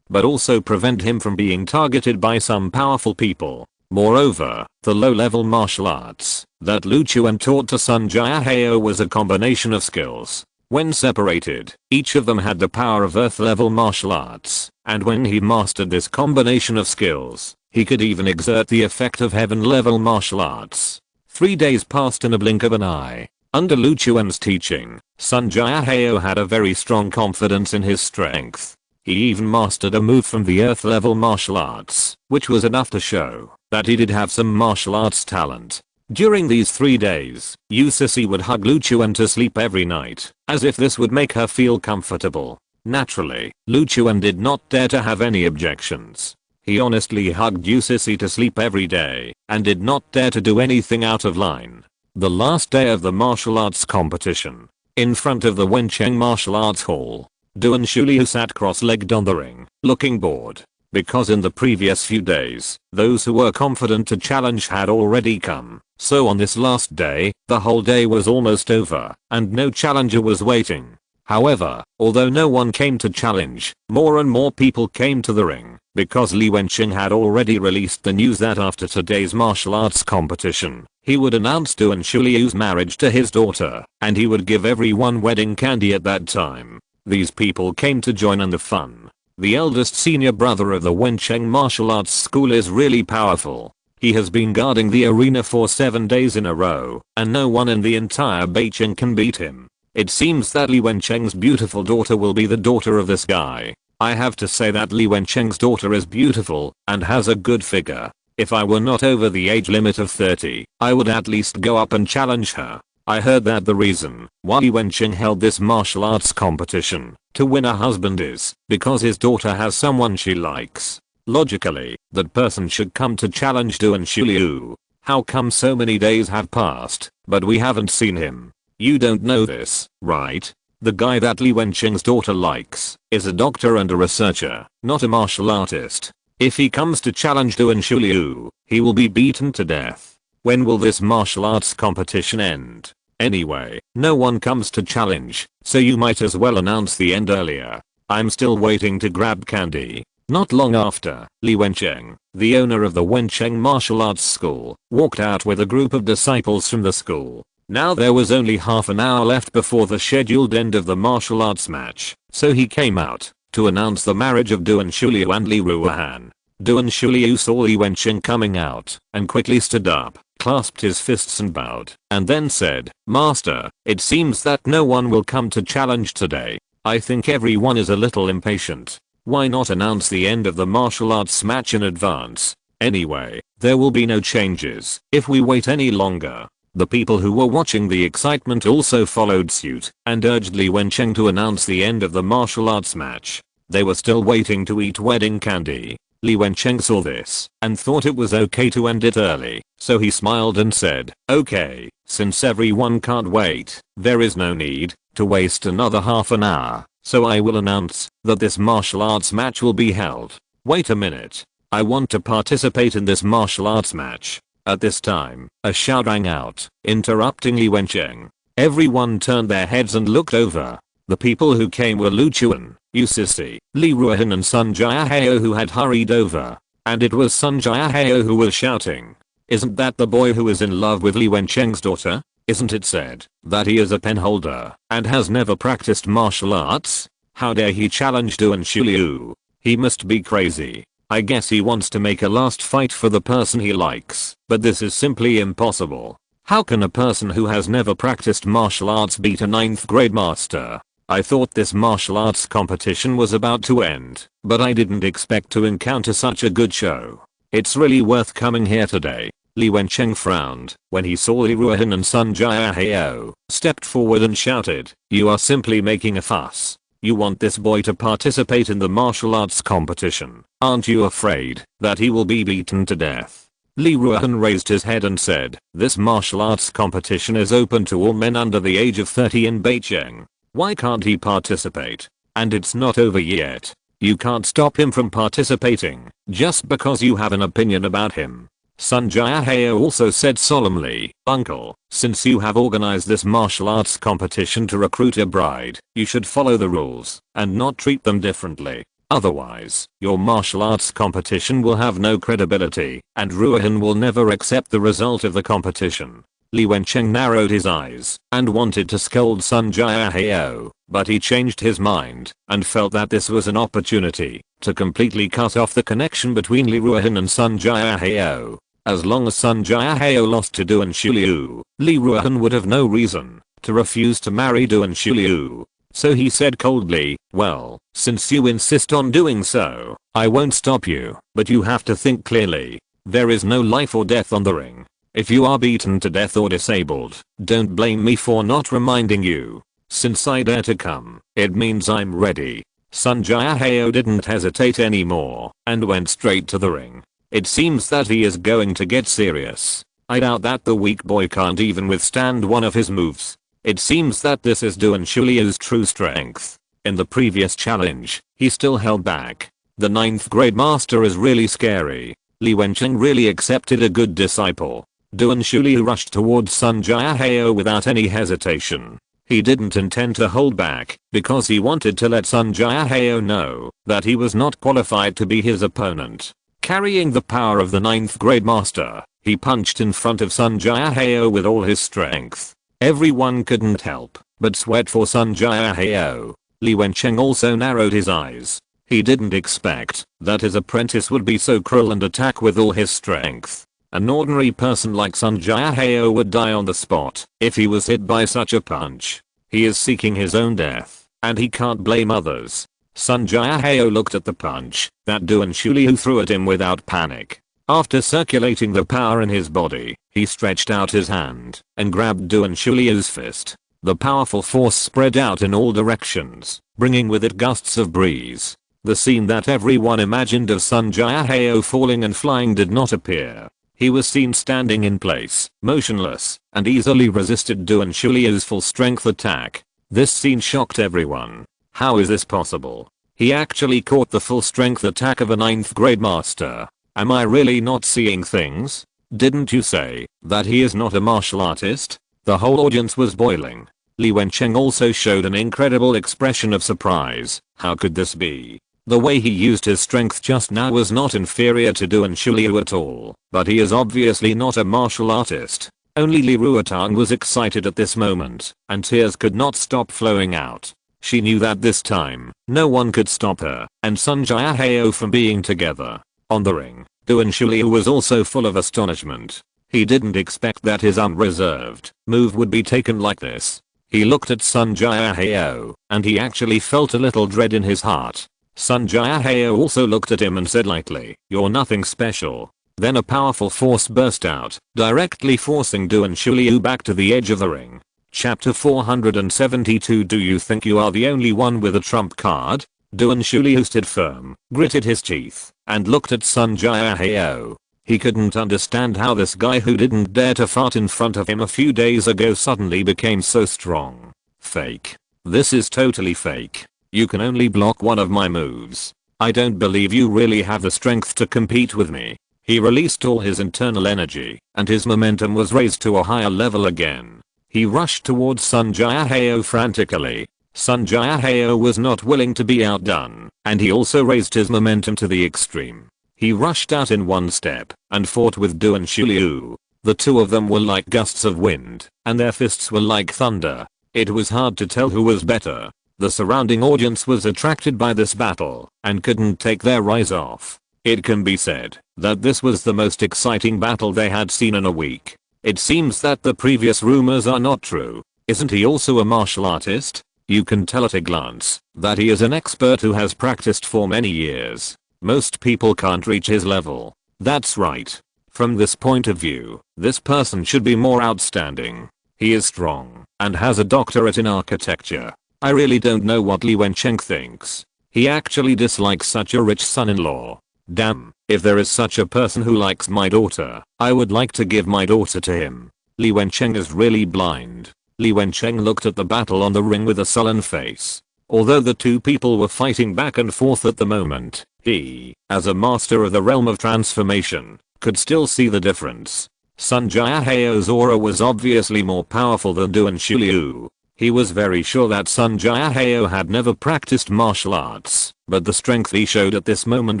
but also prevent him from being targeted by some powerful people. Moreover, the low-level martial arts that Lu Chuan taught to Sun Jiahao was a combination of skills. When separated, each of them had the power of earth-level martial arts, and when he mastered this combination of skills, he could even exert the effect of heaven-level martial arts. 3 days passed in a blink of an eye. Under Lu Chuan's teaching, Sun Jiahao had a very strong confidence in his strength. He even mastered a move from the earth-level martial arts, which was enough to show that he did have some martial arts talent. During these 3 days, Yu Sisi would hug Lu Chuan to sleep every night, as if this would make her feel comfortable. Naturally, Lu Chuan did not dare to have any objections. He honestly hugged Yu Sisi to sleep every day, and did not dare to do anything out of line. The last day of the martial arts competition, in front of the Wencheng Martial Arts Hall, Du and Shuliu sat cross-legged on the ring, looking bored. Because in the previous few days, those who were confident to challenge had already come, so on this last day, the whole day was almost over, and no challenger was waiting. However, although no one came to challenge, more and more people came to the ring, because Li Wenqing had already released the news that after today's martial arts competition, he would announce Du and Shuliu's marriage to his daughter, and he would give everyone wedding candy at that time. These people came to join in the fun. The eldest senior brother of the Wencheng Martial Arts School is really powerful. He has been guarding the arena for 7 days in a row, and no one in the entire Beicheng can beat him. It seems that Li Wencheng's beautiful daughter will be the daughter of this guy. I have to say that Li Wencheng's daughter is beautiful, and has a good figure. If I were not over the age limit of 30, I would at least go up and challenge her. I heard that the reason why Li Wencheng held this martial arts competition to win a husband is because his daughter has someone she likes. Logically, that person should come to challenge Du and Shuliu. How come so many days have passed, but we haven't seen him? You don't know this, right? The guy that Li Wencheng's daughter likes is a doctor and a researcher, not a martial artist. If he comes to challenge Du and Shuliu, he will be beaten to death. When will this martial arts competition end? Anyway, no one comes to challenge, so you might as well announce the end earlier. I'm still waiting to grab candy. Not long after, Li Wencheng, the owner of the Wencheng Martial Arts School, walked out with a group of disciples from the school. Now there was only half an hour left before the scheduled end of the martial arts match, so he came out to announce the marriage of Du and Shuliu and Li Ruohan. Du and Shuliu saw Li Wencheng coming out, and quickly stood up, clasped his fists and bowed, and then said, "Master, it seems that no one will come to challenge today. I think everyone is a little impatient. Why not announce the end of the martial arts match in advance? Anyway, there will be no changes if we wait any longer." The people who were watching the excitement also followed suit, and urged Li Wencheng to announce the end of the martial arts match. They were still waiting to eat wedding candy. Li Wencheng saw this, and thought it was okay to end it early, so he smiled and said, "Okay, since everyone can't wait, there is no need to waste another half an hour, so I will announce that this martial arts match will be held. Wait a minute, I want to participate in this martial arts match." At this time, a shout rang out, interrupting Li Wencheng. Everyone turned their heads and looked over. The people who came were Lu Chuan, Yu Sisi, Li Ruohan and Sun Jiahao who had hurried over. And it was Sun Jiahao who was shouting, "Isn't that the boy who is in love with Li Wencheng's daughter? Isn't it said that he is a penholder and has never practiced martial arts? How dare he challenge Du and Shuliu? He must be crazy. I guess he wants to make a last fight for the person he likes, but this is simply impossible. How can a person who has never practiced martial arts beat a 9th grade master? I thought this martial arts competition was about to end, but I didn't expect to encounter such a good show. It's really worth coming here today." Li Wencheng frowned when he saw Li Ruohan and Sun Jiahao, stepped forward and shouted, "You are simply making a fuss. You want this boy to participate in the martial arts competition. Aren't you afraid that he will be beaten to death?" Li Ruohan raised his head and said, "This martial arts competition is open to all men under the age of 30 in Beicheng. Why can't he participate? And it's not over yet. You can't stop him from participating just because you have an opinion about him." Sun Jiahao also said solemnly, "Uncle, since you have organized this martial arts competition to recruit a bride, you should follow the rules and not treat them differently. Otherwise, your martial arts competition will have no credibility and Ruohan will never accept the result of the competition." Li Wencheng narrowed his eyes and wanted to scold Sun Jiahao, but he changed his mind and felt that this was an opportunity to completely cut off the connection between Li Ruohan and Sun Jiahao. As long as Sun Jiahao lost to Duan Shuliu, Li Ruohan would have no reason to refuse to marry Duan Shuliu. So he said coldly, "Well, since you insist on doing so, I won't stop you, but you have to think clearly. There is no life or death on the ring. If you are beaten to death or disabled, don't blame me for not reminding you. Since I dare to come, it means I'm ready." Sun Jiahao didn't hesitate anymore and went straight to the ring. It seems that he is going to get serious. I doubt that the weak boy can't even withstand one of his moves. It seems that this is Duan Shuliu's true strength. In the previous challenge, he still held back. The 9th grade master is really scary. Li Wencheng really accepted a good disciple. Duan Shuliu rushed towards Sun Jiahao without any hesitation. He didn't intend to hold back because he wanted to let Sun Jiahao know that he was not qualified to be his opponent. Carrying the power of the 9th grade master, he punched in front of Sun Jiahao with all his strength. Everyone couldn't help but sweat for Sun Jiahao. Li Wencheng also narrowed his eyes. He didn't expect that his apprentice would be so cruel and attack with all his strength. An ordinary person like Sun Jiahao would die on the spot if he was hit by such a punch. He is seeking his own death, and he can't blame others. Sun Jiahao looked at the punch that Duan Shuliu threw at him without panic. After circulating the power in his body, he stretched out his hand and grabbed Duan Shuliu's fist. The powerful force spread out in all directions, bringing with it gusts of breeze. The scene that everyone imagined of Sun Jiahao falling and flying did not appear. He was seen standing in place, motionless, and easily resisted Duan Shuliu's full strength attack. This scene shocked everyone. How is this possible? He actually caught the full strength attack of a 9th grade master. Am I really not seeing things? Didn't you say that he is not a martial artist? The whole audience was boiling. Li Wencheng also showed an incredible expression of surprise. How could this be? The way he used his strength just now was not inferior to Duan Shuliu at all, but he is obviously not a martial artist. Only Li Ruohan was excited at this moment, and tears could not stop flowing out. She knew that this time, no one could stop her and Sun Jiahao from being together. On the ring, Duan Shuliu was also full of astonishment. He didn't expect that his unreserved move would be taken like this. He looked at Sun Jiahao, and he actually felt a little dread in his heart. Sun Jiahao also looked at him and said lightly, "You're nothing special." Then a powerful force burst out, directly forcing Duan Shuliu back to the edge of the ring. Chapter 472. Do you think you are the only one with a trump card? Duan Shuliu stood firm, gritted his teeth, and looked at Sun Jiahao. He couldn't understand how this guy who didn't dare to fart in front of him a few days ago suddenly became so strong. Fake. This is totally fake. You can only block one of my moves. I don't believe you really have the strength to compete with me. He released all his internal energy, and his momentum was raised to a higher level again. He rushed towards Sun Jiahao frantically. Sun Jiahao was not willing to be outdone, and he also raised his momentum to the extreme. He rushed out in one step and fought with Duan Shuliu. The two of them were like gusts of wind, and their fists were like thunder. It was hard to tell who was better. The surrounding audience was attracted by this battle and couldn't take their eyes off. It can be said that this was the most exciting battle they had seen in a week. It seems that the previous rumors are not true. Isn't he also a martial artist? You can tell at a glance that he is an expert who has practiced for many years. Most people can't reach his level. That's right. From this point of view, this person should be more outstanding. He is strong and has a doctorate in architecture. I really don't know what Li Wencheng thinks. He actually dislikes such a rich son-in-law. Damn, if there is such a person who likes my daughter, I would like to give my daughter to him. Li Wencheng is really blind. Li Wencheng looked at the battle on the ring with a sullen face. Although the two people were fighting back and forth at the moment, he, as a master of the realm of transformation, could still see the difference. Sun Jiaheo's aura was obviously more powerful than Duan Shuliu. He was very sure that Sun Jiaheo had never practiced martial arts, but the strength he showed at this moment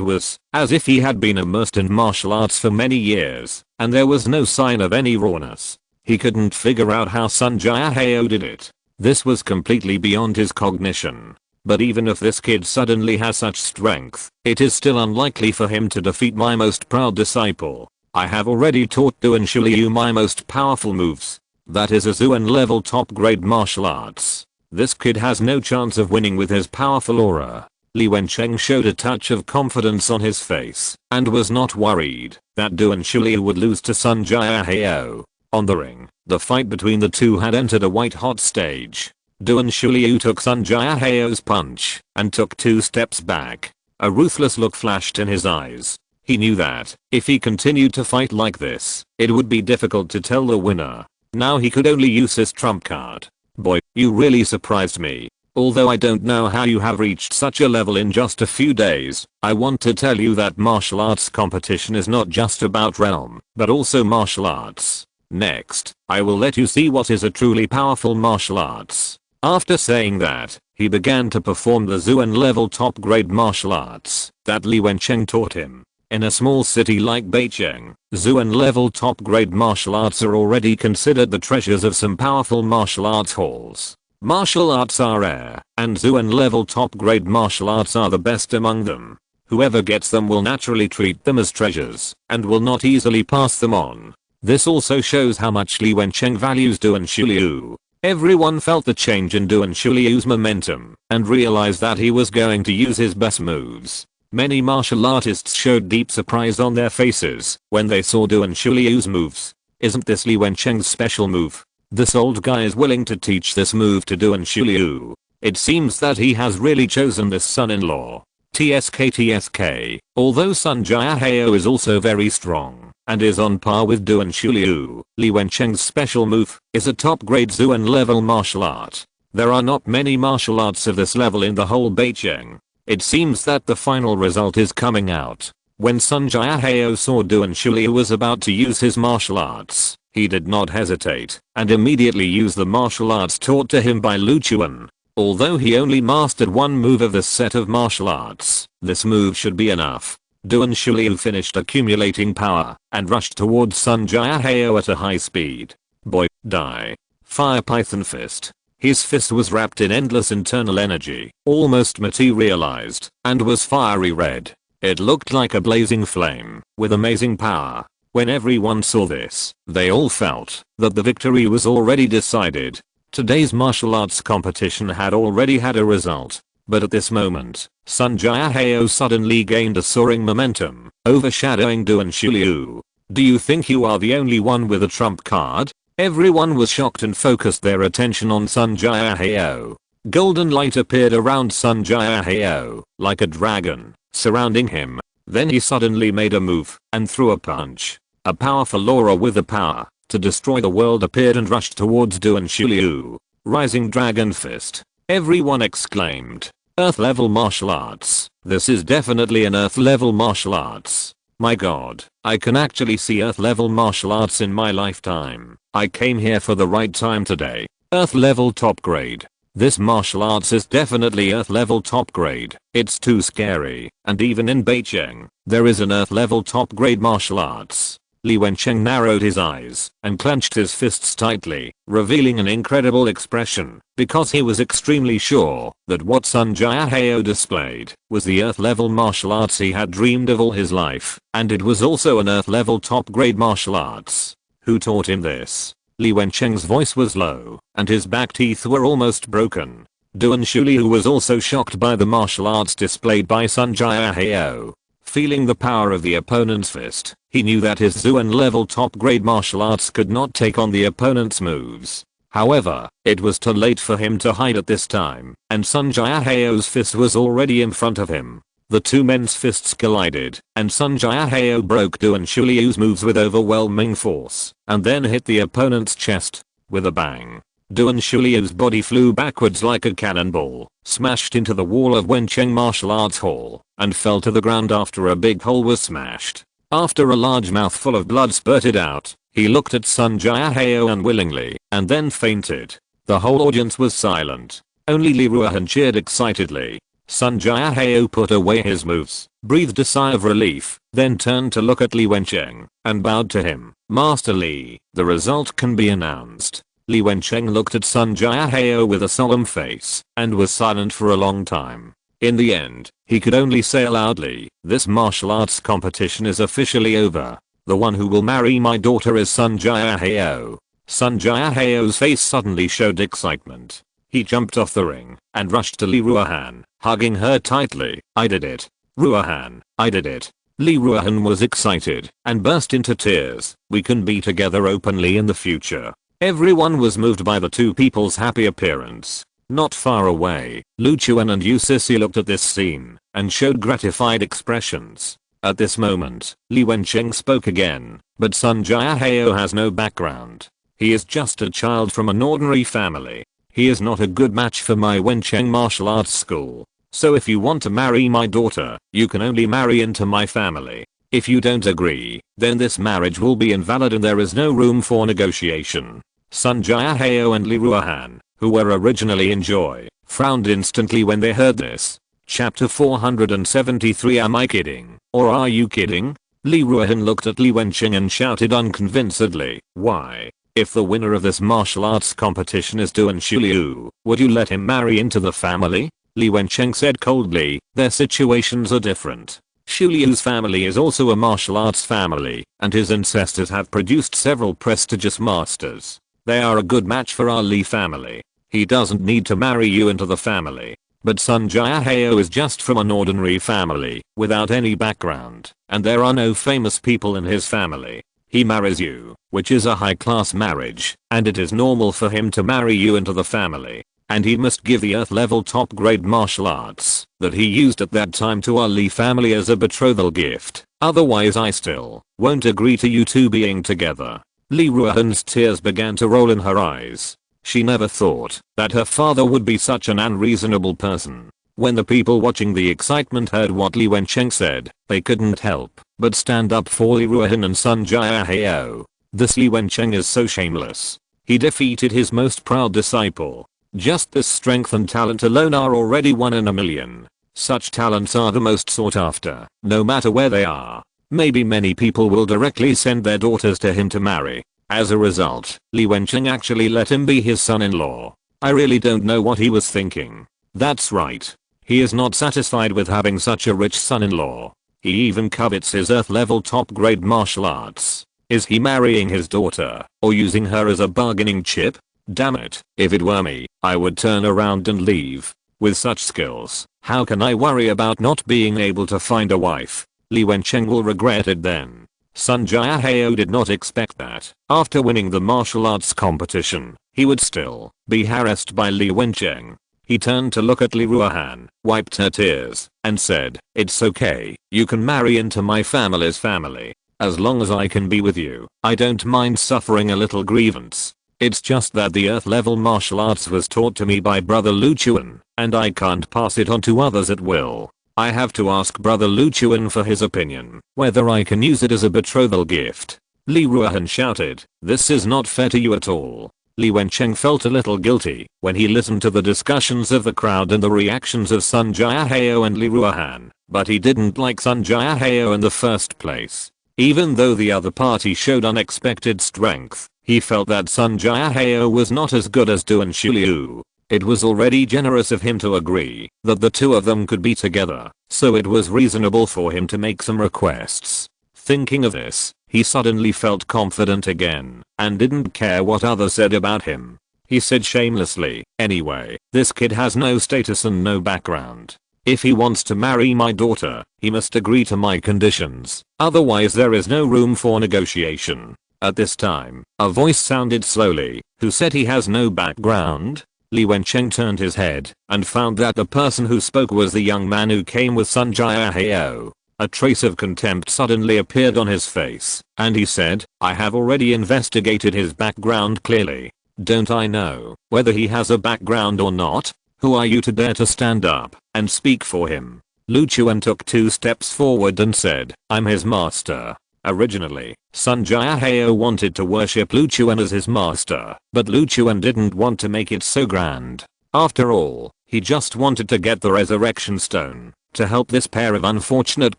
was as if he had been immersed in martial arts for many years, and there was no sign of any rawness. He couldn't figure out how Sun Jiaheo did it. This was completely beyond his cognition. But even if this kid suddenly has such strength, it is still unlikely for him to defeat my most proud disciple. I have already taught Duan Shuliu my most powerful moves. That is a Zuan level top grade martial arts. This kid has no chance of winning with his powerful aura. Li Wencheng showed a touch of confidence on his face and was not worried that Duan Shuliu would lose to Sun Jiaheo. On the ring, the fight between the two had entered a white-hot stage. Duan Shuliu took Sun Jiaheo's punch and took 2 steps back. A ruthless look flashed in his eyes. He knew that if he continued to fight like this, it would be difficult to tell the winner. Now he could only use his trump card. Boy, you really surprised me. Although I don't know how you have reached such a level in just a few days, I want to tell you that martial arts competition is not just about realm, but also martial arts. Next, I will let you see what is a truly powerful martial arts. After saying that, he began to perform the Zuan level top grade martial arts that Li Wencheng taught him. In a small city like Beicheng, Zuan level top grade martial arts are already considered the treasures of some powerful martial arts halls. Martial arts are rare, and Zuan level top grade martial arts are the best among them. Whoever gets them will naturally treat them as treasures, and will not easily pass them on. This also shows how much Li Wencheng values Duan Shuliu. Everyone felt the change in Duan Shuliu's momentum, and realized that he was going to use his best moves. Many martial artists showed deep surprise on their faces when they saw Duan Shuliu's moves. Isn't this Li Wencheng's special move? This old guy is willing to teach this move to Duan Shuliu. It seems that he has really chosen this son-in-law. TSK. Although Sun Jiaheo is also very strong and is on par with Duan Shuliu, Li Wencheng's special move is a top grade Zuan level martial art. There are not many martial arts of this level in the whole Beicheng. It seems that the final result is coming out. When Sun Jiaheo saw Duan Shuliu was about to use his martial arts, he did not hesitate and immediately used the martial arts taught to him by Lu Chuan. Although he only mastered one move of this set of martial arts, this move should be enough. Duan Shuliu finished accumulating power and rushed towards Sun Jiaheo at a high speed. Boy, die. Fire Python Fist. His fist was wrapped in endless internal energy, almost materialized, and was fiery red. It looked like a blazing flame, with amazing power. When everyone saw this, they all felt that the victory was already decided. Today's martial arts competition had already had a result, but at this moment, Sun Jiaheo suddenly gained a soaring momentum, overshadowing Duan Shuliu. Do you think you are the only one with a trump card? Everyone was shocked and focused their attention on Sun Jiaheo. Golden light appeared around Sun Jiaheo, like a dragon, surrounding him. Then he suddenly made a move, and threw a punch. A powerful aura with the power to destroy the world appeared and rushed towards Duan Shuliu. Rising Dragon Fist. Everyone exclaimed. Earth level martial arts. This is definitely an earth level martial arts. My god, I can actually see earth level martial arts in my lifetime. I came here for the right time today. Earth level top grade. This martial arts is definitely earth level top grade. It's too scary. And even in Beicheng, there is an earth level top grade martial arts. Li Wencheng narrowed his eyes and clenched his fists tightly, revealing an incredible expression, because he was extremely sure that what Sun Jiaheo displayed was the earth level martial arts he had dreamed of all his life, and it was also an earth level top grade martial arts. Who taught him this? Li Wencheng's voice was low, and his back teeth were almost broken. Duan Shuliu was also shocked by the martial arts displayed by Sun Jiaheo. Feeling the power of the opponent's fist, he knew that his Zuan level top grade martial arts could not take on the opponent's moves. However, it was too late for him to hide at this time, and Sun Jiaheo's fist was already in front of him. The two men's fists collided, and Sun Jiahao broke Du and Shuliu's moves with overwhelming force, and then hit the opponent's chest with a bang. Du and Shuliu's body flew backwards like a cannonball, smashed into the wall of Wencheng Martial Arts Hall, and fell to the ground after a big hole was smashed. After a large mouthful of blood spurted out, he looked at Sun Jiahao unwillingly, and then fainted. The whole audience was silent. Only Li Ruohan cheered excitedly. Sun Jiahao put away his moves, breathed a sigh of relief, then turned to look at Li Wencheng, and bowed to him. Master Li, the result can be announced. Li Wencheng looked at Sun Jiahao with a solemn face, and was silent for a long time. In the end, he could only say loudly, this martial arts competition is officially over. The one who will marry my daughter is Sun Jiahao. Sun Jiahao's face suddenly showed excitement. He jumped off the ring, and rushed to Li Ruohan, hugging her tightly. I did it. Ruohan, I did it. Li Ruohan was excited, and burst into tears. We can be together openly in the future. Everyone was moved by the two people's happy appearance. Not far away, Lu Chuan and Yu Sisi looked at this scene, and showed gratified expressions. At this moment, Li Wencheng spoke again, but Sun Jiahao has no background. He is just a child from an ordinary family. He is not a good match for my Wencheng martial arts school. So if you want to marry my daughter, you can only marry into my family. If you don't agree, then this marriage will be invalid and there is no room for negotiation. Sun Jiahao and Li Ruohan, who were originally in joy, frowned instantly when they heard this. Chapter 473. Am I kidding, or are you kidding? Li Ruohan looked at Li Wencheng and shouted unconvincedly, why? If the winner of this martial arts competition is Du and Shuliu, would you let him marry into the family? Li Wencheng said coldly, their situations are different. Shuliu's family is also a martial arts family, and his ancestors have produced several prestigious masters. They are a good match for our Li family. He doesn't need to marry you into the family. But Sun Jiahao is just from an ordinary family, without any background, and there are no famous people in his family. He marries you, which is a high-class marriage, and it is normal for him to marry you into the family. And he must give the Earth-level top-grade martial arts that he used at that time to our Li family as a betrothal gift. Otherwise I still won't agree to you two being together. Li Ruohan's tears began to roll in her eyes. She never thought that her father would be such an unreasonable person. When the people watching the excitement heard what Li Wencheng said, they couldn't help but stand up for Li Ruohan and Sun Jiahao. This Li Wencheng is so shameless. He defeated his most proud disciple. Just this strength and talent alone are already 1 in a million. Such talents are the most sought after, no matter where they are. Maybe many people will directly send their daughters to him to marry. As a result, Li Wencheng actually let him be his son-in-law. I really don't know what he was thinking. That's right. He is not satisfied with having such a rich son-in-law. He even covets his Earth-level top-grade martial arts. Is he marrying his daughter, or using her as a bargaining chip? Damn it, if it were me, I would turn around and leave. With such skills, how can I worry about not being able to find a wife? Li Wencheng will regret it then. Sun Jiahao did not expect that, after winning the martial arts competition, he would still be harassed by Li Wencheng. He turned to look at Li Ruohan, wiped her tears, and said, it's okay, you can marry into my family's family. As long as I can be with you, I don't mind suffering a little grievance. It's just that the Earth-level martial arts was taught to me by Brother Lu Chuan, and I can't pass it on to others at will. I have to ask Brother Lu Chuan for his opinion, whether I can use it as a betrothal gift. Li Ruohan shouted, this is not fair to you at all. Li Wencheng felt a little guilty when he listened to the discussions of the crowd and the reactions of Sun Jiahao and Li Ruohan, but he didn't like Sun Jiahao in the first place. Even though the other party showed unexpected strength, he felt that Sun Jiahao was not as good as Du and Shuliu. It was already generous of him to agree that the two of them could be together, so it was reasonable for him to make some requests. Thinking of this, he suddenly felt confident again, and didn't care what others said about him. He said shamelessly, anyway, this kid has no status and no background. If he wants to marry my daughter, he must agree to my conditions, otherwise there is no room for negotiation. At this time, a voice sounded slowly, who said he has no background? Li Wencheng turned his head and found that the person who spoke was the young man who came with Sun Jiahao. A trace of contempt suddenly appeared on his face, and he said, I have already investigated his background clearly. Don't I know whether he has a background or not? Who are you to dare to stand up and speak for him? Lu Chuan took 2 steps forward and said, I'm his master. Originally, Sun Jiahao wanted to worship Lu Chuan as his master, but Lu Chuan didn't want to make it so grand. After all, he just wanted to get the resurrection stone to help this pair of unfortunate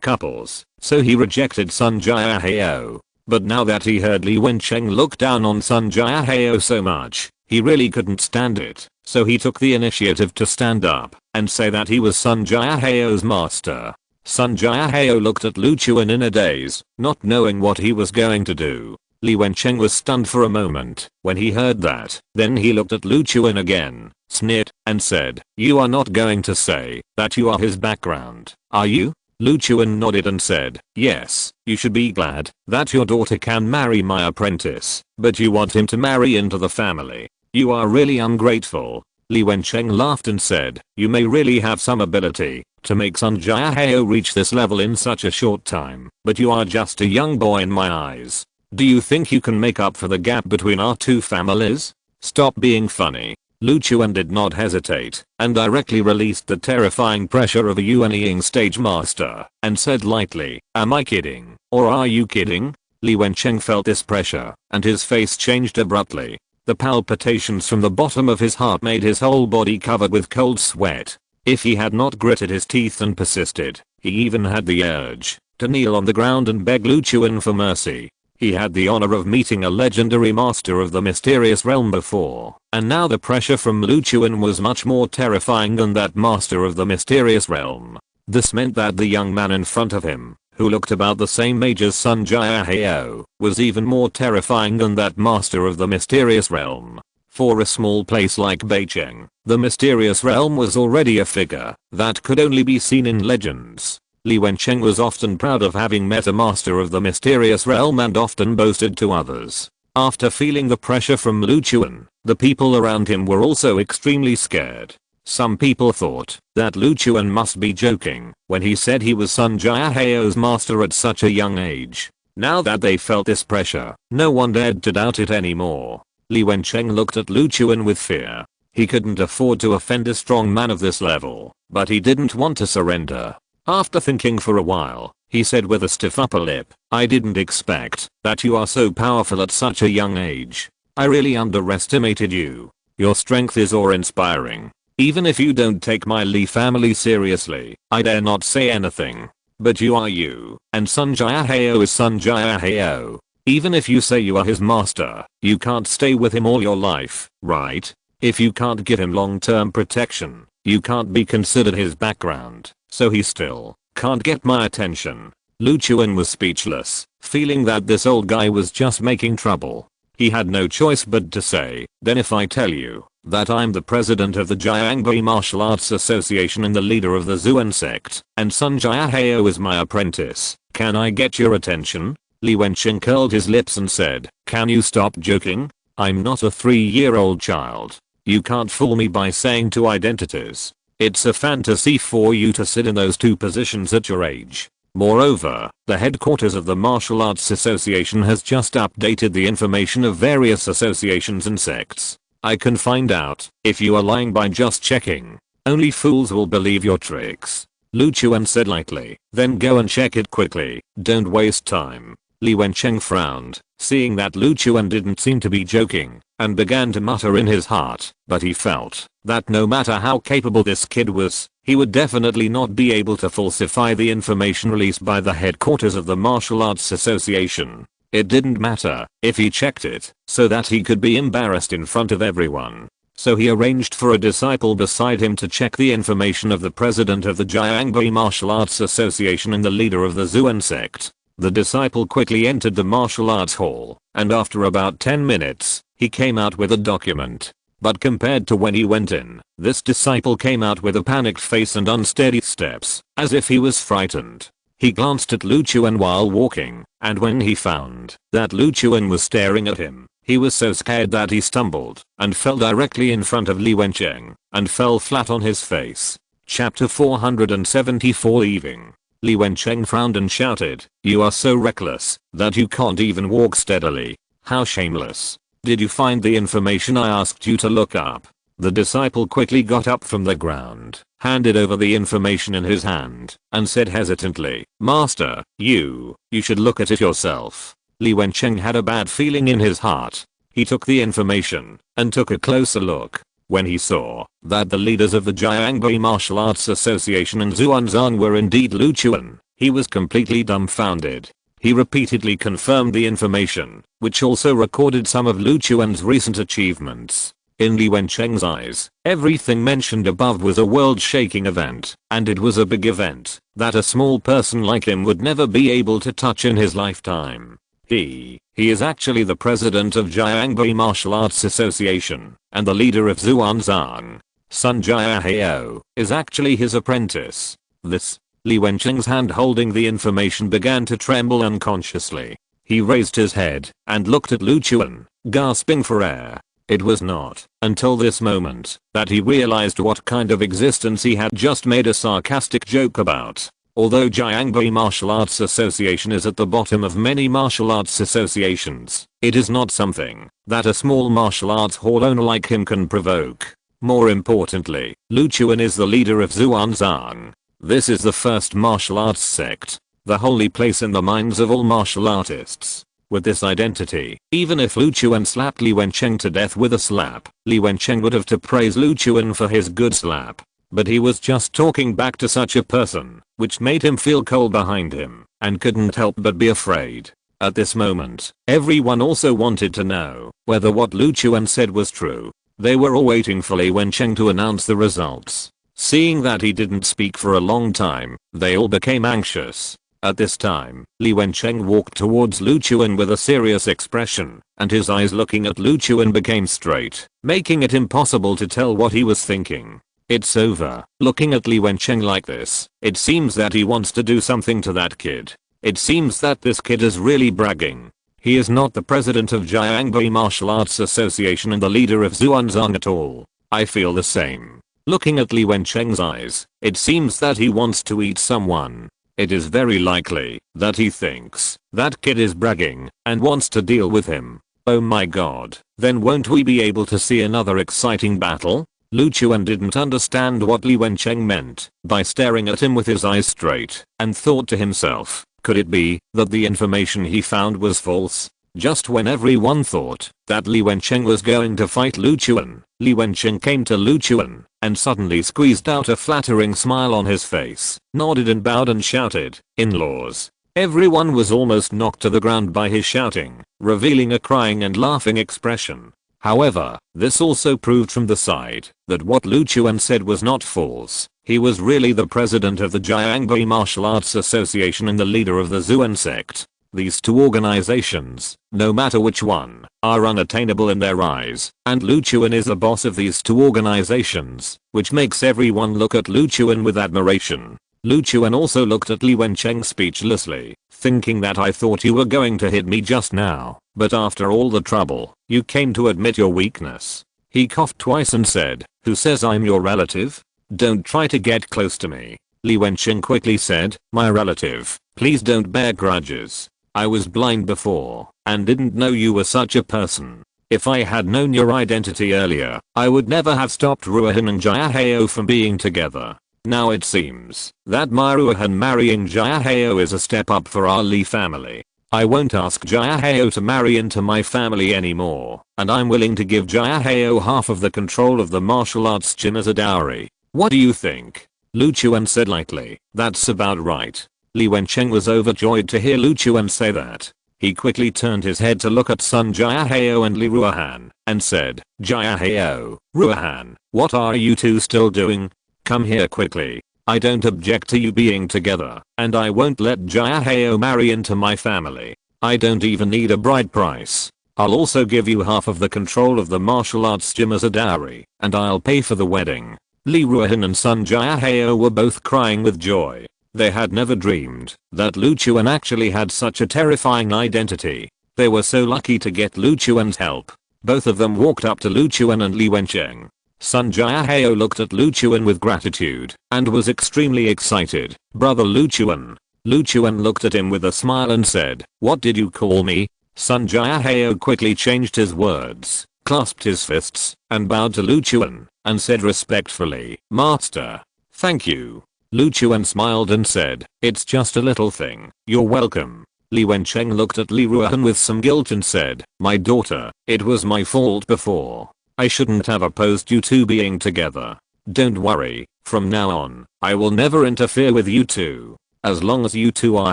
couples, so he rejected Sun Jiahao. But now that he heard Li Wencheng look down on Sun Jiahao so much, he really couldn't stand it, so he took the initiative to stand up and say that he was Sun Jiahao's master. Sun Jiahao looked at Lu Chuan in a daze, not knowing what he was going to do. Li Wencheng was stunned for a moment when he heard that. Then he looked at Lu Chuan again, sneered, and said, you are not going to say that you are his background, are you? Lu Chuan nodded and said, yes, you should be glad that your daughter can marry my apprentice, but you want him to marry into the family. You are really ungrateful. Li Wencheng laughed and said, you may really have some ability to make Sun Jiahao reach this level in such a short time, but you are just a young boy in my eyes. Do you think you can make up for the gap between our 2 families? Stop being funny. Lu Chuan did not hesitate and directly released the terrifying pressure of a Yuanying stage master and said lightly, am I kidding, or are you kidding? Li Wencheng felt this pressure and his face changed abruptly. The palpitations from the bottom of his heart made his whole body covered with cold sweat. If he had not gritted his teeth and persisted, he even had the urge to kneel on the ground and beg Lu Chuan for mercy. He had the honor of meeting a legendary master of the mysterious realm before, and now the pressure from Lu Chuan was much more terrifying than that master of the mysterious realm. This meant that the young man in front of him, who looked about the same age as Sun Jiahao, was even more terrifying than that master of the mysterious realm. For a small place like Beicheng, the mysterious realm was already a figure that could only be seen in legends. Li Wencheng was often proud of having met a master of the mysterious realm and often boasted to others. After feeling the pressure from Lu Chuan, the people around him were also extremely scared. Some people thought that Lu Chuan must be joking when he said he was Sun Jiahao's master at such a young age. Now that they felt this pressure, no one dared to doubt it anymore. Li Wencheng looked at Lu Chuan with fear. He couldn't afford to offend a strong man of this level, but he didn't want to surrender. After thinking for a while, he said with a stiff upper lip, I didn't expect that you are so powerful at such a young age. I really underestimated you. Your strength is awe-inspiring. Even if you don't take my Li family seriously, I dare not say anything. But you are you, and Sun Jiahao is Sun Jiahao. Even if you say you are his master, you can't stay with him all your life, right? If you can't give him long-term protection, you can't be considered his background. So he still can't get my attention. Lu Chuan was speechless, feeling that this old guy was just making trouble. He had no choice but to say, then if I tell you that I'm the president of the Jiangbai Martial Arts Association and the leader of the Zuan sect, and Sun Jiahao is my apprentice, can I get your attention? Li Wencheng curled his lips and said, can you stop joking? I'm not a 3-year-old child. You can't fool me by saying 2 identities. It's a fantasy for you to sit in those 2 positions at your age. Moreover, the headquarters of the Martial Arts Association has just updated the information of various associations and sects. I can find out if you are lying by just checking. Only fools will believe your tricks. Lu Chuan said lightly, then go and check it quickly. Don't waste time. Li Wencheng frowned, seeing that Lu Chuan didn't seem to be joking, and began to mutter in his heart, but he felt that no matter how capable this kid was, he would definitely not be able to falsify the information released by the headquarters of the Martial Arts Association. It didn't matter if he checked it, so that he could be embarrassed in front of everyone. So he arranged for a disciple beside him to check the information of the president of the Jiangbai Martial Arts Association and the leader of the Zuan sect. The disciple quickly entered the martial arts hall, and after about 10 minutes, he came out with a document. But compared to when he went in, this disciple came out with a panicked face and unsteady steps, as if he was frightened. He glanced at Lu Chuan while walking, and when he found that Lu Chuan was staring at him, He was so scared that he stumbled and fell directly in front of Li Wencheng and fell flat on his face. Chapter 474 Leaving. Li Wencheng frowned and shouted, "You are so reckless that you can't even walk steadily. How shameless. Did you find the information I asked you to look up?" The disciple quickly got up from the ground, handed over the information in his hand, and said hesitantly, "Master, you should look at it yourself." Li Wencheng had a bad feeling in his heart. He took the information and took a closer look. When he saw that the leaders of the Jiangbai Martial Arts Association and Xuanzang were indeed Lu Chuan, he was completely dumbfounded. He repeatedly confirmed the information, which also recorded some of Lu Chuan's recent achievements. In Li Wencheng's eyes, everything mentioned above was a world-shaking event, and it was a big event that a small person like him would never be able to touch in his lifetime. He is actually the president of Jiangbai Martial Arts Association and the leader of Xuanzang. Sun Jiahao is actually his apprentice. Li Wencheng's hand holding the information began to tremble unconsciously. He raised his head and looked at Lu Chuan, gasping for air. It was not until this moment that he realized what kind of existence he had just made a sarcastic joke about. Although Jiangbai Martial Arts Association is at the bottom of many martial arts associations, it is not something that a small martial arts hall owner like him can provoke. More importantly, Lu Chuan is the leader of Xuanzang. This is the first martial arts sect, the holy place in the minds of all martial artists. With this identity, even if Lu Chuan slapped Li Wencheng to death with a slap, Li Wencheng would have to praise Lu Chuan for his good slap. But he was just talking back to such a person, which made him feel cold behind him, and couldn't help but be afraid. At this moment, everyone also wanted to know whether what Lu Chuan said was true. They were all waiting for Li Wencheng to announce the results. Seeing that he didn't speak for a long time, they all became anxious. At this time, Li Wencheng walked towards Lu Chuan with a serious expression, and his eyes looking at Lu Chuan became straight, making it impossible to tell what he was thinking. It's over. Looking at Li Wencheng like this, it seems that he wants to do something to that kid. It seems that this kid is really bragging. He is not the president of Jiangbai Martial Arts Association and the leader of Xuanzang at all. I feel the same. Looking at Li Wencheng's eyes, it seems that he wants to eat someone. It is very likely that he thinks that kid is bragging and wants to deal with him. Oh my god, then won't we be able to see another exciting battle? Lu Chuan didn't understand what Li Wencheng meant by staring at him with his eyes straight, and thought to himself, could it be that the information he found was false? Just when everyone thought that Li Wencheng was going to fight Lu Chuan, Li Wencheng came to Lu Chuan and suddenly squeezed out a flattering smile on his face, nodded and bowed and shouted, "In-laws." Everyone was almost knocked to the ground by his shouting, revealing a crying and laughing expression. However, this also proved from the side that what Lu Chuan said was not false. He was really the president of the Jiangbai Martial Arts Association and the leader of the Xuan sect. These two organizations, no matter which one, are unattainable in their eyes, and Lu Chuan is the boss of these two organizations, which makes everyone look at Lu Chuan with admiration. Lu Chuan also looked at Li Wencheng speechlessly, thinking that I thought you were going to hit me just now, but after all the trouble, you came to admit your weakness. He coughed twice and said, "Who says I'm your relative? Don't try to get close to me." Li Wencheng quickly said, "My relative, please don't bear grudges. I was blind before, and didn't know you were such a person. If I had known your identity earlier, I would never have stopped Ruohan and Jiahao from being together. Now it seems that my Ruohan marrying Jiahao is a step up for our Li family. I won't ask Jiahao to marry into my family anymore, and I'm willing to give Jiahao half of the control of the martial arts gym as a dowry. What do you think?" Lu Chuan said lightly, "That's about right." Li Wencheng was overjoyed to hear Lu Chuan say that. He quickly turned his head to look at Sun Jiahao and Li Ruohan, and said, "Jiahao, Ruohan, what are you two still doing? Come here quickly. I don't object to you being together, and I won't let Jiahao marry into my family. I don't even need a bride price. I'll also give you half of the control of the martial arts gym as a dowry, and I'll pay for the wedding." Li Ruohan and Sun Jiahao were both crying with joy. They had never dreamed that Lu Chuan actually had such a terrifying identity. They were so lucky to get Lu Chuan's help. Both of them walked up to Lu Chuan and Li Wencheng. Sun Jiahao looked at Lu Chuan with gratitude and was extremely excited. Brother Lu Chuan. Lu Chuan looked at him with a smile and said, "What did you call me?" Sun Jiahao quickly changed his words, clasped his fists, and bowed to Lu Chuan, and said respectfully, "Master." "Thank you." Lu Chuan smiled and said, "It's just a little thing. You're welcome." Li Wencheng looked at Li Ruohan with some guilt and said, "My daughter, it was my fault before. I shouldn't have opposed you two being together. Don't worry, from now on, I will never interfere with you two. As long as you two are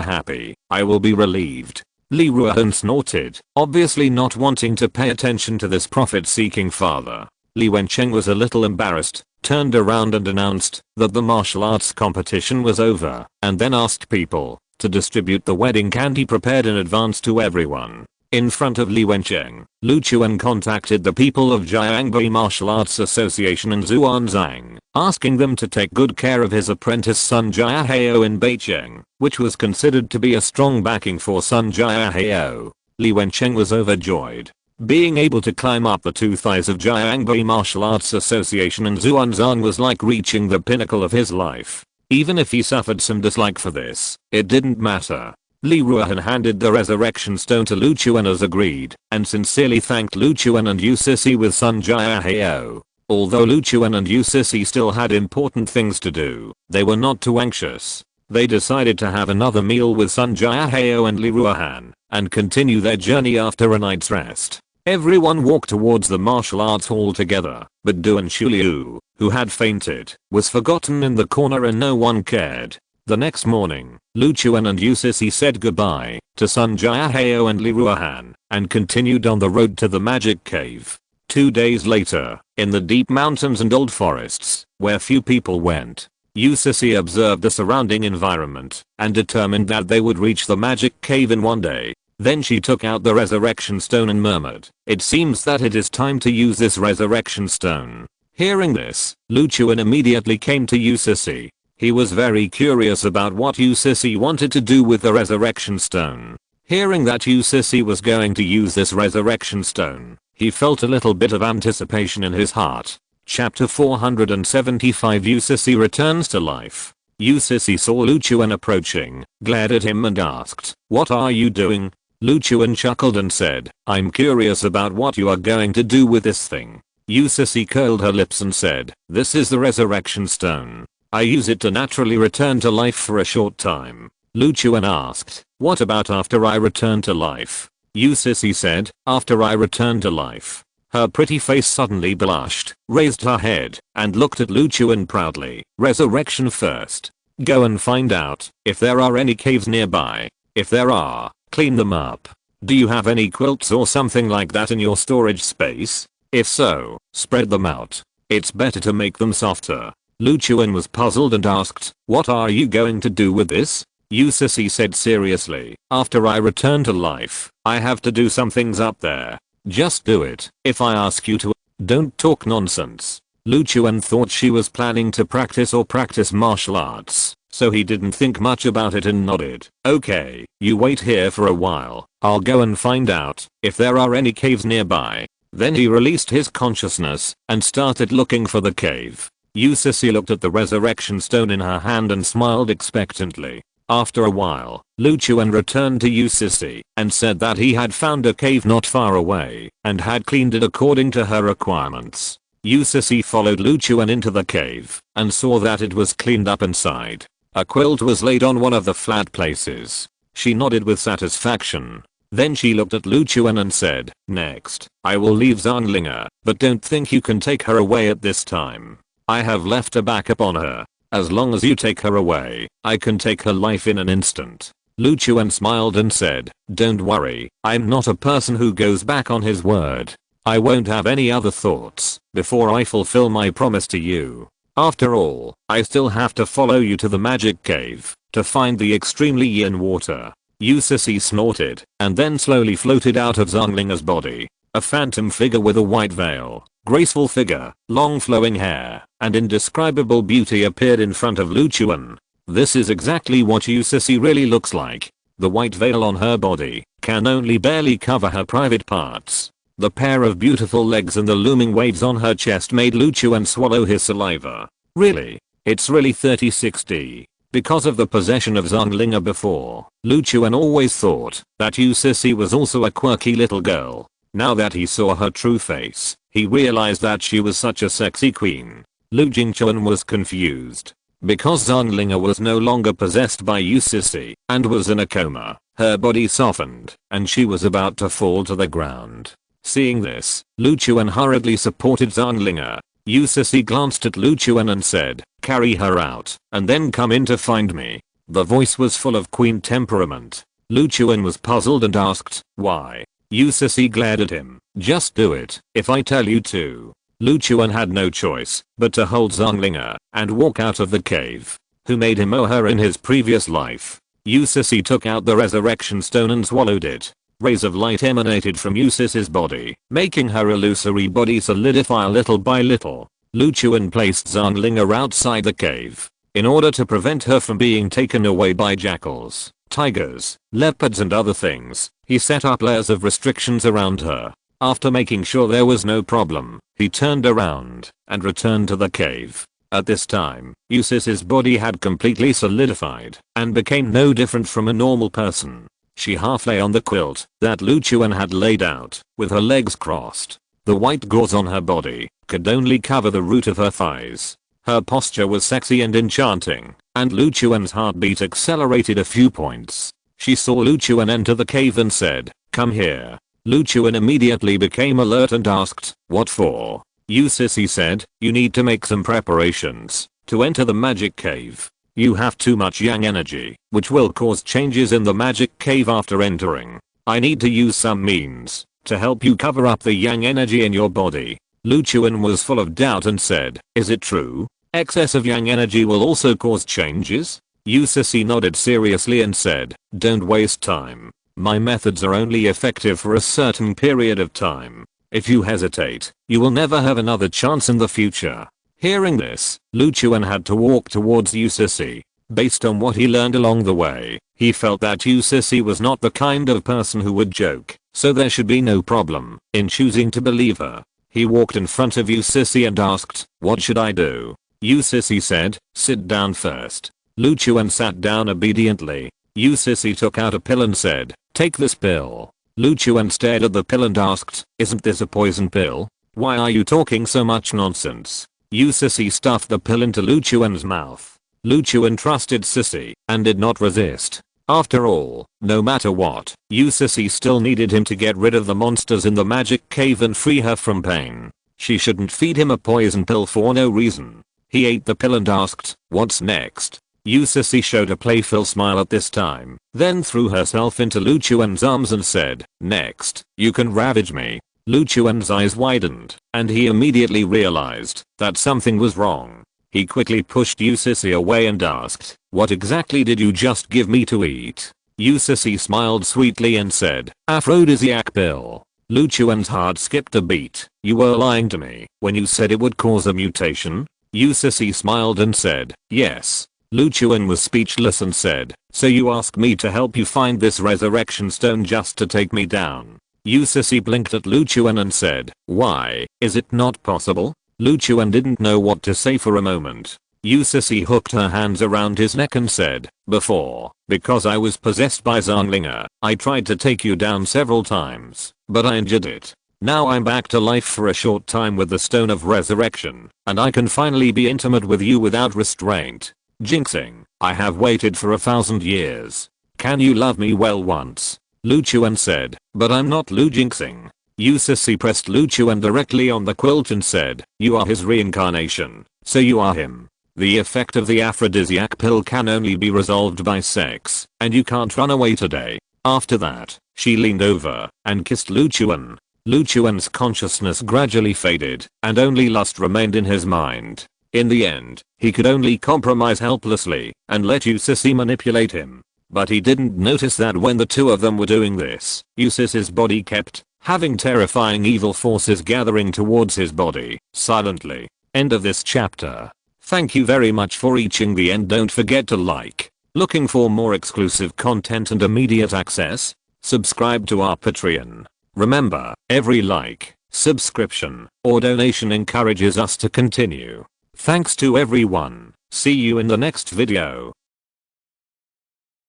happy, I will be relieved." Li Ruohan snorted, obviously not wanting to pay attention to this profit-seeking father. Li Wencheng was a little embarrassed, turned around and announced that the martial arts competition was over, and then asked people to distribute the wedding candy prepared in advance to everyone. In front of Li Wencheng, Lu Chuan contacted the people of Jiangbai Martial Arts Association in Zhuanzang, asking them to take good care of his apprentice Sun Jiahao in Beicheng, which was considered to be a strong backing for Sun Jiahao. Li Wencheng was overjoyed. Being able to climb up the two thighs of Jiangbai Martial Arts Association in Zhuanzang was like reaching the pinnacle of his life. Even if he suffered some dislike for this, it didn't matter. Li Ruohan handed the resurrection stone to Lu Chuan as agreed, and sincerely thanked Lu Chuan and Yu Sisi with Sun Jiahao. Although Lu Chuan and Yu Sisi still had important things to do, they were not too anxious. They decided to have another meal with Sun Jiahao and Li Ruohan, and continue their journey after a night's rest. Everyone walked towards the martial arts hall together, but Duan Shuliu, who had fainted, was forgotten in the corner and no one cared. The next morning, Lu Chuan and Yu Sisi said goodbye to Sun Jiahao and Li Ruohan, and continued on the road to the magic cave. 2 days later, in the deep mountains and old forests, where few people went, Yu Sisi observed the surrounding environment, and determined that they would reach the magic cave in one day. Then she took out the resurrection stone and murmured, "It seems that it is time to use this resurrection stone." Hearing this, Lu Chuan immediately came to Yu Sisi. He was very curious about what Yu Sisi wanted to do with the resurrection stone. Hearing that Yu Sisi was going to use this resurrection stone, he felt a little bit of anticipation in his heart. Chapter 475 Yu Sisi returns to life. Yu Sisi saw Lu Chuan approaching, glared at him and asked, "What are you doing?" Lu Chuan chuckled and said, "I'm curious about what you are going to do with this thing." Yu Sisi curled her lips and said, "This is the resurrection stone. I use it to naturally return to life for a short time." Lu Chuan asked, "What about after I return to life?" Yu Sisi said, "After I return to life." Her pretty face suddenly blushed, raised her head, and looked at Lu Chuan proudly. "Resurrection first. Go and find out if there are any caves nearby. If there are, clean them up. Do you have any quilts or something like that in your storage space? If so, spread them out. It's better to make them softer." Lu Chuan was puzzled and asked, "What are you going to do with this?" Yu Sisi said seriously, "After I return to life, I have to do some things up there. Just do it. If I ask you to, don't talk nonsense." Lu Chuan thought she was planning to practice martial arts, so he didn't think much about it and nodded. "Okay, you wait here for a while. I'll go and find out if there are any caves nearby." Then he released his consciousness and started looking for the cave. Yu Sisi looked at the resurrection stone in her hand and smiled expectantly. After a while, Lu Chuan returned to Yu Sisi and said that he had found a cave not far away and had cleaned it according to her requirements. Yu Sisi followed Lu Chuan into the cave and saw that it was cleaned up inside. A quilt was laid on one of the flat places. She nodded with satisfaction. Then she looked at Lu Chuan and said, "Next, I will leave Zhonglinger, but don't think you can take her away at this time. I have left a backup on her. As long as you take her away, I can take her life in an instant." Lu Chuan smiled and said, "Don't worry, I'm not a person who goes back on his word. I won't have any other thoughts before I fulfill my promise to you. After all, I still have to follow you to the magic cave to find the extremely yin water." Yu Sisi snorted and then slowly floated out of Zhonglinger's body. A phantom figure with a white veil, graceful figure, long flowing hair, and indescribable beauty appeared in front of Lu Chuan. This is exactly what Yu Sisi really looks like. The white veil on her body can only barely cover her private parts. The pair of beautiful legs and the looming waves on her chest made Luchuan swallow his saliva. Really? It's really 3060. Because of the possession of Zhonglinga before, Luchuan always thought that Sissy was also a quirky little girl. Now that he saw her true face, he realized that she was such a sexy queen. Lu Jingchuan was confused. Because Zhonglinga was no longer possessed by Sissy and was in a coma, her body softened and she was about to fall to the ground. Seeing this, Luchuan hurriedly supported Zhonglinga. Sissy glanced at Luchuan and said, "Carry her out, and then come in to find me." The voice was full of queen temperament. Luchuan was puzzled and asked, "Why?" Sissy glared at him. "Just do it, if I tell you to." Luchuan had no choice but to hold Zhonglinga and walk out of the cave. Who made him owe her in his previous life? Sissy took out the resurrection stone and swallowed it. Rays of light emanated from Sissy's body, making her illusory body solidify little by little. Luchuan placed Zhonglinga outside the cave. In order to prevent her from being taken away by jackals, tigers, leopards and other things, he set up layers of restrictions around her. After making sure there was no problem, he turned around and returned to the cave. At this time, Sissy's body had completely solidified and became no different from a normal person. She half lay on the quilt that Luchuan had laid out, with her legs crossed. The white gauze on her body could only cover the root of her thighs. Her posture was sexy and enchanting, and Luchuan's heartbeat accelerated a few points. She saw Luchuan enter the cave and said, "Come here." Luchuan immediately became alert and asked, "What for?" Sissy said, "You need to make some preparations to enter the magic cave. You have too much yang energy, which will cause changes in the magic cave after entering. I need to use some means to help you cover up the yang energy in your body." Luchuan was full of doubt and said, "Is it true? Excess of yang energy will also cause changes?" Sissy nodded seriously and said, "Don't waste time. My methods are only effective for a certain period of time. If you hesitate, you will never have another chance in the future." Hearing this, Luchuan had to walk towards Sissy. Based on what he learned along the way, he felt that Sissy was not the kind of person who would joke, so there should be no problem in choosing to believe her. He walked in front of Sissy and asked, "What should I do?" Sissy said, "Sit down first." Luchuan sat down obediently. Sissy took out a pill and said, "Take this pill." Luchuan stared at the pill and asked, "Isn't this a poison pill? Why are you talking so much nonsense?" Sissy stuffed the pill into Luchuan's mouth. Luchuan trusted Sissy and did not resist. After all, no matter what, Sissy still needed him to get rid of the monsters in the magic cave and free her from pain. She shouldn't feed him a poison pill for no reason. He ate the pill and asked, "What's next?" Sissy showed a playful smile at this time, then threw herself into Luchuan's arms and said, "Next, you can ravage me." Luchuan's eyes widened, and he immediately realized that something was wrong. He quickly pushed Sissy away and asked, "What exactly did you just give me to eat?" Sissy smiled sweetly and said, "Aphrodisiac pill." Luchuan's heart skipped a beat. "You were lying to me when you said it would cause a mutation?" Sissy smiled and said, "Yes." Luchuan was speechless and said, "So you asked me to help you find this resurrection stone just to take me down?" Sissy blinked at Luchuan and said, "Why, is it not possible?" Luchuan didn't know what to say for a moment. Sissy hooked her hands around his neck and said, "Before, because I was possessed by Zhonglinga, I tried to take you down several times, but I injured it. Now I'm back to life for a short time with the Stone of Resurrection, and I can finally be intimate with you without restraint. Jinxing, I have waited for 1,000 years. Can you love me well once?" Luchuan said, "But I'm not Lu Jinxing." Sissy pressed Luchuan directly on the quilt and said, "You are his reincarnation, so you are him. The effect of the aphrodisiac pill can only be resolved by sex, and you can't run away today." After that, she leaned over and kissed Luchuan. Luchuan's consciousness gradually faded, and only lust remained in his mind. In the end, he could only compromise helplessly and let Sissy manipulate him. But he didn't notice that when the two of them were doing this, Sissy's body kept having terrifying evil forces gathering towards his body, silently. End of this chapter. Thank you very much for reaching the end. Don't forget to like. Looking for more exclusive content and immediate access? subscribe to our Patreon. Remember, every like, subscription, or donation encourages us to continue. Thanks to everyone. See you in the next video.